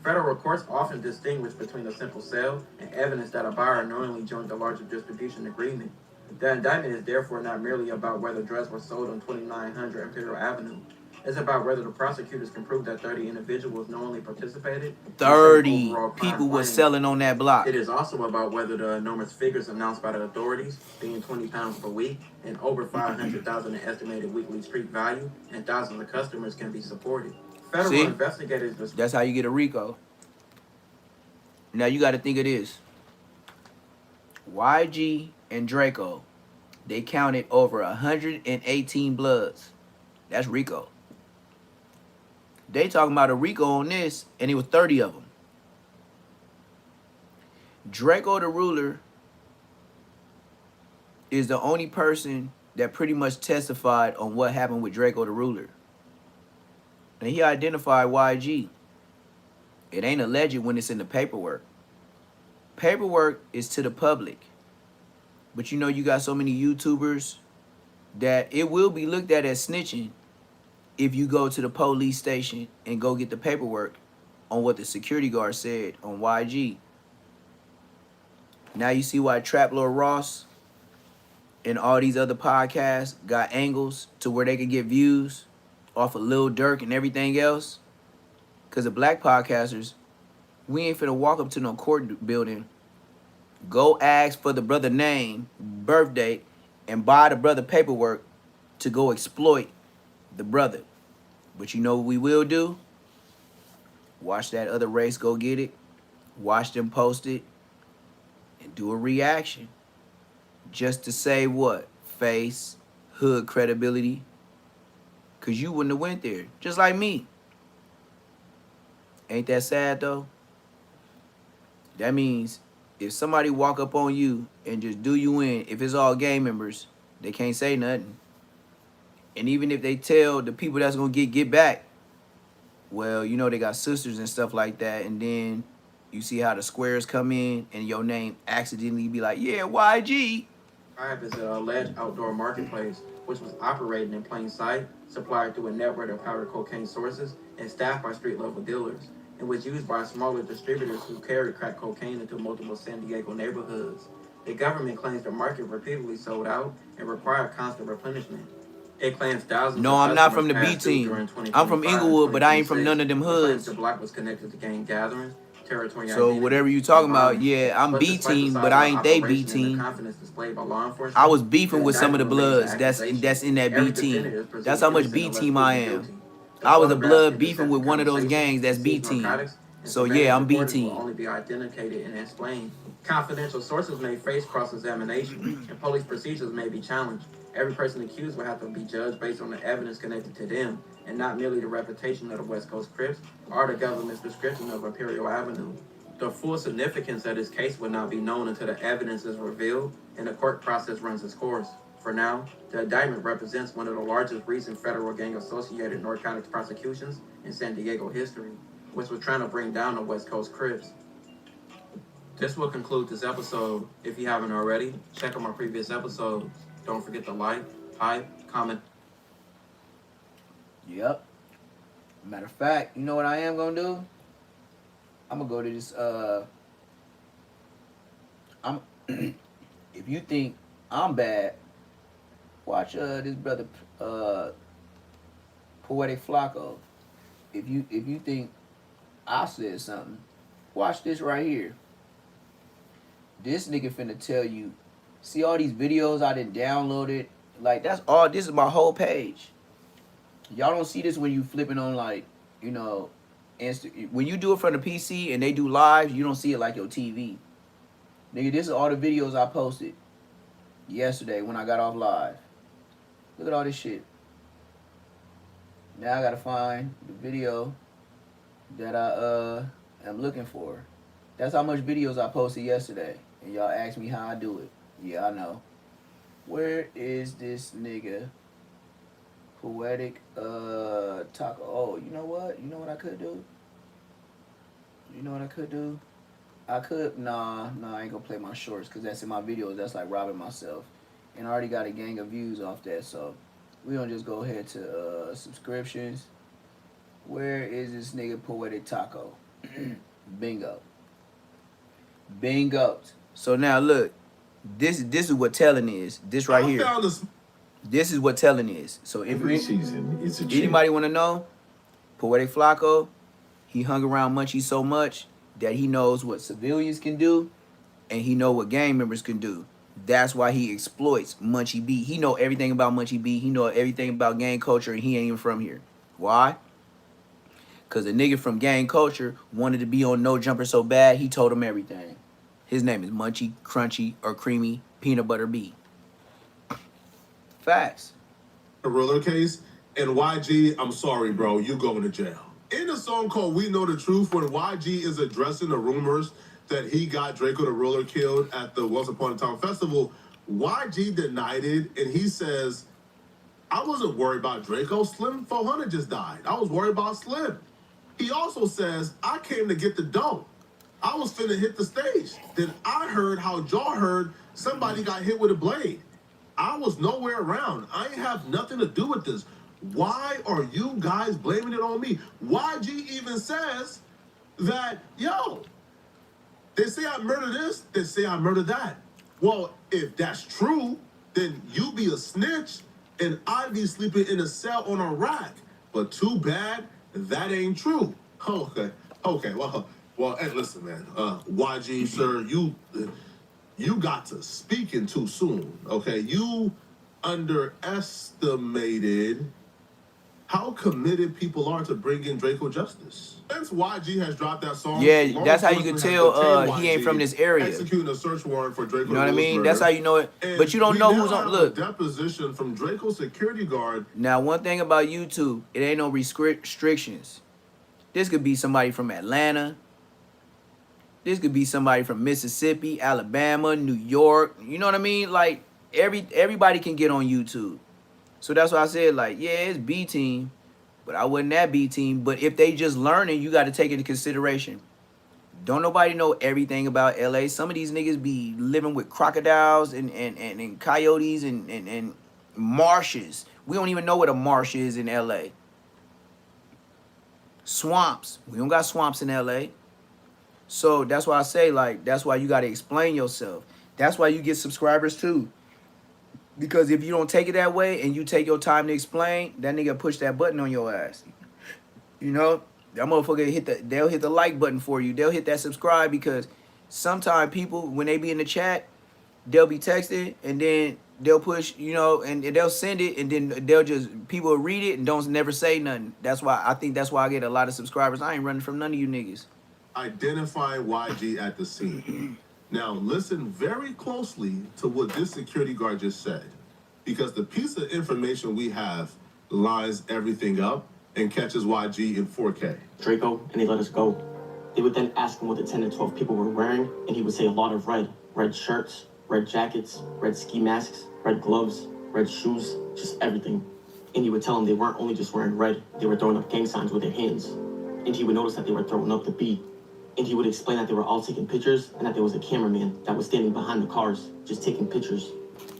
Federal courts often distinguish between a simple sale and evidence that a buyer knowingly joined the larger distribution agreement. The indictment is therefore not merely about whether drugs were sold on 2900 Imperial Avenue. It's about whether the prosecutors can prove that 30 individuals knowingly participated. 30 people were selling on that block. It is also about whether the enormous figures announced by the authorities, being 20 pounds per week and over 500,000 in estimated weekly street value, and thousands of customers can be supported. Federal investigators. That's how you get a RICO. Now you got to think of this. YG and Draco, they counted over 118 bloods. That's RICO. They talking about a RICO on this, and it was 30 of them. Draco the Ruler is the only person that pretty much testified on what happened with Draco the Ruler. And he identified YG. It ain't alleged when it's in the paperwork. Paperwork is to the public. But you know you got so many YouTubers that it will be looked at as snitching if you go to the police station and go get the paperwork on what the security guard said on YG. Now you see why Trap Lord Ross and all these other podcasts got angles to where they could get views off of Lil Durk and everything else. Because the black podcasters, we ain't finna walk up to no court building, go ask for the brother name, birth date, and buy the brother paperwork to go exploit the brother. But you know what we will do? Watch that other race go get it, watch them post it, and do a reaction. Just to say what? Face, hood credibility. Because you wouldn't have went there. Just like me. Ain't that sad though? That means if somebody walk up on you and just do you in, if it's all gang members, they can't say nothing. And even if they tell the people that's going to get back, well, you know, they got sisters and stuff like that. And then You see how the squares come in and your name accidentally be like, yeah, YG. Tribe is an alleged outdoor marketplace which was operating in plain sight, supplied through a network of powder cocaine sources, and staffed by street-level dealers, and was used by smaller distributors who carried crack cocaine into multiple San Diego neighborhoods. The government claims the market repeatedly sold out and required constant replenishment. It claims thousands No, of I'm not customers from the B passed through team. during 2025 I'm from and Inglewood, but I ain't from 2026. none of them It claims hoods. the block was connected to gang gatherings, territory So identity, whatever you and talking about, violence. yeah, I'm But B despite the team, size but of I the ain't they B operation and the team. confidence displayed by law enforcement, I was beefing the with some of the indictment remains an bloods that's accusation. in that Every B team. defendant is presumed That's how much innocent B unless team I proven am. guilty. The I was a photographs, blood beefing with intercepted one of those conversations, gangs that's and B seized team. narcotics, and So surveillance yeah, I'm B recordings will team. only be authenticated and explained. Confidential sources may face cross-examination, and police procedures may be challenged. Every person accused will have to be judged based on the evidence connected to them, and not merely the reputation of the West Coast Crips or the government's description of Imperial Avenue. The full significance of this case will not be known until the evidence is revealed and the court process runs its course. For now, the indictment represents one of the largest recent federal gang-associated narcotics prosecutions in San Diego history, which was trying to bring down the West Coast Crips. This will conclude this episode. If you haven't already, check out my previous episodes. Don't forget to like, hype, comment. Yep. Matter of fact, you know what I am gonna do? I'm gonna go to this if you think I'm bad, watch this brother Poetic Flacco. If you think I said something, watch this right here. This nigga finna tell you, see all these videos I done downloaded? Like, that's all, this is my whole page. Y'all don't see this when you flipping on, like, you know, when you do it from the PC and they do live, you don't see it like your TV. Nigga, this is all the videos I posted yesterday when I got off live. Look at all this shit. Now I gotta find the video that I am looking for. That's how much videos I posted yesterday. And y'all asked me how I do it. Yeah, I know. Where is this nigga? Poetic Taco. Oh, you know what? You know what I could do? You know what I could do? I could, nah, I ain't gonna play my shorts because that's in my videos. That's like robbing myself. And I already got a gang of views off that, so we gonna just go ahead to subscriptions. Where is this nigga Poetic Taco? Bingo. Bingo. So now look, this is what telling is. This right here. This is what telling is. So if anybody want to know, Poetic Flacco, he hung around Munchie so much that he knows what civilians can do and he know what gang members can do. That's why he exploits Munchie B. He know everything about Munchie B. He know everything about gang culture and he ain't even from here. Why? Because a nigga from gang culture wanted to be on No Jumper so bad, he told him everything. His name is Munchie, Crunchy, or Creamy Peanut Butter B. Facts. A roller case, and YG, I'm sorry, bro, you going to jail. In a song called We Know the Truth, when YG is addressing the rumors that he got Draco the Roller killed at the Once Upon a Time festival, YG denied it, and he says, I wasn't worried about Draco. Slim 400 just died. I was worried about Slim. He also says, I came to get the dough. I was finna hit the stage. Then I heard how Jaw heard somebody got hit with a blade. I was nowhere around. I ain't have nothing to do with this. Why are you guys blaming it on me? YG even says that, yo, they say I murdered this, they say I murdered that. Well, if that's true, then you be a snitch and I be sleeping in a cell on a rack. But too bad, that ain't true. Okay, well, hey, listen, man. YG, sir, you got to speaking too soon, okay? You underestimated how committed people are to bringing Draco justice. Since YG has dropped that song, yeah, that's how you can tell he ain't from this area. Executing a search warrant for Draco. You know what I mean? That's how you know it. But you don't know who's on. Look, deposition from Draco's security guard. Now, one thing about YouTube, it ain't no restrictions. This could be somebody from Atlanta. This could be somebody from Mississippi, Alabama, New York. You know what I mean? Like, everybody can get on YouTube. So that's why I said, like, yeah, it's B team, but I wasn't that B team. But if they just learning, you got to take into consideration. Don't nobody know everything about LA. Some of these niggas be living with crocodiles and coyotes and marshes. We don't even know what a marsh is in LA. Swamps. We don't got swamps in LA. So that's why I say, like, that's why you got to explain yourself. That's why you get subscribers too. Because if you don't take it that way and you take your time to explain, that nigga push that button on your ass. You know? That motherfucker they'll hit the like button for you. They'll hit that subscribe because sometimes people, when they be in the chat, they'll be texting and then they'll push, you know, and they'll send it and then people will read it and don't never say nothing. That's why I get a lot of subscribers. I ain't running from none of you niggas. Identify YG at the scene. Now listen very closely to what this security guard just said, because the piece of information we have lines everything up and catches YG in 4K. Draco, and they let us go. They would then ask him what the 10 to 12 people were wearing, and he would say a lot of red. Red shirts, red jackets, red ski masks, red gloves, red shoes, just everything. And he would tell them they weren't only just wearing red, they were throwing up gang signs with their hands. And he would notice that they were throwing up the B. And he would explain that they were all taking pictures and that there was a cameraman that was standing behind the cars, just taking pictures.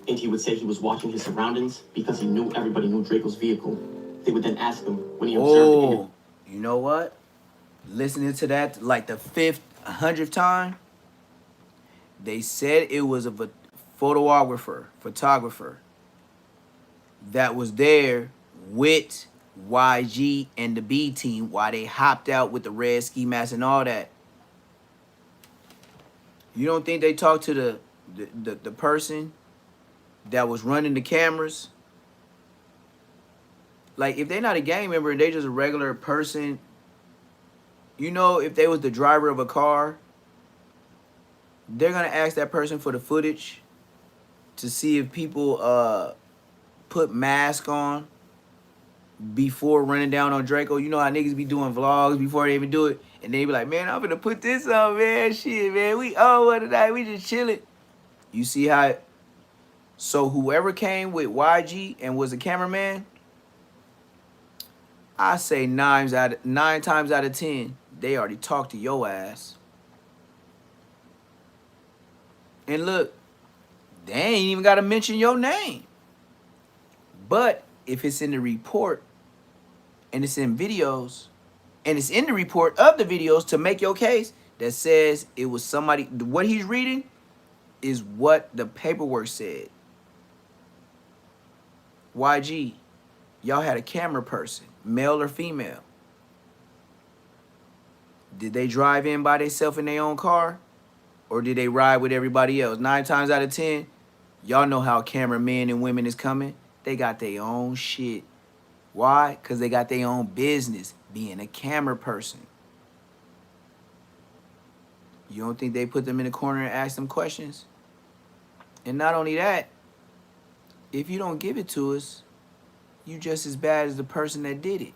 And he would say he was watching his surroundings because he knew everybody knew Draco's vehicle. They would then ask him when he observed you know what? Listening to that like the 100th time, they said it was a photographer that was there with YG and the B team while they hopped out with the red ski mask and all that. You don't think they talked to the person that was running the cameras? Like, if they're not a gang member and they just a regular person, you know, if they was the driver of a car, they're going to ask that person for the footage to see if people put mask on before running down on Draco. You know how niggas be doing vlogs before they even do it, and they be like, man, I'm gonna put this on, man. Shit, man, we all one tonight. We just chilling. You see how? So whoever came with YG and was a cameraman, I say 9 times out of 10, they already talked to your ass. And look, they ain't even got to mention your name. But if it's in the report and it's in videos and it's in the report of the videos to make your case that says it was somebody, what he's reading is what the paperwork said. YG, y'all had a camera person, male or female. Did they drive in by themselves in their own car? Or did they ride with everybody else? 9 times out of 10, y'all know how cameramen and women is coming. They got their own shit. Why? Because they got their own business, being a camera person. You don't think they put them in the corner and ask them questions? And not only that, if you don't give it to us, you just as bad as the person that did it.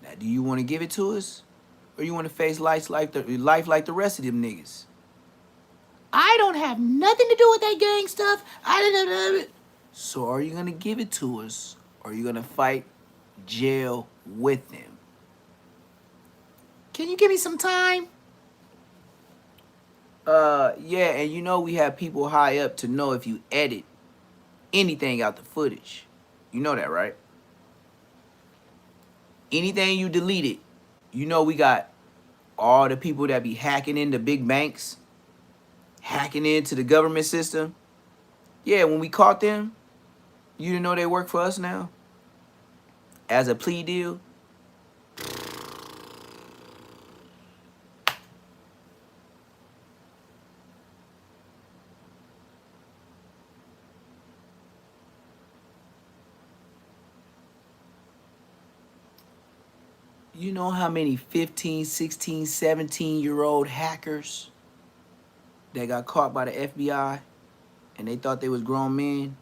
Now, do you want to give it to us? Or you want to face life like the rest of them niggas? I don't have nothing to do with that gang stuff. So are you going to give it to us? Or are you going to fight jail with them? Can you give me some time? Yeah, and you know we have people high up to know if you edit anything out the footage. You know that, right? Anything you deleted, you know we got all the people that be hacking into big banks, hacking into the government system. Yeah, when we caught them, you didn't know they work for us now? As a plea deal? You know how many 15, 16, 17-year-old hackers that got caught by the FBI and they thought they was grown men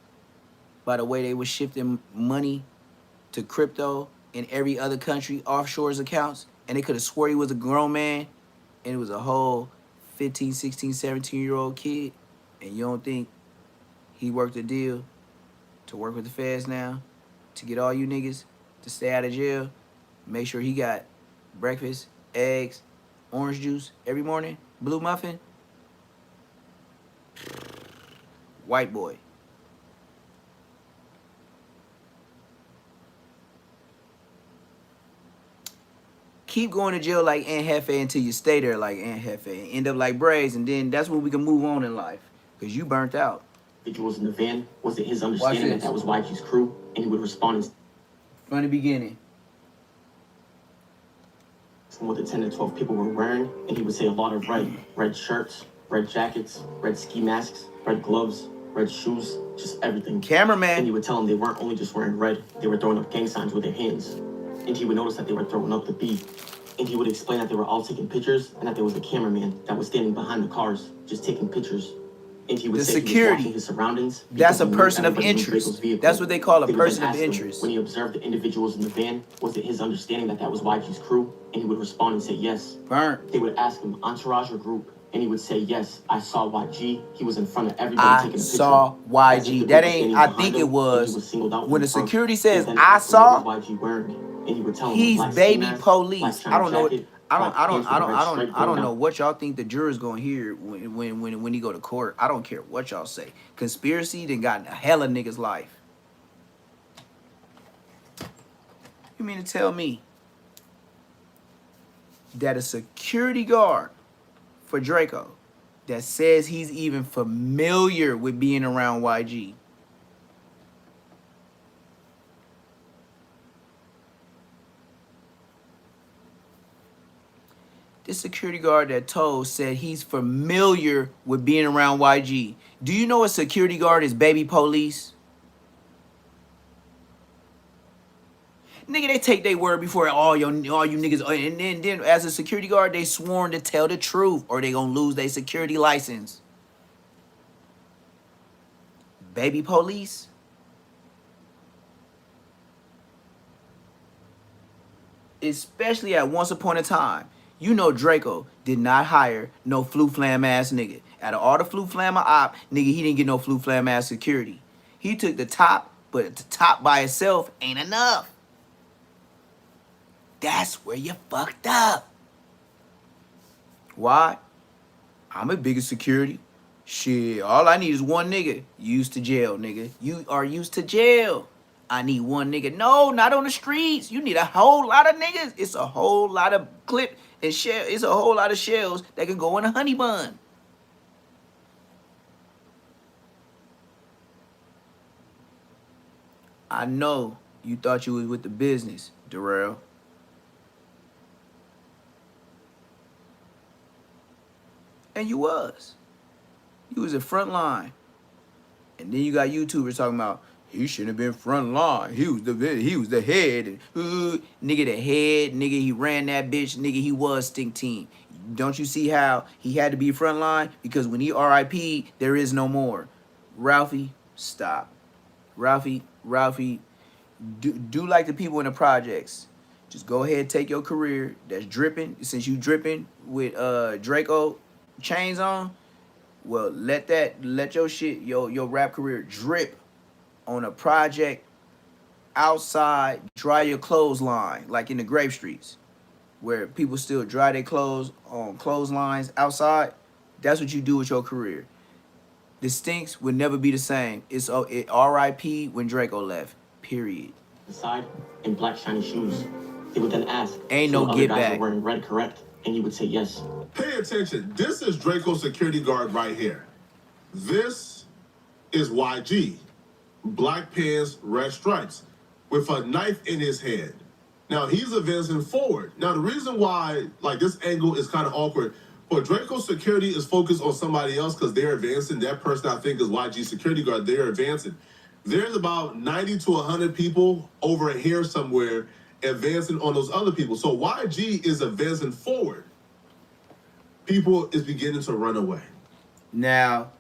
by the way they was shifting money to crypto in every other country, offshores accounts, and they could have swore he was a grown man and it was a whole 15, 16, 17-year-old kid, and you don't think he worked a deal to work with the feds now to get all you niggas to stay out of jail? Make sure he got breakfast, eggs, orange juice every morning, blue muffin. White boy. Keep going to jail like Aunt Hefe until you stay there like Aunt Hefe and end up like Braids, and then that's when we can move on in life. Because you burnt out. Individuals in the van, was it his understanding that was YG's crew, and he would respond from the beginning. From what the 10 to 12 people were wearing, and he would say a lot of red shirts, red jackets, red ski masks, red gloves, red shoes, just everything. Cameraman. And he would tell them they weren't only just wearing red, they were throwing up gang signs with their hands. And he would notice that they were throwing up the B. And he would explain that they were all taking pictures, and that there was a cameraman that was standing behind the cars, just taking pictures. And he would the say security. He was watching his surroundings. That's a person of interest. That's what they call a person of interest. When he observed the individuals in the van, was it his understanding that that was YG's crew? And he would respond and say yes. Burnt. They would ask him, entourage or group? And he would say yes. I saw YG. He was in front of everybody taking a picture. I saw YG. That ain't. I think it was when the security says I saw. YG wearing, and he would tell he's him, baby mask, police. I don't know. Jacket, I don't know what y'all think the jurors gonna hear when he go to court. I don't care what y'all say. Conspiracy done got a hella niggas' life. You mean to tell me that a security guard for Draco that says he's even familiar with being around YG this security guard that told said he's familiar with being around YG. Do you know a security guard is baby police? Nigga, they take their word before all you niggas, and then as a security guard, they sworn to tell the truth or they gonna lose their security license. Baby police? Especially at once upon a time. You know Draco did not hire no flu-flam ass nigga. Out of all the flu-flam op, nigga, he didn't get no flu-flam ass security. He took the top, but the top by itself ain't enough. That's where you fucked up. Why? I'm a bigger security. Shit, all I need is one nigga. Used to jail, nigga. You are used to jail. I need one nigga. No, not on the streets. You need a whole lot of niggas. It's a whole lot of clip and shell. It's a whole lot of shells that can go in a honey bun. I know you thought you was with the business, Darrell. And you was. You was a front line. And then you got YouTubers talking about he shouldn't have been front line. He was the head. Nigga the head. Nigga he ran that bitch. Nigga he was stink team. Don't you see how he had to be front line? Because when he RIP'd, there is no more. Ralphie, stop. Ralphie, do like the people in the projects. Just go ahead, take your career that's dripping. Since you dripping with Draco chains on, well, let your shit, your rap career drip on a project outside. Dry your clothesline, like in the Grape Streets, where people still dry their clothes on clotheslines outside. That's what you do with your career. The Stinks would never be the same. It's R.I.P. when Draco left. Period. Inside in black shiny shoes. They would then ask, ain't no get back. Were wearing red, correct? And he would say yes. Pay attention. This is Draco's security guard right here. This is YG. Black pants, red stripes, with a knife in his hand. Now he's advancing forward. Now the reason why this angle is kind of awkward, but Draco's security is focused on somebody else because they're advancing. That person I think is YG's security guard. They're advancing. There's about 90 to 100 people over here somewhere advancing on those other people. So YG is advancing forward. People is beginning to run away. Now,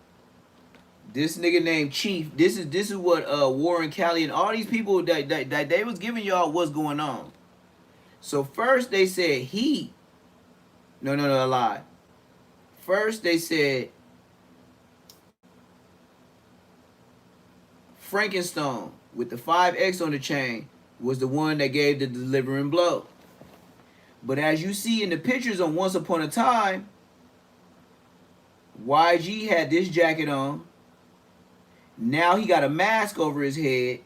this nigga named Chief, this is what Warren Cali and all these people that they was giving y'all what's going on. So first they said no, I lied. First they said Frankenstone with the 5X on the chain was the one that gave the delivering blow. But as you see in the pictures on Once Upon a Time, YG had this jacket on. Now he got a mask over his head,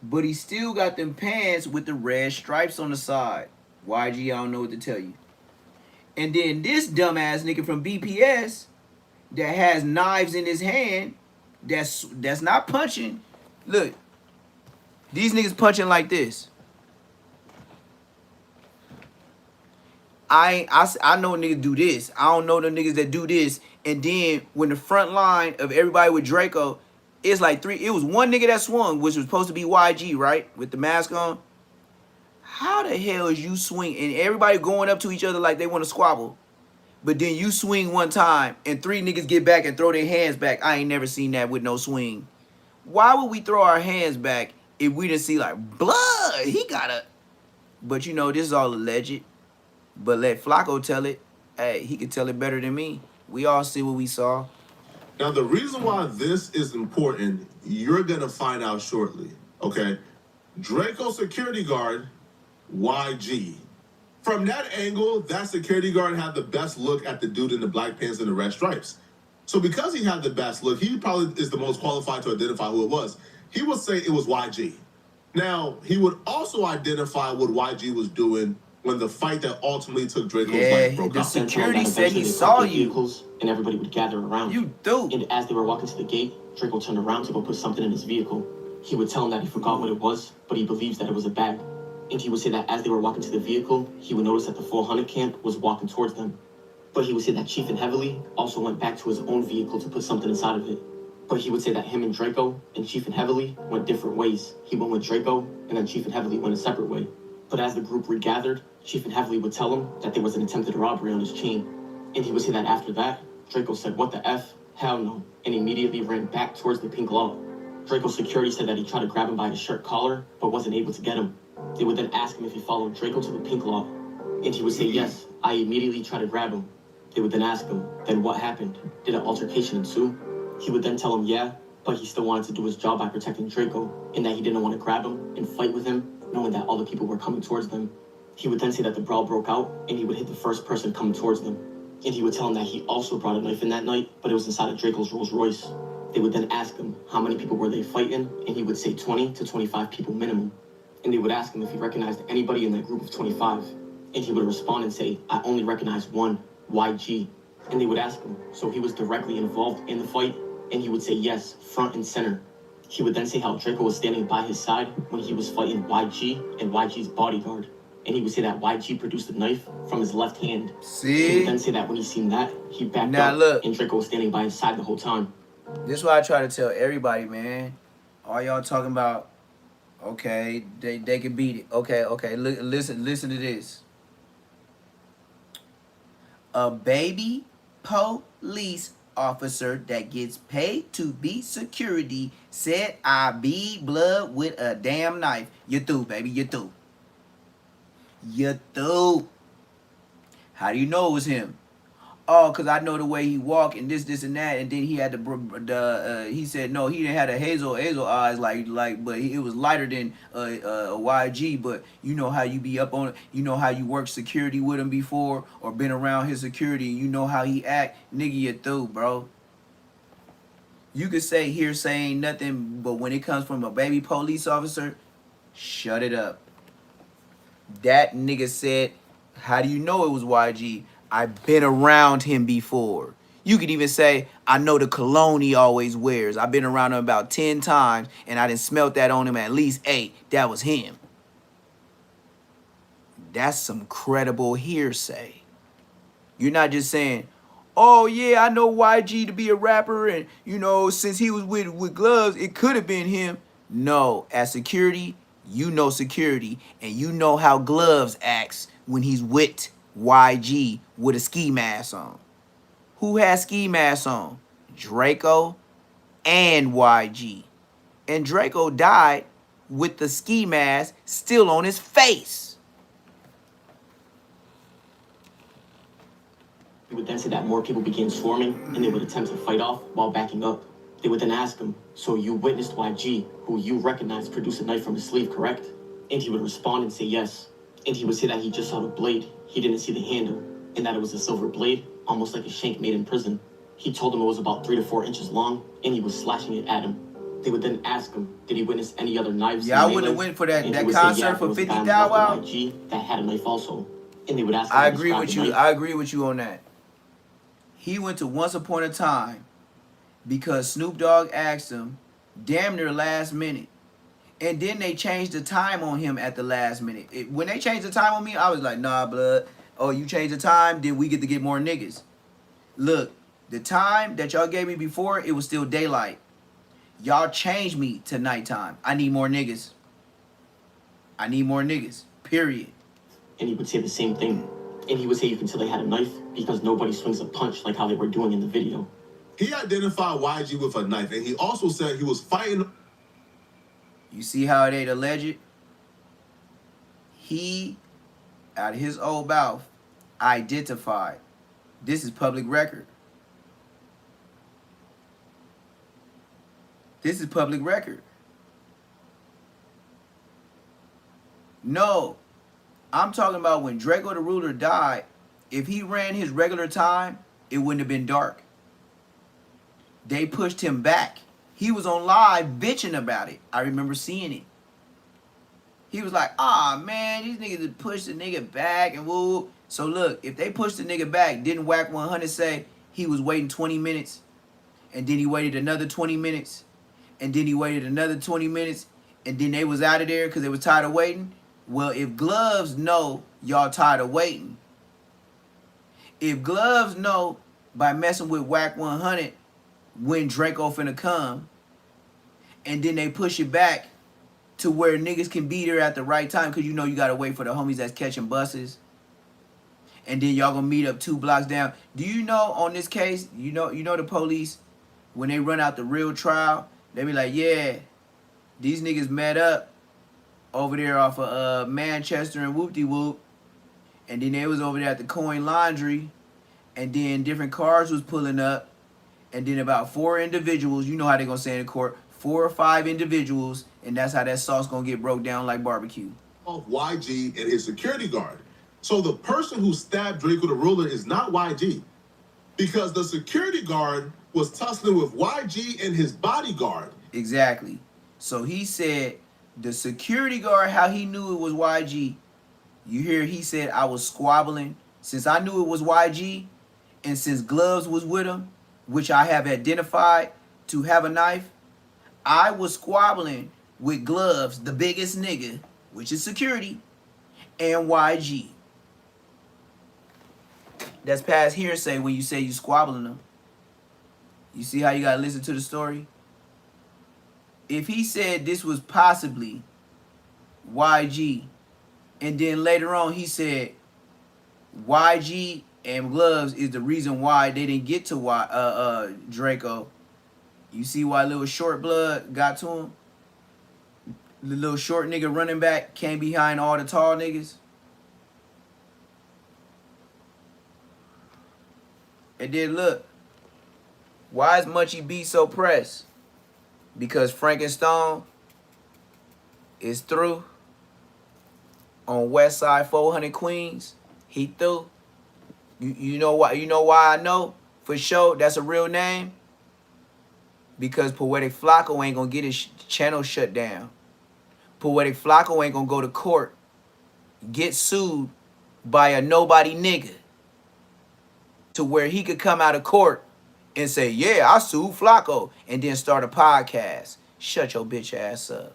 but he still got them pants with the red stripes on the side. YG, I don't know what to tell you. And then this dumbass nigga from BPS that has knives in his hand, that's not punching. Look, these niggas punching like this. I know niggas do this. I don't know the niggas that do this. And then when the front line of everybody with Draco, it's like three. It was one nigga that swung, which was supposed to be YG, right? With the mask on. How the hell is you swing and everybody going up to each other like they want to squabble? But then you swing one time and three niggas get back and throw their hands back. I ain't never seen that with no swing. Why would we throw our hands back if we didn't see like blood? He gotta. But you know, this is all alleged. But let Flacco tell it. Hey, he can tell it better than me. We all see what we saw. Now, the reason why this is important, you're going to find out shortly, okay? Draco security guard, YG. From that angle, that security guard had the best look at the dude in the black pants and the red stripes. So because he had the best look, he probably is the most qualified to identify who it was. He would say it was YG. Now, he would also identify what YG was doing when the fight that ultimately took Draco's life broke out. The security said he saw you. Vehicles, and everybody would gather around. You do. And as they were walking to the gate, Draco turned around to go put something in his vehicle. He would tell him that he forgot what it was, but he believes that it was a bag. And he would say that as they were walking to the vehicle, he would notice that the 400 camp was walking towards them. But he would say that Chief and Heavily also went back to his own vehicle to put something inside of it. But he would say that him and Draco and Chief and Heavily went different ways. He went with Draco, and then Chief and Heavily went a separate way. But as the group regathered, Chief and Heavily would tell him that there was an attempted robbery on his chain. And he would say that after that, Draco said, "What the F? Hell no," and immediately ran back towards the pink law. Draco's security said that he tried to grab him by his shirt collar, but wasn't able to get him. They would then ask him if he followed Draco to the pink law. And he would say, "Yes, I immediately tried to grab him." They would then ask him, "Then what happened? Did an altercation ensue?" He would then tell him, "Yeah, but he still wanted to do his job by protecting Draco, and that he didn't want to grab him and fight with him, knowing that all the people were coming towards them." He would then say that the brawl broke out, and he would hit the first person coming towards them. And he would tell him that he also brought a knife in that night, but it was inside of Draco's Rolls Royce. They would then ask him how many people were they fighting, and he would say 20 to 25 people minimum. And they would ask him if he recognized anybody in that group of 25. And he would respond and say, "I only recognize one, YG." And they would ask him, so he was directly involved in the fight? And he would say yes, front and center. He would then say how Draco was standing by his side when he was fighting YG and YG's bodyguard. And he would say that YG produced a knife from his left hand. See? He would then say that when he seen that, he backed Now up, look. and Draco was standing by his side the whole time. This is what I try to tell everybody, man. All y'all talking about, okay, they can beat it. Okay. Listen to this. A baby police officer that gets paid to be security said, "I bleed blood with a damn knife." You through, baby. You through. You through. How do you know it was him? Oh, because I know the way he walked and this and that. And then he had he said, no, he didn't have the hazel eyes but it was lighter than a YG. But you know how you be up on it. You know how you work security with him before or been around his security. And you know how he act. Nigga, you through, bro. You could say hearsay ain't nothing, but when it comes from a baby police officer, shut it up. That nigga said, how do you know it was YG? I've been around him before. You could even say, I know the cologne he always wears. I've been around him about 10 times, and I done smelt that on him at least 8. That was him. That's some credible hearsay. You're not just saying, oh, yeah, I know YG to be a rapper, and, you know, since he was with gloves, it could have been him. No, as security, you know security, and you know how Gloves acts when he's with YG with a ski mask on. Who has ski masks on? Draco and YG. And Draco died with the ski mask still on his face. He would then say that more people began swarming, and they would attempt to fight off while backing up. They would then ask him, so you witnessed YG, who you recognized, produce a knife from his sleeve, correct? And he would respond and say yes. And he would say that he just saw the blade. he didn't see the handle and that it was a silver blade, almost like a shank made in prison. He told them it was about 3 to 4 inches long and he was slashing it at him. They would then ask him, did he witness any other knives? Yeah, I wouldn't have went for that concert for 50 Thou Wow. That had a knife also. And they would ask him I to agree describe with the you. knife. I agree with you on that. He went to Once Upon a Time because Snoop Dogg asked him damn near last minute. And then they changed the time on him at the last minute. When they changed the time on me, I was like, nah, blood. Oh, you changed the time, then we get to get more niggas. Look, the time that y'all gave me before, it was still daylight. Y'all changed me to nighttime. I need more niggas. I need more niggas. Period. And he would say the same thing. And he would say you can tell they had a knife because nobody swings a punch like how they were doing in the video. He identified YG with a knife, and he also said he was fighting. You see how it ain't alleged? He, out of his old mouth, identified. This is public record. This is public record. No, I'm talking about when Draco the Ruler died. If he ran his regular time, it wouldn't have been dark. They pushed him back. He was on live bitching about it. I remember seeing it. He was like, ah, man, these niggas pushed the nigga back and woo. So look, if they pushed the nigga back, didn't Whack 100 say he was waiting 20 minutes? And then he waited another 20 minutes. And then he waited another 20 minutes. And then they was out of there because they was tired of waiting. Well, if Gloves know y'all tired of waiting, if Gloves know by messing with Whack 100 when Draco finna come, and then they push it back to where niggas can be there at the right time, because you know you gotta wait for the homies that's catching buses, and then y'all gonna meet up 2 blocks down. Do you know on this case, you know the police, when they run out the real trial, they be like, yeah, these niggas met up over there off of Manchester and whoop-de-whoop, and then they was over there at the Coin Laundry, and then different cars was pulling up, and then about 4 individuals, you know how they gonna say in the court, 4 or 5 individuals, and that's how that sauce gonna get broke down like barbecue. Of YG and his security guard. So the person who stabbed Draco the Ruler is not YG, because the security guard was tussling with YG and his bodyguard. Exactly. So he said the security guard, how he knew it was YG. You hear he said, I was squabbling. Since I knew it was YG, and since Gloves was with him, which I have identified to have a knife, I was squabbling with Gloves, the biggest nigga, which is security, and YG. That's past hearsay when you say you squabbling them. You see how you gotta listen to the story? If he said this was possibly YG, and then later on he said YG and Gloves is the reason why they didn't get to Draco. You see why little short blood got to him? The little short nigga running back came behind all the tall niggas. And then look, why is Munchie B so pressed? Because Frankenstone is through on West Side 400 Queens. He through. You know why? You know why I know for sure that's a real name? Because Poetic Flacco ain't gonna get his channel shut down. Poetic Flacco ain't gonna go to court, get sued by a nobody nigga, to where he could come out of court and say, yeah, I sued Flacco, and then start a podcast. Shut your bitch ass up.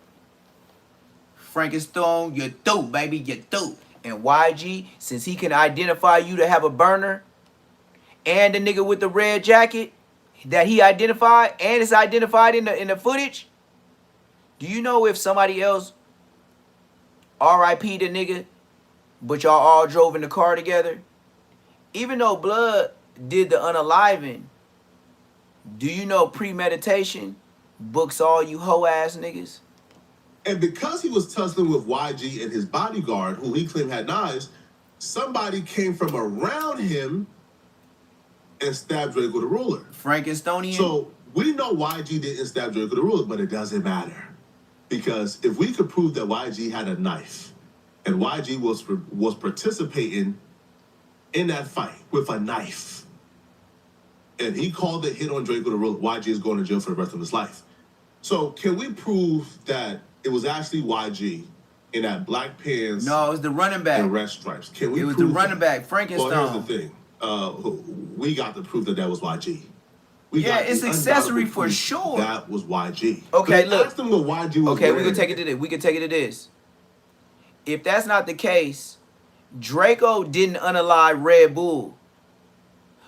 Frankenstone, you're through, baby, you're through. And YG, since he can identify you to have a burner, and the nigga with the red jacket that he identified, and it's identified in the footage, do you know if somebody else RIP the nigga, but y'all all drove in the car together? Even though Blood did the unaliving, do you know premeditation books all you hoe ass niggas? And because he was tussling with YG and his bodyguard, who he claimed had knives, somebody came from around him and stabbed Draco the Ruler. Frankenstonian? So we know YG didn't stab Draco the Ruler, but it doesn't matter. Because if we could prove that YG had a knife and YG was participating in that fight with a knife. And he called it hit on Draco the Ruler. YG is going to jail for the rest of his life. So can we prove that it was actually YG in that black pants? No, it was the running back. And red stripes. Can we? It was prove the running back, Frankenstein. Well, here's the thing. We got to prove that was YG. Yeah, it's accessory for sure. That was YG. Okay, look. Ask them what YG was okay, wearing. we can take it to this. We can take it to this. If that's not the case, Draco didn't unalive Red Bull.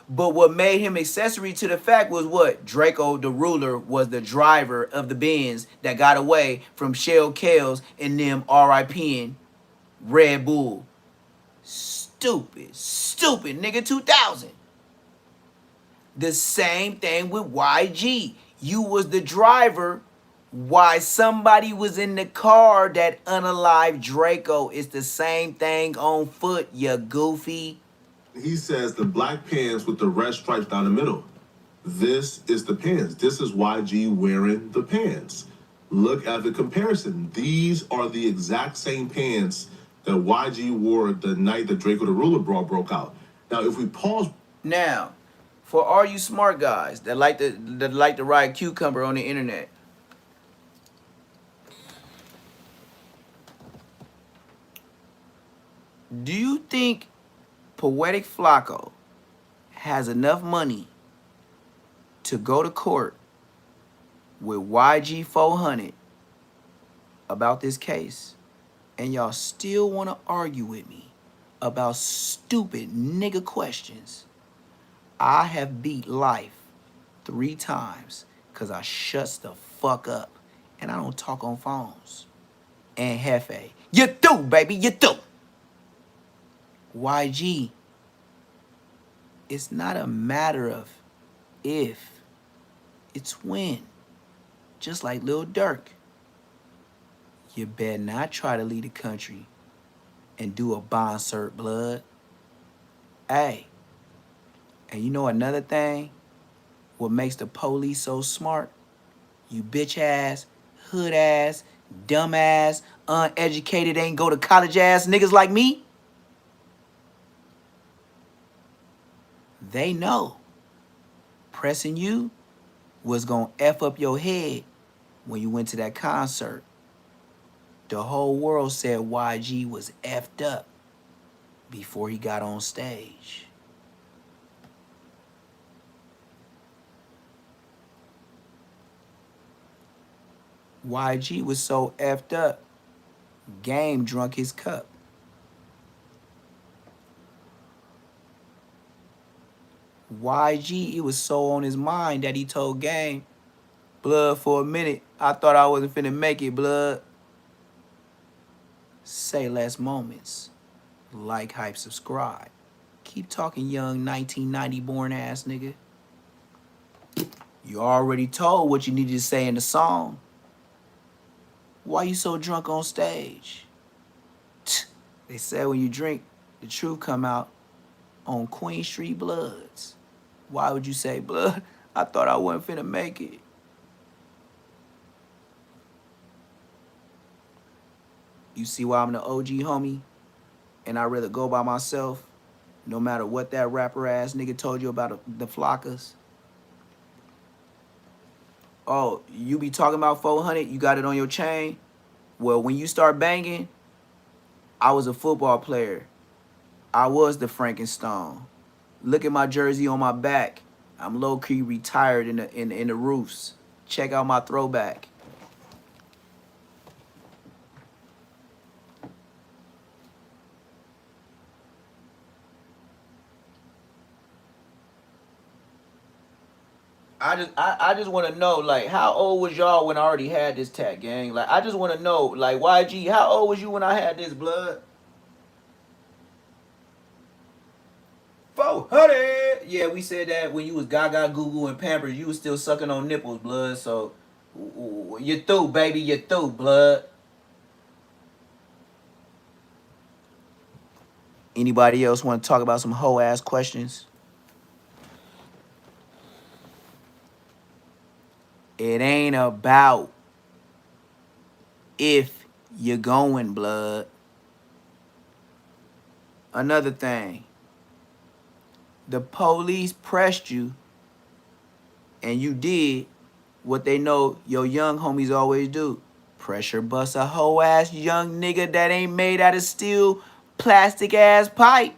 But what made him accessory to the fact was what? Draco the Ruler was the driver of the Benz that got away from Shell Kells and them RIPing Red Bull. Stupid nigga 2000. The same thing with YG. You was the driver why somebody was in the car that unalived Draco. It's the same thing on foot, you goofy. He says the black pants with the red stripes down the middle. This is the pants. This is YG wearing the pants. Look at the comparison. These are the exact same pants that YG wore the night that Draco the Ruler brawl broke out. Now, if we pause. Now, for all you smart guys that like to ride cucumber on the internet, do you think Poetic Flacco has enough money to go to court with YG 400 about this case, and y'all still want to argue with me about stupid nigga questions? I have beat life 3 times because I shuts the fuck up and I don't talk on phones. And Hefe, you do, baby, you do. YG, it's not a matter of if, it's when. Just like Lil Durk. You better not try to leave the country and do a bond cert, blood. Hey, and you know another thing? What makes the police so smart? You bitch ass, hood ass, dumb ass, uneducated, ain't go to college ass niggas like me. They know pressing you was gonna F up your head when you went to that concert. The whole world said YG was effed up before he got on stage. YG was so effed up, Game drunk his cup. YG, it was so on his mind that he told Game, blood, for a minute, I thought I wasn't finna make it, blood. Say less moments. Like, hype, subscribe. Keep talking, young 1990 born ass nigga. You already told what you needed to say in the song. Why you so drunk on stage? They said when you drink, the truth come out on Queen Street Bloods. Why would you say, blood? I thought I wasn't finna make it. You see why I'm the OG homie? And I'd rather go by myself, no matter what that rapper ass nigga told you about the Flockas. Oh, you be talking about 400, you got it on your chain? Well, when you start banging, I was a football player. I was the Frankenstein. Look at my jersey on my back. I'm low-key retired in the roofs. Check out my throwback. I just want to know, like, how old was y'all when I already had this tat, gang? Like, I just want to know, like, YG, how old was you when I had this, blood? 400. Yeah, we said that when you was gaga, goo-goo, and Pampers, you was still sucking on nipples, blood. So, you through, baby, you through, blood. Anybody else want to talk about some hoe-ass questions? It ain't about if you're going, blood. Another thing, The police pressed you and you did what they know your young homies always do. Pressure bust a hoe ass young nigga that ain't made out of steel plastic ass pipe.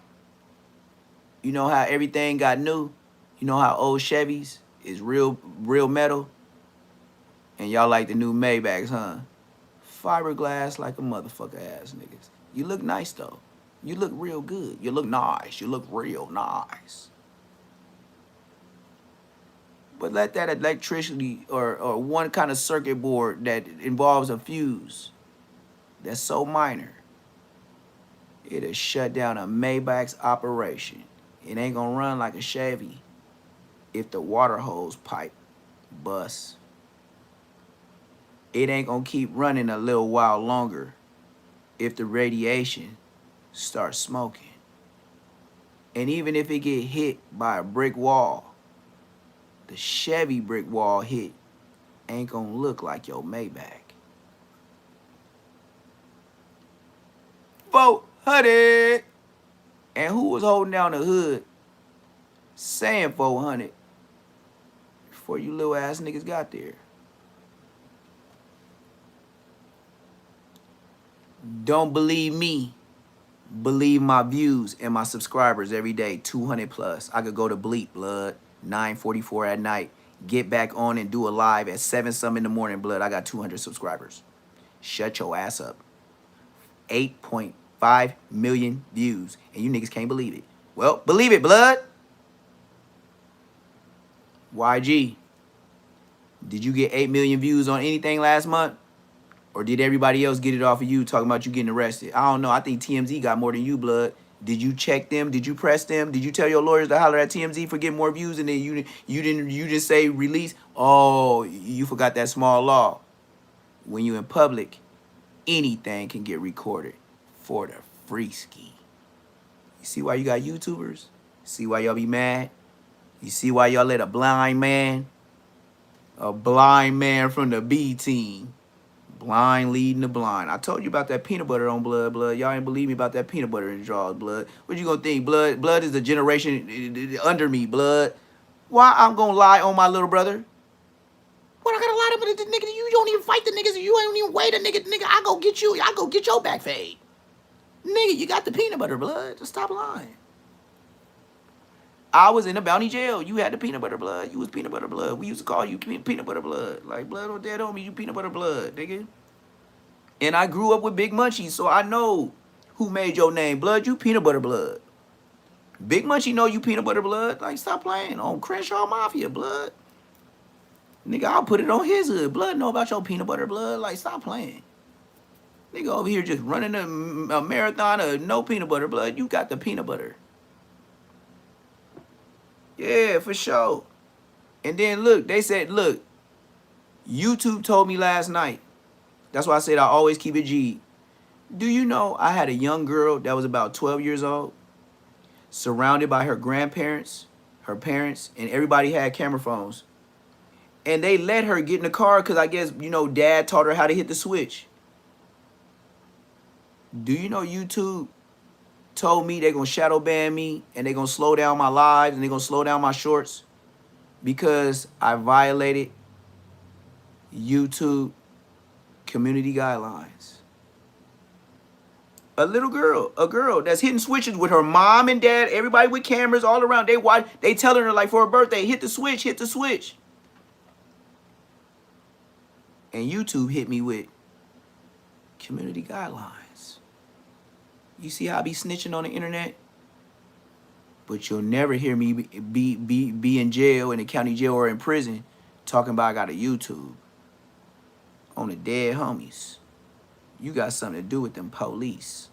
You know how everything got new? You know how old Chevys is real metal? And y'all like the new Maybachs, huh? Fiberglass like a motherfucker ass niggas. You look nice though. You look real good. You look nice. You look real nice. But let that electricity or one kind of circuit board that involves a fuse that's so minor, it'll shut down a Maybach's operation. It ain't gonna run like a Chevy if the water hose pipe busts. It ain't gonna keep running a little while longer if the radiation starts smoking. And even if it get hit by a brick wall, the Chevy brick wall hit ain't gonna look like your Maybach. 400. And who was holding down the hood saying 400 before you little ass niggas got there? Don't believe me. Believe my views and my subscribers every day. 200 plus. I could go to bleep, blood. 9:44 at night. Get back on and do a live at 7 something in the morning, blood. I got 200 subscribers. Shut your ass up. 8.5 million views. And you niggas can't believe it. Well, believe it, blood. YG. Did you get 8 million views on anything last month? Or did everybody else get it off of you talking about you getting arrested? I don't know. I think TMZ got more than you, blood. Did you check them? Did you press them? Did you tell your lawyers to holler at TMZ for getting more views and then you didn't say release? Oh, you forgot that small law. When you in public, anything can get recorded for the free ski. You see why you got YouTubers? See why y'all be mad? You see why y'all let a blind man from the B team, blind leading the blind. I told you about that peanut butter on blood. Y'all ain't believe me about that peanut butter in jaws, blood. What you gonna think? Blood is the generation under me, blood. Why I'm gonna lie on my little brother? What I gotta lie about the nigga? You don't even fight the niggas. You ain't even wait a nigga. I go get you. I go get your back fade. Nigga, you got the peanut butter, blood. Just stop lying. I was in a bounty jail. You had the peanut butter blood. You was peanut butter blood. We used to call you peanut butter blood. Like, blood on dead homie, you peanut butter blood, nigga. And I grew up with Big Munchie, so I know who made your name. Blood, you peanut butter blood. Big Munchie know you peanut butter blood. Like, stop playing on Crenshaw Mafia, blood. Nigga, I'll put it on his hood. Blood know about your peanut butter blood. Like, stop playing. Nigga over here just running a marathon of no peanut butter blood. You got the peanut butter. Yeah, for sure. And then look, they said, look, YouTube told me last night. That's why I said I always keep it G. Do you know I had a young girl that was about 12 years old, surrounded by her grandparents, her parents, and everybody had camera phones. And they let her get in the car because I guess, you know, dad taught her how to hit the switch. Do you know YouTube told me they're going to shadow ban me and they're going to slow down my lives and they're going to slow down my shorts because I violated YouTube community guidelines. A girl that's hitting switches with her mom and dad, everybody with cameras all around. They telling her like for her birthday, hit the switch, hit the switch. And YouTube hit me with community guidelines. You see how I be snitching on the internet? But you'll never hear me be in jail, in the county jail or in prison, talking about I got a YouTube. On the dead homies. You got something to do with them police.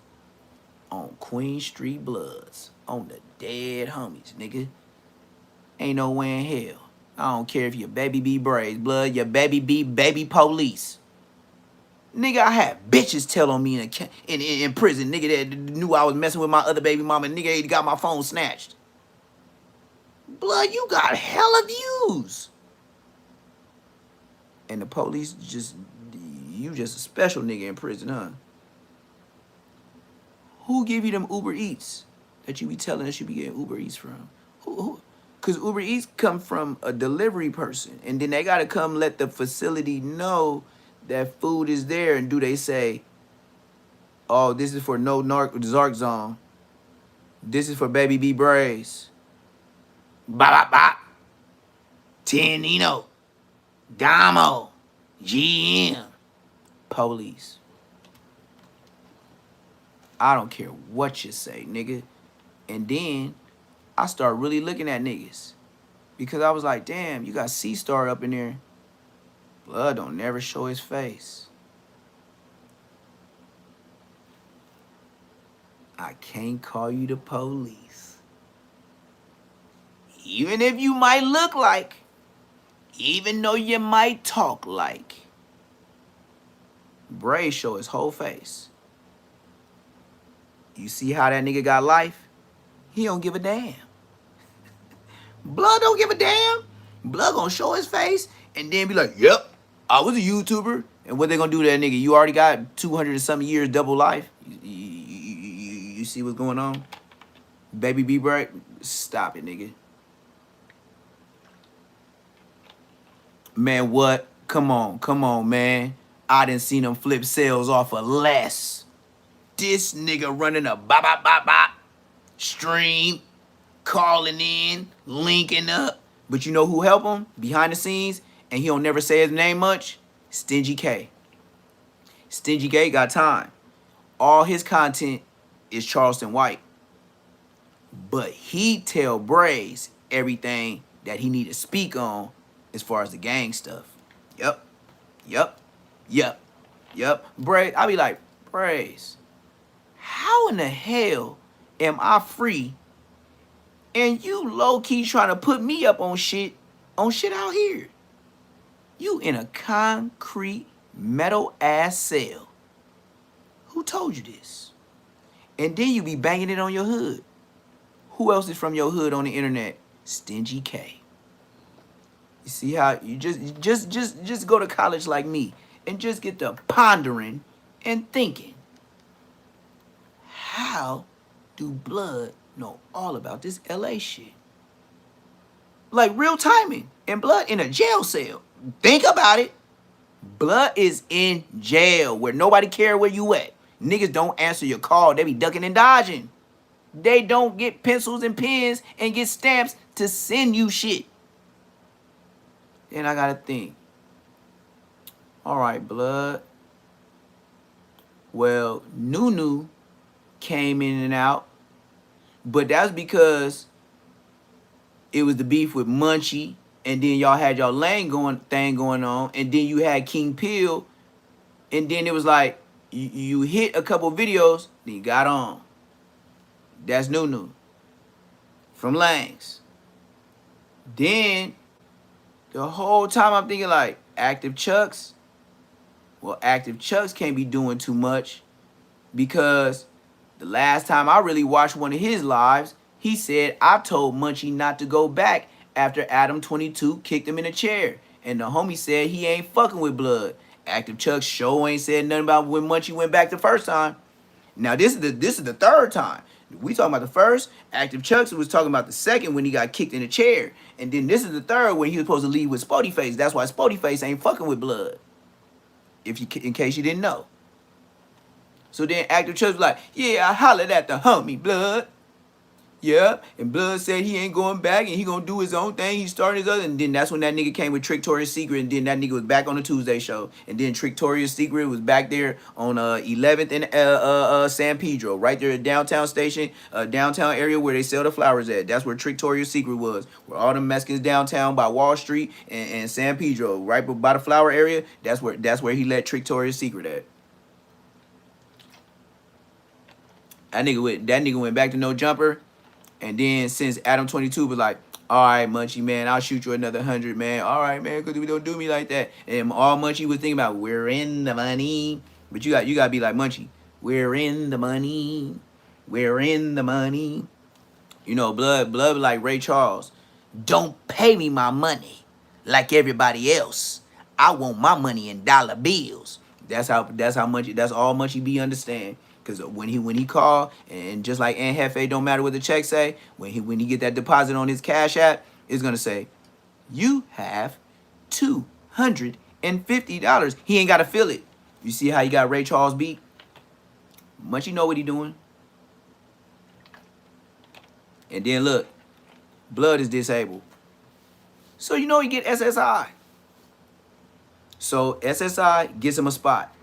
On Queen Street Bloods. On the dead homies, nigga. Ain't no way in hell. I don't care if your baby be braids, blood, your baby be baby police. Nigga, I had bitches tell on me in prison. Nigga that knew I was messing with my other baby mama. Nigga ain't got my phone snatched. Blood, you got hella views. And the police you just a special nigga in prison, huh? Who give you them Uber Eats that you be telling us you be getting Uber Eats from? Because Uber Eats come from a delivery person, and then they gotta come let the facility know that food is there. And do they say, "Oh, this is for no Zark Zone. This is for Baby B Braze. Ba ba ba. Tenino, Damo, GM, Police." I don't care what you say, nigga. And then I start really looking at niggas because I was like, damn, you got C-Star up in there. Blood don't never show his face. I can't call you the police. Even if you might look like, even though you might talk like. Bray show his whole face. You see how that nigga got life? He don't give a damn. Blood don't give a damn. Blood gonna show his face and then be like, yep, I was a YouTuber. And what they gonna do to that nigga? You already got 200 and some years double life. You see what's going on? Baby B Break, stop it, nigga. Man, what? Come on, man. I done seen them flip sales off of less. This nigga running a bop, bop, bop, bop. Stream, calling in, linking up. But you know who help him behind the scenes? And he don't never say his name much? Stingy K. Stingy K got time. All his content is Charleston White. But he tell Braze everything that he need to speak on as far as the gang stuff. Yep. Braze, I be like, Braze, how in the hell am I free and you low-key trying to put me up on shit out here? You in a concrete metal ass cell. Who told you this? And then you be banging it on your hood. Who else is from your hood on the internet? Stingy K. You see how you just go to college like me and just get to pondering and thinking. How do Blood know all about this LA shit? Like real timing. And Blood in a jail cell. Think about it. Blood is in jail where nobody care where you at. Niggas don't answer your call. They be ducking and dodging. They don't get pencils and pens and get stamps to send you shit. Then I gotta think. All right, Blood. Well, Nunu came in and out, but that's because it was the beef with Munchie, and then y'all had y'all lane thing going on, and then you had King Pill, and then it was like you hit a couple videos, then you got on. That's Nunu from Langs. Then the whole time I'm thinking like Active Chucks. Well, Active Chucks can't be doing too much because the last time I really watched one of his lives, he said, I told Munchie not to go back after Adam 22 kicked him in a chair. And the homie said he ain't fucking with Blood. Active Chucks show ain't said nothing about when Munchie went back the first time. Now this is the third time. We talking about the first. Active Chucks was talking about the second when he got kicked in the chair. And then this is the third when he was supposed to leave with Spotty Face. That's why Spotty Face ain't fucking with Blood. In case you didn't know. So then Active Chucks was like, yeah, I hollered at the homie, Blood. Yeah, and Blood said he ain't going back and he gonna do his own thing. He started his other, and then that's when that nigga came with Trictoria's Secret, and then that nigga was back on the Tuesday show, and then Trictoria's Secret was back there on 11th and San Pedro, right there at downtown station, downtown area where they sell the flowers at. That's where Trictoria's Secret was, where all the Mexicans downtown by Wall Street and San Pedro, right by the flower area. That's where he let Trictoria's Secret at. That nigga went back to No Jumper. And then since Adam 22 was like, all right, Munchie, man, I'll shoot you another 100, man. All right, man, because we don't do me like that. And all Munchie was thinking about, we're in the money. But you got to be like Munchie. We're in the money. We're in the money. You know, Blood like Ray Charles. Don't pay me my money like everybody else. I want my money in dollar bills. That's all Munchie be understand. Because when he call, and just like Aunt Hefe, don't matter what the check say, when he get that deposit on his Cash App, it's gonna say, you have $250. He ain't gotta feel it. You see how he got Ray Charles beat? Munchie know what he doing. And then look, Blood is disabled. So you know he get SSI. So SSI gets him a spot.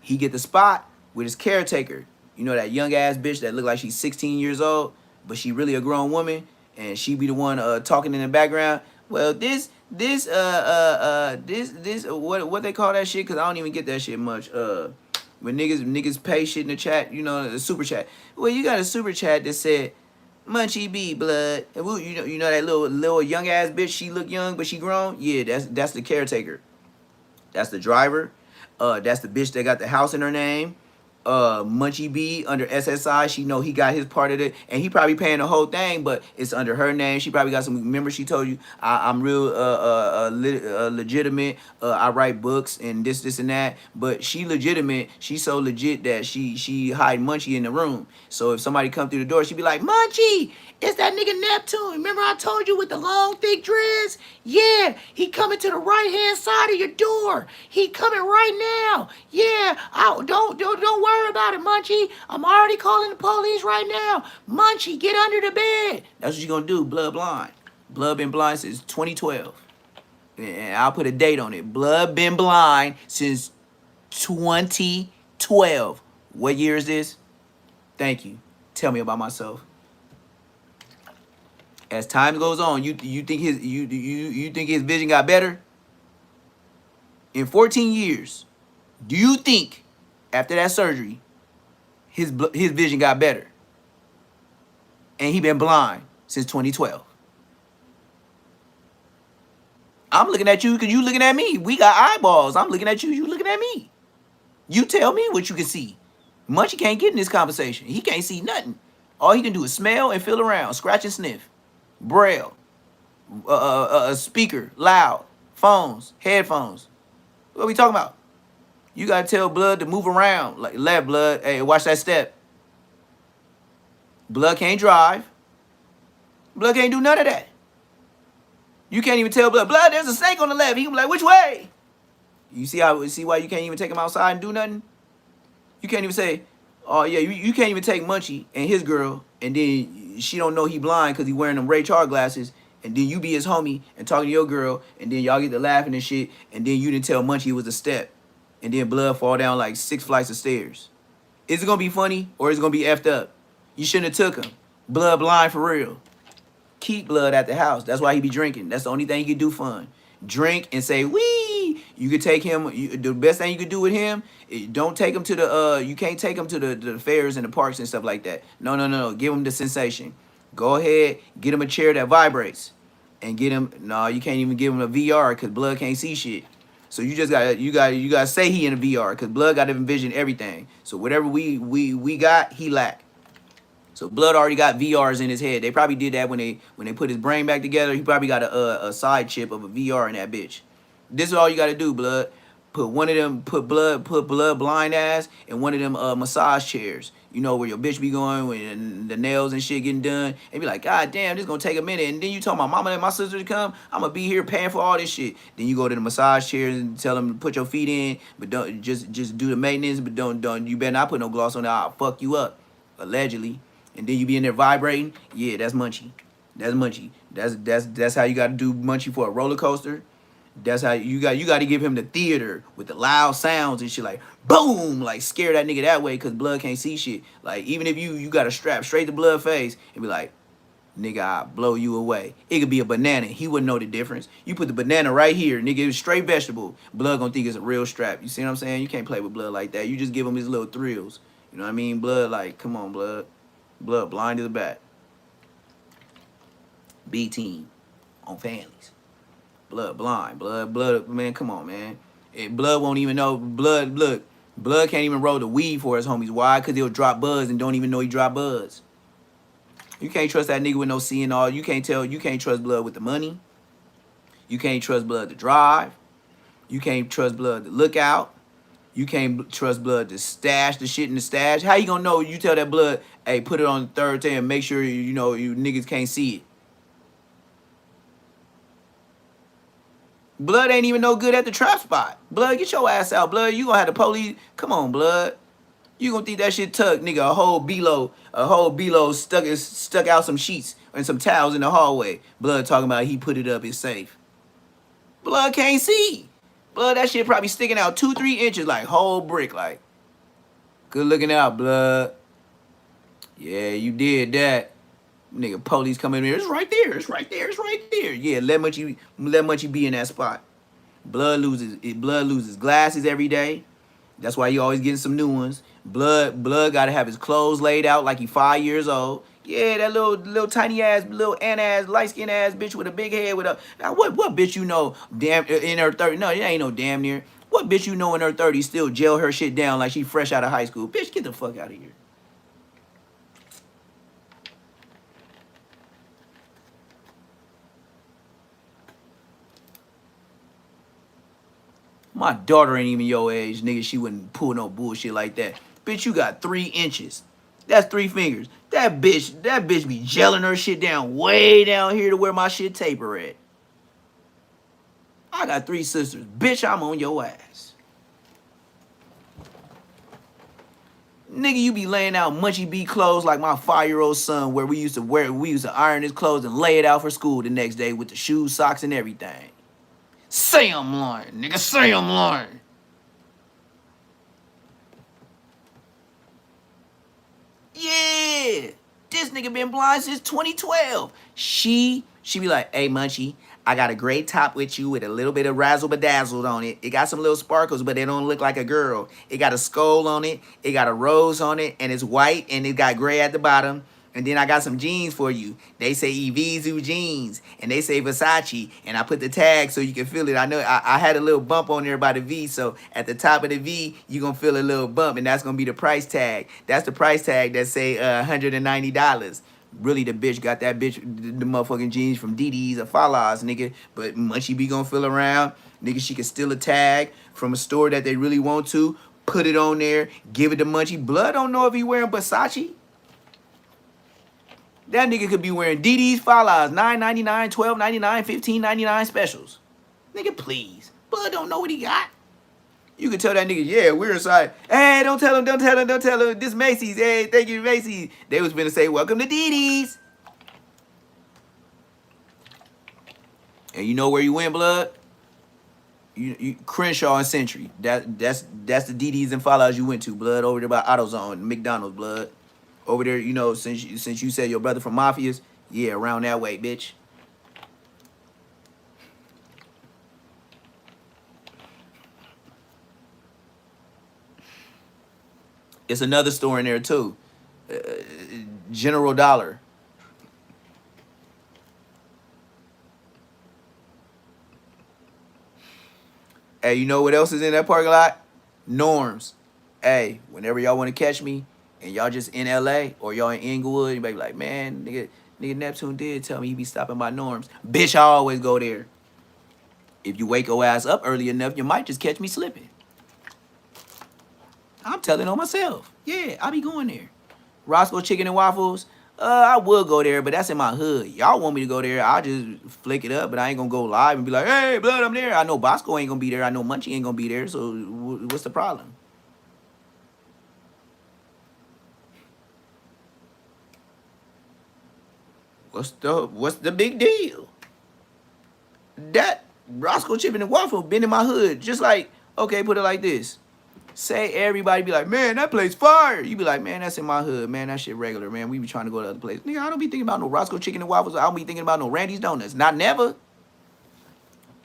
He get the spot with his caretaker. You know that young ass bitch that look like she's 16 years old, but she really a grown woman, and she be the one talking in the background. Well, this what they call that shit? Cause I don't even get that shit much. When niggas pay shit in the chat, you know, the super chat. Well, you got a super chat that said, Munchie B Blood. And you know that little young ass bitch. She look young, but she grown. Yeah, that's the caretaker. That's the driver. That's the bitch that got the house in her name. Munchie B under SSI. She know he got his part of it, and he probably paying the whole thing, but it's under her name. She probably got some. Remember, she told you I'm real legitimate. I write books and this and that. But she legitimate. She so legit that she hide Munchie in the room. So if somebody come through the door, she be like, Munchie, it's that nigga Neptune. Remember I told you with the long thick dreads? Yeah, he coming to the right hand side of your door. He coming right now. Yeah, don't worry about it, Munchie. I'm already calling the police right now. Munchie, get under the bed. That's what you gonna do. Blood blind. Blood been blind since 2012. And I'll put a date on it. Blood been blind since 2012. What year is this? Thank you. Tell me about myself. As time goes on, you think his vision got better? In 14 years, do you think after that surgery his vision got better? And he been blind since 2012. I'm looking at you because you looking at me. We got eyeballs. I'm looking at you. You looking at me. You tell me what you can see. Munchie can't get in this conversation. He can't see nothing. All he can do is smell and feel around, scratch and sniff. Braille, speaker, loud, phones, headphones. What are we talking about? You gotta tell Blood to move around. Like, left, Blood. Hey, watch that step. Blood can't drive. Blood can't do none of that. You can't even tell Blood, there's a snake on the left. He can be like, which way? You see why you can't even take him outside and do nothing? You can't even say, oh yeah, you can't even take Munchie and his girl, and then she don't know he blind because he wearing them Ray Charles glasses, and then you be his homie and talking to your girl, and then y'all get to laughing and shit, and then you didn't tell Munchie it was a step, and then Blood fall down like 6 flights of stairs. Is it gonna be funny or is it gonna be effed up? You shouldn't have took him. Blood blind for real. Keep Blood at the house. That's why he be drinking. That's the only thing he can do fun. Drink and say, wee. You could take him. The best thing you could do with him, don't take him to the, you can't take him to the fairs and the parks and stuff like that. No. Give him the sensation. Go ahead, get him a chair that vibrates. And get him, no, you can't even give him a VR because Blood can't see shit. So you just gotta say he in a VR because Blood got to envision everything. So whatever we got, he lack. So Blood already got VRs in his head. They probably did that when they put his brain back together. He probably got a side chip of a VR in that bitch. This is all you gotta do, Blood. Put Blood blind ass in one of them massage chairs. You know where your bitch be going when the nails and shit getting done, and be like, God damn, this gonna take a minute. And then you tell my mama and my sister to come. I'm gonna be here paying for all this shit. Then you go to the massage chairs and tell them to put your feet in, but don't just do the maintenance. But don't you better not put no gloss on that. I'll fuck you up, allegedly. And then you be in there vibrating. Yeah, that's Munchie. That's Munchie. That's how you got to do Munchie for a roller coaster. That's how you got to give him the theater with the loud sounds and shit, like boom, like scare that nigga that way because Blood can't see shit. Like even if you got to strap straight to Blood face and be like, nigga, I'll blow you away. It could be a banana. He wouldn't know the difference. You put the banana right here, nigga, it's straight vegetable. Blood gonna think it's a real strap. You see what I'm saying? You can't play with Blood like that. You just give him his little thrills. You know what I mean? Blood, like, come on, Blood. Blood blind to the back. B team on families. Blood blind. Blood, man, come on, man. Blood won't even know. Blood can't even roll the weed for his homies. Why? Because he'll drop buds and don't even know he drop buds. You can't trust that nigga with no seeing all. You can't trust Blood with the money. You can't trust Blood to drive. You can't trust Blood to look out. You can't trust blood to stash the shit in the stash. How you gonna know? You tell that blood, hey, put it on the third day and make sure you know you niggas can't see it. Blood ain't even no good at the trap spot. Blood, get your ass out. Blood, you gonna have the police. Come on, blood. You gonna think that shit tucked, nigga? A whole below stuck out some sheets and some towels in the hallway. Blood talking about he put it up, it's safe. Blood can't see. Blood, that shit probably sticking out 2-3 inches like whole brick. Like, good looking out, blood. Yeah, you did that. Nigga, police come in here. It's right there. It's right there. It's right there. Yeah, let Munchie be in that spot. Blood loses glasses every day. That's why you always getting some new ones. Blood gotta have his clothes laid out like he 5 years old. Yeah, that little tiny ass, little ass, light skin ass bitch with a big head with a. Now what bitch you know damn in her 30? No, it ain't no damn near. What bitch you know in her 30s still gel her shit down like she fresh out of high school? Bitch, get the fuck out of here. My daughter ain't even your age, nigga. She wouldn't pull no bullshit like that. Bitch, you got 3 inches. That's 3 fingers. That bitch be gelling her shit down way down here to where my shit taper at. I got 3 sisters. Bitch, I'm on your ass. Nigga, you be laying out Munchie B clothes like my 5-year-old son where we used to iron his clothes and lay it out for school the next day with the shoes, socks, and everything. Say I'm lying, nigga. Say I'm lying. Yeah. This nigga been blind since 2012. She be like, hey, Munchie, I got a gray top with you with a little bit of razzle-bedazzled on it. It got some little sparkles, but they don't look like a girl. It got a skull on it. It got a rose on it, and it's white, and it got gray at the bottom. And then I got some jeans for you. They say Evisu jeans, and they say Versace, and I put the tag so you can feel it. I know I had a little bump on there by the V, so at the top of the V, you're going to feel a little bump, and that's going to be the price tag. That's the price tag that say $190. Really, the bitch got that bitch, the motherfucking jeans from DD's or Fala's, nigga. But Munchie be going to feel around. Nigga, she can steal a tag from a store that they really want to, put it on there, give it to Munchie. Blood don't know if he wearing Versace. That nigga could be wearing DD's Fala's, $9.99, $12.99, $15.99 specials. Nigga, please. Blood don't know what he got. You can tell that nigga, yeah, we're inside. Hey, don't tell him. This Macy's. Hey, thank you, Macy's. They was finna say, welcome to DD's. And you know where you went, blood? You Crenshaw and Century. That's the DD's and Fala's you went to, blood, over there by AutoZone, McDonald's, blood. Over there, you know, since you said your brother from Mafias, yeah, around that way, bitch. It's another store in there, too. General Dollar. Hey, you know what else is in that parking lot? Norms. Hey, whenever y'all want to catch me, and y'all just in LA or y'all in Inglewood, you might be like, man, nigga Neptune did tell me he be stopping by Norms. Bitch, I always go there. If you wake your ass up early enough, you might just catch me slipping. I'm telling on myself. Yeah, I be going there. Roscoe Chicken and Waffles, I would go there, but that's in my hood. Y'all want me to go there, I'll just flick it up, but I ain't gonna go live and be like, hey, blood, I'm there. I know Bosco ain't gonna be there. I know Munchie ain't gonna be there, so what's the problem? What's the big deal? That Roscoe Chicken and Waffle been in my hood. Just like, okay, put it like this. Say everybody be like, man, that place fire. You be like, man, that's in my hood. Man, that shit regular, man. We be trying to go to other place. Nigga, I don't be thinking about no Roscoe Chicken and Waffles. I don't be thinking about no Randy's Donuts. Not never.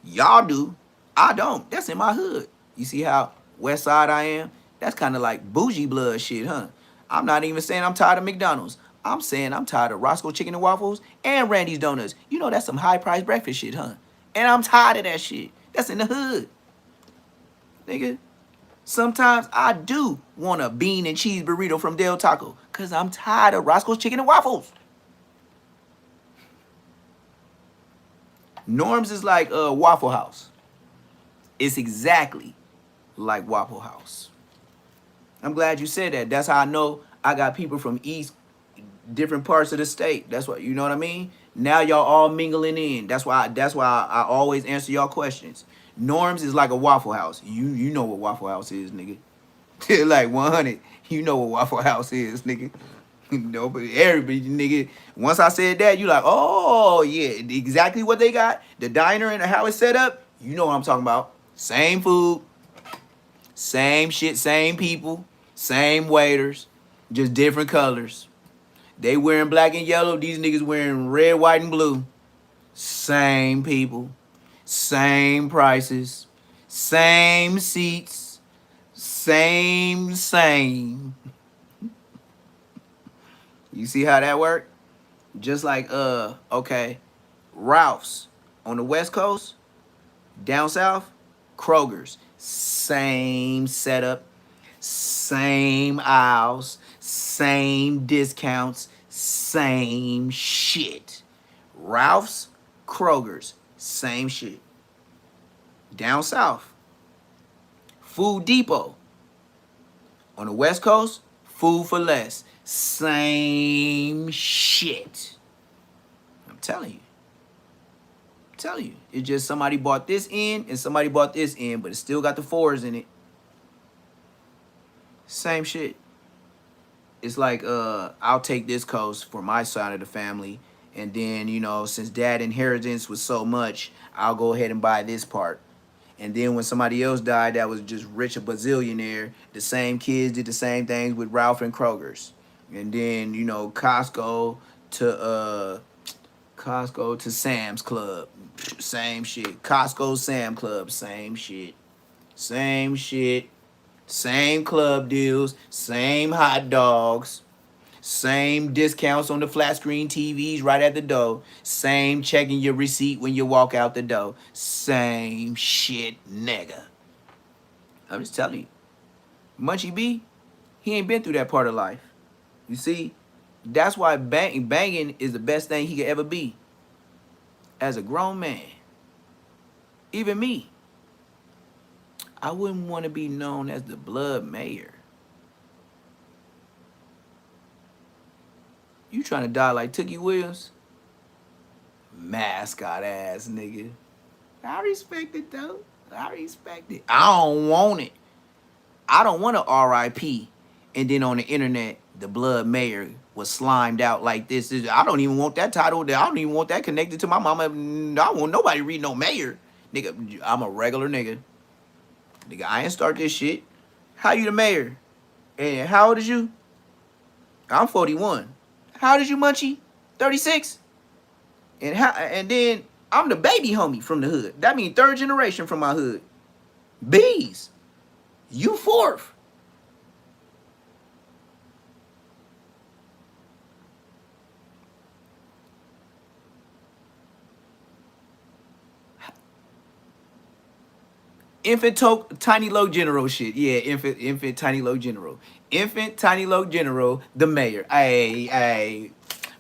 Y'all do. I don't. That's in my hood. You see how west side I am? That's kind of like bougie blood shit, huh? I'm not even saying I'm tired of McDonald's. I'm saying I'm tired of Roscoe Chicken and Waffles and Randy's Donuts. You know that's some high-priced breakfast shit, huh? And I'm tired of that shit. That's in the hood. Nigga, sometimes I do want a bean and cheese burrito from Del Taco because I'm tired of Roscoe's Chicken and Waffles. Norm's is like a Waffle House. It's exactly like Waffle House. I'm glad you said that. That's how I know I got people from different parts of the state. That's what, you know what I mean? Now y'all all mingling in. That's why I always answer y'all questions. Norms is like a Waffle House. You know what Waffle House is, nigga. Like 100. You know what Waffle House is, nigga. Nobody, everybody, nigga. Once I said that, you like, oh yeah, exactly what they got. The diner and how it's set up. You know what I'm talking about. Same food, same shit, same people, same waiters, just different colors. They wearing black and yellow. These niggas wearing red, white, and blue. Same people, same prices, same seats, same. You see how that work? Just like, okay, Ralph's on the West Coast, down south, Kroger's. Same setup, same aisles, same discounts, same shit. Ralph's, Kroger's, same shit. Down south, Food Depot. On the West Coast, Food for Less. Same shit. I'm telling you. It's just somebody bought this in and somebody bought this in, but it still got the 4s in it. Same shit. It's like, I'll take this coast for my side of the family, and then, you know, since dad inheritance was so much, I'll go ahead and buy this part. And then when somebody else died that was just rich, a bazillionaire, the same kids did the same things with Ralph and Kroger's. And then, you know, Costco to Sam's Club. Same shit. Costco, Sam Club, same shit. Same shit. Same club deals, same hot dogs, same discounts on the flat screen TVs right at the door, same checking your receipt when you walk out the door. Same shit, nigga. I'm just telling you. Munchie B, he ain't been through that part of life. You see, that's why banging is the best thing he could ever be. As a grown man, even me, I wouldn't want to be known as the blood mayor. You trying to die like Tookie Williams? Mascot ass nigga. I respect it though. I respect it. I don't want it. I don't want to RIP. And then on the internet, the blood mayor was slimed out like this. I don't even want that title. I don't even want that connected to my mama. I don't want nobody read no mayor. Nigga, I'm a regular nigga. Nigga, I ain't start this shit. How you the mayor? And how old is you? I'm 41. How old is you, Munchie? 36. And then I'm the baby homie from the hood. That means 3rd generation from my hood. Bees. You 4th. Infant tiny low general shit. Yeah, infant tiny low general. Infant tiny low general, the mayor. Hey.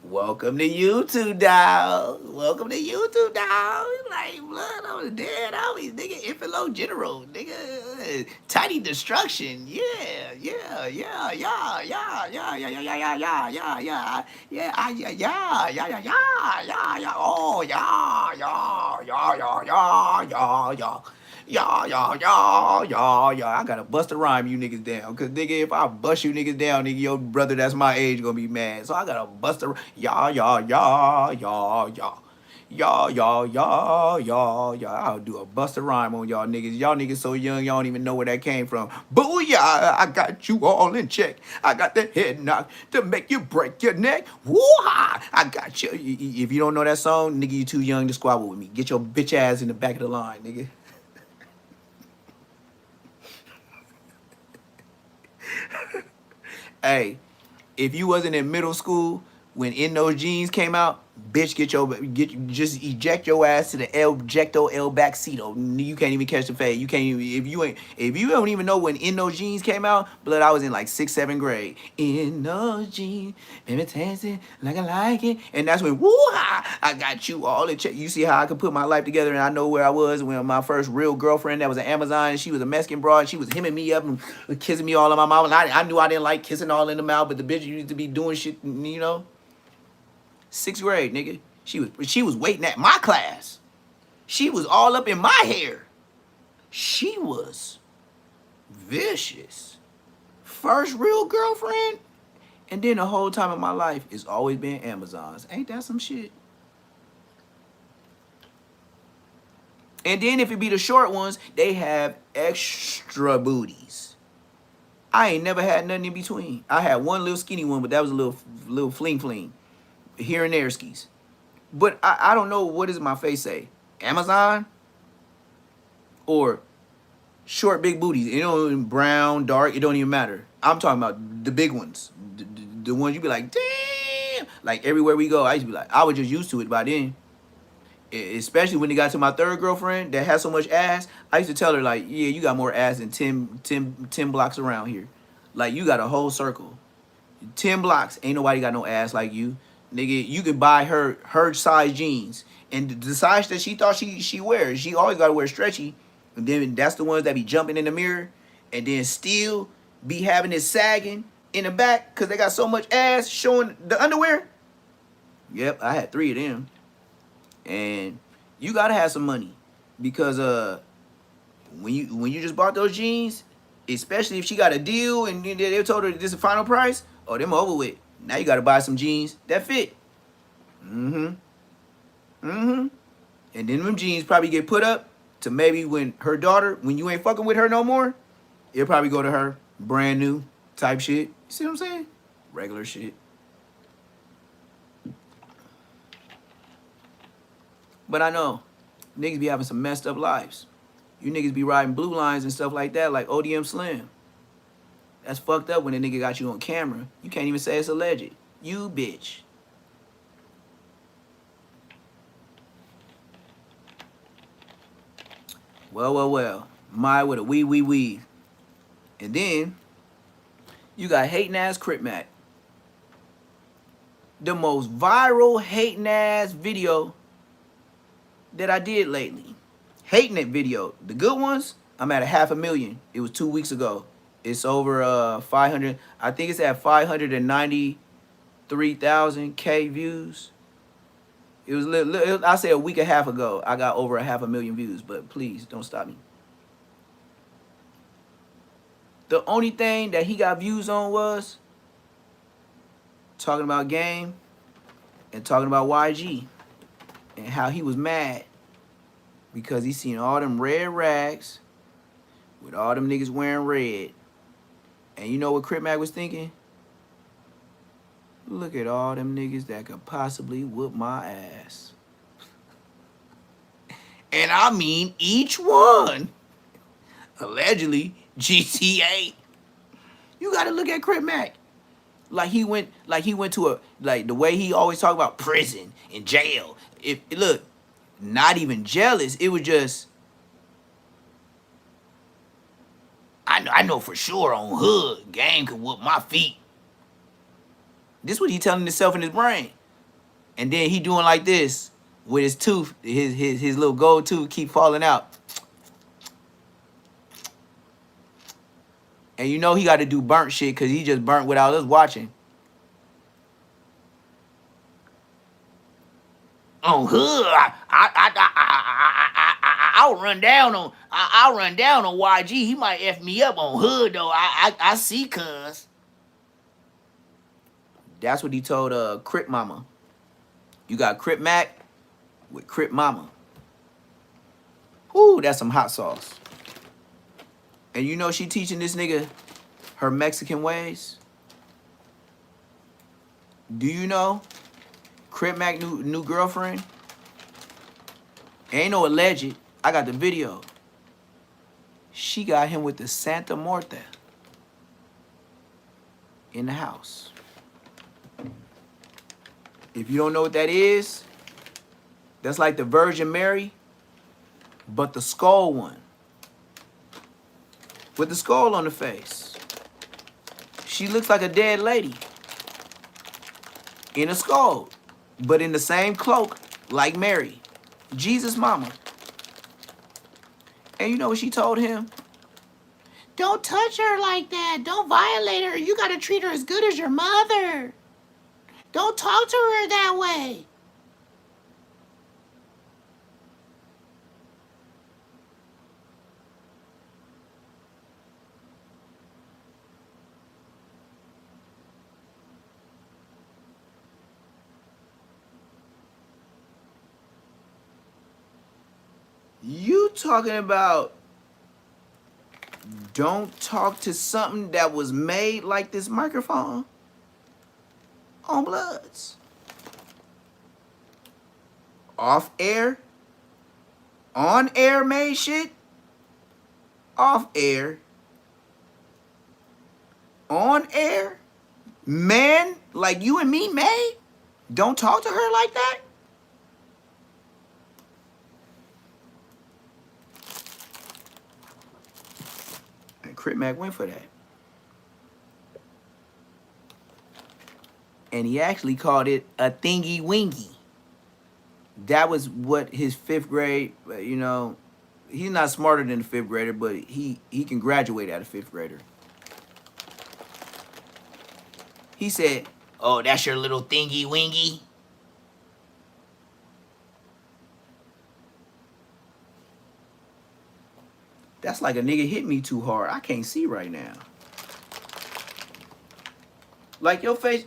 Welcome to YouTube, dog. Welcome to YouTube, dog. Like blood on the dead homies, nigga. Infant low general, nigga. Tiny destruction. Yeah. Oh, yeah. I gotta bust a rhyme you niggas down. Cause nigga, if I bust you niggas down, nigga, your brother that's my age gonna be mad. So I gotta bust a I'll do a bust a rhyme on y'all niggas. Y'all niggas so young, y'all don't even know where that came from. Booyah, I got you all in check. I got the head knock to make you break your neck. Woo-ha! I got you. If you don't know that song, nigga, you too young to squabble with me. Get your bitch ass in the back of the line, nigga. Hey, if you wasn't in middle school when In Those Jeans came out, Bitch, just eject your ass to the ejecto el backseato. You can't even catch the fade. You can't even if you don't even know when In Those Jeans came out, blood, I was in like 6th, 7th grade. In those jeans, baby, dancing like I like it. And that's when I got you all in check. You see how I could put my life together, and I know where I was when my first real girlfriend that was an Amazon, and she was a Mexican broad, and she was hemming me up and kissing me all in my mouth. And I knew I didn't like kissing all in the mouth, but the bitch used to be doing shit, you know. 6th grade, nigga. She was waiting at my class. She was all up in my hair. She was vicious. First real girlfriend. And then the whole time of my life, it's always been Amazons. Ain't that some shit? And then if it be the short ones, they have extra booties. I ain't never had nothing in between. I had one little skinny one, but that was a little fling. Here and there skis. But I don't know, what does my face say? Amazon? Or short big booties. You know, brown, dark, it don't even matter. I'm talking about the big ones. The ones you be like, damn. Like everywhere we go, I used to be like, I was just used to it by then. Especially when it got to my third girlfriend that had so much ass. I used to tell her like, yeah, you got more ass than 10 blocks around here. Like you got a whole circle. 10 blocks, ain't nobody got no ass like you. Nigga, you can buy her size jeans. And the size that she thought she wears, she always gotta wear stretchy. And then that's the ones that be jumping in the mirror and then still be having it sagging in the back because they got so much ass showing the underwear. Yep, I had 3 of them. And you gotta have some money. Because when you just bought those jeans, especially if she got a deal and they told her this is the final price, oh, them over with. Now you gotta buy some jeans that fit. And then them jeans probably get put up to maybe when her daughter, when you ain't fucking with her no more, it'll probably go to her brand new type shit. You see what I'm saying? Regular shit. But I know niggas be having some messed up lives. You niggas be riding blue lines and stuff like that, like ODM Slim. That's fucked up when a nigga got you on camera. You can't even say it's alleged. You bitch. Well. My with a wee. And then, you got hating ass Crip Mac. The most viral hating ass video that I did lately. Hating it video. The good ones, I'm at 500,000. It was 2 weeks ago. It's over 500. I think it's at 593,000 K views. It was I say a week and a half ago. I got over 500,000 views. But please don't stop me. The only thing that he got views on was talking about game and talking about YG and how he was mad because he seen all them red rags with all them niggas wearing red. And you know what Crip Mac was thinking? Look at all them niggas that could possibly whoop my ass. And I mean each one. Allegedly, GTA. You gotta look at Crip Mac. Like he went to a, like the way he always talk about prison and jail. Look, not even jealous. It was just, I know for sure on hood, game could whoop my feet. This what he telling himself in his brain. And then he doing like this with his tooth, his little gold tooth keep falling out. And you know he got to do burnt shit because he just burnt without us watching. On hood, I'll run down on YG. He might F me up on hood though. I see cuz. That's what he told Crip Mama. You got Crip Mac with Crip Mama. Ooh, that's some hot sauce. And you know she teaching this nigga her Mexican ways? Do you know Crip Mac new girlfriend? Ain't no alleged. I got the video. She got him with the Santa Muerta in the house. If you don't know what that is, that's like the Virgin Mary, but the skull one. With the skull on the face. She looks like a dead lady. In a skull. But in the same cloak like Mary. Jesus' mama. And you know what she told him? Don't touch her like that. Don't violate her. You got to treat her as good as your mother. Don't talk to her that way. You talking about don't talk to something that was made like this microphone on Bloods. Off air, on air made shit, off air, on air, man like you and me made, don't talk to her like that. And Crip Mac went for that. And he actually called it a thingy wingy. That was what his 5th grade, you know, he's not smarter than a 5th grader, but he can graduate as a 5th grader. He said, oh, that's your little thingy wingy. That's like a nigga hit me too hard. I can't see right now. Like your face,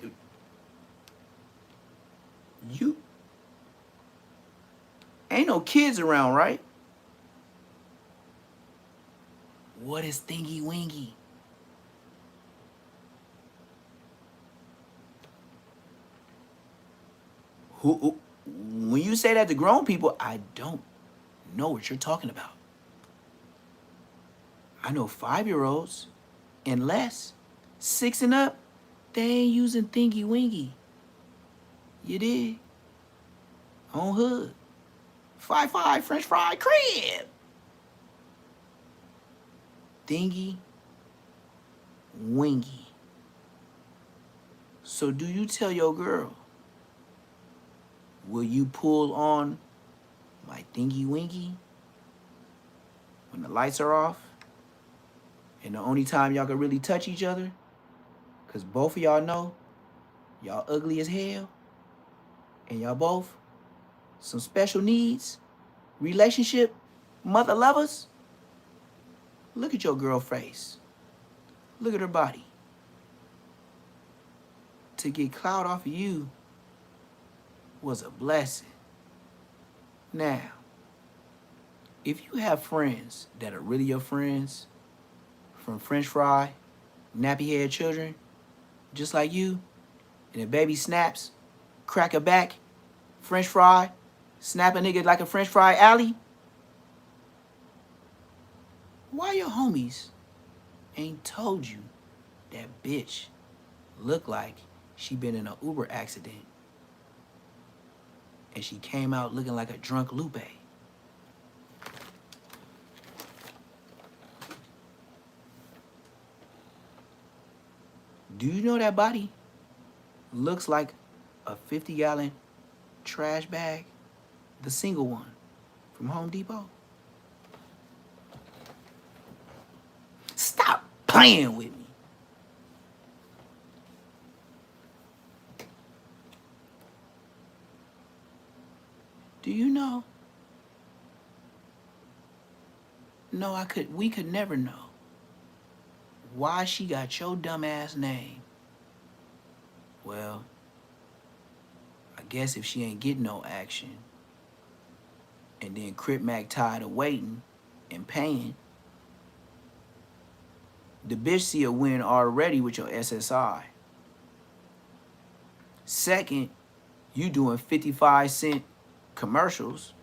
you ain't no kids around, right? What is thingy wingy? Who, when you say that to grown people, I don't know what you're talking about. I know 5-year-olds and less, 6 and up, they ain't using thingy wingy. You did? On hood. 5-5 French fry crib. Thingy wingy. So do you tell your girl, will you pull on my thingy wingy when the lights are off? And the only time y'all can really touch each other, because both of y'all know y'all ugly as hell, and y'all both some special needs, relationship, mother lovers. Look at your girl face. Look at her body. To get clout off of you was a blessing. Now, if you have friends that are really your friends, from French fry, nappy head children, just like you, and a baby snaps, crack a back, French fry, snap a nigga like a French fry alley, why your homies ain't told you that bitch look like she been in an Uber accident and she came out looking like a drunk Lupe? Do you know that body looks like a 50-gallon trash bag? The single one from Home Depot? Stop playing with me. Do you know? No, we could never know why she got your dumb ass name. Well, I guess if she ain't getting no action, and then Crip Mac tired of waiting and paying, the bitch see a win already with your SSI. Second, you doing 55-cent commercials,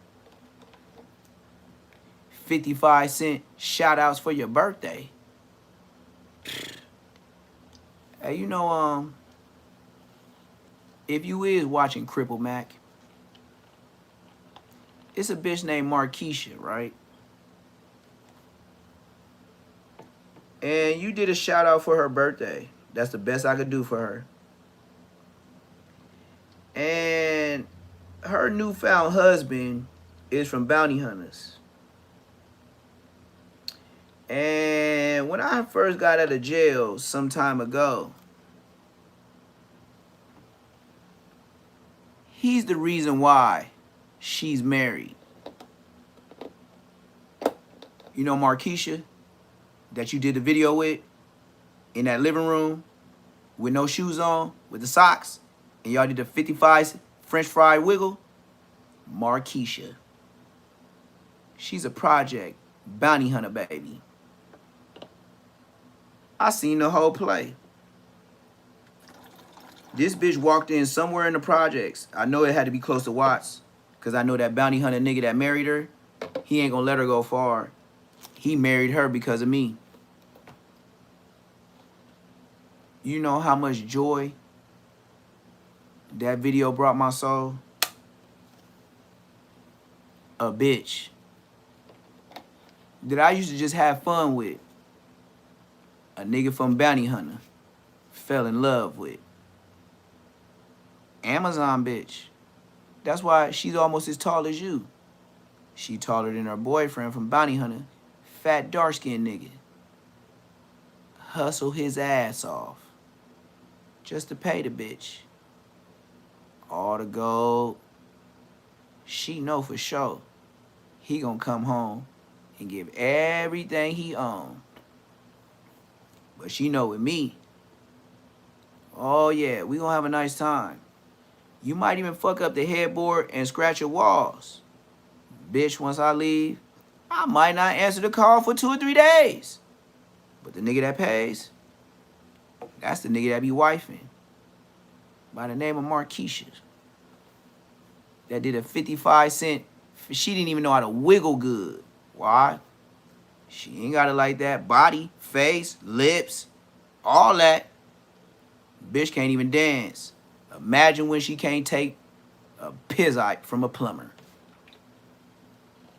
55-cent shout outs for your birthday. Hey, you know, if you is watching Cripple Mac, it's a bitch named Markeisha, right? And you did a shout out for her birthday. That's the best I could do for her. And her newfound husband is from Bounty Hunters. And when I first got out of jail some time ago, he's the reason why she's married. You know Markeisha that you did the video with in that living room with no shoes on, with the socks, and y'all did the 55 French fry wiggle? Markeisha. She's a project bounty hunter, baby. I seen the whole play. This bitch walked in somewhere in the projects. I know it had to be close to Watts, because I know that bounty hunter nigga that married her, he ain't gonna let her go far. He married her because of me. You know how much joy that video brought my soul? A bitch that I used to just have fun with. A nigga from Bounty Hunter fell in love with. Amazon bitch. That's why she's almost as tall as you. She taller than her boyfriend from Bounty Hunter. Fat, dark-skinned nigga. Hustle his ass off just to pay the bitch. All the gold. She know for sure he gonna come home and give everything he own. But she know with me, oh yeah, we gonna have a nice time. You might even fuck up the headboard and scratch your walls. Bitch, once I leave, I might not answer the call for 2 or 3 days. But the nigga that pays, that's the nigga that be wifing. By the name of Markeisha. That did a 55 cent, she didn't even know how to wiggle good. Why? She ain't got it like that. Body, face, lips, all that. Bitch can't even dance. Imagine when she can't take a pizzite from a plumber.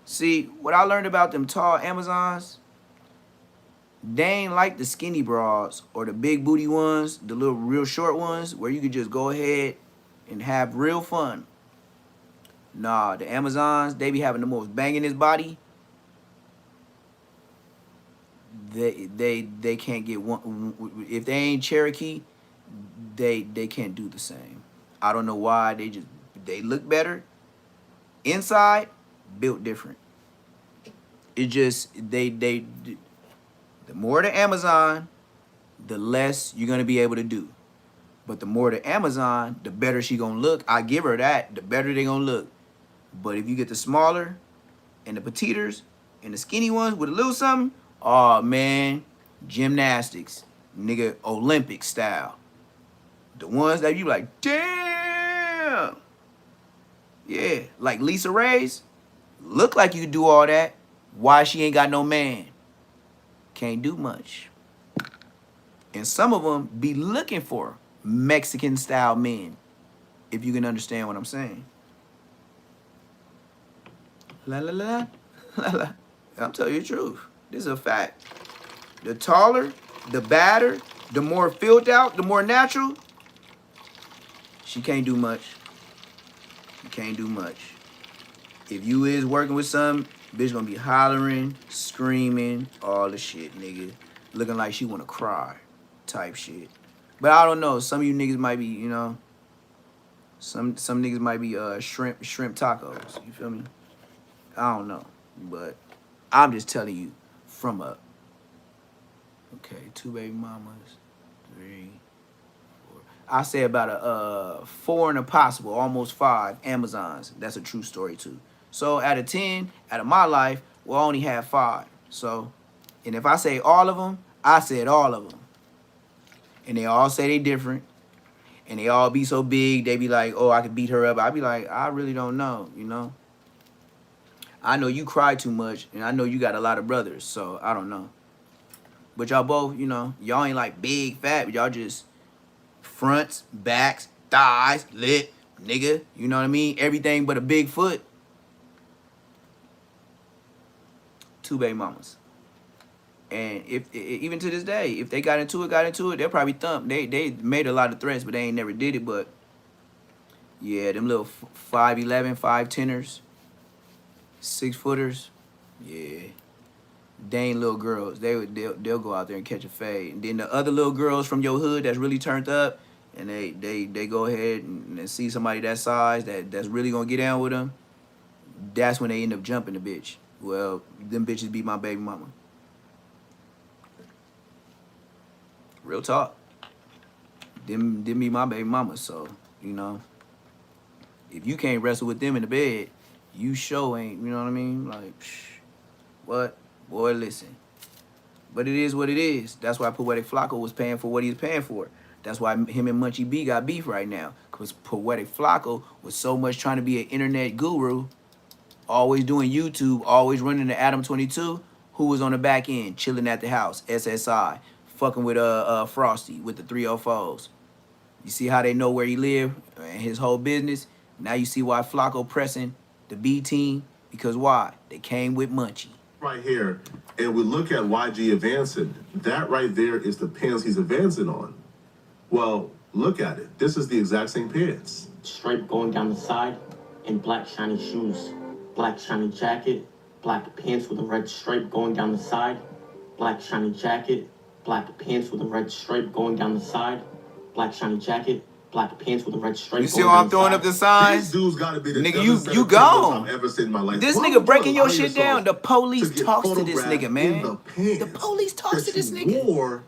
See, what I learned about them tall Amazons, they ain't like the skinny broads or the big booty ones, the little real short ones, where you could just go ahead and have real fun. Nah, the Amazons, they be having the most bang in his body. They can't get one. If they ain't Cherokee, they can't do the same. I don't know why. They look better. Inside, built different. It just the more the Amazon, the less you're gonna be able to do. But the more the Amazon, the better she gonna look. I give her that. The better they gonna look. But if you get the smaller and the petiters and the skinny ones with a little something, oh man, gymnastics, nigga, Olympic style. The ones that you like, damn. Yeah, like Lisa Ray's, look like you do all that. Why she ain't got no man? Can't do much. And some of them be looking for Mexican style men, if you can understand what I'm saying. La la la, la la. I'm telling you the truth. This is a fact. The taller, the badder, the more filled out, the more natural. She can't do much. You can't do much. If you is working with some, bitch gonna be hollering, screaming, all the shit, nigga. Looking like she wanna cry type shit. But I don't know. Some of you niggas might be, you know, some niggas might be shrimp tacos. You feel me? I don't know. But I'm just telling you from a, okay, 2 baby mamas, 3, 4. I say about a 4 and a possible, almost 5 Amazons. That's a true story too. So out of 10, out of my life, we'll only have 5. So, and if I say all of them, I said all of them. And they all say they different. And they all be so big, they be like, oh, I could beat her up. I be like, I really don't know, you know? I know you cry too much, and I know you got a lot of brothers, so I don't know. But y'all both, you know, y'all ain't like big, fat, but y'all just fronts, backs, thighs, lit, nigga. You know what I mean? Everything but a big foot. 2 baby mamas. And if even to this day, if they got into it, they'll probably thump. They made a lot of threats, but they ain't never did it. But yeah, them little 5'11", 5'10"ers, 6-footers, yeah, they ain't little girls. They'll go out there and catch a fade. And then the other little girls from your hood that's really turned up, and they go ahead and see somebody that size that's really gonna get down with them. That's when they end up jumping the bitch. Well, them bitches be my baby mama. Real talk. Them be my baby mama. So, you know, if you can't wrestle with them in the bed, you sure ain't, you know what I mean? Like, what? Boy, listen. But it is what it is. That's why Poetic Flacco was paying for what he was paying for. That's why him and Munchie B got beef right now. Because Poetic Flacco was so much trying to be an internet guru, always doing YouTube, always running the Adam 22, who was on the back end, chilling at the house, SSI, fucking with Frosty, with the 304s. You see how they know where he lived and his whole business? Now you see why Flacco pressing the B team, because why? They came with Munchie. Right here, and we look at YG advancing. That right there is the pants he's advancing on. Well, look at it. This is the exact same pants. Stripe going down the side, and black shiny shoes. Black shiny jacket, black pants with a red stripe going down the side. Black shiny jacket, black pants with a red stripe going down the side. Black shiny jacket, black pants with a red stripe. You see how I'm throwing up the signs? These dudes gotta be the nigga, you gone. I've ever seen in my life. This Why nigga would breaking you your allow shit down. The police to talks to this photographed nigga, man. in the pants The police talks to this that nigga. you wore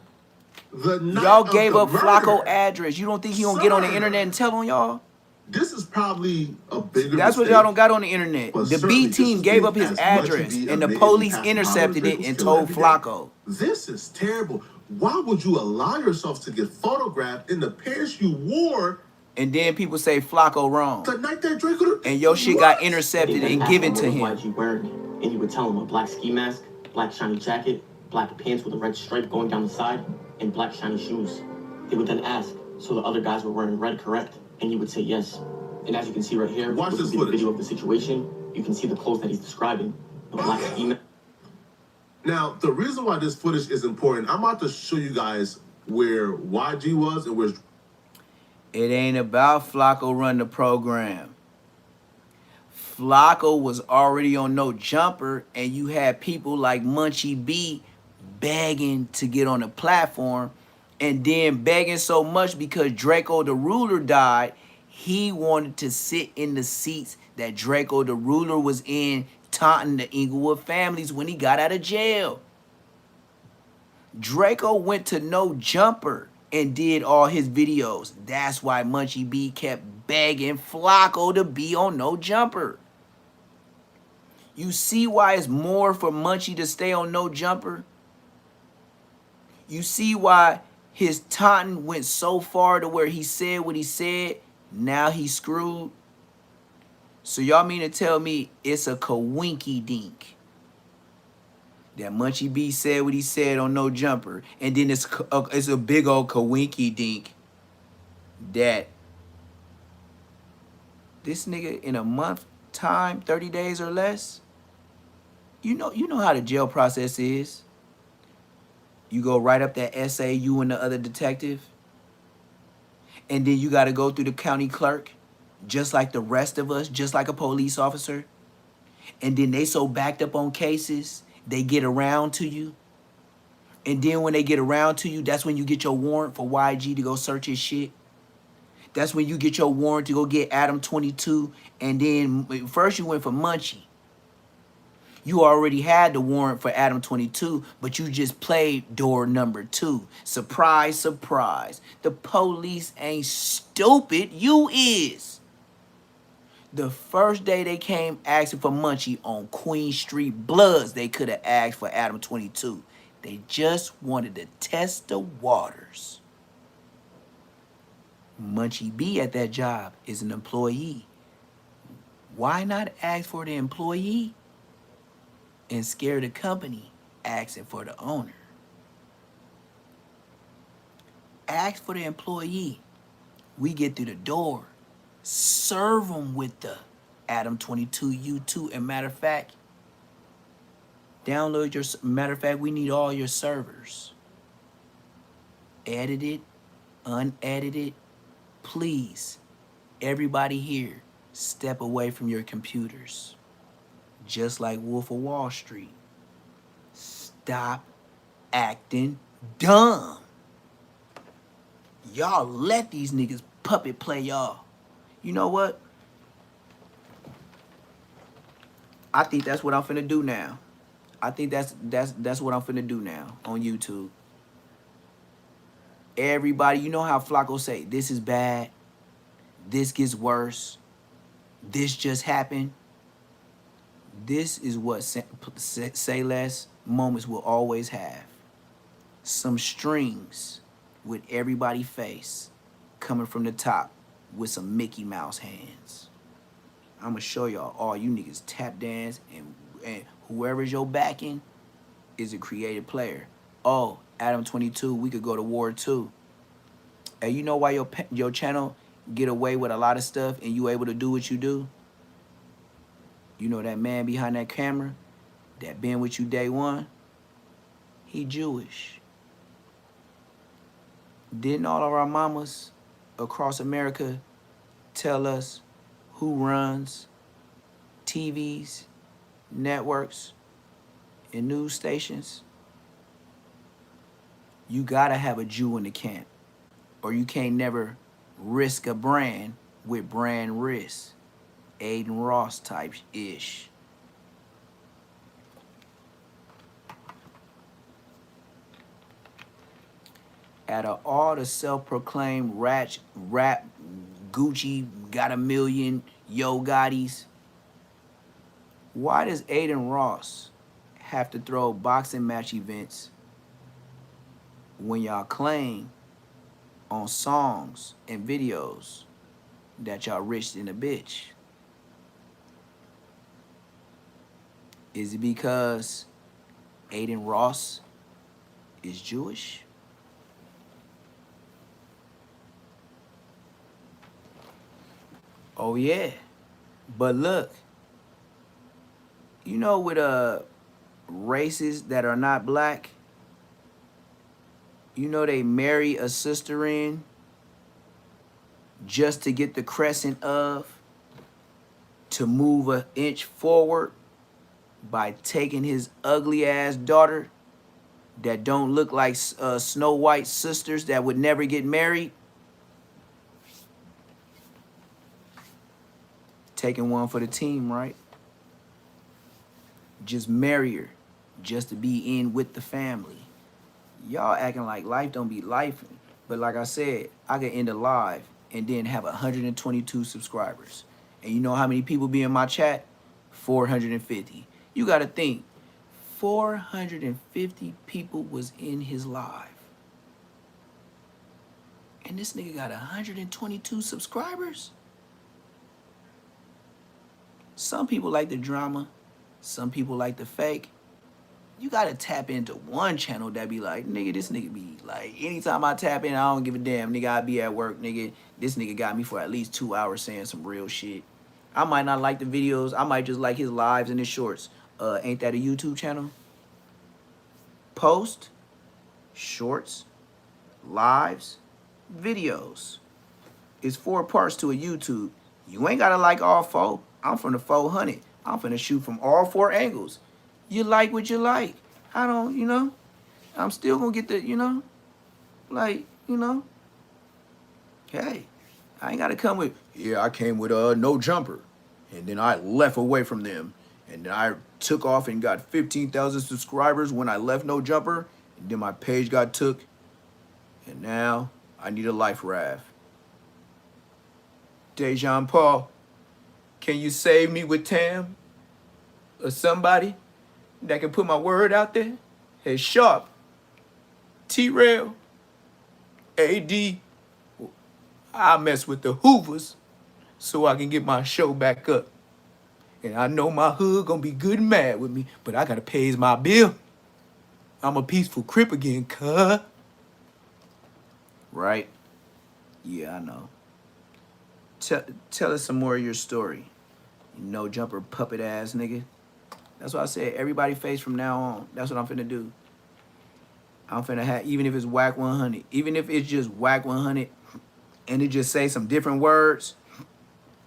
the night Y'all of gave the up Flacco murder? address. You don't think he gonna get on the internet and tell on y'all? This is probably a bigger That's what mistake, y'all don't got on the internet. but The certainly B team gave up his as much as address, he and the admitted police he passed intercepted motor it and vehicles told every day. Flacco. This is terrible. Why would you allow yourself to get photographed in the pants you wore And then people say Flacco wrong. the night that Drake would And your shit got intercepted and given to him. YG wearing, and you would tell him a black ski mask, black shiny jacket, black pants with a red stripe going down the side, and black shiny shoes. They would then ask, so the other guys were wearing red, correct? And you would say yes. And as you can see right here, Watch which this would be the footage. video of the situation, you can see the clothes that he's describing. The black ski mask. Now, the reason why this footage is important, I'm about to show you guys where YG was and where... It ain't about Flacco run the program. Flacco was already on No Jumper, and you had people like Munchie B begging to get on the platform, and then begging so much because Draco the Ruler died, he wanted to sit in the seats that Draco the Ruler was in, taunting the Inglewood families when he got out of jail. Draco went to No Jumper and did all his videos. That's why Munchie B kept begging Flacco to be on No Jumper. You see why it's more for Munchie to stay on No Jumper? You see why his taunting went so far to where he said what he said, now he's screwed? So y'all mean to tell me it's a kawinky dink that Munchie B said what he said on No Jumper, and then it's a big old kawinky dink that this nigga in a month time, 30 days or less, you know how the jail process is. You go write up that essay, you and the other detective, and then you got to go through the county clerk, just like the rest of us, just like a police officer. And then they so backed up on cases, they get around to you. And then when they get around to you, that's when you get your warrant for YG to go search his shit. That's when you get your warrant to go get Adam 22. And then first you went for Munchie. You already had the warrant for Adam 22, but you just played door number 2. Surprise, surprise. The police ain't stupid. You is. The first day they came asking for Munchie on Queen Street Bloods, they could have asked for Adam 22. They just wanted to test the waters. Munchie B at that job is an employee. Why not ask for the employee and scare the company asking for the owner? Ask for the employee. we get through the door. Serve them with the Adam 22 U2. And matter of fact, download your, matter of fact, we need all your servers. Edited, unedited, please, everybody here, step away from your computers. Just like Wolf of Wall Street. Stop acting dumb. Y'all let these niggas puppet play y'all. You know what? I think that's what I'm finna do now. I think that's what I'm finna do now on YouTube. Everybody, you know how Flacco say, this is bad, this gets worse, this just happened. This is what Say Less Moments will always have. Some strings with everybody's face coming from the top with some Mickey Mouse hands. I'm gonna show y'all all you niggas tap dance, and whoever's your backing is a creative player. Oh, Adam 22, we could go to war too. And you know why your channel get away with a lot of stuff and you able to do what you do? You know that man behind that camera that been with you day one? He Jewish. Didn't all of our mamas across America tell us who runs TVs, networks, and news stations? You gotta have a Jew in the camp, or you can't never risk a brand with brand risk. Aiden Ross type ish. Out of all the self-proclaimed rap Gucci got a million Yo Gottis, why does Aiden Ross have to throw boxing match events when y'all claim on songs and videos that y'all rich in a bitch? Is it because Aiden Ross is Jewish? Oh yeah, but look, you know with races that are not black, you know they marry a sister in just to get the crescent of, to move an inch forward by taking his ugly ass daughter that don't look like Snow White's sisters that would never get married. Taking one for the team, right? Just marry her, just to be in with the family. Y'all acting like life don't be life. But like I said, I could end a live and then have 122 subscribers. And you know how many people be in my chat? 450. You gotta think, 450 people was in his live. And this nigga got 122 subscribers? Some people like the drama. Some people like the fake. You gotta tap into one channel that be like, nigga, this nigga be like, anytime I tap in, I don't give a damn. Nigga, I be at work, nigga. This nigga got me for at least 2 hours saying some real shit. I might not like the videos. I might just like his lives and his shorts. Ain't that a YouTube channel? Post, shorts, lives, videos. It's 4 parts to a YouTube. You ain't gotta like all 4. I'm from the 400. I'm finna shoot from all 4 angles. You like what you like. I don't, you know, I'm still gonna get the, you know, like, you know, hey, I ain't gotta come with, yeah, I came with no jumper. And then I left away from them. And then I took off and got 15,000 subscribers when I left no jumper. And then my page got took. And now I need a life raft. Dejan Paul, can you save me with Tam? Or somebody that can put my word out there? Hey, Sharp, T-Rail, AD, I mess with the Hoovers so I can get my show back up. And I know my hood gonna be good and mad with me, but I gotta pay my bill. I'm a peaceful Crip again, cuh. Right? Yeah, I know. Tell us some more of your story. You no jumper puppet ass nigga. That's what I said. Everybody face from now on. That's what I'm finna do. I'm finna have, even if it's whack 100, even if it's just whack 100, and it just say some different words,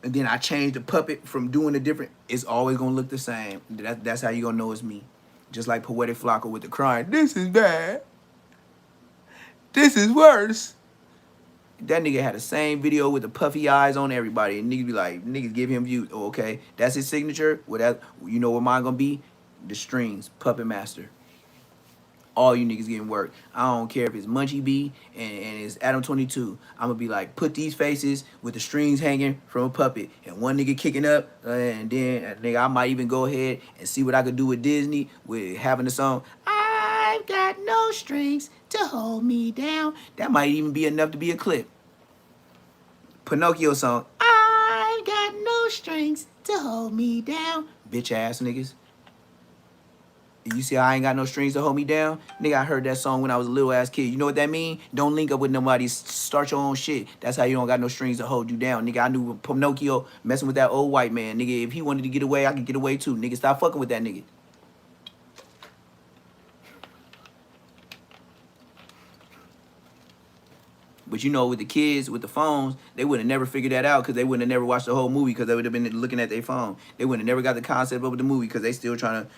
and then I change the puppet from doing the different, it's always gonna look the same. That's how you gonna know it's me. Just like Poetic Flocka with the crying, this is bad. This is worse. That nigga had the same video with the puffy eyes on everybody, and niggas be like, niggas give him views. Oh, okay, that's his signature. Well, that, you know what mine gonna be? The strings, Puppet Master. All you niggas getting work. I don't care if it's Munchie B and it's Adam 22. I'm gonna be like, put these faces with the strings hanging from a puppet, and one nigga kicking up, and then nigga, I might even go ahead and see what I could do with Disney with having the song, I've got no strings to hold me down. That might even be enough to be a clip. Pinocchio song, I've got no strings to hold me down. Bitch ass niggas. You see how I ain't got no strings to hold me down? Nigga, I heard that song when I was a little ass kid. You know what that mean? Don't link up with nobody. Start your own shit. That's how you don't got no strings to hold you down. Nigga, I knew Pinocchio messing with that old white man. Nigga, if he wanted to get away, I could get away too. Nigga, stop fucking with that nigga. But you know, with the kids, with the phones, they would have never figured that out because they wouldn't have never watched the whole movie because they would have been looking at their phone. They would have never got the concept of the movie because they still trying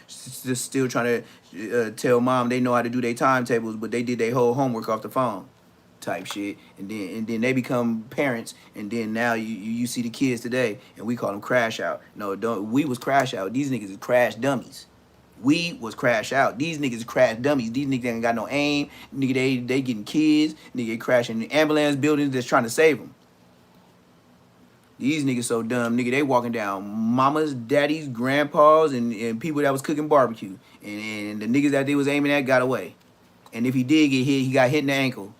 to tell mom they know how to do their timetables, but they did their whole homework off the phone, type shit. And then they become parents, and then now you see the kids today, and we call them crash out. No, don't. We was crash out. These niggas is crash dummies. We was crash out. These niggas crash dummies. These niggas ain't got no aim. Nigga, they getting kids. Nigga, crashing in ambulance buildings that's trying to save them. These niggas so dumb. Nigga, they walking down mamas, daddies, grandpas, and people that was cooking barbecue. And the niggas that they was aiming at got away. And if he did get hit, he got hit in the ankle.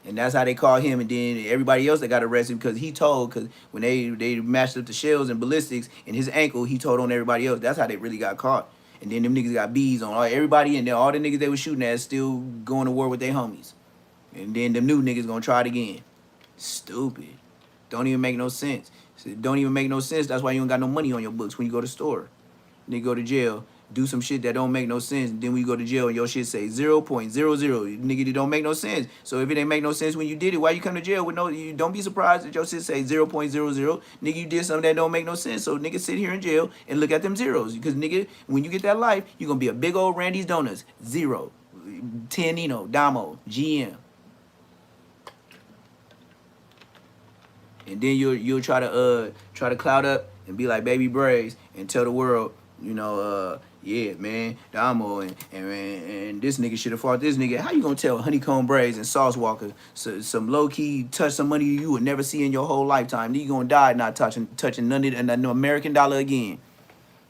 And that's how they call him. And then everybody else that got arrested because he told, because when they matched up the shells and ballistics in his ankle, he told on everybody else. That's how they really got caught. And then them niggas got bees on everybody, and then all the niggas they was shooting at still going to war with their homies. And then them new niggas gonna try it again. Stupid. Don't even make no sense. Don't even make no sense. That's why you don't got no money on your books when you go to the store. Nigga go to jail, do some shit that don't make no sense. Then when you go to jail and your shit say 0.00. Nigga, it don't make no sense. So if it ain't make no sense when you did it, why you come to jail with no, you don't be surprised that your shit say 0.00. Nigga, you did something that don't make no sense. So nigga sit here in jail and look at them zeros. Because nigga, when you get that life, you gonna be a big old Randy's Donuts. 0. 10 Nino, Damo, GM. And then you'll try to cloud up and be like Baby Braves and tell the world, you know, yeah, man, Damo and this nigga should have fought this nigga. How you gonna tell Honeycomb Braves and Sauce Walker some low key touch some money you would never see in your whole lifetime? Then you gonna die not touching none of the American dollar again.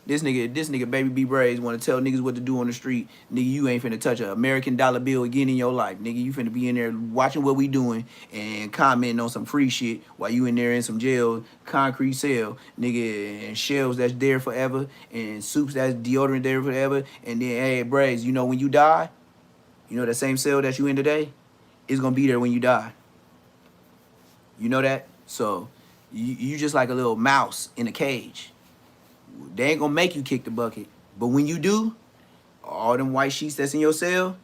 This nigga Baby B Braves want to tell niggas what to do on the street. Nigga, you ain't finna touch an American dollar bill again in your life. Nigga, you finna be in there watching what we doing and commenting on some free shit while you in there in some jail, concrete cell, nigga, and shelves that's there forever, and soups that's deodorant there forever. And then, hey, Braves, you know when you die, you know that same cell that you in today, it's gonna be there when you die. You know that? So, you just like a little mouse in a cage. They ain't gonna make you kick the bucket, but when you do, all them white sheets that's in your cell,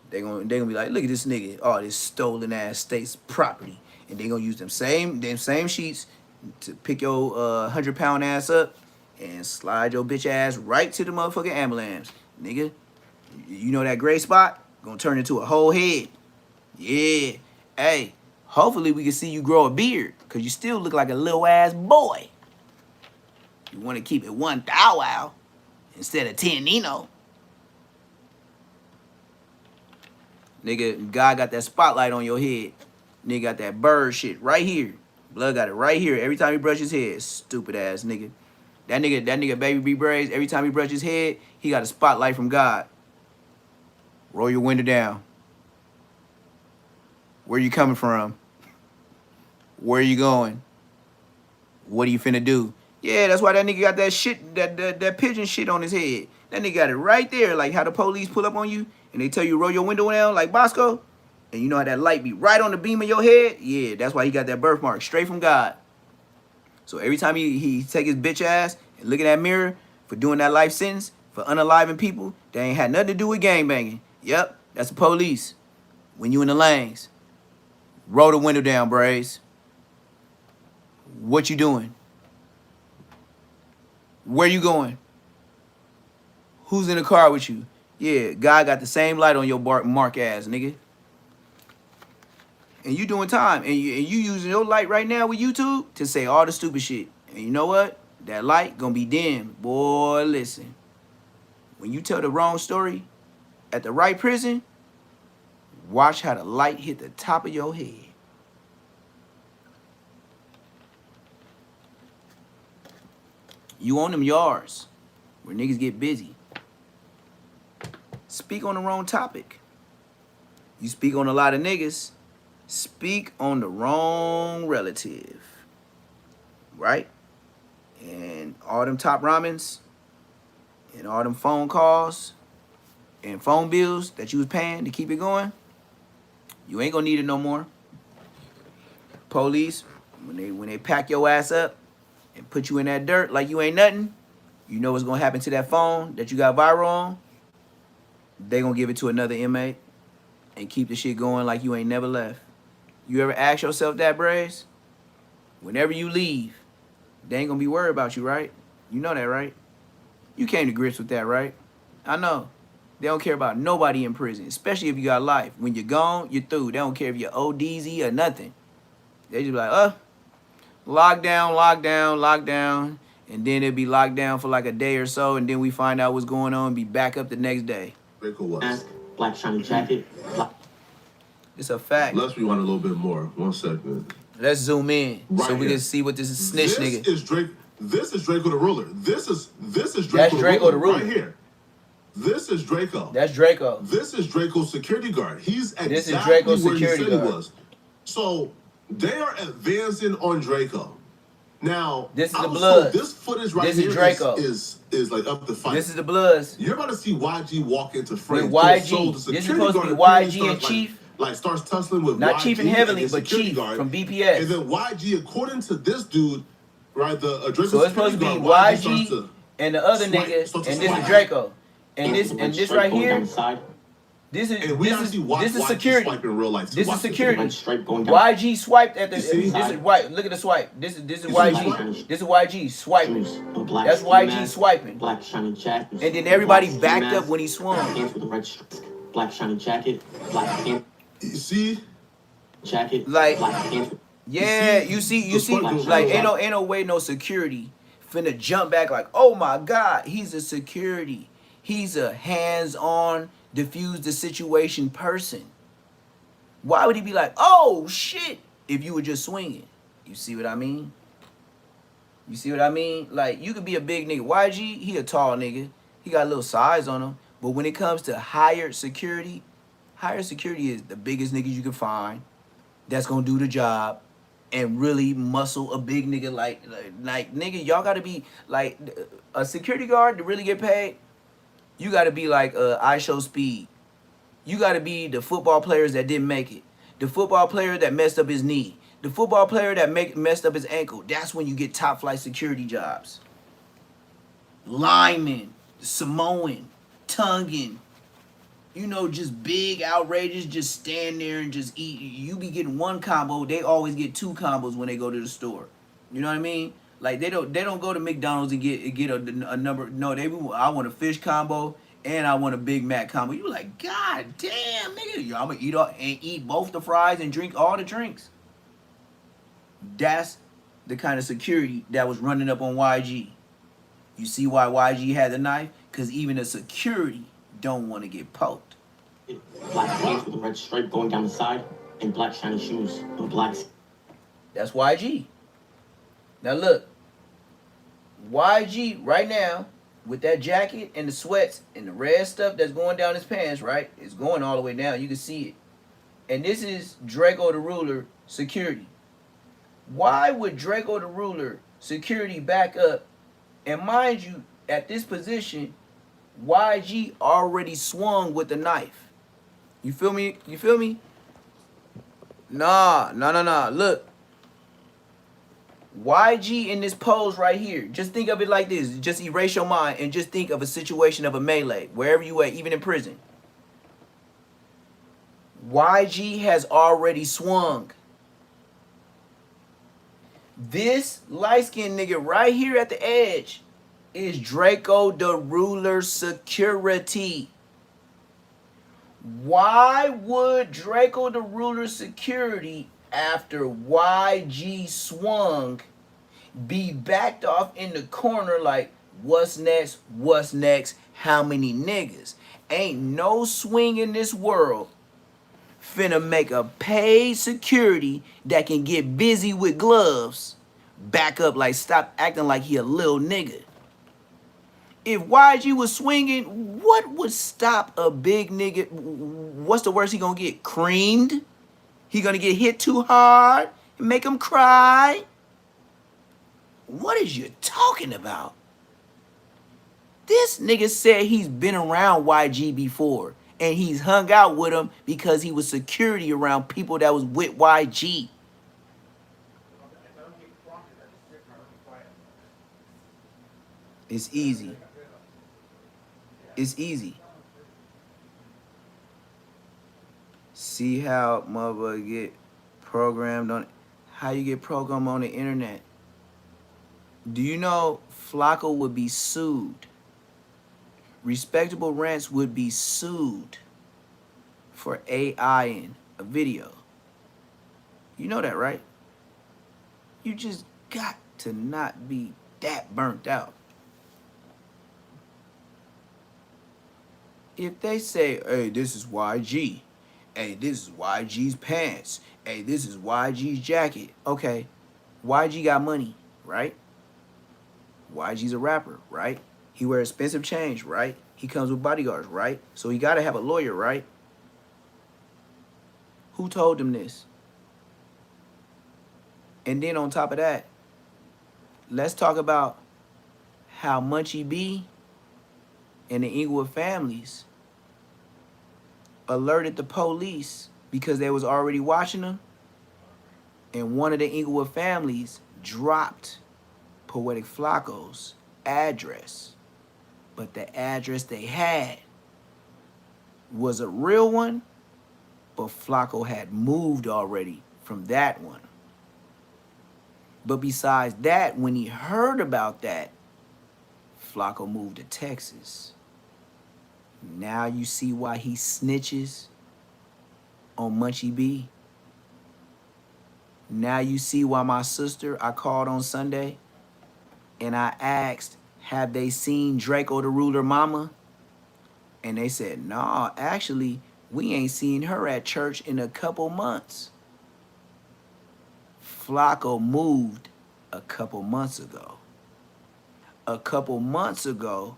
they gonna be like, look at this nigga, all this stolen ass state's property, and they gonna use them same sheets to pick your 100-pound ass up and slide your bitch ass right to the motherfucking ambulance, nigga. You know that gray spot gonna turn into a whole head. Yeah, hey, hopefully we can see you grow a beard, cause you still look like a little ass boy. You want to keep it 1 thou wow instead of 10 Nino. Nigga, God got that spotlight on your head. Nigga got that bird shit right here. Blood got it right here every time he brush his head. Stupid ass nigga. That nigga Baby B Braves, every time he brush his head, he got a spotlight from God. Roll your window down. Where you coming from? Where you going? What are you finna do? Yeah, that's why that nigga got that shit, that pigeon shit on his head. That nigga got it right there, like how the police pull up on you and they tell you roll your window down like Bosco. And you know how that light be right on the beam of your head? Yeah, that's why he got that birthmark straight from God. So every time he take his bitch ass and look in that mirror for doing that life sentence, for unaliving people, that ain't had nothing to do with gangbanging. Yep, that's the police. When you in the lanes, roll the window down, Braze. What you doing? Where you going? Who's in the car with you? Yeah, guy got the same light on your mark ass, nigga. And you doing time. And you using your light right now with YouTube to say all the stupid shit. And you know what? That light gonna be dim. Boy, listen. When you tell the wrong story at the right prison, watch how the light hit the top of your head. You on them yards where niggas get busy. Speak on the wrong topic. You speak on a lot of niggas. Speak on the wrong relative. Right? And all them top ramens and all them phone calls and phone bills that you was paying to keep it going, you ain't gonna need it no more. Police, when they pack your ass up and put you in that dirt like you ain't nothing, you know what's gonna happen to that phone that you got viral on? They gonna give it to another inmate and keep the shit going like you ain't never left. You ever ask yourself that, Braze? Whenever you leave, they ain't gonna be worried about you, right? You know that, right? You came to grips with that, right? I know. They don't care about nobody in prison, especially if you got life. When you're gone, you're through. They don't care if you're ODZ or nothing. They just be like, lockdown. And then it'll be locked down for like a day or so, and then we find out what's going on and be back up the next day. Black shiny jacket. It's a fact. Let's rewind a little bit more. 1 second. Let's zoom in Right so we here. can see what this is snitch nigga. This is Draco the Ruler. This is Draco, That's Draco the Ruler. right here. This is Draco. That's Draco. This is Draco's security guard. He's exactly This is Draco's where security he said guard. he was. So they are advancing on Draco. Now, this is the also, Bloods. This footage right This here is Draco. is like up the fight. This is the Bloods. You're about to see YG walk into frame. With YG. So the This is security supposed to be guard YG apparently and starts, Chief. Like starts tussling with Not YG Chief and Heavenly, his but security Chief guard. from BPS. And then YG, according to this dude, right, the Draco So it's supposed to be guard, YG and the other nigga, and this is Draco. And this right here, this is security. This is security. YG swiped at the. This is white. Look at the swipe. This is YG. This is YG swiping. That's YG swiping. Black shiny jacket. And then everybody backed up when he swung. Black shiny jacket. Black pants. You see? Jacket. Like, black pants. yeah, you see, like ain't no way no security finna jump back like, oh my God, he's a security. He's a hands-on, diffuse the situation person. Why would he be like, oh shit, if you were just swinging? You see what I mean? You see what I mean? Like, you could be a big nigga. YG, he a tall nigga. He got a little size on him. But when it comes to hired security is the biggest niggas you can find that's gonna do the job and really muscle a big nigga like nigga, y'all gotta be like a security guard to really get paid. You gotta be like I Show Speed. You gotta be the football players that didn't make it. The football player that messed up his knee. The football player that messed up his ankle. That's when you get top flight security jobs. Lineman, Samoan, Tongan. You know, just big, outrageous, just stand there and just eat. You be getting one combo, they always get two combos when they go to the store. You know what I mean? Like, they don't go to McDonald's and get a number. No, I want a fish combo and I want a Big Mac combo. You like, God damn, nigga, I'm gonna eat both the fries and drink all the drinks. That's the kind of security that was running up on YG. You see why YG had the knife? Because even the security don't want to get poked. Black pants with a red stripe going down the side, and black shiny shoes with blacks. That's YG. Now look, YG right now with that jacket and the sweats and the red stuff that's going down his pants, right? It's going all the way down. You can see it. And this is Draco the Ruler security. Why would Draco the Ruler security back up? And mind you, at this position, YG already swung with the knife. You feel me? You feel me? Nah. Look. YG in this pose right here. Just think of it like this. Just erase your mind and just think of a situation of a melee, wherever you at, even in prison. YG has already swung. This light-skinned nigga right here at the edge is Draco the Ruler security. Why would Draco the Ruler security, after YG swung, be backed off in the corner like, what's next, what's next, how many niggas? Ain't no swing in this world finna make a paid security that can get busy with gloves back up like, stop acting like he a little nigga. If YG was swinging, what would stop a big nigga? What's the worst he gonna get? Creamed? He gonna get hit too hard and make him cry? What is you talking about? This nigga said he's been around YG before and he's hung out with him because he was security around people that was with YG. It's easy. It's easy. See how motherfucker get programmed on, how you get programmed on the internet. Do you know Flacco would be sued? Respectable Rants would be sued for AIing a video. You know that, right? You just got to not be that burnt out. If they say, hey, this is YG. Hey, this is YG's pants. Hey, this is YG's jacket. Okay, YG got money, right? YG's a rapper, right? He wears expensive change, right? He comes with bodyguards, right? So he got to have a lawyer, right? Who told him this? And then on top of that, let's talk about how Munchie B and the Inglewood families alerted the police because they was already watching them. And one of the Inglewood families dropped Poetic Flacco's address. But the address they had was a real one, but Flacco had moved already from that one. But besides that, when he heard about that, Flacco moved to Texas. Now you see why he snitches on Munchie B. Now you see why my sister, I called on Sunday and I asked, have they seen Draco the Ruler mama? And they said, nah, actually, we ain't seen her at church in a couple months. Flacco moved a couple months ago. A couple months ago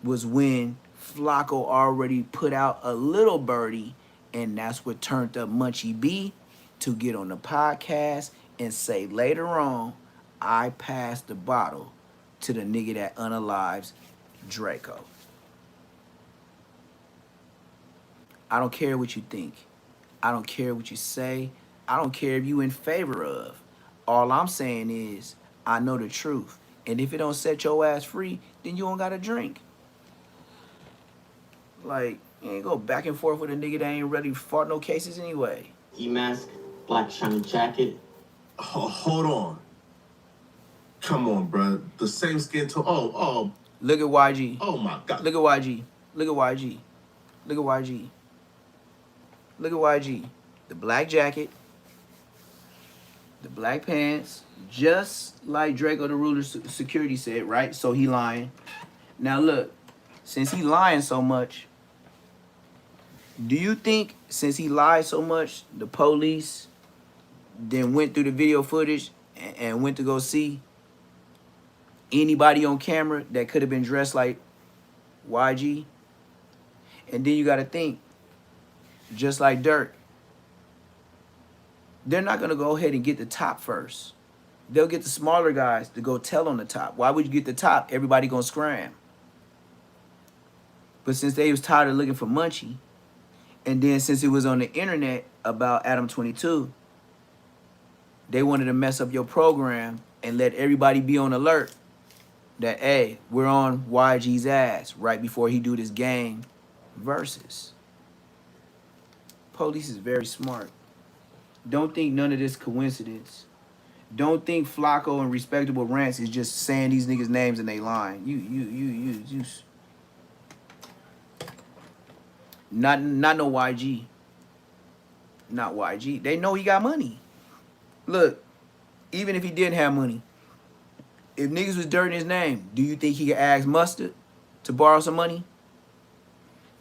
was when Flacco already put out a little birdie, and that's what turned up Munchie B to get on the podcast and say later on, I passed the bottle to the nigga that unalives Draco. I don't care what you think. I don't care what you say. I don't care if you in favor of. All I'm saying is, I know the truth. And if it don't set your ass free, then you don't got to drink. Like, you ain't go back and forth with a nigga that ain't really fought no cases anyway. E-mask, black shiny jacket. Oh, hold on. Come on, bro. The same skin tone. Oh. Look at YG. Oh my God. Look at YG. Look at YG. Look at YG. Look at YG. The black jacket. The black pants. Just like Draco the Ruler security said, right? So he lying. Now look, since he lying so much, do you think since he lied so much, the police then went through the video footage and went to go see anybody on camera that could have been dressed like YG? And then you got to think, just like Dirk, they're not going to go ahead and get the top first. They'll get the smaller guys to go tell on the top. Why would you get the top? Everybody going to scram. But since they was tired of looking for Munchie, and then since it was on the internet about Adam 22, they wanted to mess up your program and let everybody be on alert that, hey, we're on YG's ass right before he do this game versus. Police is very smart. Don't think none of this coincidence. Don't think Flacco and Respectable Rants is just saying these niggas' names and they lying. You. Not no YG. Not YG. They know he got money. Look, even if he didn't have money, if niggas was dirting his name, do you think he could ask Mustard to borrow some money?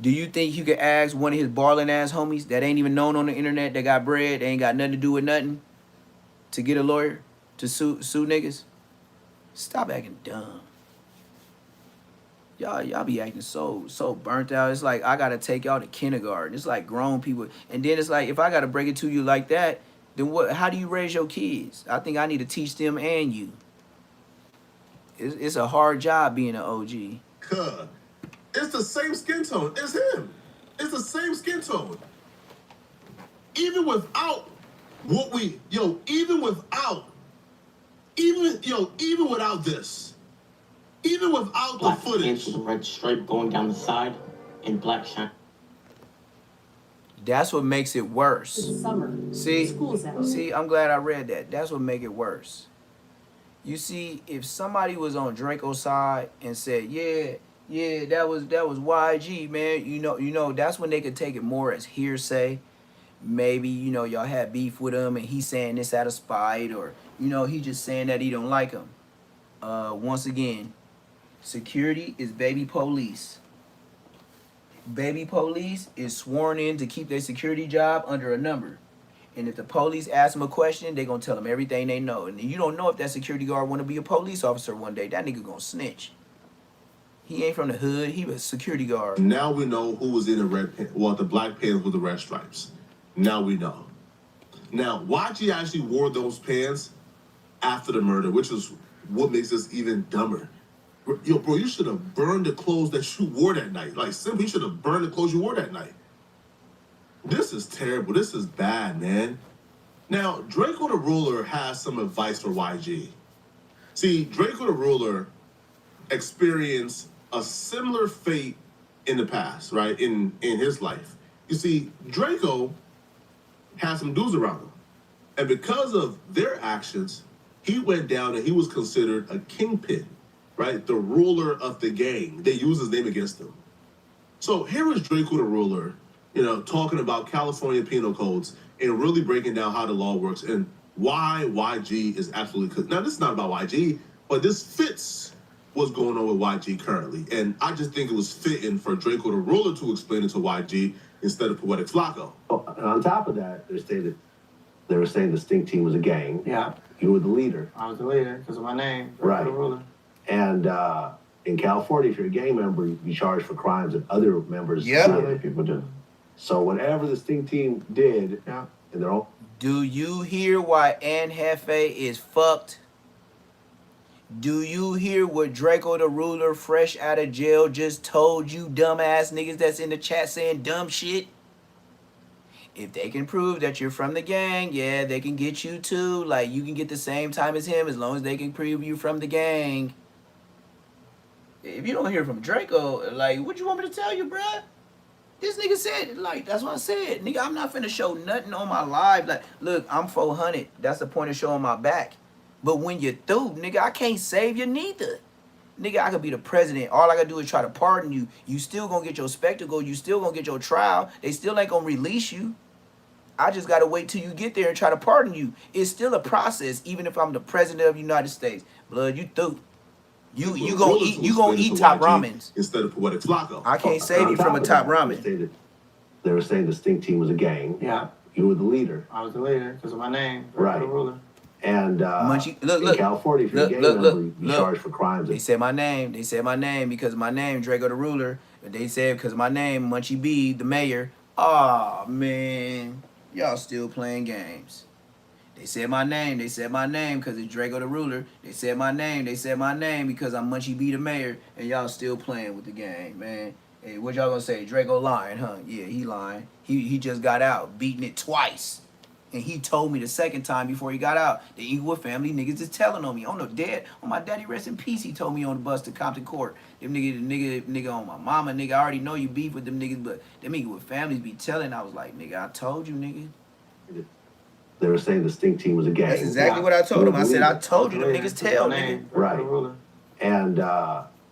Do you think he could ask one of his balling ass homies that ain't even known on the internet that got bread, they ain't got nothing to do with nothing, to get a lawyer to sue niggas? Stop acting dumb. Y'all be acting so burnt out. It's like I gotta take y'all to kindergarten. It's like grown people. And then it's like if I gotta break it to you like that, then what? How do you raise your kids? I think I need to teach them and you. It's a hard job being an OG. Cuz. It's the same skin tone. It's him. It's the same skin tone. Even without what we, even without this, even without Black the footage. With a red stripe going down the side and black shine. That's what makes it worse. It's summer. See, School's out. See, I'm glad I read that. That's what make it worse. You see, if somebody was on Draco's side and said, yeah, that was YG, man. You know, that's when they could take it more as hearsay. Maybe, y'all had beef with him and he's saying this out of spite, or, he just saying that he don't like him. Once again, security is baby police. Baby police is sworn in to keep their security job under a number. And if the police ask them a question, they gonna tell them everything they know. And you don't know if that security guard want to be a police officer one day. That nigga gonna snitch. He ain't from the hood. He was a security guard. Now we know who was in the red pants. Well, the black pants with the red stripes. Now we know. Now, YG actually wore those pants after the murder, which is what makes this even dumber. Yo, bro, you should have burned the clothes that you wore that night. Like, simply, you should have burned the clothes you wore that night. This is terrible. This is bad, man. Now, Draco the Ruler has some advice for YG. See, Draco the Ruler experienced a similar fate in the past, right? In his life. You see, Draco had some dudes around him. And because of their actions, he went down and he was considered a kingpin, right? The ruler of the gang. They used his name against him. So here is Draco the Ruler, talking about California penal codes and really breaking down how the law works and why YG is absolutely cooked. Now, this is not about YG, but this fits what's going on with YG currently. And I just think it was fitting for Draco the Ruler to explain it to YG instead of Poetic Flacco. Oh, and on top of that, they were saying the Stink Team was a gang. Yeah. You were the leader. I was the leader because of my name. Draco Right. the Ruler. And in California, if you're a gang member, you be charged for crimes that other members Other people do. So whatever the Stink Team did, Yeah. in their own. Do you hear why Ann Hefe is fucked? Do you hear what Draco the Ruler, fresh out of jail, just told you dumbass niggas that's in the chat saying dumb shit? If they can prove that you're from the gang, yeah, they can get you too. Like, you can get the same time as him as long as they can prove you from the gang. If you don't hear from Draco, like, what you want me to tell you, bruh? This nigga said, like, that's what I said. Nigga, I'm not finna show nothing on my live. Like, look, I'm 400. That's the point of showing my back. But when you're through, nigga, I can't save you neither. Nigga, I could be the president. All I gotta do is try to pardon you. You still gonna get your spectacle. You still gonna get your trial. They still ain't gonna release you. I just gotta wait till you get there and try to pardon you. It's still a process, even if I'm the president of the United States. Blood, you through. You gonna eat top ramens instead of Poetic Flacco. I can't save you from a top ramen. They were saying the Stink Team was a gang. Yeah. You were the leader. I was the leader because of my name. Right. The Ruler. And Munchie, in California, if you're a gang member, you be charged for crimes. They said my name. They said my name because of my name, Draco the Ruler. They said because of my name, Munchie B, the mayor. Aw, man. Y'all still playing games. They said my name. They said my name because it's Draco the Ruler. They said my name. They said my name because I'm Munchie B, the mayor. And y'all still playing with the game, man. Hey, what y'all gonna say? Draco lying, huh? Yeah, he lying. He just got out, beating it twice. And he told me the second time before he got out, the Inglewood family niggas is telling on me. On the dead, on my daddy rest in peace, he told me on the bus to Compton Court. Them nigga on my mama, nigga, I already know you beef with them niggas, but them Inglewood families be telling. I was like, nigga, I told you, nigga. They were saying the Stink Team was a gang. That's exactly what I told him. I said, I told you, them niggas tell, nigga. Right. And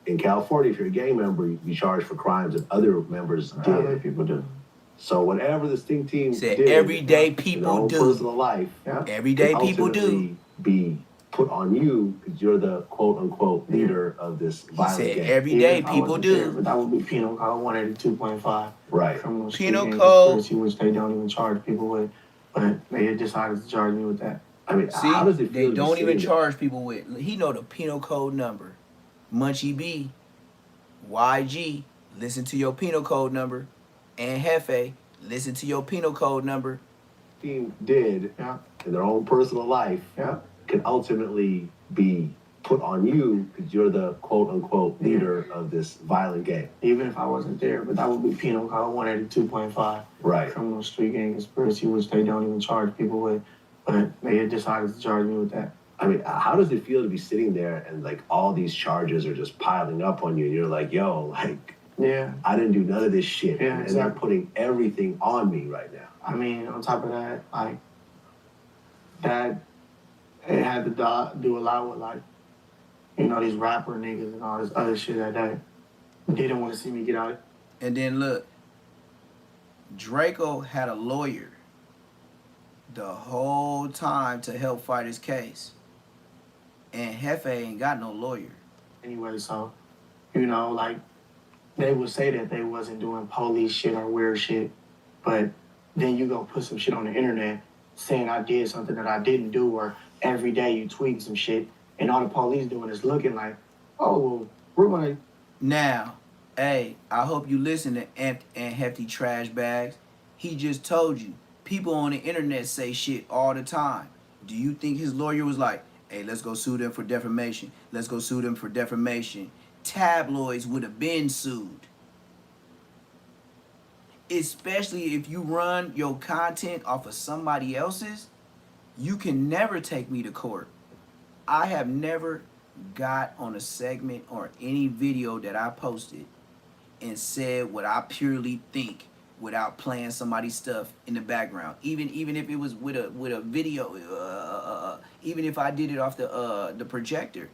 in California, if you're a gang member, you be charged for crimes that other members did. Other people do. So whatever the Stink Team said, did, everyday people in their own do. personal life, Everyday could people do. ultimately be put on you because you're the quote unquote leader of this violent He said, gang. everyday people do. But that would be penal code 182.5. Right. Criminal Penal street gang code. conspiracy, which they don't even charge people with. But they decided to charge me with that. I mean, See, how does it feel they to don't be even sitting charge people with. He know the penal code number. Munchie B, YG, listen to your penal code number. And Hefe, listen to your penal code number. team did in their own personal life can ultimately be put on you because you're the quote unquote leader of this violent gang. Even if I wasn't there, but that would be penal code 182.5. Right. Criminal street gang conspiracy, which they don't even charge people with. But they decided to charge me with that. I mean, how does it feel to be sitting there and like all these charges are just piling up on you and you're like, yo, like, yeah, I didn't do none of this shit. Yeah, and exactly. they're putting everything on me right now. I mean, on top of that, like, that, it had to do a lot with, like, you know, these rapper niggas and all this other shit that they didn't want to see me get out. And then look, Draco had a lawyer the whole time to help fight his case. And Hefe ain't got no lawyer. Anyway, so, you know, like, they would say that they wasn't doing police shit or weird shit, but then you go put some shit on the internet saying I did something that I didn't do, or every day you tweet some shit, and all the police doing is looking like, oh, well, we're gonna... Now, hey, I hope you listen to Amped and Hefty Trash Bags. He just told you, people on the internet say shit all the time. Do you think his lawyer was like, hey, let's go sue them for defamation. Let's go sue them for defamation. Tabloids would have been sued. Especially if you run your content off of somebody else's, you can never take me to court. I have never got on a segment or any video that I posted and said what I purely think without playing somebody's stuff in the background. Even if it was with a video, even if I did it off the projector.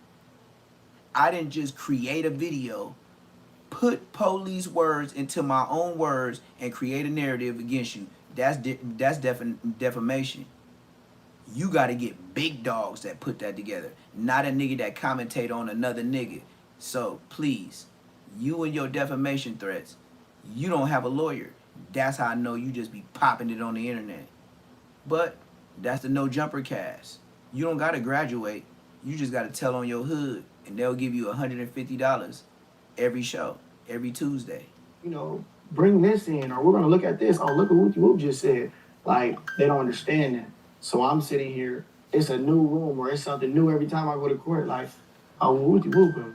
I didn't just create a video, put police words into my own words, and create a narrative against you. That's defamation. You got to get big dogs that put that together, not a nigga that commentate on another nigga. So please, you and your defamation threats, you don't have a lawyer. That's how I know you just be popping it on the internet. But that's the no jumper cast. You don't got to graduate. You just got to tell on your hood, and they'll give you $150 every show, every Tuesday. You know, bring this in, or we're gonna look at this. Oh, look at what Whoop just said. Like, they don't understand that. So I'm sitting here, it's a new room, or it's something new every time I go to court. Like, oh, Whoop,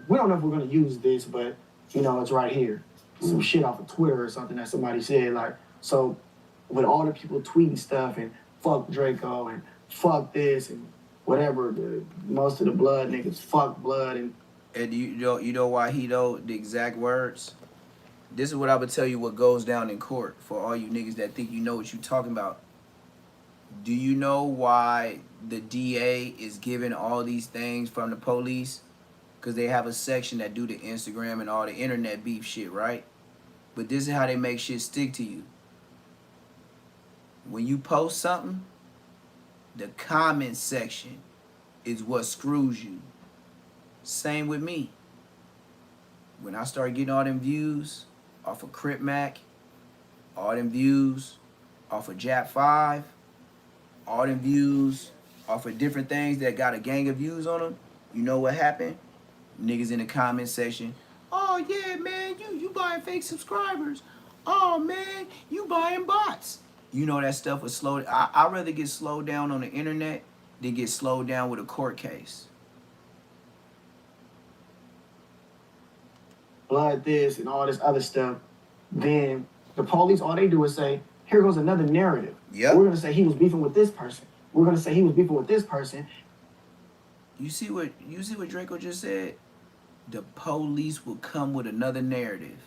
we don't know if we're gonna use this, but, you know, it's right here. Some shit off of Twitter or something that somebody said. Like, so with all the people tweeting stuff and fuck Draco and fuck this and whatever, most of the blood niggas fuck blood. And you know why he know the exact words? This is what I would tell you what goes down in court for all you niggas that think you know what you talking about. Do you know why the DA is giving all these things from the police? Because they have a section that do the Instagram and all the internet beef shit, right? But this is how they make shit stick to you. When you post something, the comment section is what screws you. Same with me. When I start getting all them views off of Crip Mac, all them views off of Jap 5, all them views off of different things that got a gang of views on them, you know what happened? Niggas in the comment section, oh yeah, man, you buying fake subscribers. Oh man, you buying bots. You know that stuff was slow. I'd rather get slowed down on the internet than get slowed down with a court case. Blood this and all this other stuff. Then the police, all they do is say, here goes another narrative. Yep. We're gonna say he was beefing with this person. We're gonna say he was beefing with this person. You see what Draco just said? The police will come with another narrative.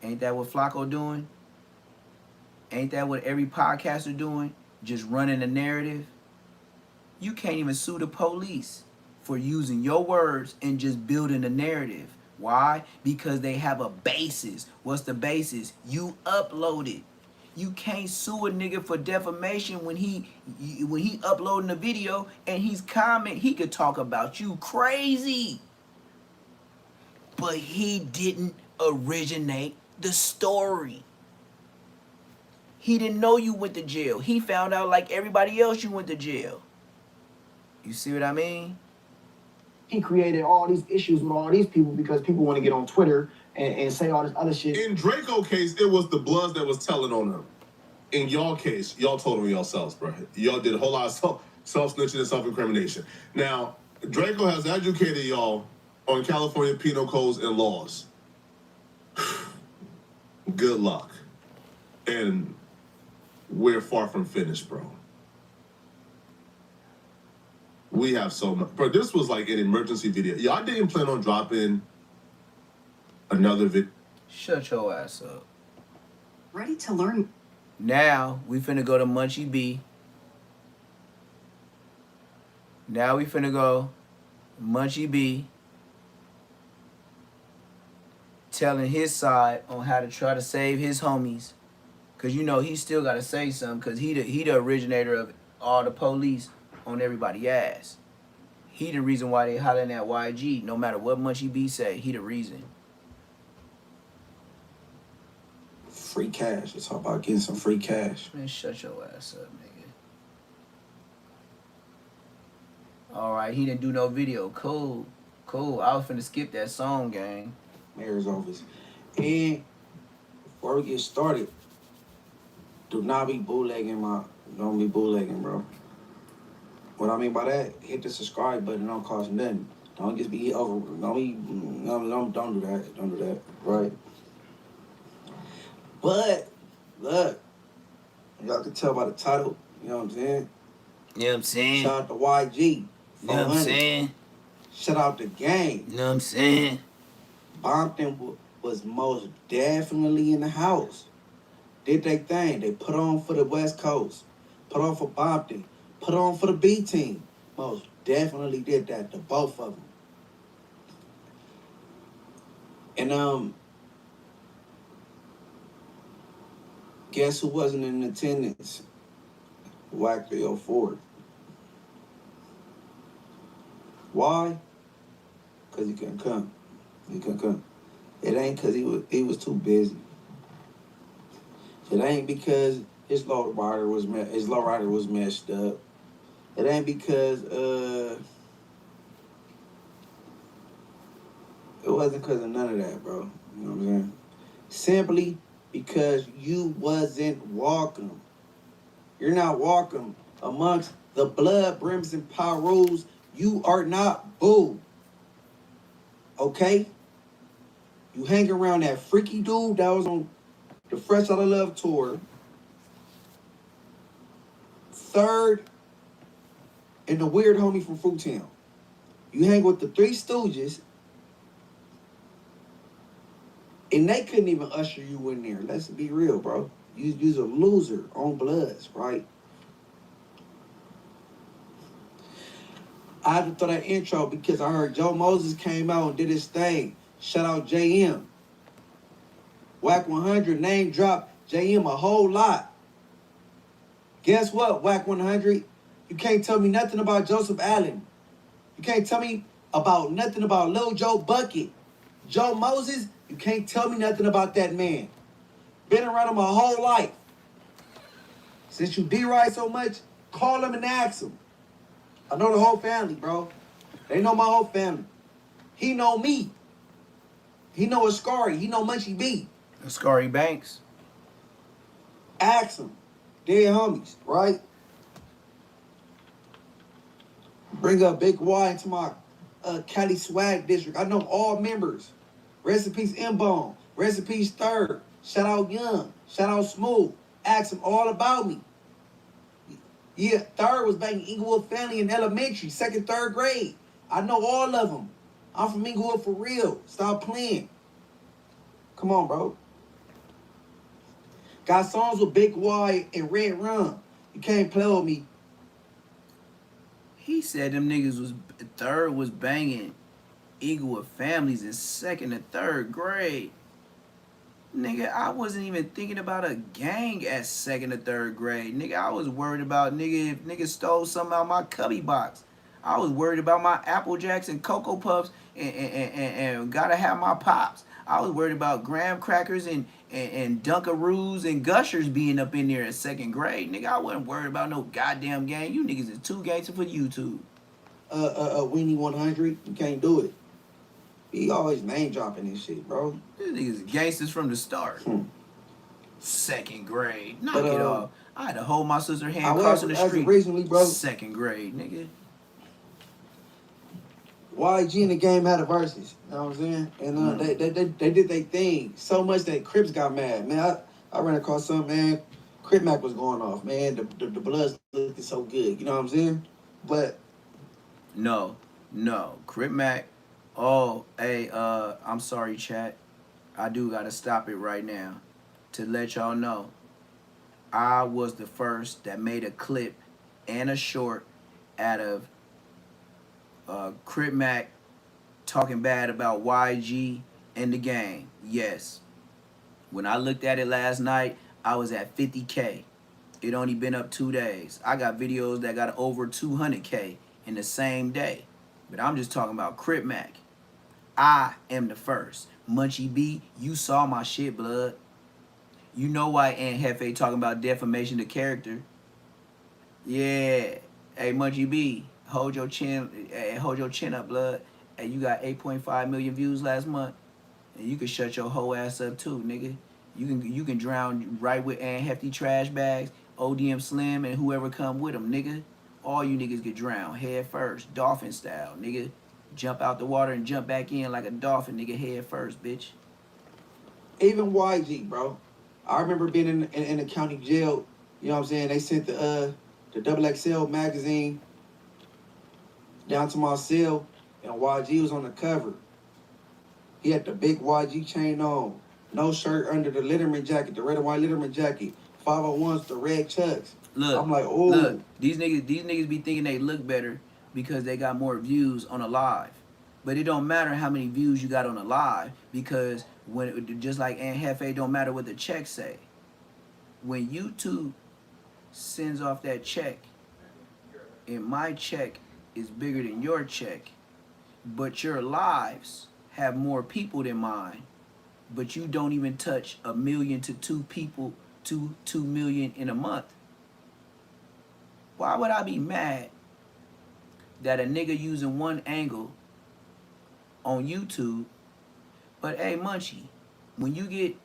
Ain't that what Flacco doing? Ain't that what every podcaster doing? Just running a narrative? You can't even sue the police for using your words and just building a narrative. Why? Because they have a basis. What's the basis? You uploaded. You can't sue a nigga for defamation when he uploading a video and he's commenting. He could talk about you crazy. But he didn't originate the story. He didn't know you went to jail. He found out like everybody else you went to jail. You see what I mean? He created all these issues with all these people because people want to get on Twitter and say all this other shit. In Draco's case, it was the Bloods that was telling on him. In y'all case, y'all told on yourselves, bro. Y'all did a whole lot of self-snitching and self-incrimination. Now, Draco has educated y'all on California penal codes and laws. Good luck. And we're far from finished, bro. We have so much. Bro, this was like an emergency video. Y'all didn't plan on dropping another video. Shut your ass up. Ready to learn. Now, we finna go to Munchie B. Now we finna go Munchie B telling his side on how to try to save his homies. Cause you know he still gotta say something, cause he the originator of all the police on everybody's ass. He the reason why they hollering at YG. No matter what Munchie B say, he the reason. Free cash. It's all about getting some free cash. Man, shut your ass up, nigga. Alright, he didn't do no video. Cool. Cool. I was finna skip that song, gang. Mayor's office. And before we get started, do not be bootlegging don't be bootlegging, bro. What I mean by that, hit the subscribe button, it don't cost nothing. Don't just be don't do that. Don't do that, right? But look, y'all can tell by the title, you know what I'm saying? You know what I'm saying? Shout out to YG. You know what I'm saying? Shout out to Gang. You know what I'm saying? Bompton was most definitely in the house. Did they thing. They put on for the West Coast. Put on for Bompton. Put on for the B team. Most definitely did that to both of them. And guess who wasn't in attendance? WAC 304. Why? Because he couldn't come. He couldn't come. It ain't because he was too busy. It ain't because his lowrider was messed up. It ain't because it wasn't because of none of that, bro. You know what I'm saying? Simply because you wasn't welcome. You're not welcome amongst the blood brims and Pyrus. You are not boo. Okay? You hang around that freaky dude that was on the Fresh Outta Love tour. Third, and the weird homie from Fruitown. You hang with the Three Stooges, and they couldn't even usher you in there. Let's be real, bro. You's a loser on Bloods, right? I had to throw that intro because I heard Joe Moses came out and did his thing. Shout out JM. WAC 100 name dropped JM a whole lot. Guess what, WAC 100? You can't tell me nothing about Joseph Allen. You can't tell me about nothing about Lil Joe Bucket. Joe Moses, you can't tell me nothing about that man. Been around him my whole life. Since you D-Ride so much, call him and ask him. I know the whole family, bro. They know my whole family. He know me. He know Ascari. He know Munchie B. Ascari Banks. Ask him. Dead homies, right? Bring up Big Y into my Cali swag district. I know all members. Rest in peace, M-Bone. Rest in peace, Third. Shout out Young. Shout out Smooth. Ask them all about me. Yeah, third was banging Inglewood family in elementary, second, third grade. I know all of them. I'm from Inglewood for real. Stop playing. Come on, bro. Got songs with Big Y and Red Rum. You can't play with me. He said them niggas was third was banging Inglewood families in second and third grade. Nigga, I wasn't even thinking about a gang at second or third grade. Nigga, I was worried about nigga if niggas stole something out my cubby box. I was worried about my Apple Jacks and Cocoa Puffs and gotta have my pops. I was worried about graham crackers and Dunkaroos and Gushers being up in there at second grade. Nigga, I wasn't worried about no goddamn gang. You niggas is too gangster for YouTube. Weenie 100, you can't do it. He always name dropping this shit, bro. These niggas gangsters from the start. Second grade. Knock it off. I had to hold my sister's hand crossing the street. Recently, bro. Second grade, nigga. YG in the game had a versus. You know what I'm saying? And they did their thing so much that Crips got mad. Man, I ran across something, man. Crip Mac was going off, man. The bloods looking so good. You know what I'm saying? But No. Crip Mac. Oh, hey, I'm sorry, chat. I do gotta stop it right now to let y'all know. I was the first that made a clip and a short out of Crip Mac talking bad about YG and the gang. Yes. When I looked at it last night, I was at 50K. It only been up 2 days. I got videos that got over 200K in the same day. But I'm just talking about Crip Mac. I am the first. Munchie B, you saw my shit, blood. You know why Aunt Hefe talking about defamation of character. Yeah. Hey, Munchie B, hold your chin up, blood. Hey, you got 8.5 million views last month. And you can shut your whole ass up too, nigga. You can drown right with Aunt Hefty trash bags, ODM Slim, and whoever come with them, nigga. All you niggas get drowned head first, dolphin style, nigga. Jump out the water and jump back in like a dolphin, nigga, head first, bitch. even YG, bro. I remember being in the county jail. You know what I'm saying? They sent the XXL magazine down to my cell, and YG was on the cover. He had the big YG chain on, no shirt under the Letterman jacket, the red and white Letterman jacket, 501s, the red chucks. Look, I'm like, oh. Look, these niggas be thinking they look better because they got more views on a live. But it don't matter how many views you got on a live, because when just like Aunt Hefe, don't matter what the check say. When YouTube sends off that check, and my check is bigger than your check, but your lives have more people than mine, but you don't even touch 1 million to 2 people, 2 million in a month. Why would I be mad that a nigga using one angle on YouTube, but hey, Munchie, when you get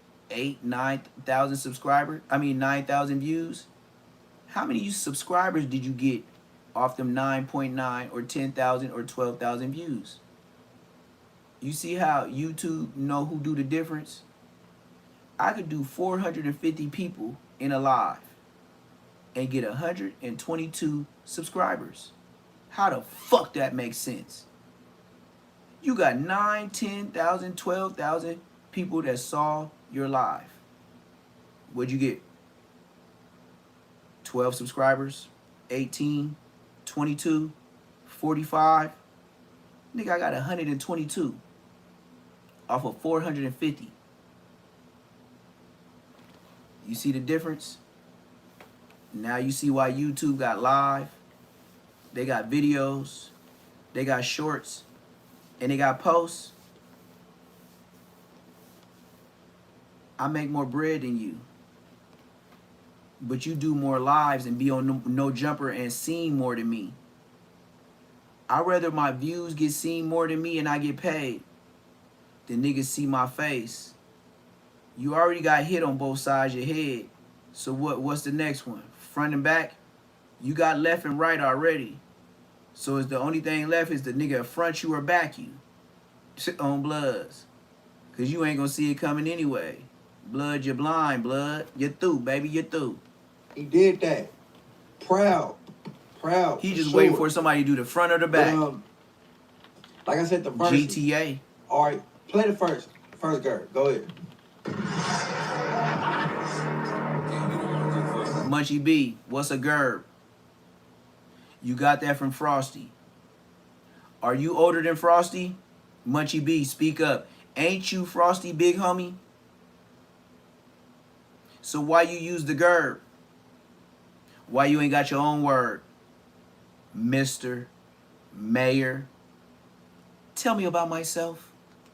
9,000 subscribers, 9,000 views, how many subscribers did you get off them 9.9 or 10,000 or 12,000 views? You see how YouTube know who do the difference? I could do 450 people in a live and get 122 subscribers. How the fuck that makes sense? You got 9, 10,000, 12,000 people that saw your live. What'd you get? 12 subscribers, 18, 22, 45. Nigga, I got 122 off of 450. You see the difference? Now you see why YouTube got live. They got videos. They got shorts. And they got posts. I make more bread than you. But you do more lives and be on no jumper and seen more than me. I'd rather my views get seen more than me and I get paid than niggas see my face. You already got hit on both sides of your head. So what's the next one? Front and back? You got left and right already. So it's the only thing left is the nigga front you or back you. On bloods. Cause you ain't gonna see it coming anyway. Blood, you're blind, blood. You're through, baby, you're through. He did that. Proud. He just waiting for somebody to do the front or the back. But, like I said, the first GTA. All right, play the first girl. Go ahead. Munchie B, what's a gerb? You got that from Frosty. Are you older than Frosty? Munchie B, speak up. Ain't you Frosty, big homie? So why you use the gerb? Why you ain't got your own word? Mr. Mayor. Tell me about myself.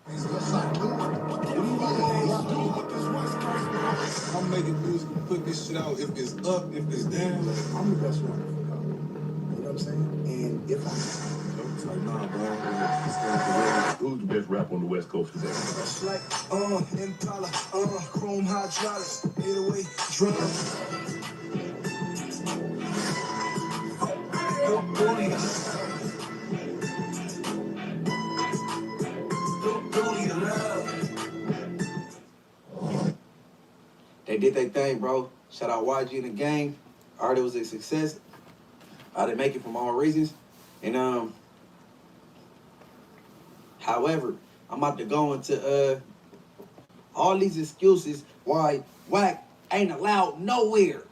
I'm making music and put this shit out. If it's up, if it's down, I'm the best one. You know what I'm saying? And if it's like, nah, bro, Who's the best rapper on the West Coast today? it's like, Impala, chrome hydraulics, 808 drums. They did their thing, bro. Shout out YG and the gang. I heard it was a success. I didn't make it for all reasons. And however, I'm about to go into all these excuses why Wack ain't allowed nowhere.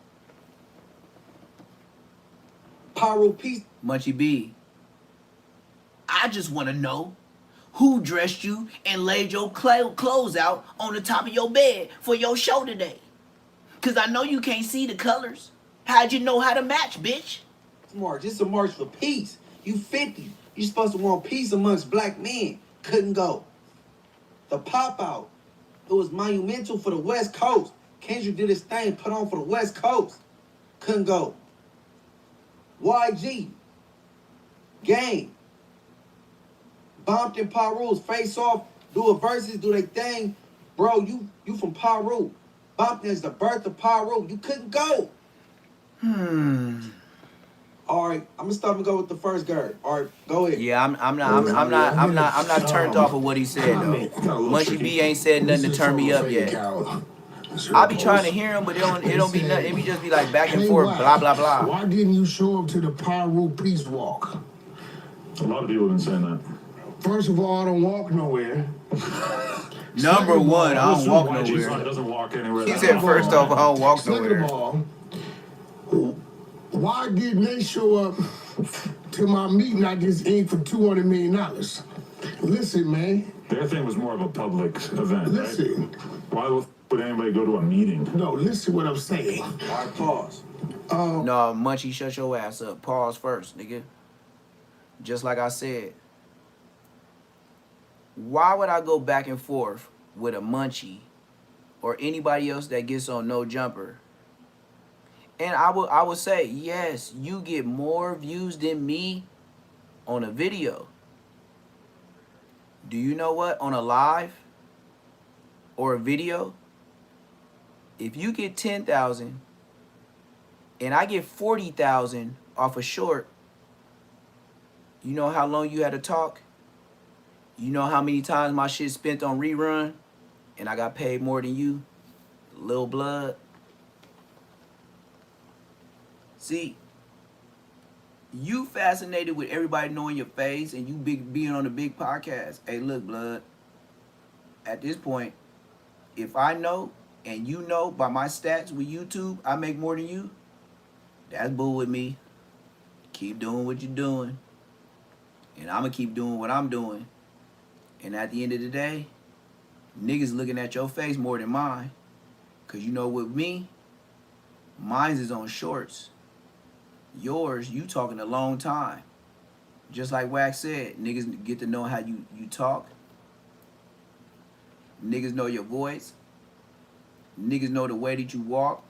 Pyro Peace. Munchie B, I just want to know who dressed you and laid your clothes out on the top of your bed for your show today. Because I know you can't see the colors. How'd you know how to match, bitch? March. It's a march for peace. You 50. You supposed to want peace amongst black men. Couldn't go. The pop out. It was monumental for the West Coast. Kendrick did his thing, put on for the West Coast. Couldn't go. YG. Gang. Bompton Pyru's face off. Do a verses, do their thing. Bro, you from Pyru. Bompton is the birth of Pyru. You couldn't go. All right, I'm gonna stop and go with the first guard. All right, go ahead. Yeah, I'm not turned off of what he said though. Munchie B ain't said nothing to turn me up yet. I be trying to hear him, but it don't be nothing. It be just be like back and forth, blah blah blah. Why didn't you show up to the Pyro Peace Walk? A lot of people have been saying that. First of all, I don't walk nowhere. Number one, I don't walk nowhere. He doesn't walk anywhere. He said first off, I don't walk nowhere. Second of all, why didn't they show up to my meeting I just inked for $200 million? Listen, man. Their thing was more of a public event, Listen. right? Why would anybody go to a meeting? No, listen what I'm saying. All right, pause. No, Munchie, shut your ass up. Pause first, nigga. Just like I said. Why would I go back and forth with a Munchie or anybody else that gets on No Jumper? And I would say, yes, you get more views than me on a video. Do you know what? On a live or a video, if you get 10,000 and I get 40,000 off a short, you know how long you had to talk? You know how many times my shit spent on rerun and I got paid more than you? Lil Blood. See, you fascinated with everybody knowing your face and you being on a big podcast. Hey, look, Blood. At this point, if I know and you know by my stats with YouTube, I make more than you, that's bull with me. Keep doing what you're doing. And I'm going to keep doing what I'm doing. And at the end of the day, niggas looking at your face more than mine. Because you know with me, mine's is on shorts. Yours, you talking a long time. Just like Wax said, niggas get to know how you talk. Niggas know your voice. Niggas know the way that you walk.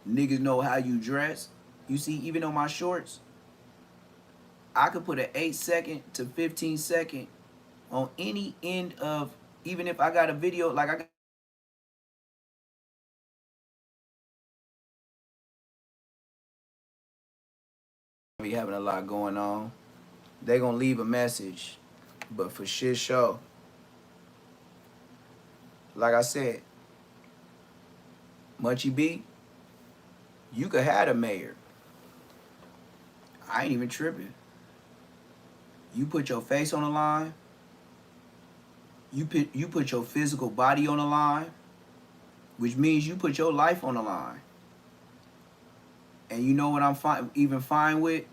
Niggas know how you dress. You see, even on my shorts, I could put an 8-second to 15-second on any end of, even if I got a video, like I got be having a lot going on. They gonna leave a message, but for shit show, like I said, Munchie B, you could have a mayor. I ain't even tripping. You put your face on the line. You put your physical body on the line, which means you put your life on the line. And you know what I'm even fine with?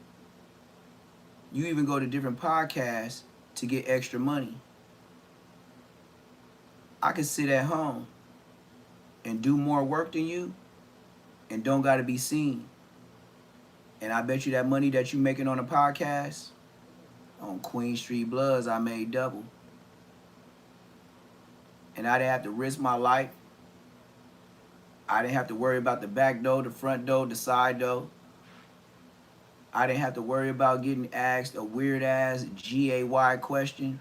You even go to different podcasts to get extra money. I could sit at home and do more work than you and don't got to be seen. And I bet you that money that you making on a podcast, on Queen Street Bloods, I made double. And I didn't have to risk my life. I didn't have to worry about the back door, the front door, the side door. I didn't have to worry about getting asked a weird-ass GAY question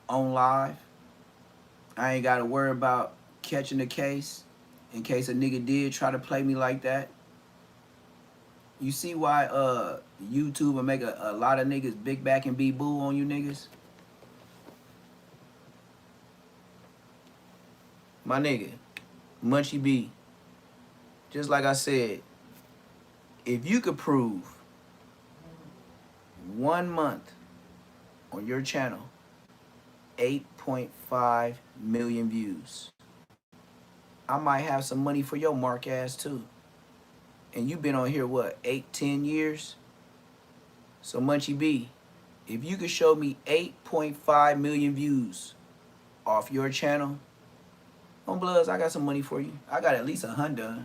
on live. I ain't got to worry about catching the case in case a nigga did try to play me like that. You see why YouTube will make a lot of niggas big back and be boo on you niggas? My nigga, Munchie B, just like I said, if you could prove 1 month on your channel, 8.5 million views, I might have some money for your mark ass too. And you been on here, what, 8, 10 years? So Munchie B, if you could show me 8.5 million views off your channel, on Bloods, I got some money for you. I got at least $100.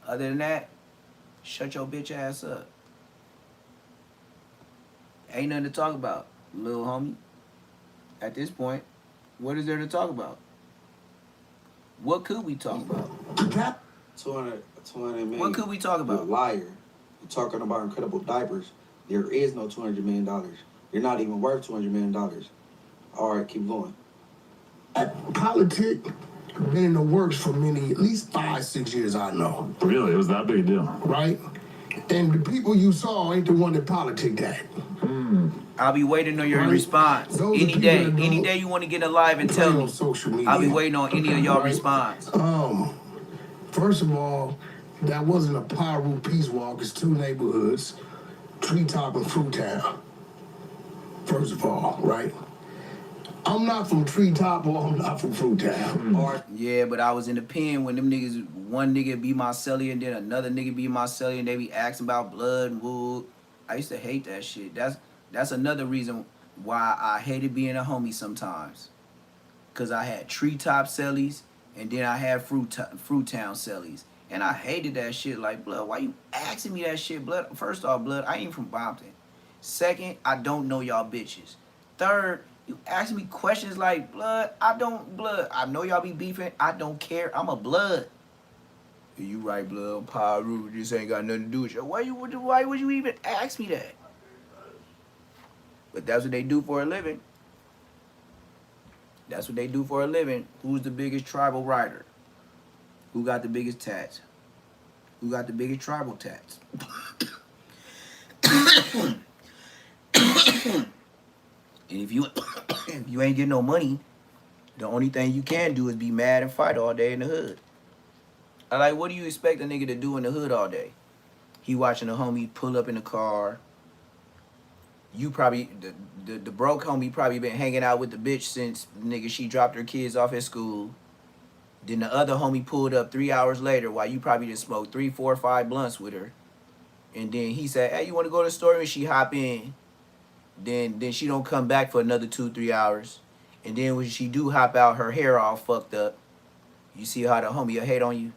Other than that, shut your bitch ass up. Ain't nothing to talk about, little homie. At this point, what is there to talk about? What could we talk about? 200 million. What could we talk about? You're a liar. You're talking about incredible diapers. There is no $200 million. You're not even worth $200 million. All right, keep going. Politics been in the works for many, at least 5, 6 years, I know. Really? It was that big a deal? Right? And the people you saw ain't the one that politic that. I'll be waiting on your response. Any day you want to get alive and tell me. Social media. I'll be waiting on any of y'all response. First of all, that wasn't a Pyro Peace Walk. It's 2 neighborhoods, Treetop and Fruitown. First of all, right? I'm not from Treetop or I'm not from Fruitown. Yeah, but I was in the pen when them niggas, one nigga be my celly and then another nigga be my celly and they be asking about blood and wood. I used to hate that shit. That's another reason why I hated being a homie sometimes. Cause I had Treetop cellies and then I had Fruitown cellies. And I hated that shit. Like, blood, why you asking me that shit, blood? First off, blood, I ain't from Bompton. Second, I don't know y'all bitches. Third, you ask me questions like, blood, I know y'all be beefing. I don't care. I'm a blood. You right, blood. I'm Pyro. This ain't got nothing to do with you. Why would you even ask me that? But that's what they do for a living. That's what they do for a living. Who's the biggest tribal rider? Who got the biggest tats? Who got the biggest tribal tats? And if you ain't getting no money, the only thing you can do is be mad and fight all day in the hood. Like, what do you expect a nigga to do in the hood all day? He watching a homie pull up in the car. You probably, the broke homie probably been hanging out with the bitch since, nigga, she dropped her kids off at school. Then the other homie pulled up 3 hours later while you probably just smoked 3, 4, 5 blunts with her. And then he said, hey, you want to go to the store? And she hop in. Then she don't come back for another 2, 3 hours. And then when she do hop out, her hair all fucked up. You see how the homie will hate on you?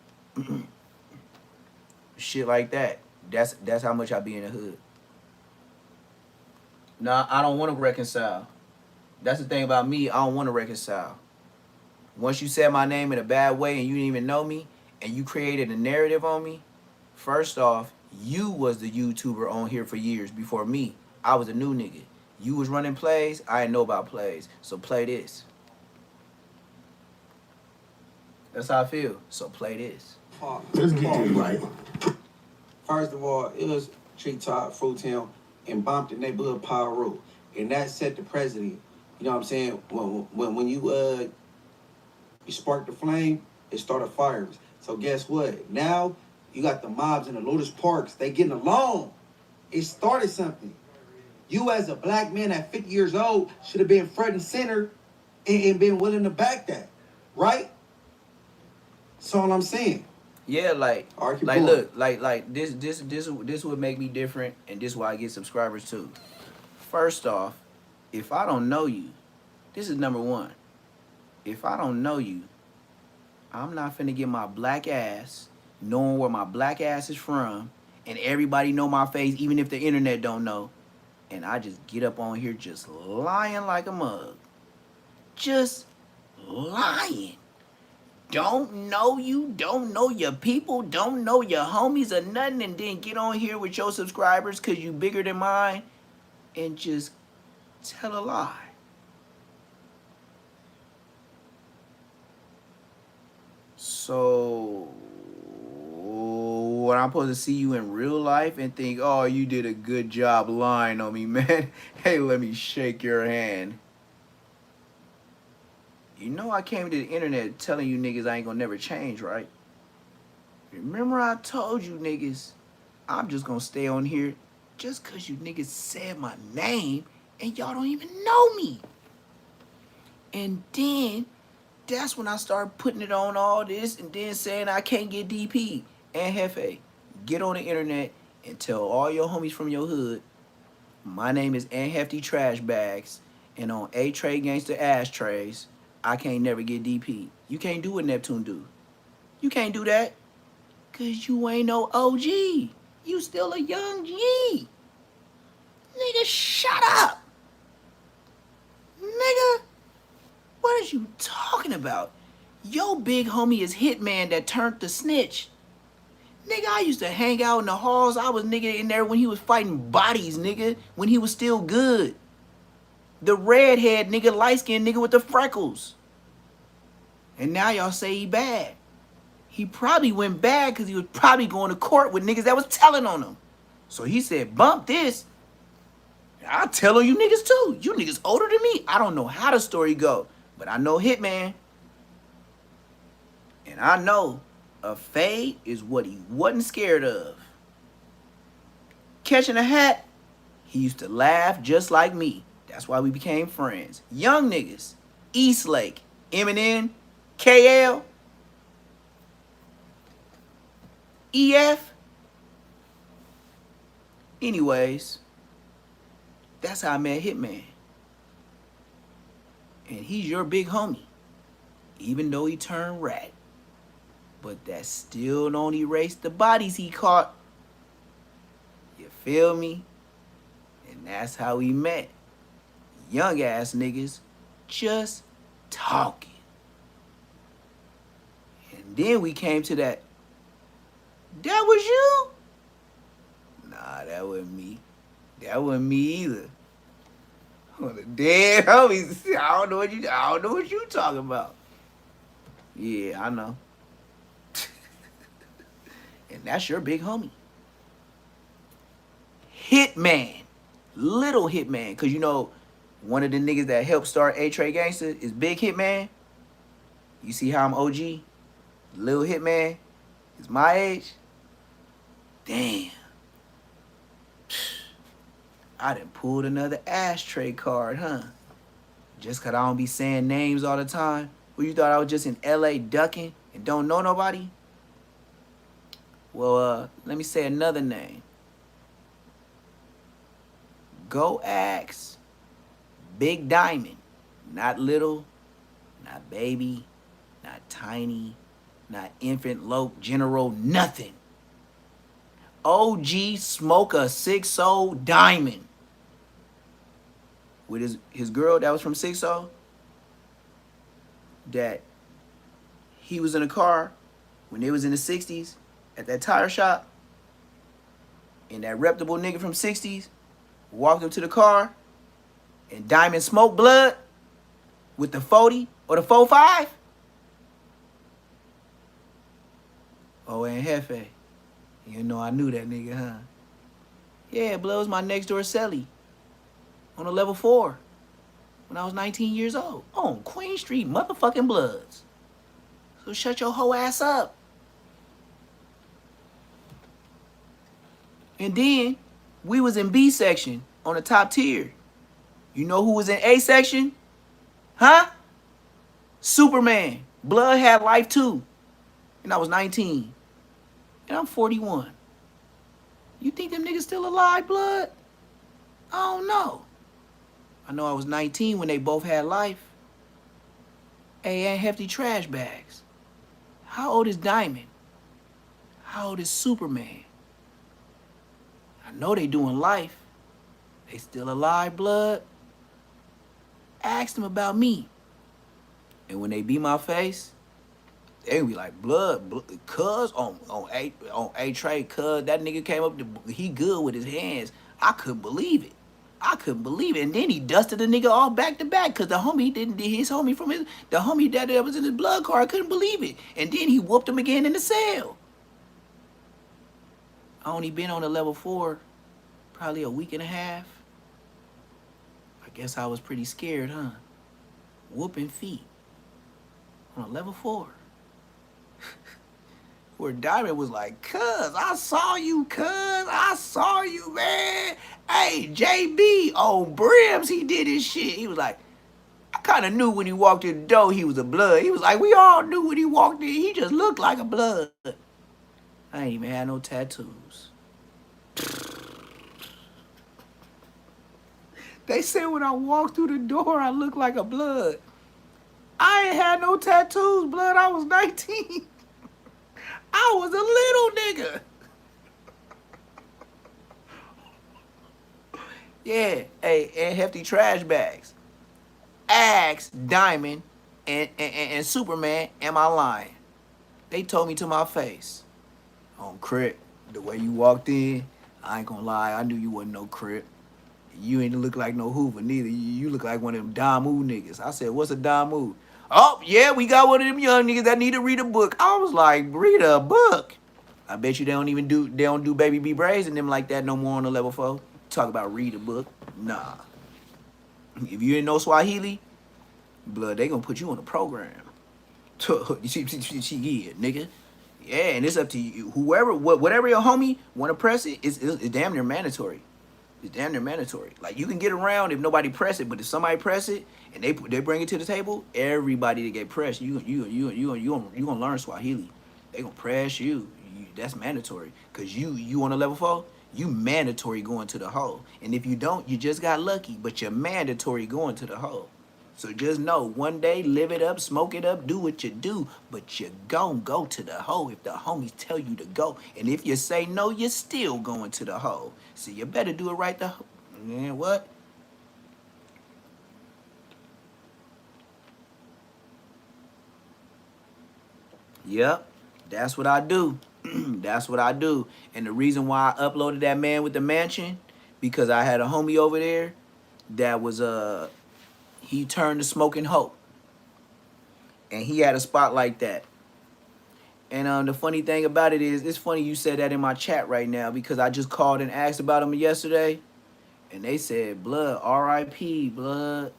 Shit like that. That's how much I be in the hood. Nah, I don't want to reconcile. That's the thing about me. I don't want to reconcile. Once you said my name in a bad way and you didn't even know me and you created a narrative on me, first off, you was the YouTuber on here for years before me. I was a new nigga. You was running plays. I didn't know about plays. So play this. That's how I feel. So play this. Let's get this right. First of all, it was Treetop, Fruitown, and Bompton neighborhood Pyro. And that set the precedent. You know what I'm saying? When you spark the flame, It started fires. So guess what? Now you got the mobs in the Lotus Parks. They getting along. It started something. You as a black man at 50 years old should have been front and center and been willing to back that, right? That's all I'm saying. Yeah, like going. look, like this would make me different, and this why I get subscribers too. First off, if I don't know you, this is number one. If I don't know you, I'm not finna get my black ass knowing where my black ass is from, and everybody know my face, even if the internet don't know. And I just get up on here just lying like a mug. Just lying. Don't know you, don't know your people, don't know your homies or nothing, and then get on here with your subscribers because you bigger than mine and just tell a lie. So when I'm supposed to see you in real life and think, oh, you did a good job lying on me, man. Hey, let me shake your hand. You know I came to the internet telling you niggas I ain't gonna never change, right? Remember I told you niggas I'm just gonna stay on here just cause you niggas said my name and y'all don't even know me. And then that's when I started putting it on all this and then saying I can't get DP. And Hefe, get on the internet and tell all your homies from your hood, my name is Hefty Trash Bags, and on A-Tray Gangsta Ashtrays, I can't never get DP. You can't do what Neptune do. You can't do that. Cause you ain't no OG. You still a young G. Nigga, shut up. Nigga, what is you talking about? Yo big homie is Hitman that turned to snitch. Nigga, I used to hang out in the halls. I was nigga in there when he was fighting bodies, nigga. When he was still good. The redhead nigga, light-skinned nigga with the freckles. And now y'all say he bad. He probably went bad because he was probably going to court with niggas that was telling on him. So he said, bump this. I'll tell on you niggas too. You niggas older than me. I don't know how the story go. But I know Hitman. And I know a fade is what he wasn't scared of. Catching a hat, he used to laugh just like me. That's why we became friends. Young niggas. Eastlake. Eminem. KL. EF. Anyways, that's how I met Hitman. And he's your big homie. Even though he turned rat. But that still don't erase the bodies he caught. You feel me? And that's how we met. Young ass niggas just talking. And then we came to that. That was you? Nah, that wasn't me. That wasn't me either. On the dead homies. I don't know what you talking about. Yeah, I know. And that's your big homie. Hitman. Little Hitman. Because you know, one of the niggas that helped start A-Tray Gangsta is Big Hitman. You see how I'm OG? Little Hitman is my age. Damn. I done pulled another ashtray card, huh? Just because I don't be saying names all the time. Who you thought I was just in LA ducking and don't know nobody? Well, let me say another name. Go ask Big Diamond. Not little, not baby, not tiny, not infant, lope, general, nothing. OG smoke a 6-0 diamond. With his girl that was from 6-0. That he was in a car when they was in the 60s at that tire shop. And that reputable nigga from 60s walked up to the car and Diamond smoked blood with the 40 or the 45. Oh, and Hefe. You know I knew that nigga, huh? Yeah, blood was my next door celly on a level 4 when I was 19 years old on Queen Street motherfucking Bloods. So shut your whole ass up. And then we was in B section on the top tier. You know who was in A section? Huh? Superman. Blood had life too. And I was 19. And I'm 41. You think them niggas still alive, blood? I don't know. I know I was 19 when they both had life. Hey, and hefty trash bags. How old is Diamond? How old is Superman? I know they doing life. They still alive, blood? Ask them about me. And when they beat my face, they be like, blood, cuz on A trade, cuz that nigga came up to, he good with his hands. I couldn't believe it. I couldn't believe it. And then he dusted the nigga all back to back because the homie didn't, his homie from his, the homie that was in his blood car, I couldn't believe it. And then he whooped him again in the cell. I only been on a level 4 probably a week and a half. I guess I was pretty scared, huh? Whooping feet on a level 4. Where Diamond was like, cuz, I saw you, cuz. I saw you, man. Hey, JB on Brims, he did his shit. He was like, I kind of knew when he walked in the door he was a blood. He was like, we all knew when he walked in. He just looked like a blood. I ain't even had no tattoos. They said when I walked through the door, I looked like a blood. I ain't had no tattoos, blood. I was 19. I was a little nigga. Yeah, hey, and hefty trash bags. Axe, Diamond, and Superman, am I lying? They told me to my face. On Crip, the way you walked in, I ain't gonna lie, I knew you wasn't no Crip. You ain't look like no Hoover neither. You look like one of them Damu niggas. I said, what's a Damu? Oh, yeah, we got one of them young niggas that need to read a book. I was like, read a book? I bet you they don't do Baby B Braids and them like that no more on the level 4. Talk about read a book. Nah. If you ain't know Swahili, blood, they gonna put you on a program. Yeah, nigga. Yeah, and it's up to you. Whoever, whatever your homie wanna press it, it's damn near mandatory. It's damn near mandatory. Like, you can get around if nobody press it, but if somebody press it and they bring it to the table, everybody that get pressed, you gonna learn Swahili. They gonna press you. That's mandatory. Cause you on a level 4, you mandatory going to the hole. And if you don't, you just got lucky. But you're mandatory going to the hole. So just know, one day, live it up, smoke it up, do what you do, but you gon' go to the hole if the homies tell you to go. And if you say no, you're still going to the hole. So you better do it right the man, what? Yep, that's what I do. That's what I do. And the reason why I uploaded that man with the mansion, because I had a homie over there that was he turned to Smoking Hope. And he had a spot like that. And the funny thing about it is, it's funny you said that in my chat right now, because I just called and asked about him yesterday. And they said, blood, R.I.P., blood.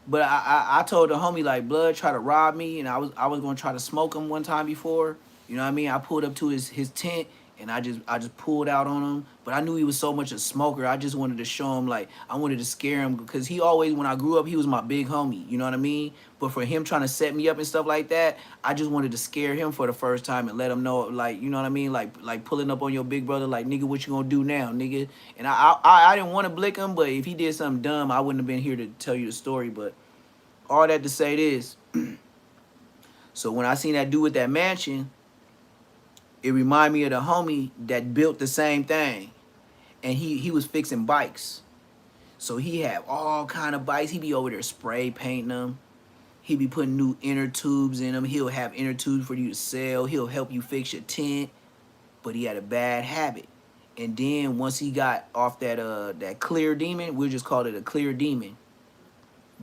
But I told the homie, like, blood try to rob me, and I was gonna try to smoke him one time before. You know what I mean? I pulled up to his tent, and I just pulled out on him. But I knew he was so much a smoker. I just wanted to show him, like, I wanted to scare him, because he always, when I grew up, he was my big homie. You know what I mean? But for him trying to set me up and stuff like that, I just wanted to scare him for the first time and let him know, like, you know what I mean? Like pulling up on your big brother, like, nigga, what you gonna do now, nigga? And I didn't want to blick him, but if he did something dumb, I wouldn't have been here to tell you the story. But all that to say this. So when I seen that dude with that mansion, it reminded me of the homie that built the same thing. And he was fixing bikes. So he had all kind of bikes. He be over there spray painting them. He be putting new inner tubes in them. He'll have inner tubes for you to sell. He'll help you fix your tent. But he had a bad habit. And then once he got off that clear demon, we'll just call it a clear demon.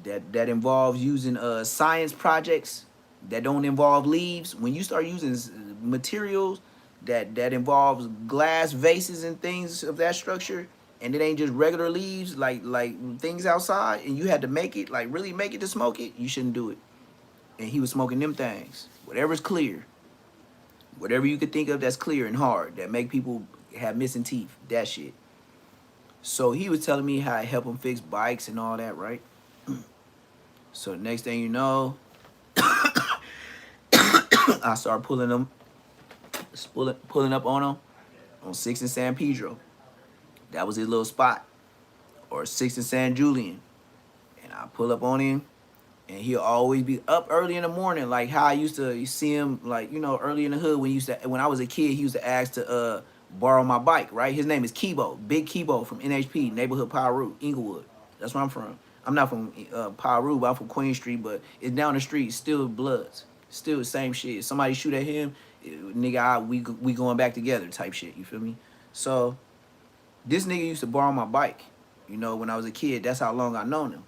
That involves using science projects that don't involve leaves. When you start using materials that involves glass vases and things of that structure, and it ain't just regular leaves, like things outside, and you had to make it, like really make it to smoke it, you shouldn't do it. and he was smoking them things. Whatever's clear, whatever you could think of that's clear and hard, that make people have missing teeth, that shit. So he was telling me how I help him fix bikes and all that, right? So the next thing you know, I start pulling up on him on 6th and San Pedro. That was his little spot. Or 6th and San Julian. And I pull up on him, and he'll always be up early in the morning, like how I used to see him, like, you know, early in the hood when I was a kid. He used to ask to borrow my bike, right? His name is Kibo, Big Kibo from NHP, Neighborhood Piru, Inglewood. That's where I'm from. I'm not from Piru, but I'm from Queen Street, but it's down the street, still bloods, still the same shit. Somebody shoot at him, nigga, we going back together type shit, you feel me? So this nigga used to borrow my bike, you know, when I was a kid. That's how long I known him.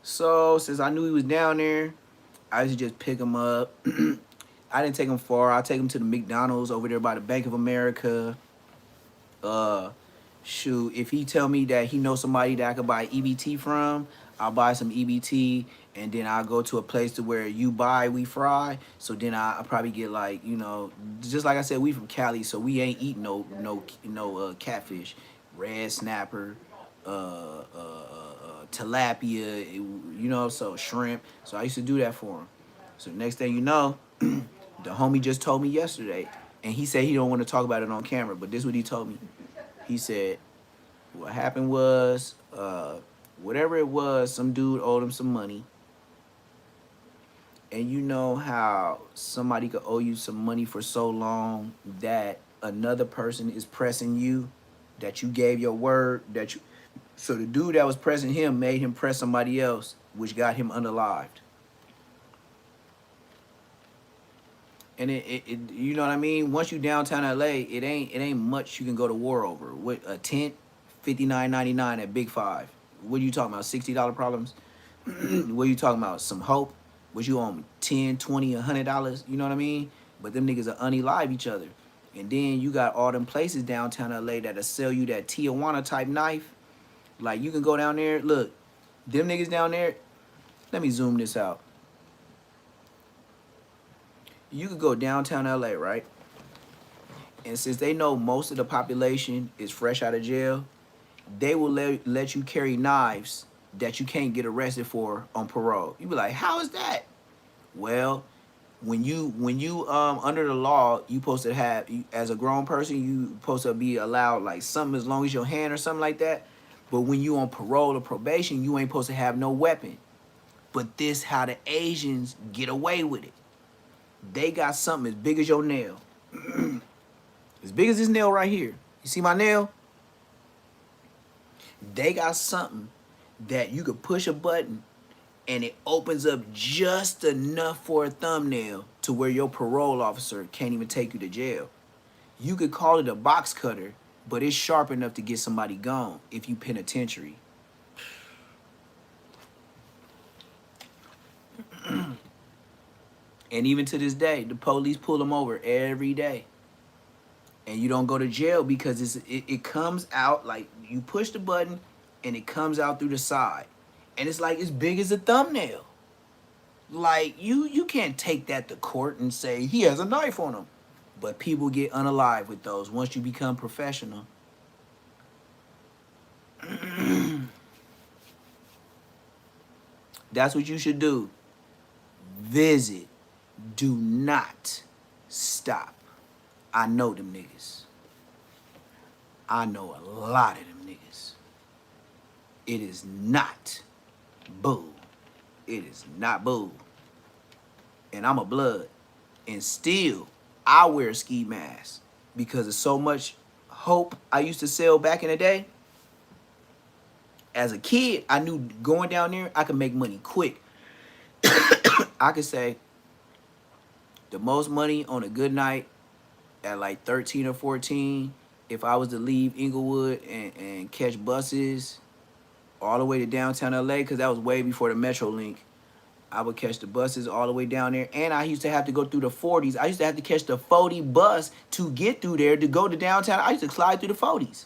So since I knew he was down there, I used to just pick him up. I didn't take him far. I take him to the McDonald's over there by the Bank of America. Shoot, if he tell me that he knows somebody that I could buy EBT from, I'll buy some EBT, and then I'll go to a place to where you buy, we fry. So then I'll probably get, like, you know, just like I said, we from Cali, so we ain't eating no catfish, red snapper, tilapia, you know, so shrimp. So I used to do that for him. So next thing you know, the homie just told me yesterday, and he said he don't want to talk about it on camera, but this is what he told me. He said, what happened was, whatever it was, some dude owed him some money. And you know how somebody could owe you some money for so long that another person is pressing you, that you gave your word, that you... So the dude that was pressing him made him press somebody else, which got him unalived. And it you know what I mean? Once you downtown LA, it ain't much you can go to war over. With a tent, $59.99 at Big Five. What are you talking about? $60 problems? What are you talking about? Some hope? What you on $10, $20, $100? You know what I mean? But them niggas are unalive each other. And then you got all them places downtown LA that'll sell you that Tijuana type knife. Like, you can go down there. Look, them niggas down there. Let me zoom this out. You could go downtown LA, right? And since they know most of the population is fresh out of jail, they will let you carry knives that you can't get arrested for on parole. You be like, how is that? Well, when you under the law, you supposed to have, as a grown person, you supposed to be allowed like something as long as your hand or something like that. But when you on parole or probation, you ain't supposed to have no weapon. But this how the Asians get away with it. They got something as big as your nail. As big as this nail right here. You see my nail? They got something that you could push a button and it opens up just enough for a thumbnail to where your parole officer can't even take you to jail. You could call it a box cutter, but it's sharp enough to get somebody gone if you penitentiary. And even to this day, the police pull them over every day. And you don't go to jail because it comes out like you push the button and it comes out through the side. And it's like as big as a thumbnail. Like you can't take that to court and say he has a knife on him. But people get unalive with those once you become professional. That's what you should do. Visit. Do not stop. I know them niggas. I know a lot of them niggas. It is not boo. It is not boo. And I'm a blood. And still, I wear a ski mask because of so much hope I used to sell back in the day. As a kid, I knew going down there, I could make money quick. I could say the most money on a good night at like 13 or 14, if I was to leave Inglewood and catch buses all the way to downtown LA, because that was way before the Metro Link, I would catch the buses all the way down there. And I used to have to go through the 40s. I used to have to catch the 40 bus to get through there to go to downtown. I used to slide through the 40s.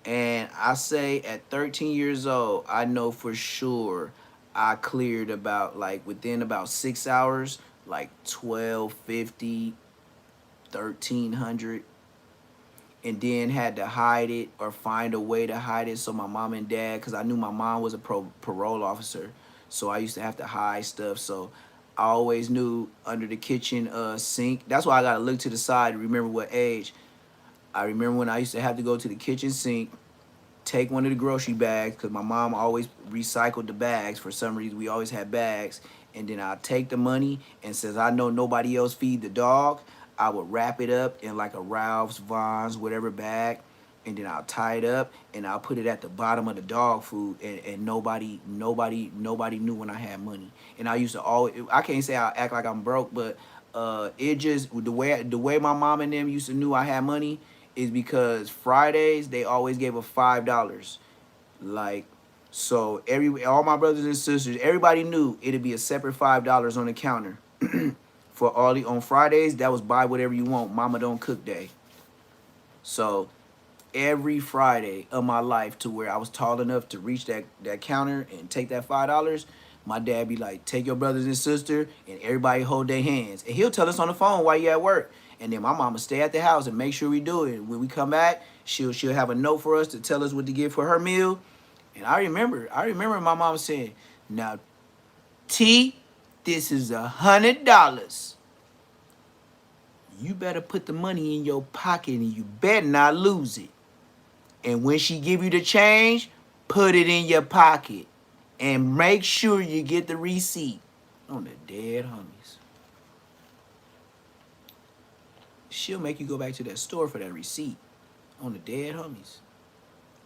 And I say at 13 years old, I know for sure I cleared about, like, within about 6 hours, like 1,250, 1,300, and then had to hide it or find a way to hide it. So my mom and dad, because I knew my mom was a parole officer, so I used to have to hide stuff. So I always knew under the kitchen sink. That's why I gotta look to the side to remember what age. I remember when I used to have to go to the kitchen sink, take one of the grocery bags, because my mom always recycled the bags. For some reason, we always had bags. And then I'll take the money, and since I know nobody else feed the dog, I would wrap it up in like a Ralph's, Vaughn's, whatever bag, and then I'll tie it up, and I'll put it at the bottom of the dog food, and nobody knew when I had money. And I used to always, I can't say I act like I'm broke, but it just, the way my mom and them used to knew I had money is because Fridays they always gave us $5. Like, so all my brothers and sisters, everybody knew it'd be a separate $5 on the counter. For all on Fridays, that was buy whatever you want. Mama don't cook day. So every Friday of my life, to where I was tall enough to reach that counter and take that $5, my dad be like, take your brothers and sister and everybody hold their hands. And he'll tell us on the phone while you at work. And then my mama stay at the house and make sure we do it. When we come back, she'll have a note for us to tell us what to get for her meal. And I remember my mama saying, now, T, this is $100. You better put the money in your pocket and you better not lose it. And when she give you the change, put it in your pocket. And make sure you get the receipt. On the dead homies. She'll make you go back to that store for that receipt. On the dead homies.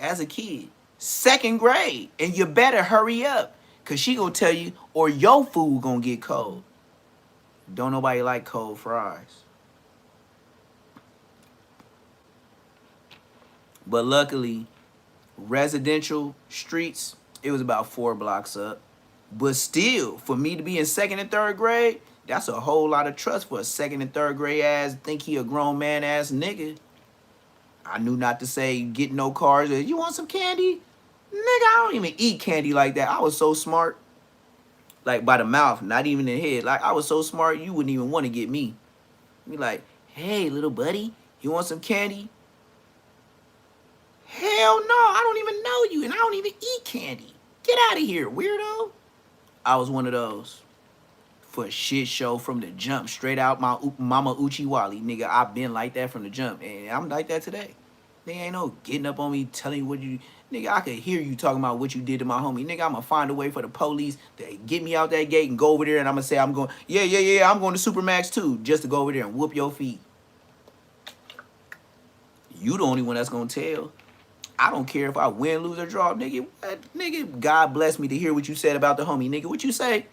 As a kid. 2nd grade. And you better hurry up. Because she gonna tell you, or your food gonna get cold. Don't nobody like cold fries. But luckily, residential streets, it was about 4 blocks up. But still, for me to be in 2nd and 3rd grade, that's a whole lot of trust for a 2nd and 3rd grade ass, think he a grown man ass nigga. I knew not to say, get no cars. You want some candy? Nigga, I don't even eat candy like that. I was so smart. Like, by the mouth, not even the head. Like, I was so smart, you wouldn't even want to get me. Be like, hey, little buddy, you want some candy? Hell no, I don't even know you, and I don't even eat candy. Get out of here, weirdo. I was one of those. For a shit show from the jump, straight out my mama Uchi Wally. Nigga, I've been like that from the jump, and I'm like that today. Nigga, ain't no getting up on me, telling you what you... Nigga, I could hear you talking about what you did to my homie. Nigga, I'm gonna find a way for the police to get me out that gate and go over there, and I'm gonna say I'm going... Yeah, I'm going to Supermax too, just to go over there and whoop your feet. You the only one that's gonna tell. I don't care if I win, lose, or draw. Nigga, what? Nigga, God bless me to hear what you said about the homie. Nigga, what you say?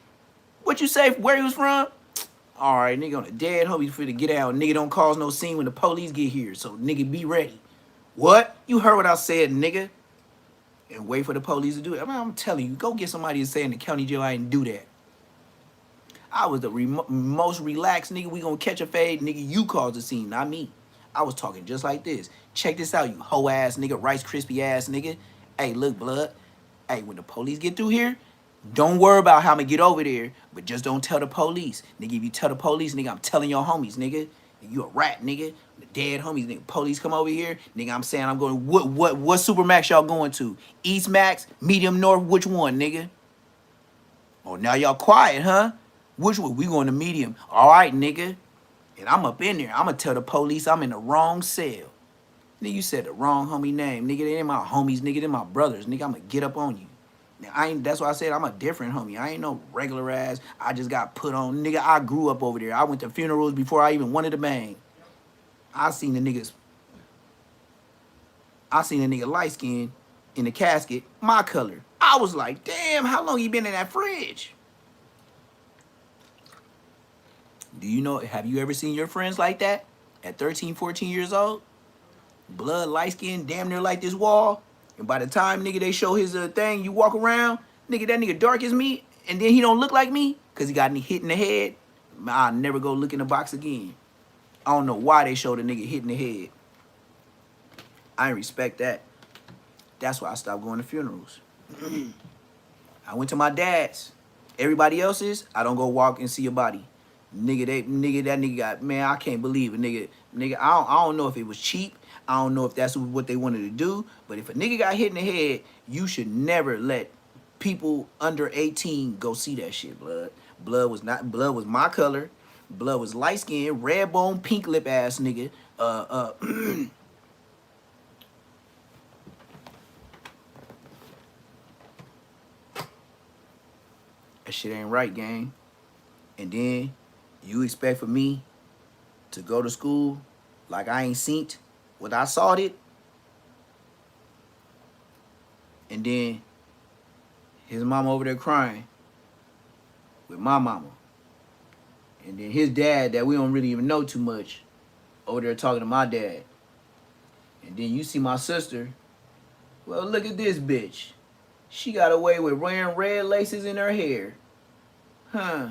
What you say, where he was from? All right, nigga, on the dead homie for to get out. Nigga, don't cause no scene when the police get here. So, nigga, be ready. What? You heard what I said, nigga. And wait for the police to do it. I mean, I'm telling you, go get somebody to say in the county jail I didn't do that. I was the most relaxed nigga. We gonna catch a fade. Nigga, you caused the scene, not me. I was talking just like this. Check this out, you hoe ass nigga, Rice Krispie ass nigga. Hey, look, blood. Hey, when the police get through here, don't worry about how I'm gonna get over there, but just don't tell the police. Nigga, if you tell the police, nigga, I'm telling your homies, nigga. You a rat, nigga. The dead homies, nigga. Police come over here, nigga, I'm saying I'm going, what Supermax y'all going to? East Max, Medium North, which one, nigga? Oh, now y'all quiet, huh? Which one? We going to Medium. All right, nigga. And I'm up in there. I'm going to tell the police I'm in the wrong cell. Nigga, you said the wrong homie name. Nigga, they ain't my homies. Nigga, they my brothers. Nigga, I'm going to get up on you. Now, that's why I said I'm a different homie. I ain't no regular ass. I just got put on. Nigga, I grew up over there. I went to funerals before I even wanted to bang. I seen the nigga light skin in the casket, my color. I was like, damn, how long you been in that fridge? Do you know, have you ever seen your friends like that? At 13, 14 years old? Blood, light skin, damn near like this wall. And by the time, nigga, they show his thing, you walk around, nigga, that nigga dark as me, and then he don't look like me, because he got me hit in the head. I'll never go look in the box again. I don't know why they showed a nigga hit in the head. I ain't respect that. That's why I stopped going to funerals. I went to my dad's. Everybody else's, I don't go walk and see a body. Nigga, that nigga got, man, I can't believe it, nigga, I don't know if it was cheap. I don't know if that's what they wanted to do. But if a nigga got hit in the head, you should never let people under 18 go see that shit, blood. Blood was my color. Blood was light skin, red bone, pink lip ass nigga. That shit ain't right, gang. And then you expect for me to go to school like I ain't seen it, what I saw it, and then his mama over there crying with my mama. And then his dad that we don't really even know too much over there talking to my dad. And then you see my sister, well, look at this bitch. She got away with wearing red laces in her hair. Huh.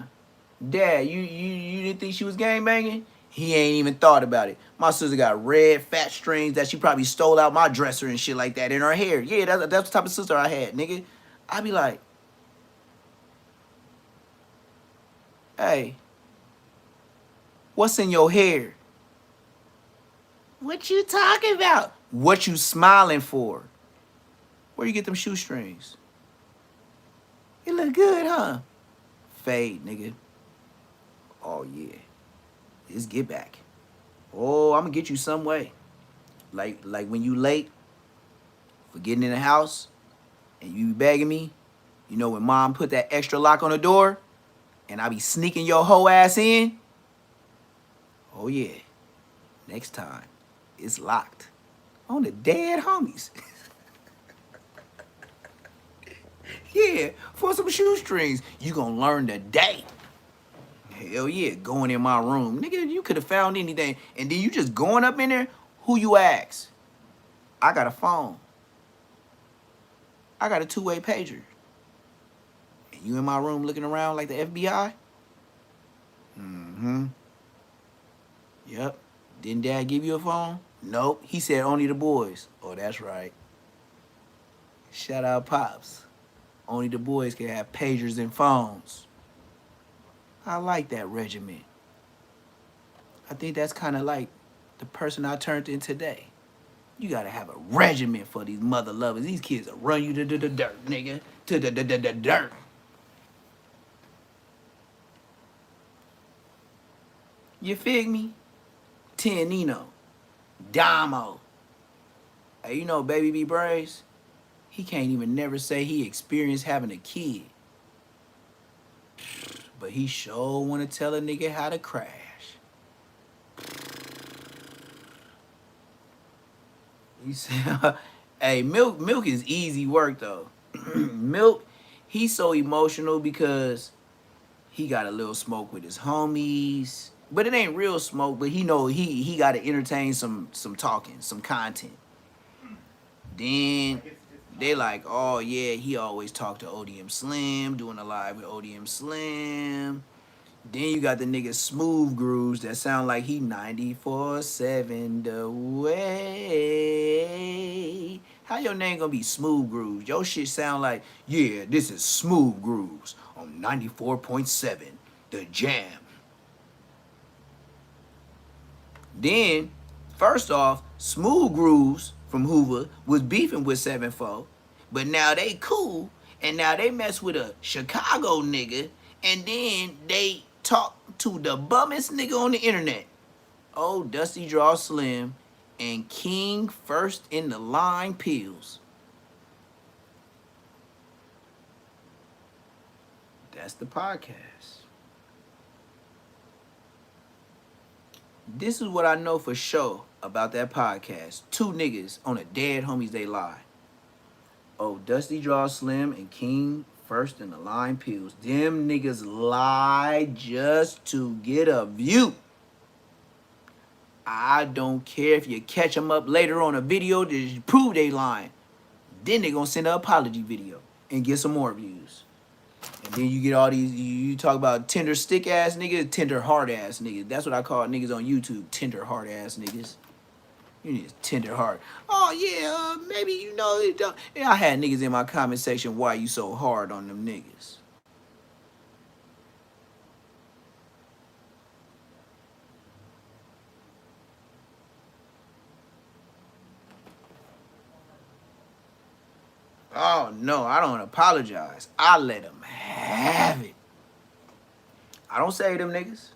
Dad, you didn't think she was gangbanging? He ain't even thought about it. My sister got red fat strings that she probably stole out my dresser and shit like that in her hair. Yeah, that's the type of sister I had, nigga. I be like, hey, what's in your hair? What you talking about? What you smiling for? Where you get them shoestrings? It look good, huh? Fade, nigga. Oh, yeah. It's get back. Oh, I'm gonna get you some way. Like when you late for getting in the house and you be begging me, you know when mom put that extra lock on the door and I be sneaking your hoe ass in? Oh, yeah. Next time, it's locked. On the dead homies. Yeah, for some shoestrings. You gonna learn today. Hell yeah, going in my room. Nigga, you could have found anything. And then you just going up in there, who you ask? I got a phone. I got a two-way pager. And you in my room looking around like the FBI? Mm-hmm. Yep. Didn't Dad give you a phone? Nope. He said only the boys. Oh, that's right. Shout out Pops. Only the boys can have pagers and phones. I like that regiment. I think that's kind of like the person I turned in today. You gotta have a regiment for these mother lovers. These kids will run you to the dirt, nigga. To the dirt. You fig me? Tianino. Damo. Hey, you know Baby B Braves? He can't even never say he experienced having a kid. But he sure wanna tell a nigga how to crash. You say, hey, Milk is easy work though. Milk, he's so emotional because he got a little smoke with his homies. But it ain't real smoke, but he know he gotta entertain some talking, some content. Then they like, oh yeah, he always talk to ODM Slim, doing a live with ODM Slim. Then you got the nigga Smooth Grooves that sound like he 94-7 the way. How your name gonna be Smooth Grooves? Your shit sound like, yeah, this is Smooth Grooves on 94.7, the jam. Then, first off, Smooth Grooves from Hoover was beefing with 7-4, but now they cool, and now they mess with a Chicago nigga, and then they talk to the bummest nigga on the internet. Oh, Dusty Draw Slim and King First in the Line Pills. That's the podcast. This is what I know for sure about that podcast. Two niggas on a dead homies they lie. Oh, Dusty Draw Slim and King First in the Line Pills. Them niggas lie just to get a view. I don't care if you catch them up later on a video to prove they lying. Then they gonna send an apology video and get some more views. And then you get all these, you talk about tender stick ass niggas, tender hard ass niggas. That's what I call niggas on YouTube, tender hard ass niggas. You need a tender heart. Oh yeah, maybe you know it don't. And I had niggas in my comment section, why you so hard on them niggas? Oh no, I don't apologize. I let them have it. I don't say them niggas.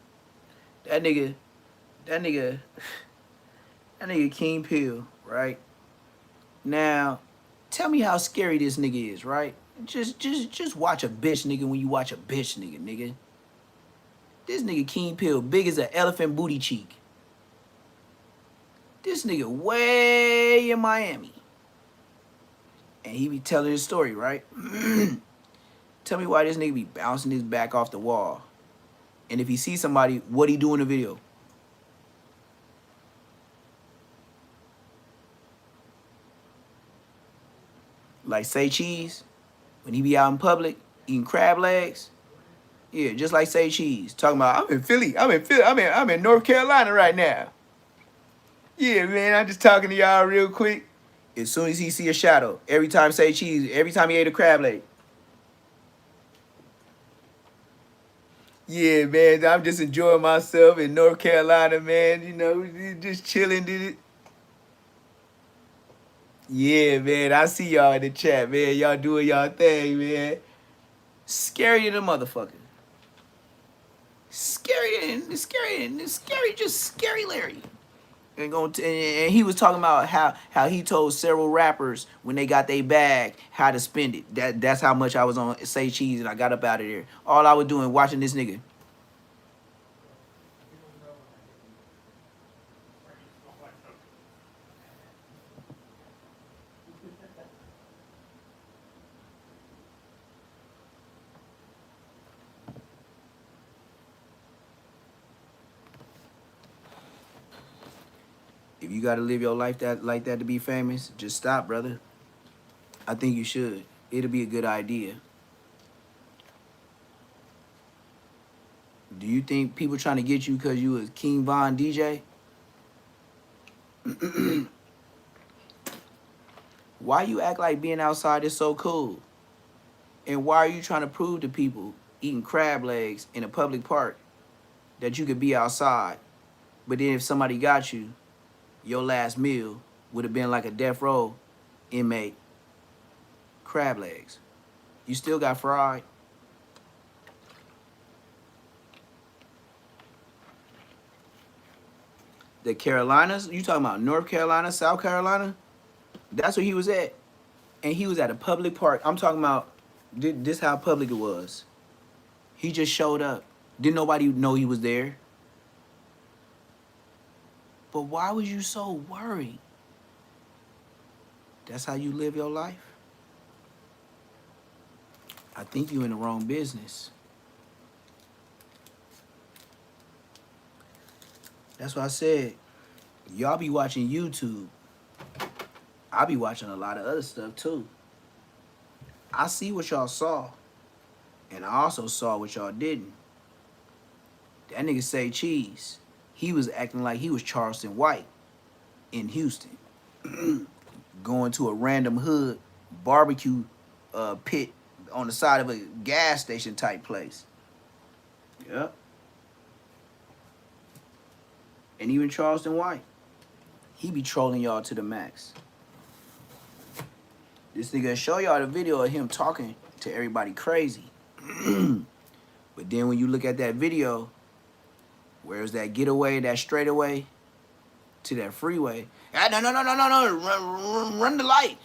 That nigga, that nigga, that nigga King Pill, right? Now, tell me how scary this nigga is, right? Just watch a bitch nigga when you watch a bitch nigga. This nigga King Pill, big as an elephant booty cheek. This nigga way in Miami. And he be telling his story, right? Tell me why this nigga be bouncing his back off the wall. And if he sees somebody, what he do in the video? Like Say Cheese, when he be out in public eating crab legs. Yeah, just like Say Cheese. Talking about, I'm in Philly, I'm in North Carolina right now. Yeah, man, I'm just talking to y'all real quick. As soon as he see a shadow, every time Say Cheese, every time he ate a crab leg. Yeah, man, I'm just enjoying myself in North Carolina, man. You know, just chilling, did it. Yeah, man, I see y'all in the chat, man. Y'all doing y'all thing, man. Scary than a motherfucker. Scary, just scary Larry. And he was talking about how he told several rappers when they got their bag how to spend it. That's how much I was on Say Cheese and I got up out of there. All I was doing watching this nigga. If you gotta live your life like that to be famous, just stop, brother. I think you should. It'll be a good idea. Do you think people trying to get you because you was King Von DJ? Why you act like being outside is so cool? And why are you trying to prove to people eating crab legs in a public park that you could be outside? But then if somebody got you, your last meal would have been like a death row inmate crab legs. You still got fried. The Carolinas, you talking about North Carolina, South Carolina? That's where he was at. And he was at a public park. I'm talking about, this how public it was. He just showed up. Didn't nobody know he was there. But why was you so worried? That's how you live your life? I think you in the wrong business. That's why I said, y'all be watching YouTube. I be watching a lot of other stuff too. I see what y'all saw. And I also saw what y'all didn't. That nigga Say Cheese. He was acting like he was Charleston White in Houston. Going to a random hood barbecue pit on the side of a gas station type place. Yep. And even Charleston White, he be trolling y'all to the max. This nigga show y'all the video of him talking to everybody crazy. But then when you look at that video, where's that getaway, that straightaway to that freeway? No, run the light.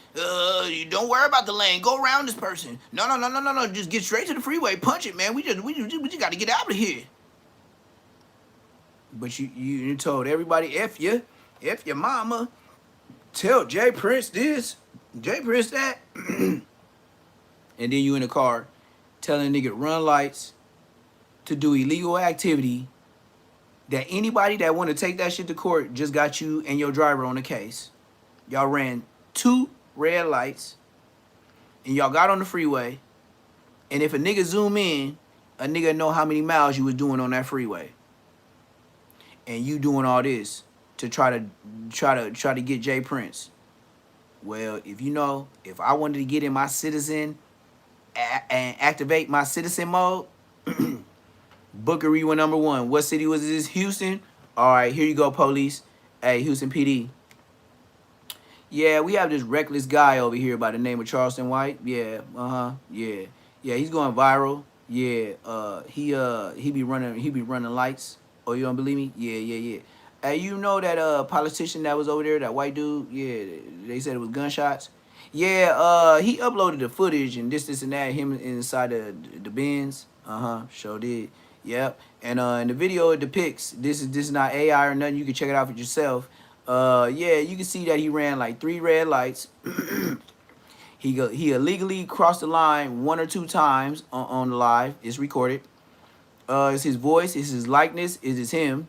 You don't worry about the lane. Go around this person. No. Just get straight to the freeway. Punch it, man. We just got to get out of here. But you told everybody, F your mama, tell Jay Prince this, Jay Prince that. And then you in the car telling a nigga run lights to do illegal activity that anybody that want to take that shit to court just got you and your driver on the case. Y'all ran 2 red lights and y'all got on the freeway. And if a nigga zoom in, a nigga know how many miles you was doing on that freeway. And you doing all this to try to get Jay Prince. Well, if I wanted to get in my citizen and activate my citizen mode, Bookery went #1. What city was this? Houston? All right, here you go, police. Hey, Houston PD. Yeah, we have this reckless guy over here by the name of Charleston White. Yeah, yeah. Yeah, he's going viral. Yeah, he be running lights. Oh, you don't believe me? Yeah. Hey, you know that politician that was over there, that white dude? Yeah, they said it was gunshots. Yeah, he uploaded the footage and this and that, him inside the Benz. Sure did. Yep. And in the video it depicts, this is not AI or nothing. You can check it out for yourself. Yeah, you can see that he ran like 3 red lights. He illegally crossed the line 1 or 2 times on the live. It's recorded. It's his voice, it's his likeness, it's him.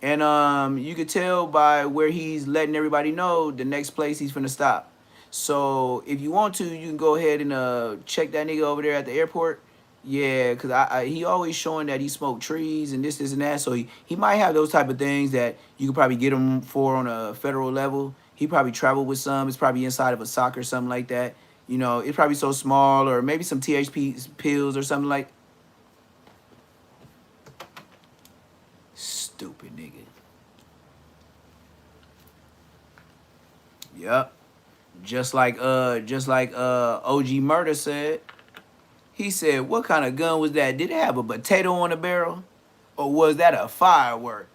And you could tell by where he's letting everybody know the next place he's finna stop. So if you want to, you can go ahead and check that nigga over there at the airport. Yeah, because he always showing that he smoked trees and this and that. So he might have those type of things that you could probably get him for on a federal level. He probably traveled with some. It's probably inside of a sock or something like that. You know, it's probably so small, or maybe some THP pills or something like. Stupid nigga. Yep. Just like OG Murder said. He said, what kind of gun was that? Did it have a potato on the barrel? Or was that a firework?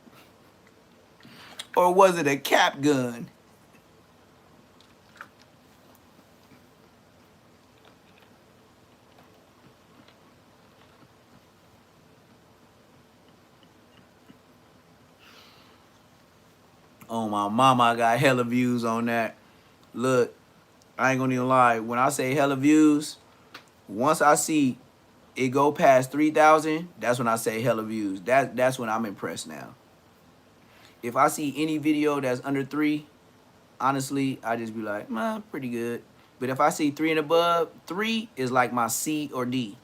Or was it a cap gun? Oh, my mama, I got hella views on that. Look, I ain't gonna even lie. When I say hella views, once I see it go past 3,000, that's when I say hella views. That's when I'm impressed now. If I see any video that's under 3, honestly, I just be like, man, pretty good. But if I see 3 and above, 3 is like my C or D.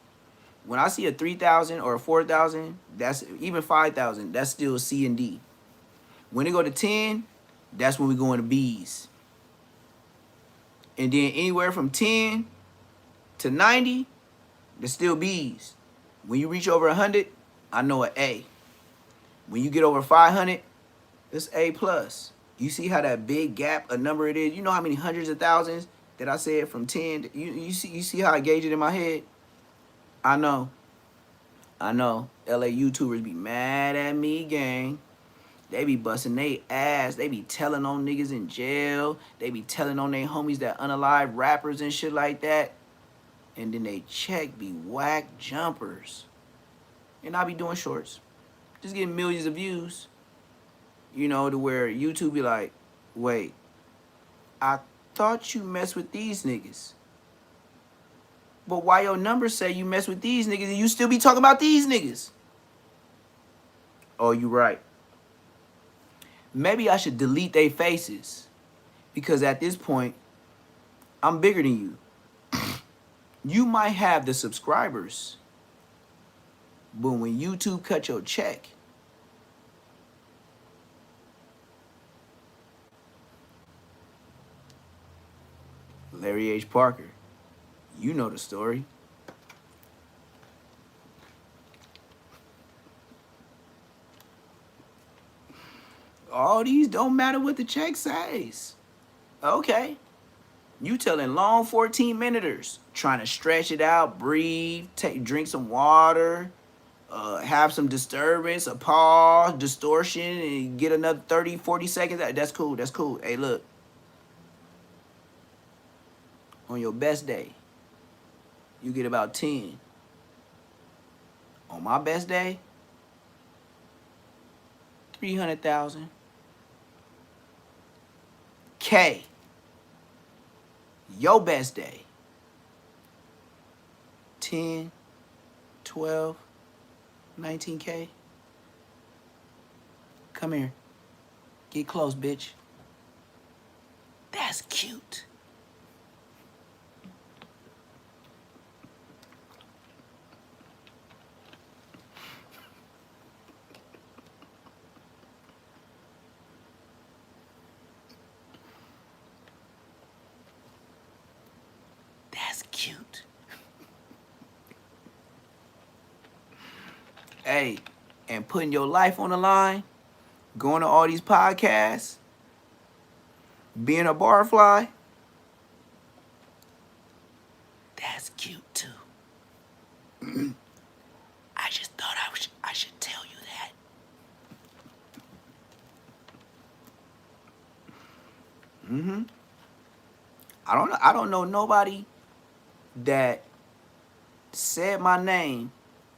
When I see a 3,000 or a 4,000, that's even 5,000, that's still C and D. When it go to 10, that's when we go into B's. And then anywhere from 10 to 90, there's still B's. When you reach over 100, I know an A. When you get over 500, it's A plus. You see how that big gap, a number it is? You know how many hundreds of thousands that I said from 10? You see how I gauge it in my head? I know. LA YouTubers be mad at me, gang. They be busting they ass. They be telling on niggas in jail. They be telling on they homies that unalive rappers and shit like that. And then they check be whack jumpers. And I be doing shorts. Just getting millions of views. You know, to where YouTube be like, wait, I thought you mess with these niggas. But why your numbers say you mess with these niggas and you still be talking about these niggas? Oh, you right. Maybe I should delete their faces. Because at this point, I'm bigger than you. You might have the subscribers. But when YouTube cut your check, Larry H. Parker, you know the story. All these don't matter what the check says. Okay. You telling long 14-minuters, trying to stretch it out, breathe, drink some water, have some disturbance, a pause, distortion, and get another 30, 40 seconds. That's cool. That's cool. Hey, look. On your best day, you get about 10. On my best day, 300,000. K. Your best day, 10, 12, 19K. Come here. Get close, bitch. That's cute. Hey, and putting your life on the line, going to all these podcasts, being a barfly, that's cute too. I just thought I should tell you that. I don't know nobody that said my name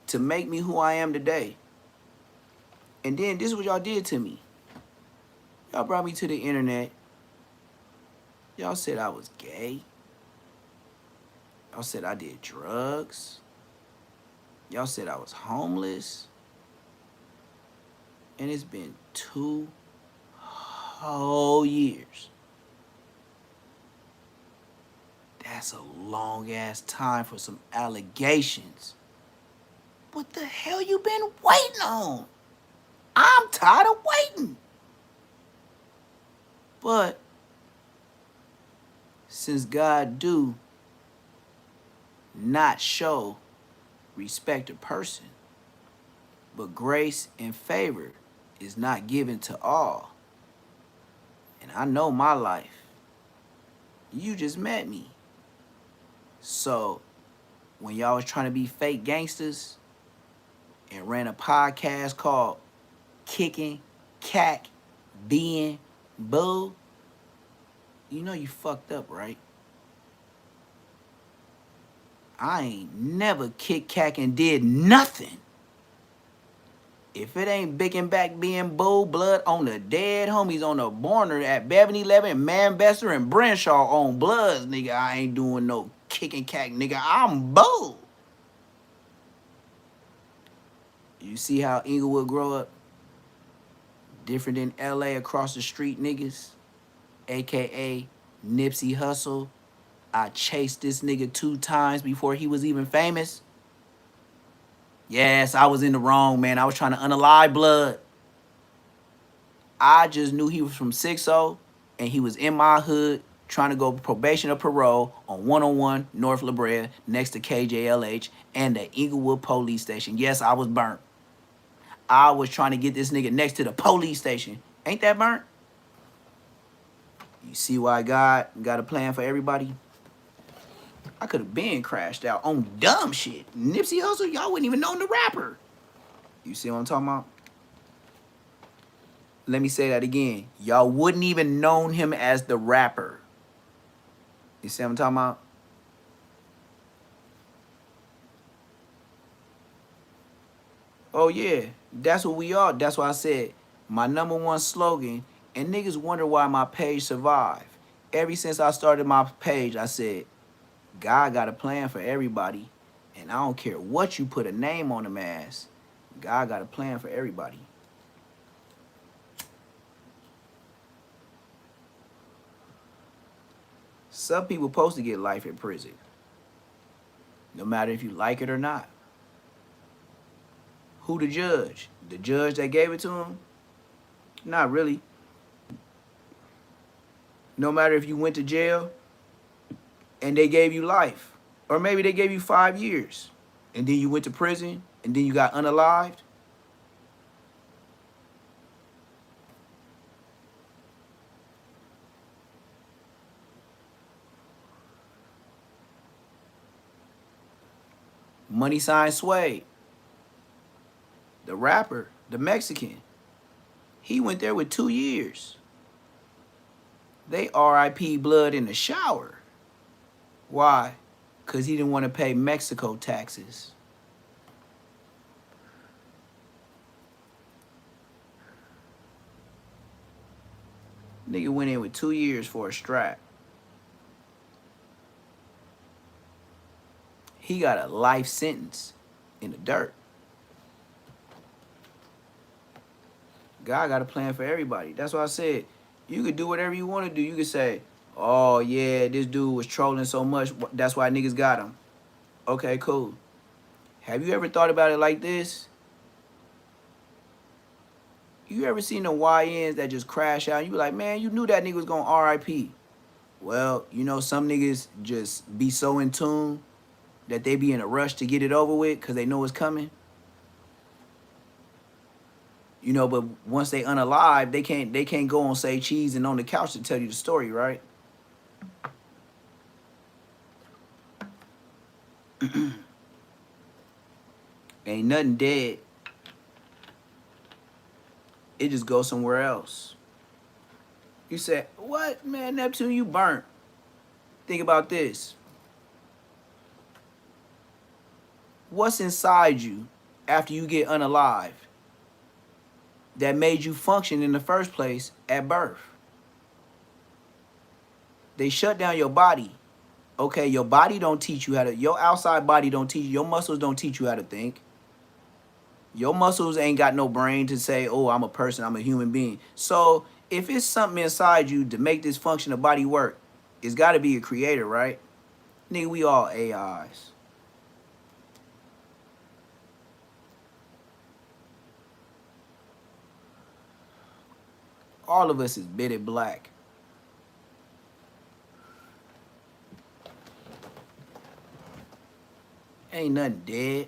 to make me who I am today. And then this is what y'all did to me. Y'all brought me to the internet. Y'all said I was gay. Y'all said I did drugs. Y'all said I was homeless. And it's been 2 whole years. That's a long ass time for some allegations. What the hell you been waiting on? I'm tired of waiting. But since God do not show respect to person, but grace and favor is not given to all. And I know my life. You just met me. So when y'all was trying to be fake gangsters and ran a podcast called Kicking, Cack, Being, Boo, you know you fucked up, right? I ain't never kicked, cack, and did nothing. If it ain't big and back being bull blood on the dead homies on the border at Beverly 11, Manchester, and Brenshaw on Bloods, nigga, I ain't doing no kicking cack, nigga. I'm bull. You see how Inglewood grow up? Different than LA across the street niggas, AKA Nipsey Hussle. I chased this nigga 2 times before he was even famous. Yes, I was in the wrong, man. I was trying to unalive blood. I just knew he was from 6-0 and he was in my hood trying to go probation or parole on 101 North La Brea next to KJLH and the Inglewood police station. Yes, I was burnt. I was trying to get this nigga next to the police station. Ain't that burnt? You see why God got a plan for everybody? I could have been crashed out on dumb shit. Nipsey Hussle, y'all wouldn't even know the rapper. You see what I'm talking about? Let me say that again. Y'all wouldn't even known him as the rapper. You see what I'm talking about? Oh yeah, that's what we are. That's why I said my #1 slogan, and niggas wonder why my page survived. Ever since I started my page, I said, God got a plan for everybody, and I don't care what you put a name on them as. God got a plan for everybody. Some people supposed to get life in prison, no matter if you like it or not. Who the judge? The judge that gave it to him? Not really. No matter if you went to jail and they gave you life, or maybe they gave you 5 years, and then you went to prison, and then you got unalived. Money Sign Sway, the rapper, the Mexican, he went there with 2 years. They RIP blood in the shower. Why? Because he didn't want to pay Mexico taxes. Nigga went in with 2 years for a strap. He got a life sentence in the dirt. God got a plan for everybody. That's why I said, you could do whatever you want to do. You could say, oh yeah, this dude was trolling so much, that's why niggas got him. Okay, cool. Have you ever thought about it like this? You ever seen the YNs that just crash out? You be like, man, you knew that nigga was gonna RIP. Well, you know, some niggas just be so in tune that they be in a rush to get it over with because they know it's coming. You know, but once they unalive, they can't go on Say Cheese and on the couch to tell you the story, right? Ain't nothing dead. It just goes somewhere else. You said, what, man, Neptune, you burnt. Think about this. What's inside you after you get unalive that made you function in the first place at birth? They shut down your body. Okay, your body don't teach you how to, your outside body don't teach you, your muscles don't teach you how to think. Your muscles ain't got no brain to say, oh, I'm a person, I'm a human being. So if it's something inside you to make this function of body work, it's got to be a creator, right? Nigga, we all AIs. All of us is bitted black. Ain't nothing dead.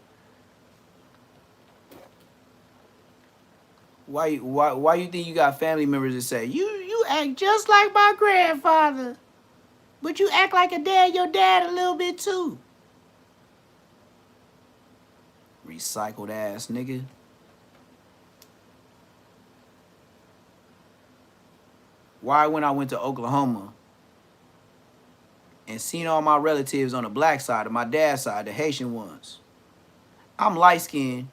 Why you think you got family members that say, you act just like my grandfather, but you act like your dad a little bit too? Recycled ass nigga. Why when I went to Oklahoma and seen all my relatives on the black side of my dad's side, the Haitian ones, I'm light-skinned,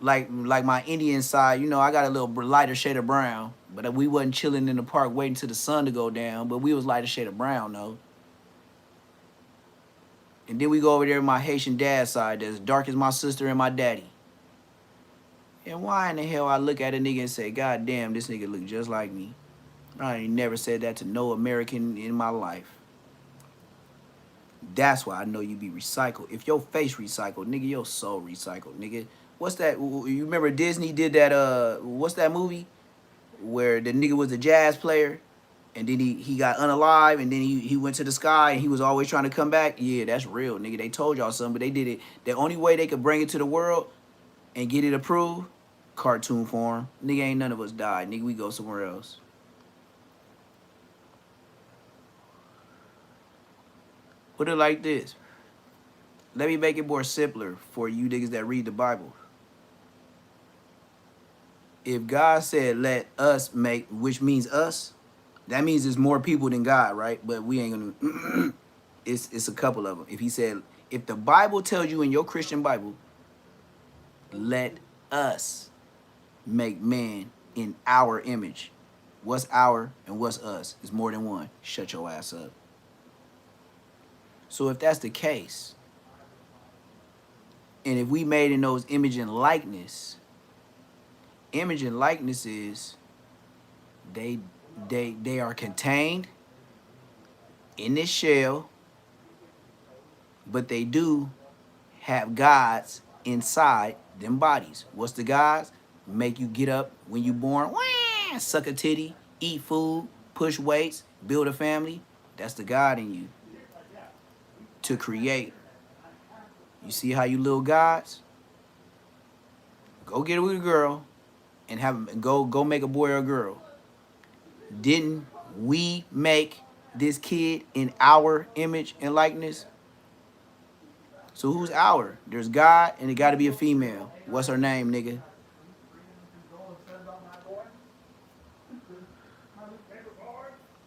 like my Indian side, you know, I got a little lighter shade of brown, but we wasn't chilling in the park waiting till the sun to go down, but we was lighter shade of brown, though. And then we go over there to my Haitian dad's side that's dark as my sister and my daddy. And why in the hell I look at a nigga and say, God damn, this nigga look just like me? I ain't never said that to no American in my life. That's why I know you be recycled. If your face recycled, nigga, your soul recycled, nigga. What's that? You remember Disney did that, what's that movie? Where the nigga was a jazz player and then he got unalive and then he went to the sky and he was always trying to come back. Yeah, that's real, nigga. They told y'all something, but they did it. The only way they could bring it to the world and get it approved, cartoon form. Nigga, ain't none of us died. Nigga, we go somewhere else. Put it like this. Let me make it more simpler for you niggas that read the Bible. If God said, let us make, which means us, that means there's more people than God, right? But we ain't gonna, it's a couple of them. If he said, if the Bible tells you in your Christian Bible, let us make man in our image. What's our and what's us? It's more than one. Shut your ass up. So if that's the case, and if we made in those image and likeness is they are contained in this shell, but they do have gods inside them bodies. What's the gods? Make you get up when you born, wah, suck a titty, eat food, push weights, build a family. That's the God in you to create. You see how you little gods? Go get with a girl and have go make a boy or a girl. Didn't we make this kid in our image and likeness? So who's our? There's God and it got to be a female. What's her name, nigga?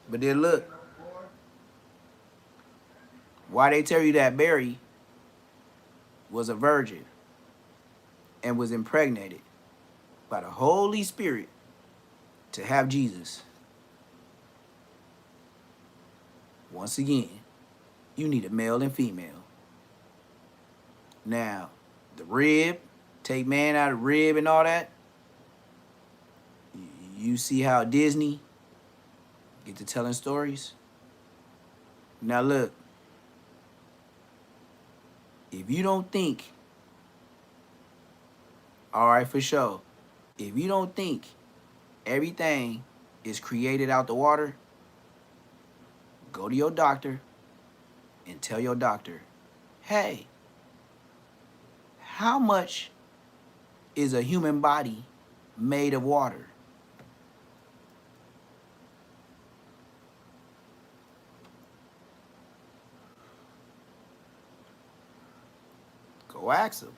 But then look. Why they tell you that Mary was a virgin and was impregnated by the Holy Spirit to have Jesus? Once again, you need a male and female. Now, the rib, take man out of rib and all that. You see how Disney get to telling stories? Now look, if you don't think, all right, for sure, if you don't think everything is created out the water, go to your doctor and tell your doctor, hey, how much is a human body made of water. Go ask them.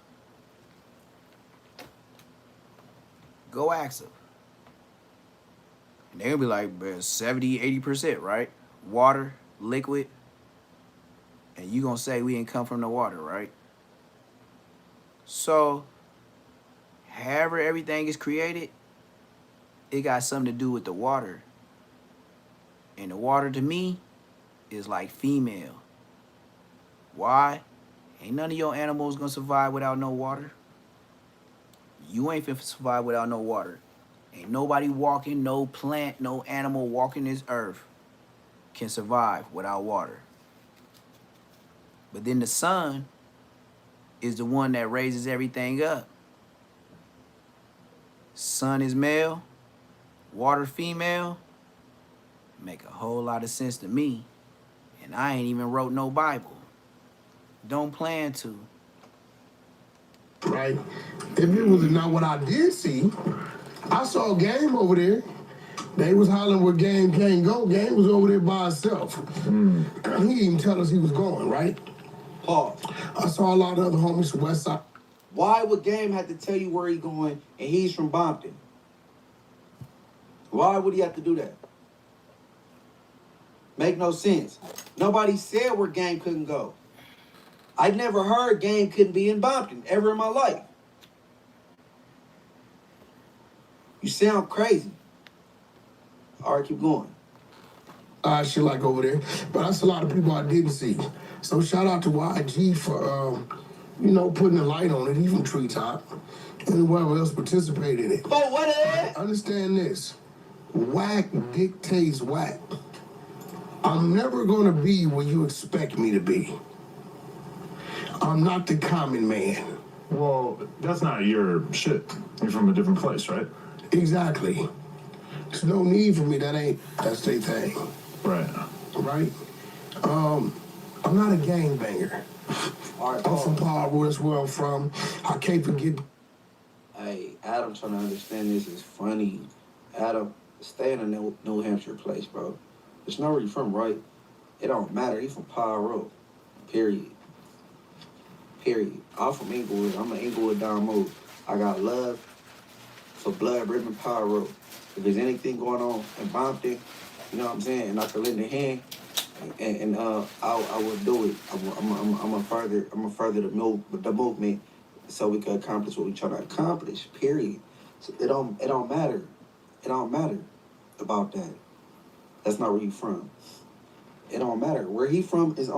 Go ask them. And they'll be like, 70, 80%, right? Water, liquid. And you gonna say we ain't come from the water, right? So, however everything is created, it got something to do with the water. And the water to me is like female. Why? Ain't none of your animals gonna survive without no water. You ain't finna survive without no water. Ain't nobody walking, no plant, no animal walking this earth can survive without water. But then the sun is the one that raises everything up. Sun is male, water female. Make a whole lot of sense to me. And I ain't even wrote no Bible. Don't plan to. Right? If it was not what I did see, I saw Game over there. They was hollering where Game can't go. Game was over there by himself. He didn't even tell us he was going, right? Paul. I saw a lot of other homies from West Side. Why would Game have to tell you where he going and he's from Bompton? Why would he have to do that? Make no sense. Nobody said where Game couldn't go. I never heard Game couldn't be in Bompton ever in my life. You sound crazy. All right, keep going. Shit like over there. But that's a lot of people I didn't see. So shout out to YG for, putting a light on it. He from Treetop. And whoever else participated in it. Oh, what is it? Understand this. Whack dictates whack. I'm never going to be where you expect me to be. I'm not the common man. Well, that's not your shit. You're from a different place, right? Exactly. There's no need for me. That's their thing. Right. Right? I'm not a gangbanger. I'm from Power, that's where I'm from. I can't forget. Hey, Adam trying to understand this is funny. Adam, stay in a New Hampshire place, bro. It's not where you from, right? It don't matter. He from Power Road. Period. I'm from Inglewood. I'm an Inglewood down move. I got love for Blood Ribbon Power Road. If there's anything going on in Bompton, you know what I'm saying, and I can lend a hand, and I will do it. I'm a further the movement, so we can accomplish what we trying to accomplish. Period. So it don't matter. It don't matter about that. That's not where you from. It don't matter. Where he from is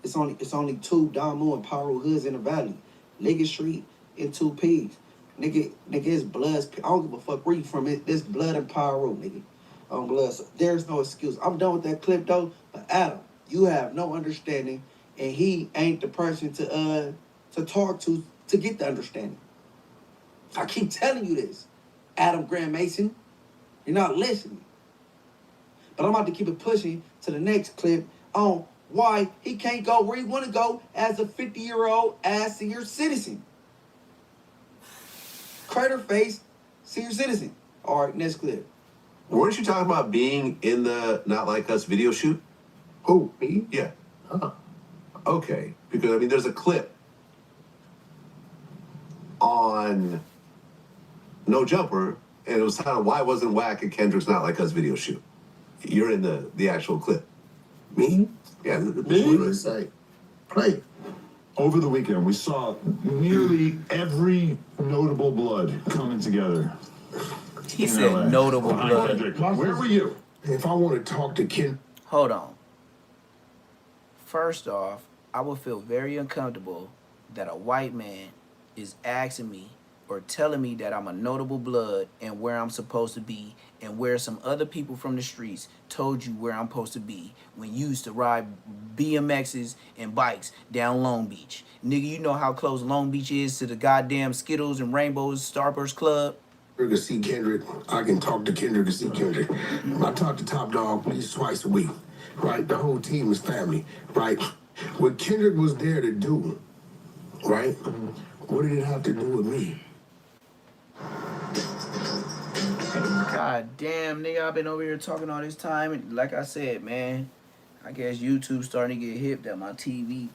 it's only two Damu and Power hoods in the valley. Liggett Street and 2Ps. Nigga, it's blood. I don't give a fuck where you from. There's blood and Power Road, nigga. On blood. So there's no excuse. I'm done with that clip though. But Adam, you have no understanding, and he ain't the person to talk to get the understanding. I keep telling you this, Adam Graham Mason. You're not listening. But I'm about to keep it pushing to the next clip on why he can't go where he want to go as a 50-year-old ass senior citizen. Crater face senior citizen. All right, next clip. Weren't you talking about being in the Not Like Us video shoot? Who, me? Yeah. Okay, because I mean, there's a clip on No Jumper, and it was titled "Why Wasn't Wack at Kendrick's Not Like Us video shoot?" You're in the actual clip. Me? Yeah. Me? What did it say? Play it. Over the weekend, we saw nearly every notable blood coming together. He said notable blood. Kendrick. Where were you? If I want to talk to Ken. Hold on. First off, I would feel very uncomfortable that a white man is asking me or telling me that I'm a notable blood and where I'm supposed to be and where some other people from the streets told you where I'm supposed to be when you used to ride BMXs and bikes down Long Beach. Nigga, you know how close Long Beach is to the goddamn Skittles and Rainbows Starburst Club? To see Kendrick, I can talk to Kendrick to see Kendrick. I talk to Top Dog at least twice a week, right? The whole team is family, right? What Kendrick was there to do, right? What did it have to do with me? God damn, nigga, I've been over here talking all this time, and like I said, man, I guess YouTube's starting to get hipped at my TV.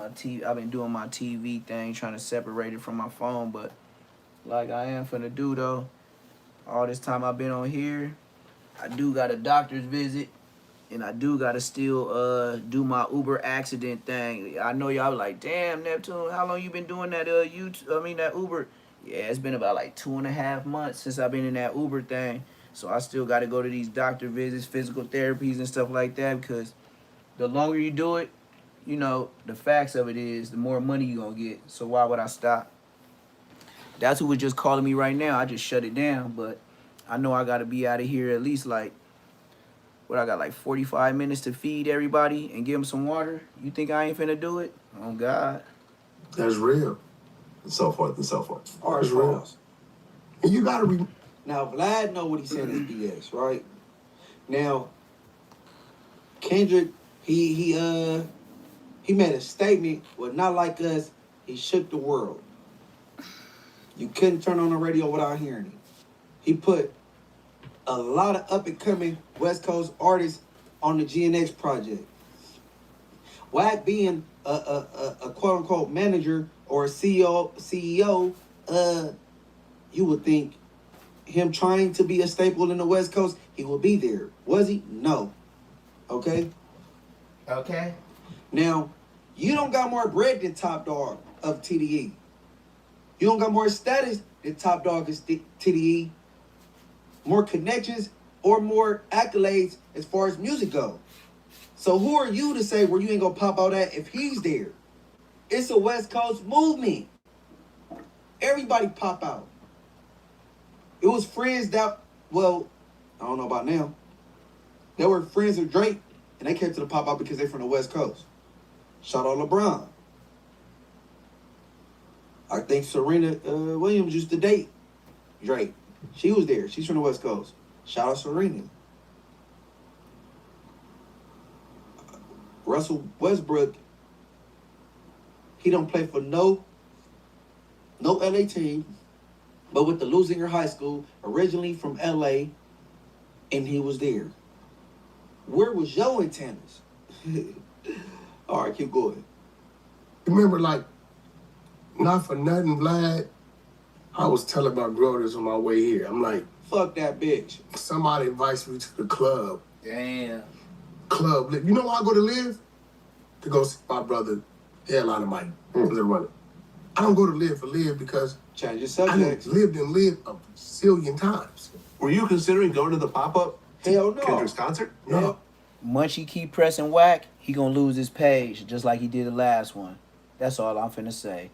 I've been doing my TV thing, trying to separate it from my phone, but like I am finna do though, all this time I've been on here, I do got a doctor's visit, and I do gotta still do my Uber accident thing. I know y'all like, damn, Neptune, how long you been doing that that Uber? Yeah, it's been about like 2.5 months since I've been in that Uber thing. So I still gotta go to these doctor visits, physical therapies and stuff like that, because the longer you do it, you know, the facts of it is the more money you gonna get. So why would I stop? That's who was just calling me right now. I just shut it down, but I know I gotta be out of here at least like, what, I got like 45 minutes to feed everybody and give them some water. You think I ain't finna do it? Oh God. That's real. And so forth and so forth. All right, That's real. pause. And you gotta Now, Vlad know what he said is BS, right? Now, Kendrick, he made a statement, well, not like us, he shook the world. You couldn't turn on the radio without hearing it. He put a lot of up-and-coming West Coast artists on the GNX project. Wack being a quote-unquote manager or a CEO, you would think him trying to be a staple in the West Coast, he will be there. Was he? No. Okay? Okay. Now, you don't got more bread than Top Dog of TDE. You don't got more status than Top Dog of TDE. More connections or more accolades as far as music go. So who are you to say where you ain't gonna pop out at if he's there? It's a West Coast movement. Everybody pop out. It was friends that, well, I don't know about now. They were friends of Drake, and they came to the pop out because they're from the West Coast. Shout out LeBron. I think Serena Williams used to date Drake. She was there. She's from the West Coast. Shout out Serena. Russell Westbrook, he don't play for no LA team, but with the Lusinger High School, originally from LA, and he was there. Where was your antennas? All right, keep going. remember, like, not for nothing, Vlad, I was telling my brothers on my way here, I'm like, fuck that bitch. Somebody invites me to the club. Damn. Club. You know where I go to live? To go see my brother, headliner Mike. They're running. I don't go to live for live because change your subject. I lived and lived a zillion times. Were you considering going to the pop-up? Hell no. Kendrick's concert? No. Once he keep pressing whack, he gonna lose his page, just like he did the last one. That's all I'm finna say.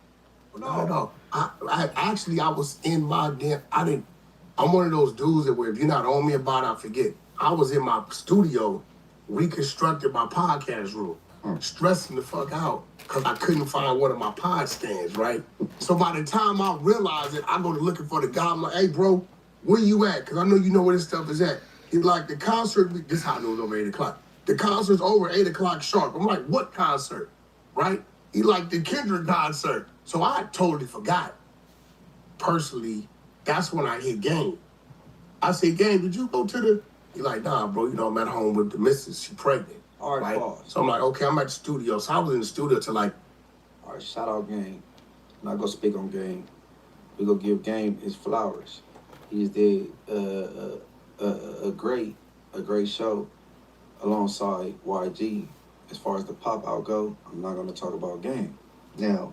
No. I actually, I was in my damn, I'm one of those dudes that where if you're not on me about it, I forget. I was in my studio, reconstructing my podcast room, stressing the fuck out because I couldn't find one of my pod stands, right? So by the time I realized it, I go to looking for the guy. I'm like, hey, bro, where you at? Because I know you know where this stuff is at. He's like, the concert, this is how I knew it was over 8 o'clock. The concert's over 8 o'clock sharp. I'm like, what concert? Right? He like, the Kendrick concert. So I totally forgot. Personally, that's when I hit Game. I say, Game, did you go to the... He like, nah, bro, you know, I'm at home with the missus. She pregnant. All right, pause. So I'm like, okay, I'm at the studio. So I was in the studio till like... All right, shout out Game. I'm not going to speak on Game. We're going to give Game his flowers. He's did a great show alongside YG. As far as the pop-out go, I'm not going to talk about Game. Now,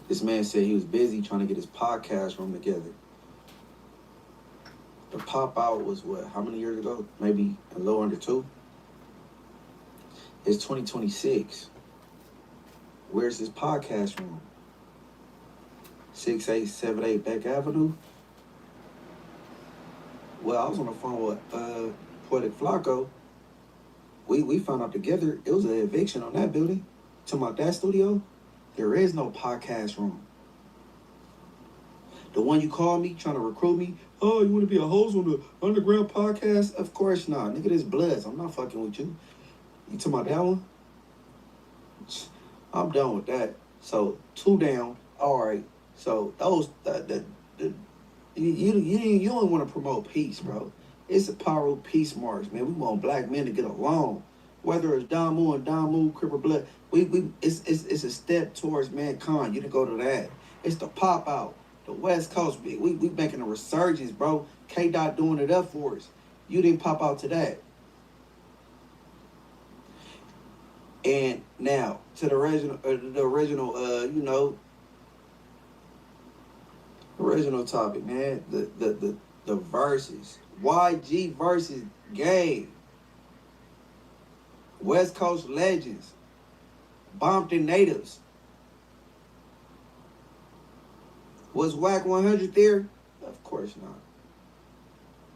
this man said he was busy trying to get his podcast room together. The pop-out was what, how many years ago? Maybe a little under 2? It's 2026. Where's his podcast room? 6878 Beck Avenue? Well, I was on the phone with Poetic Flacco. We found out together it was an eviction on that building. Talking about that studio, there is no podcast room. The one you called me, trying to recruit me, oh, you want to be a host on the underground podcast? Of course not. Nigga, this Bloods. I'm not fucking with you. You talking about that one? I'm done with that. So, 2 down. All right. So, those, you You don't want to promote peace, bro. It's a power of peace march, man. We want black men to get along. Whether it's Damu and Damu, Cripple Blood, it's a step towards mankind. You didn't go to that. It's the pop out. The West Coast, we making a resurgence, bro. K-Dot doing it up for us. You didn't pop out to that. And now to the original, original topic, man. The verses, YG versus Game, West Coast legends, Bompton natives. Was Whack 100 there? Of course not.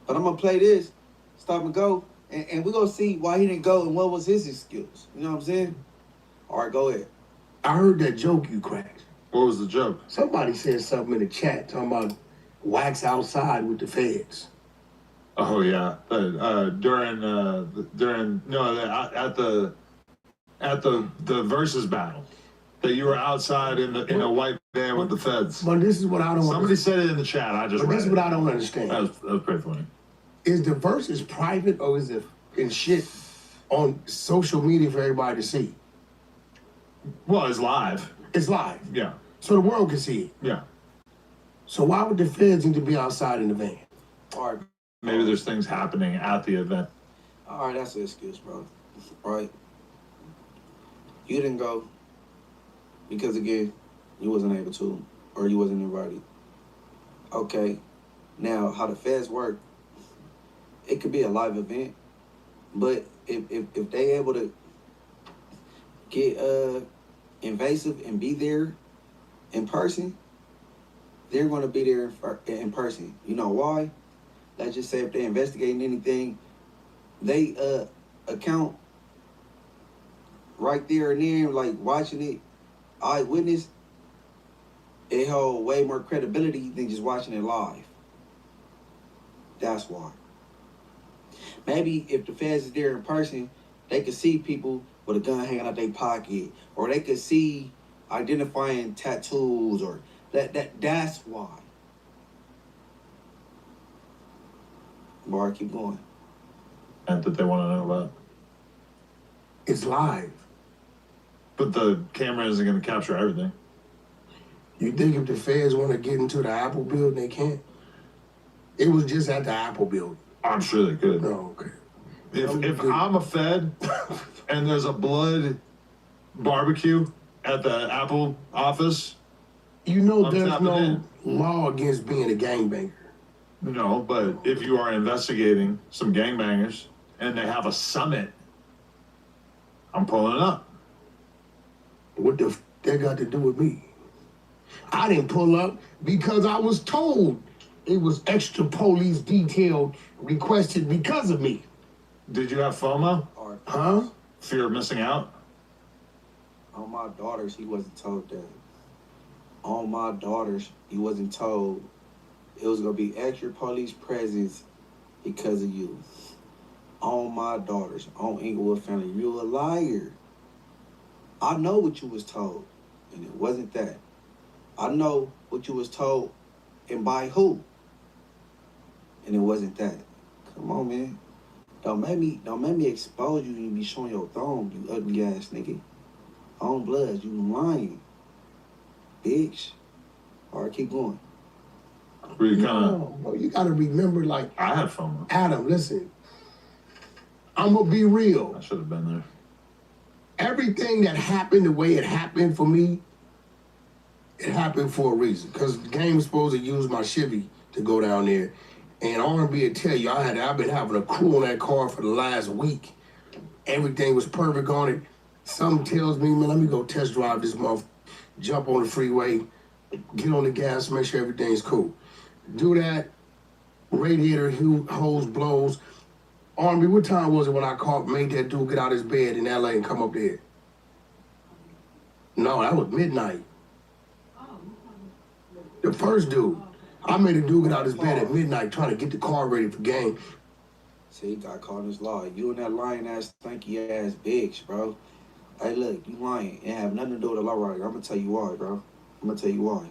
But I'm gonna play this, stop and go, and we're gonna see why he didn't go and what was his excuse. You know what I'm saying? All right, go ahead. I heard that joke you cracked. What was the joke? Somebody said something in the chat talking about Wax outside with the feds. Oh yeah, at the versus battle, that you were outside in a white van with the feds. But this is what I don't. Somebody said it in the chat. I just. But this is what I don't understand. That was pretty funny. Is the versus private or is it in shit on social media for everybody to see? Well, it's live. It's live. Yeah. So the world can see it. Yeah. So why would the feds need to be outside in the van? All right. Maybe there's things happening at the event. All right, that's an excuse, bro. All right. You didn't go because, again, you wasn't able to or you wasn't invited. Okay. Now, how the feds work, it could be a live event, but if they able to get invasive and be there in person, they're going to be there in person. You know why? Let's just say if they're investigating anything, they account right there and then, like watching it, eyewitness, it hold way more credibility than just watching it live. That's why. Maybe if the feds is there in person, they could see people with a gun hanging out their pocket, or they could see identifying tattoos, or that's why. Bar, keep going. And that they want to know about. It's live. But the camera isn't going to capture everything. You think if the feds want to get into the Apple building, they can't? It was just at the Apple building. I'm sure they could. No, okay. If I'm a Fed and there's a blood barbecue at the Apple office, you know there's no law against being a gangbanger. No, but if you are investigating some gangbangers and they have a summit, I'm pulling up. What the that got to do with me? I didn't pull up because I was told it was extra police detail requested because of me. Did you have FOMO? Huh? Fear of missing out? On my daughters, he wasn't told that. On my daughters, he wasn't told it was going to be extra police presence because of you. On my daughters, on Inglewood family, you're a liar. I know what you was told, and it wasn't that. I know what you was told and by who, and it wasn't that. Come on, man. Don't make me expose you and be showing your thumb, you ugly ass nigga. On blood, you lying, bitch. All right, keep going. No, you gotta remember, like, I had FOMO. Adam, listen. I'm gonna be real. I should have been there. Everything that happened the way it happened for me, it happened for a reason. Because the game was supposed to use my Chevy to go down there. And R&B will tell you, I've been having a crew on that car for the last week. Everything was perfect on it. Something tells me, man, let me go test drive this month, jump on the freeway, get on the gas, make sure everything's cool. Do that, radiator hose blows. R&B, what time was it when I made that dude get out of his bed in LA and come up there? No, that was midnight. The first dude. I made a dude get out of his bed at midnight trying to get the car ready for game. See, he got caught in his law. You and that lying ass, stinky ass bitch, bro. Hey, look, you lying. It have nothing to do with the law, right? I'm gonna tell you why, bro. I'm gonna tell you why.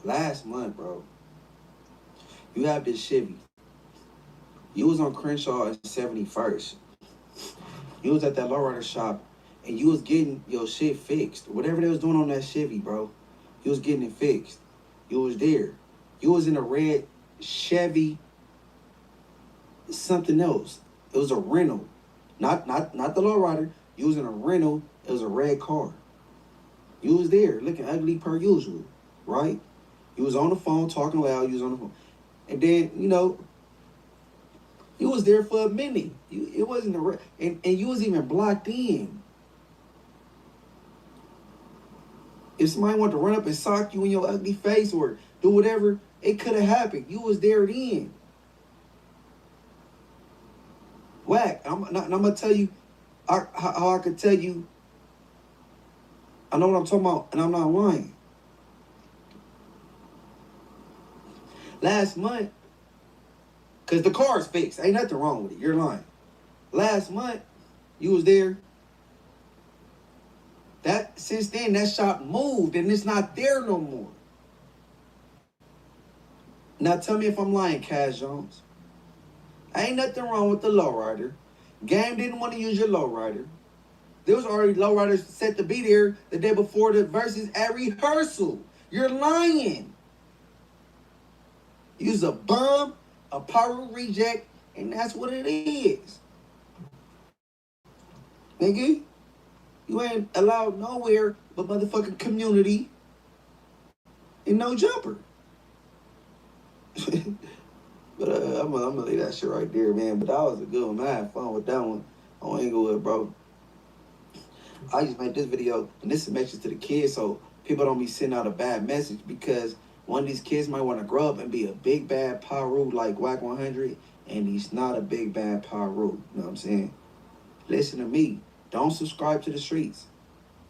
Last month, bro, you have this Chevy. You was on Crenshaw at 71st. You was at that lowrider shop, and you was getting your shit fixed. Whatever they was doing on that Chevy, bro, you was getting it fixed. You was there. You was in a red Chevy, something else. It was a rental. Not the lowrider. You was in a rental. It was a red car. You was there looking ugly per usual, right? You was on the phone talking loud. You was on the phone. And then, you know, you was there for a minute. It wasn't a and you was even blocked in. If somebody wanted to run up and sock you in your ugly face or do whatever, it could have happened. You was there then. Whack. I'm gonna tell you how I could tell you. I know what I'm talking about, and I'm not lying. Last month, because the car's fixed. Ain't nothing wrong with it. You're lying. Last month, you was there. Since then, that shop moved, and it's not there no more. Now, tell me if I'm lying, Cash Jones. Ain't nothing wrong with the lowrider. Game didn't want to use your lowrider. There was already lowriders set to be there the day before the verses at rehearsal. You're lying. You's a bum, a power reject, and that's what it is. Nigga, you ain't allowed nowhere but motherfucking community and no jumper. But I'm gonna leave that shit right there, man. But that was a good one, man. I had fun with that one on Inglewood, bro. I just made this video, and this is a message to the kids, so people don't be sending out a bad message, because one of these kids might want to grow up and be a big bad Paru like Wack 100, and he's not a big bad Paru. You know what I'm saying? Listen to me. Don't subscribe to the streets.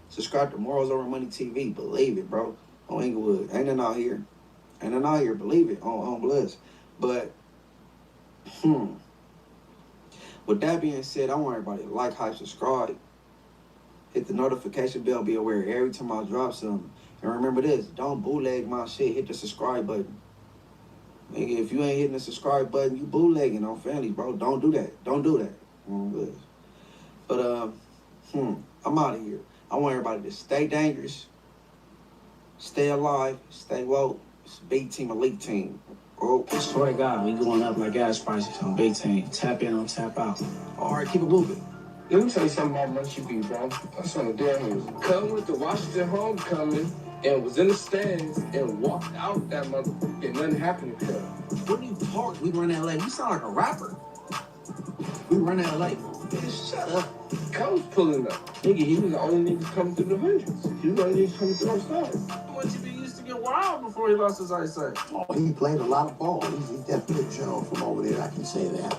Subscribe to Morals Over Money TV. Believe it, bro. On Inglewood. Ain't nothing out here. Ain't nothing out here. Believe it. On Bless. But, with that being said, I want everybody to like, hype, subscribe. Hit the notification bell. Be aware every time I drop something. And remember this. Don't bootleg my shit. Hit the subscribe button. Nigga, if you ain't hitting the subscribe button, you bootlegging on families, bro. Don't do that. Don't do that. But, I'm out of here. I want everybody to stay dangerous, stay alive, stay woke. It's a big team, elite team. Oh. I swear to God, we going up like gas prices on big team. Tap in, on tap out. All right, keep it moving. Let me tell you something about Munchie B, bro. That's on the damn music. Come with the Washington homecoming and was in the stands and walked out that motherfucker and nothing happened to him. What are you talking? We run LA. You sound like a rapper. We run LA. Bitch, shut up. Coach pulling up. Nigga, he was the only nigga coming through the hundreds. He was the only nigga coming through our side. Munchie B used to get wild before he lost his eyesight. Oh, he played a lot of ball. He's definitely a general from over there, I can say that.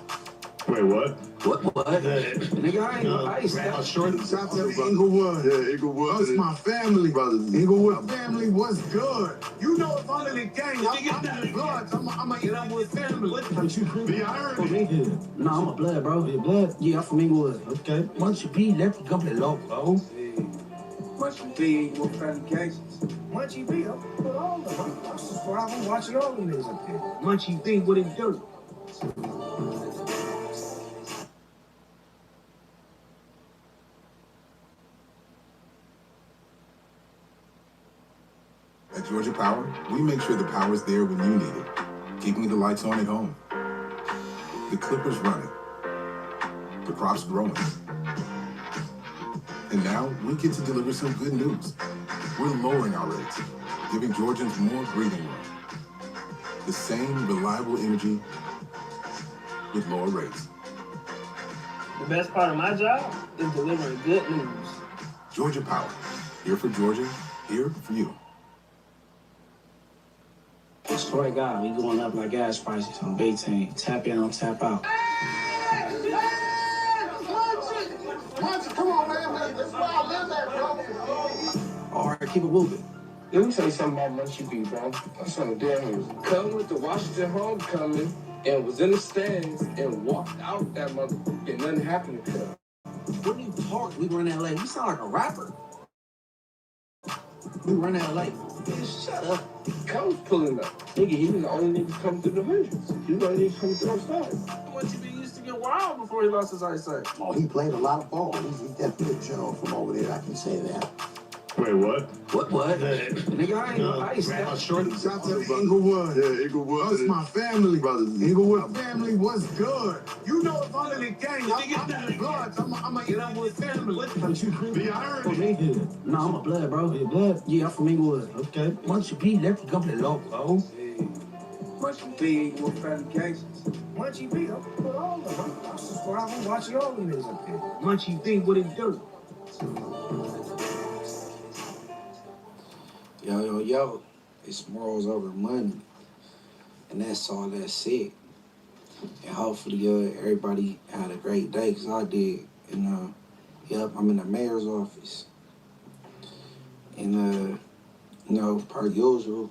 Wait, what? What? Nigga, I ain't stepping. Short top of Inglewood. Yeah, Inglewood. That's my family. Brothers. Inglewood family was good. You know, if I'm in the gang, I'm in the blood. I'm a Inglewood family. The irony. No, I'm a blood, bro. You blood? Yeah, I'm from Inglewood. Okay. Munchie B left the company low, bro. Munchie B, what family cases? Munchie B, I'm put all of them. I'm subscribing, I'm watching all the niggas up there. Munchie B, what it do? At Georgia Power, we make sure the power's there when you need it, keeping the lights on at home, the clippers running, the crops growing. And now we get to deliver some good news. We're lowering our rates, giving Georgians more breathing room. The same reliable energy with lower rates. The best part of my job is delivering good news. Georgia Power, here for Georgia, here for you. I swear to God, we going up like gas prices on big team. Tap in, on tap out. Come on, man. That's why I live at, bro. All right, keep it moving. Let me tell you something about Munchie B, bro. That's on the damn music. Come with the Washington homecoming and was in the stands and walked out that motherfucker and nothing happened to him. What are you talking? We run LA. You sound like a rapper. We run LA. Shut up. Coach pulling up. Nigga, he was the only nigga coming through the hundreds. He was the only nigga coming through those stars. Munchie B used to get wild before he lost his eyesight. Oh, he played a lot of ball. He definitely a general from over there, I can say that. Wait, what? What? Nigga, I ain't no ice. Short shout to Inglewood. Yeah, Inglewood. That's my family. Brothers. Inglewood family was good. You know if I'm in the gang, I'm in the Bloods. I'm a Inglewood family. But you creep. Yeah, I heard For me? No, I'm a blood, bro. You blood? Yeah, I'm from Inglewood. Okay. Munchie B, that's the company loco. Munchie B, Inglewood family gangsters. Munchie B, I'm put all of them. I'm subscribing, I'm watching all of them niggas up here. Munchie B, what it do? Yo, it's morals over money. And that's all that's it. And hopefully everybody had a great day, because I did. And yep, I'm in the mayor's office. And you know, per usual,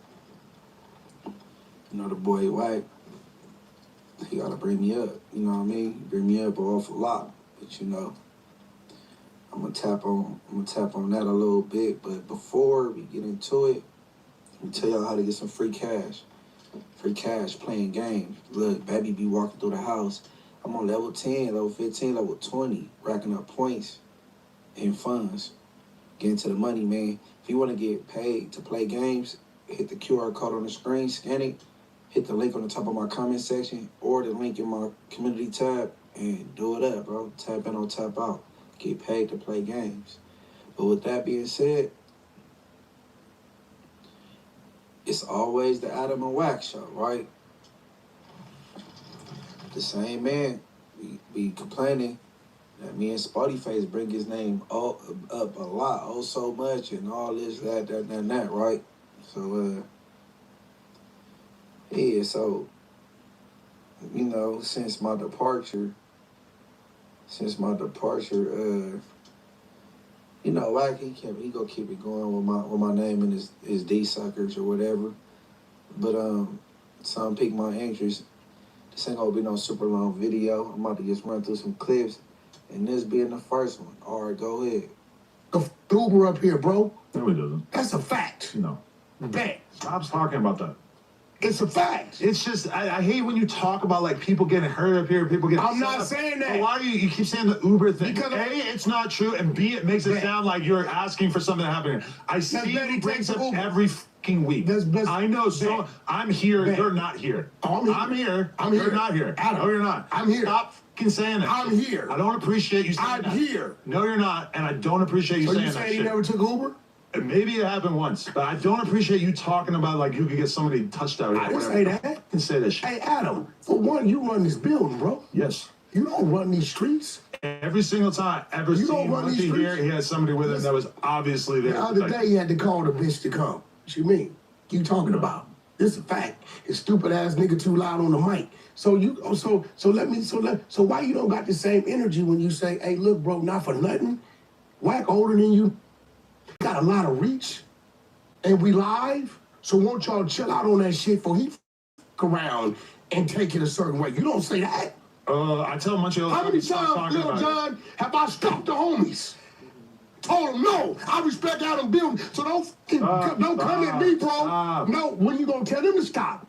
you know, the boy White, he gotta bring me up, you know what I mean? Bring me up an awful lot. But you know, I'm gonna tap on that a little bit, but before we get into it, let me tell y'all how to get some free cash. Free cash playing games. Look, baby be walking through the house. I'm on level 10, level 15, level 20, racking up points and funds. Getting to the money, man. If you wanna get paid to play games, hit the QR code on the screen, scan it, hit the link on the top of my comment section, or the link in my community tab, and do it up, bro. Tap in or tap out. Get paid to play games. But with that being said, it's always the Adam and Wax show, right? The same man be complaining that me and Spotty Face bring his name up a lot, oh so much, and all this, that, right? So, yeah, so, you know, since my departure, you know, like he gonna keep it going with my name and his D suckers or whatever. But some piqued my interest. This ain't gonna be no super long video. I'm about to just run through some clips, and this being the first one. All right, go ahead. The Uber up here, bro. No, he doesn't. That's a fact. No. Bet. Stop talking about that. It's a fact. It's just, I hate when you talk about like people getting hurt up here, people getting I'm not up. saying that. But why do you keep saying the Uber thing? Because A, it's not true, and B, it makes it sound like you're asking for something to happen. I see you brings up every fucking week. I know, so I'm here, you're not here. I'm here, you're not here. Adam, no, you're not. I'm here. Stop fucking saying that. I'm here. I don't appreciate you saying that. I'm here. No, you're not, and I don't appreciate you So saying you that saying shit. he never took Uber? Maybe it happened once, but I don't appreciate you talking about like you could get somebody touched out here. I didn't say that. You can say that shit. Hey, Adam, for one, you run this building, bro. Yes. You don't run these streets. Every single time I ever You don't seen run these Munchie here, streets? he had somebody with him that was obviously there. The other day, you had to call the bitch to come. What you mean? You talking about? This is a fact. His stupid ass nigga too loud on the mic. So why you don't got the same energy when you say, hey, look, bro, not for nothing. Whack older than you, got a lot of reach, and we live. So won't y'all chill out on that shit before he around and take it a certain way? You don't say that. I tell Munchie all the How time, many stop times, talking Lil about John, have I stopped the homies? Told them no. I respect Adam building, so don't come at me, bro. No, when you gonna tell them to stop?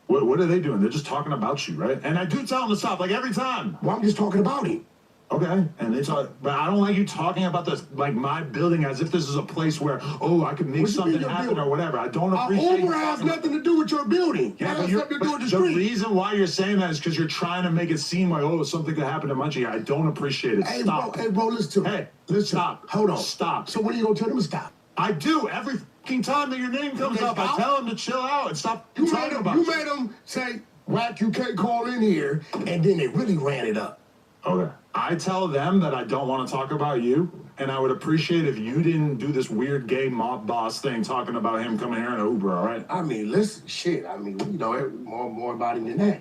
What are they doing? They're just talking about you, right? And I do tell them to stop, like every time. Well, I'm just talking about him. Okay, and they talk, but I don't like you talking about this, like my building, as if this is a place where, oh, I could make something happen or whatever. I don't appreciate Uber has nothing to do with your building. Yeah, it but has something to do with the street. reason why you're saying that is because you're trying to make it seem like, oh, something could happen to Munchie. I don't appreciate it. Hey, Stop. Bro, listen to me. Hey, listen. Stop. Hold on. Stop. So when are you gonna tell them to stop? I do. Every fucking time that your name comes up, I tell them to chill out and stop talking about You made them say, Whack, you can't call in here, and then they really ran it up. Okay. I tell them that I don't want to talk about you, and I would appreciate if you didn't do this weird gay mob boss thing talking about him coming here in an Uber, all right? I mean, listen, shit. I mean, we know more about him than that.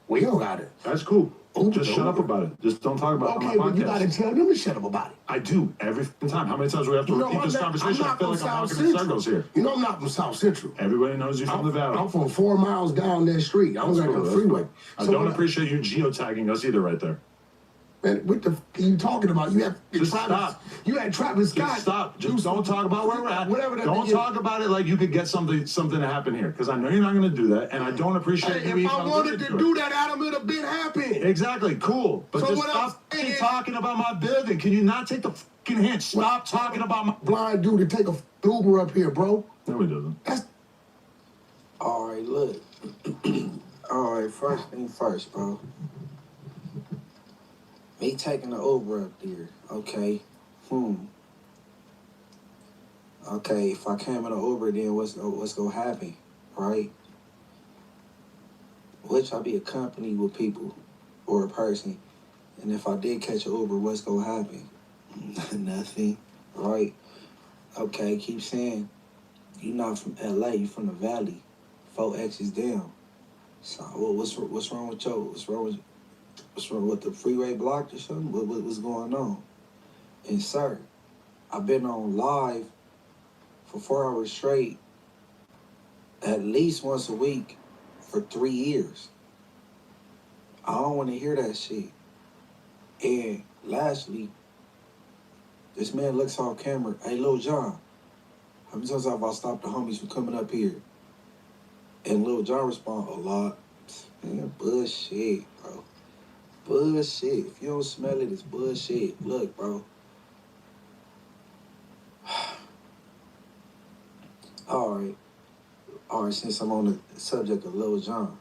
We don't got it. That's cool. Just shut up about it. Just don't talk about it on my Okay, but you podcast. gotta tell them to shut up about it. I do every time. How many times do we have to repeat this conversation? I feel like I'm walking in circles here. You know I'm not from South Central. Everybody knows you from the valley. I'm from 4 miles down that street. I don't got no freeway. I don't appreciate you geotagging us either right there. Man, what the f are you talking about? You have Just Travis. stop. You had Travis Scott. Just stop. Just don't talk about where we're at. Whatever that don't thing talk about it like you could get something to happen here, because I know you're not going to do that, and I don't appreciate you. If I wanted to do that, Adam, it'd have been happened. Exactly. Cool. But So just stop talking about my building. Can you not take the fucking hint? Stop talking about my blind dude to take a Uber up here, bro. No, he doesn't. All right, look. All right, first thing first, bro. Me taking the Uber up there, okay? Okay, if I came in an Uber, then what's gonna happen, right? Which I'll be accompanied with people or a person. And if I did catch an Uber, what's gonna happen? Nothing, right? Okay, keep saying you're not from LA, you from the Valley. 4 X's down. So what's wrong with what's wrong with the freeway blocked or something? What's going on? And sir, I've been on live for 4 hours straight at least once a week for 3 years. I don't want to hear that shit. And lastly, this man looks off camera, hey, Lil John, how many times have I stopped the homies from coming up here? And Lil John respond, a lot. Man, bullshit, bro. Bullshit. If you don't smell it, it's bullshit. Look, bro. All right, since I'm on the subject of Lil John.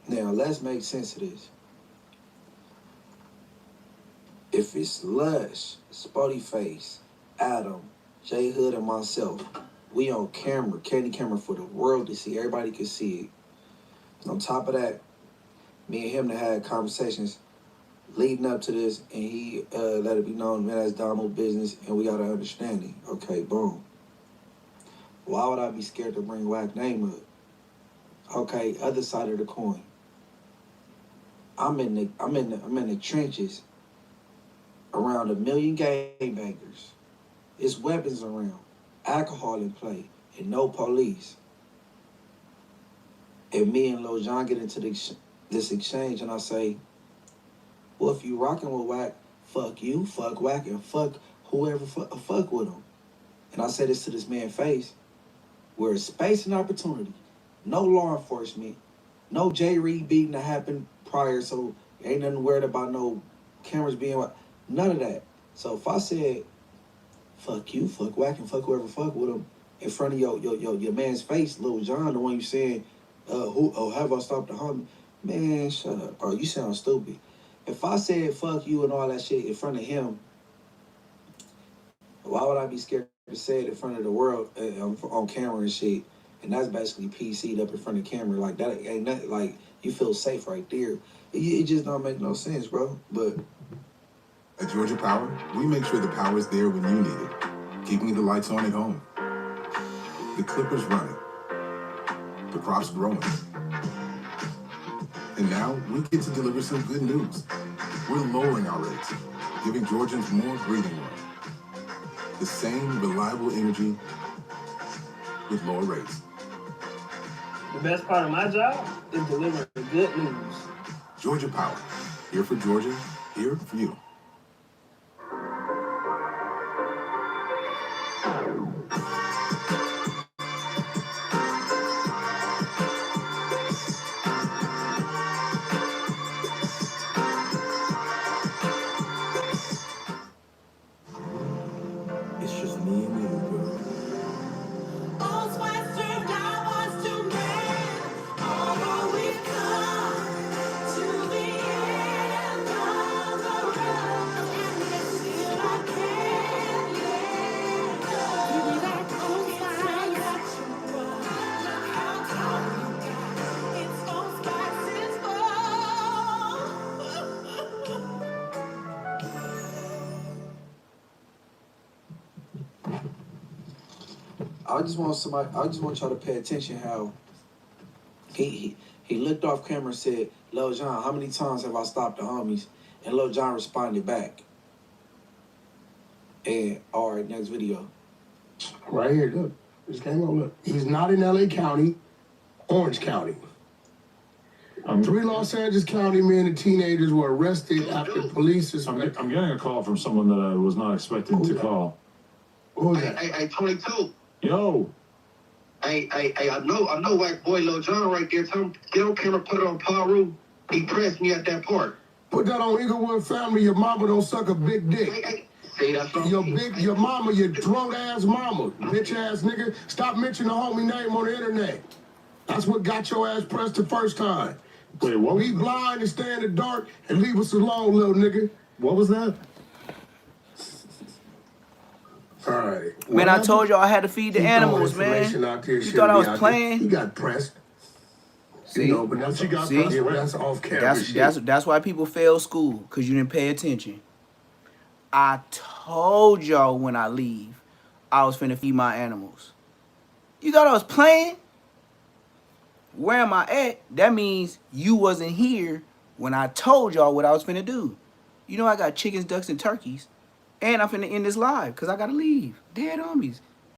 Now, let's make sense of this. If it's Lush, Spotty Face, Adam, J Hood, and myself, we on camera, candy camera for the world to see. Everybody can see it. And on top of that, me and him had conversations leading up to this, and he let it be known, man, that's Domo business, and we got an understanding. Okay, boom. Why would I be scared to bring Wack name up? Okay, other side of the coin. I'm in the trenches around 1 million gangbangers. It's weapons around, alcohol in play, and no police. And me and Lil John get into this exchange, and I say, well, if you rocking with Wack, fuck you, fuck Wack, and fuck whoever fuck with him. And I say this to this man's face, where it's space and opportunity, no law enforcement, no J. Reed beating that happened prior, so ain't nothing worried about no cameras being, none of that. So if I said, fuck you, fuck Wack, and fuck whoever fuck with him, in front of your man's face, Lil John, the one you saying, have I stopped the homie? Man, shut up, bro. You sound stupid. If I said fuck you and all that shit in front of him, why would I be scared to say it in front of the world on camera and shit? And that's basically PC'd up in front of the camera. Like, that ain't nothing. Like, you feel safe right there. It just don't make no sense, bro. But at Georgia Power, we make sure the power's there when you need it, keeping the lights on at home, the clippers running, the crops growing. And now we get to deliver some good news. We're lowering our rates, giving Georgians more breathing room. The same reliable energy with lower rates. The best part of my job is delivering the good news. Georgia Power, here for Georgia, here for you. It's just me and you, girl. I just want y'all to pay attention how he looked off camera and said, Lil John, how many times have I stopped the homies? And Lil John responded back. And all right, next video. Right here, look. This came on, look. He's not in LA County, Orange County. 3 Los Angeles County men and teenagers were arrested after police I'm getting a call from someone that I was not expecting to call. Who's that? Hey, 22. Yo. Hey, I know white boy Lil John right there. Tell him, get on camera, put it on Paru. He pressed me at that park. Put that on Inglewood Family. Your mama don't suck a big dick. See, that's what Your mama, your throat ass mama, bitch ass nigga. Stop mentioning the homie name on the internet. That's what got your ass pressed the first time. Wait, what? Be blind and stay in the dark and leave us alone, little nigga. What was that? All right. Man, I told y'all I had to feed the animals, man. You thought I was playing? He got pressed. See, you know, but that's, that's off camera shit. That's why people fail school, because you didn't pay attention. I told y'all when I leave, I was finna feed my animals. You thought I was playing? Where am I at? That means you wasn't here when I told y'all what I was finna do. You know I got chickens, ducks, and turkeys. And I'm finna end this live, because I gotta leave. Dead homies.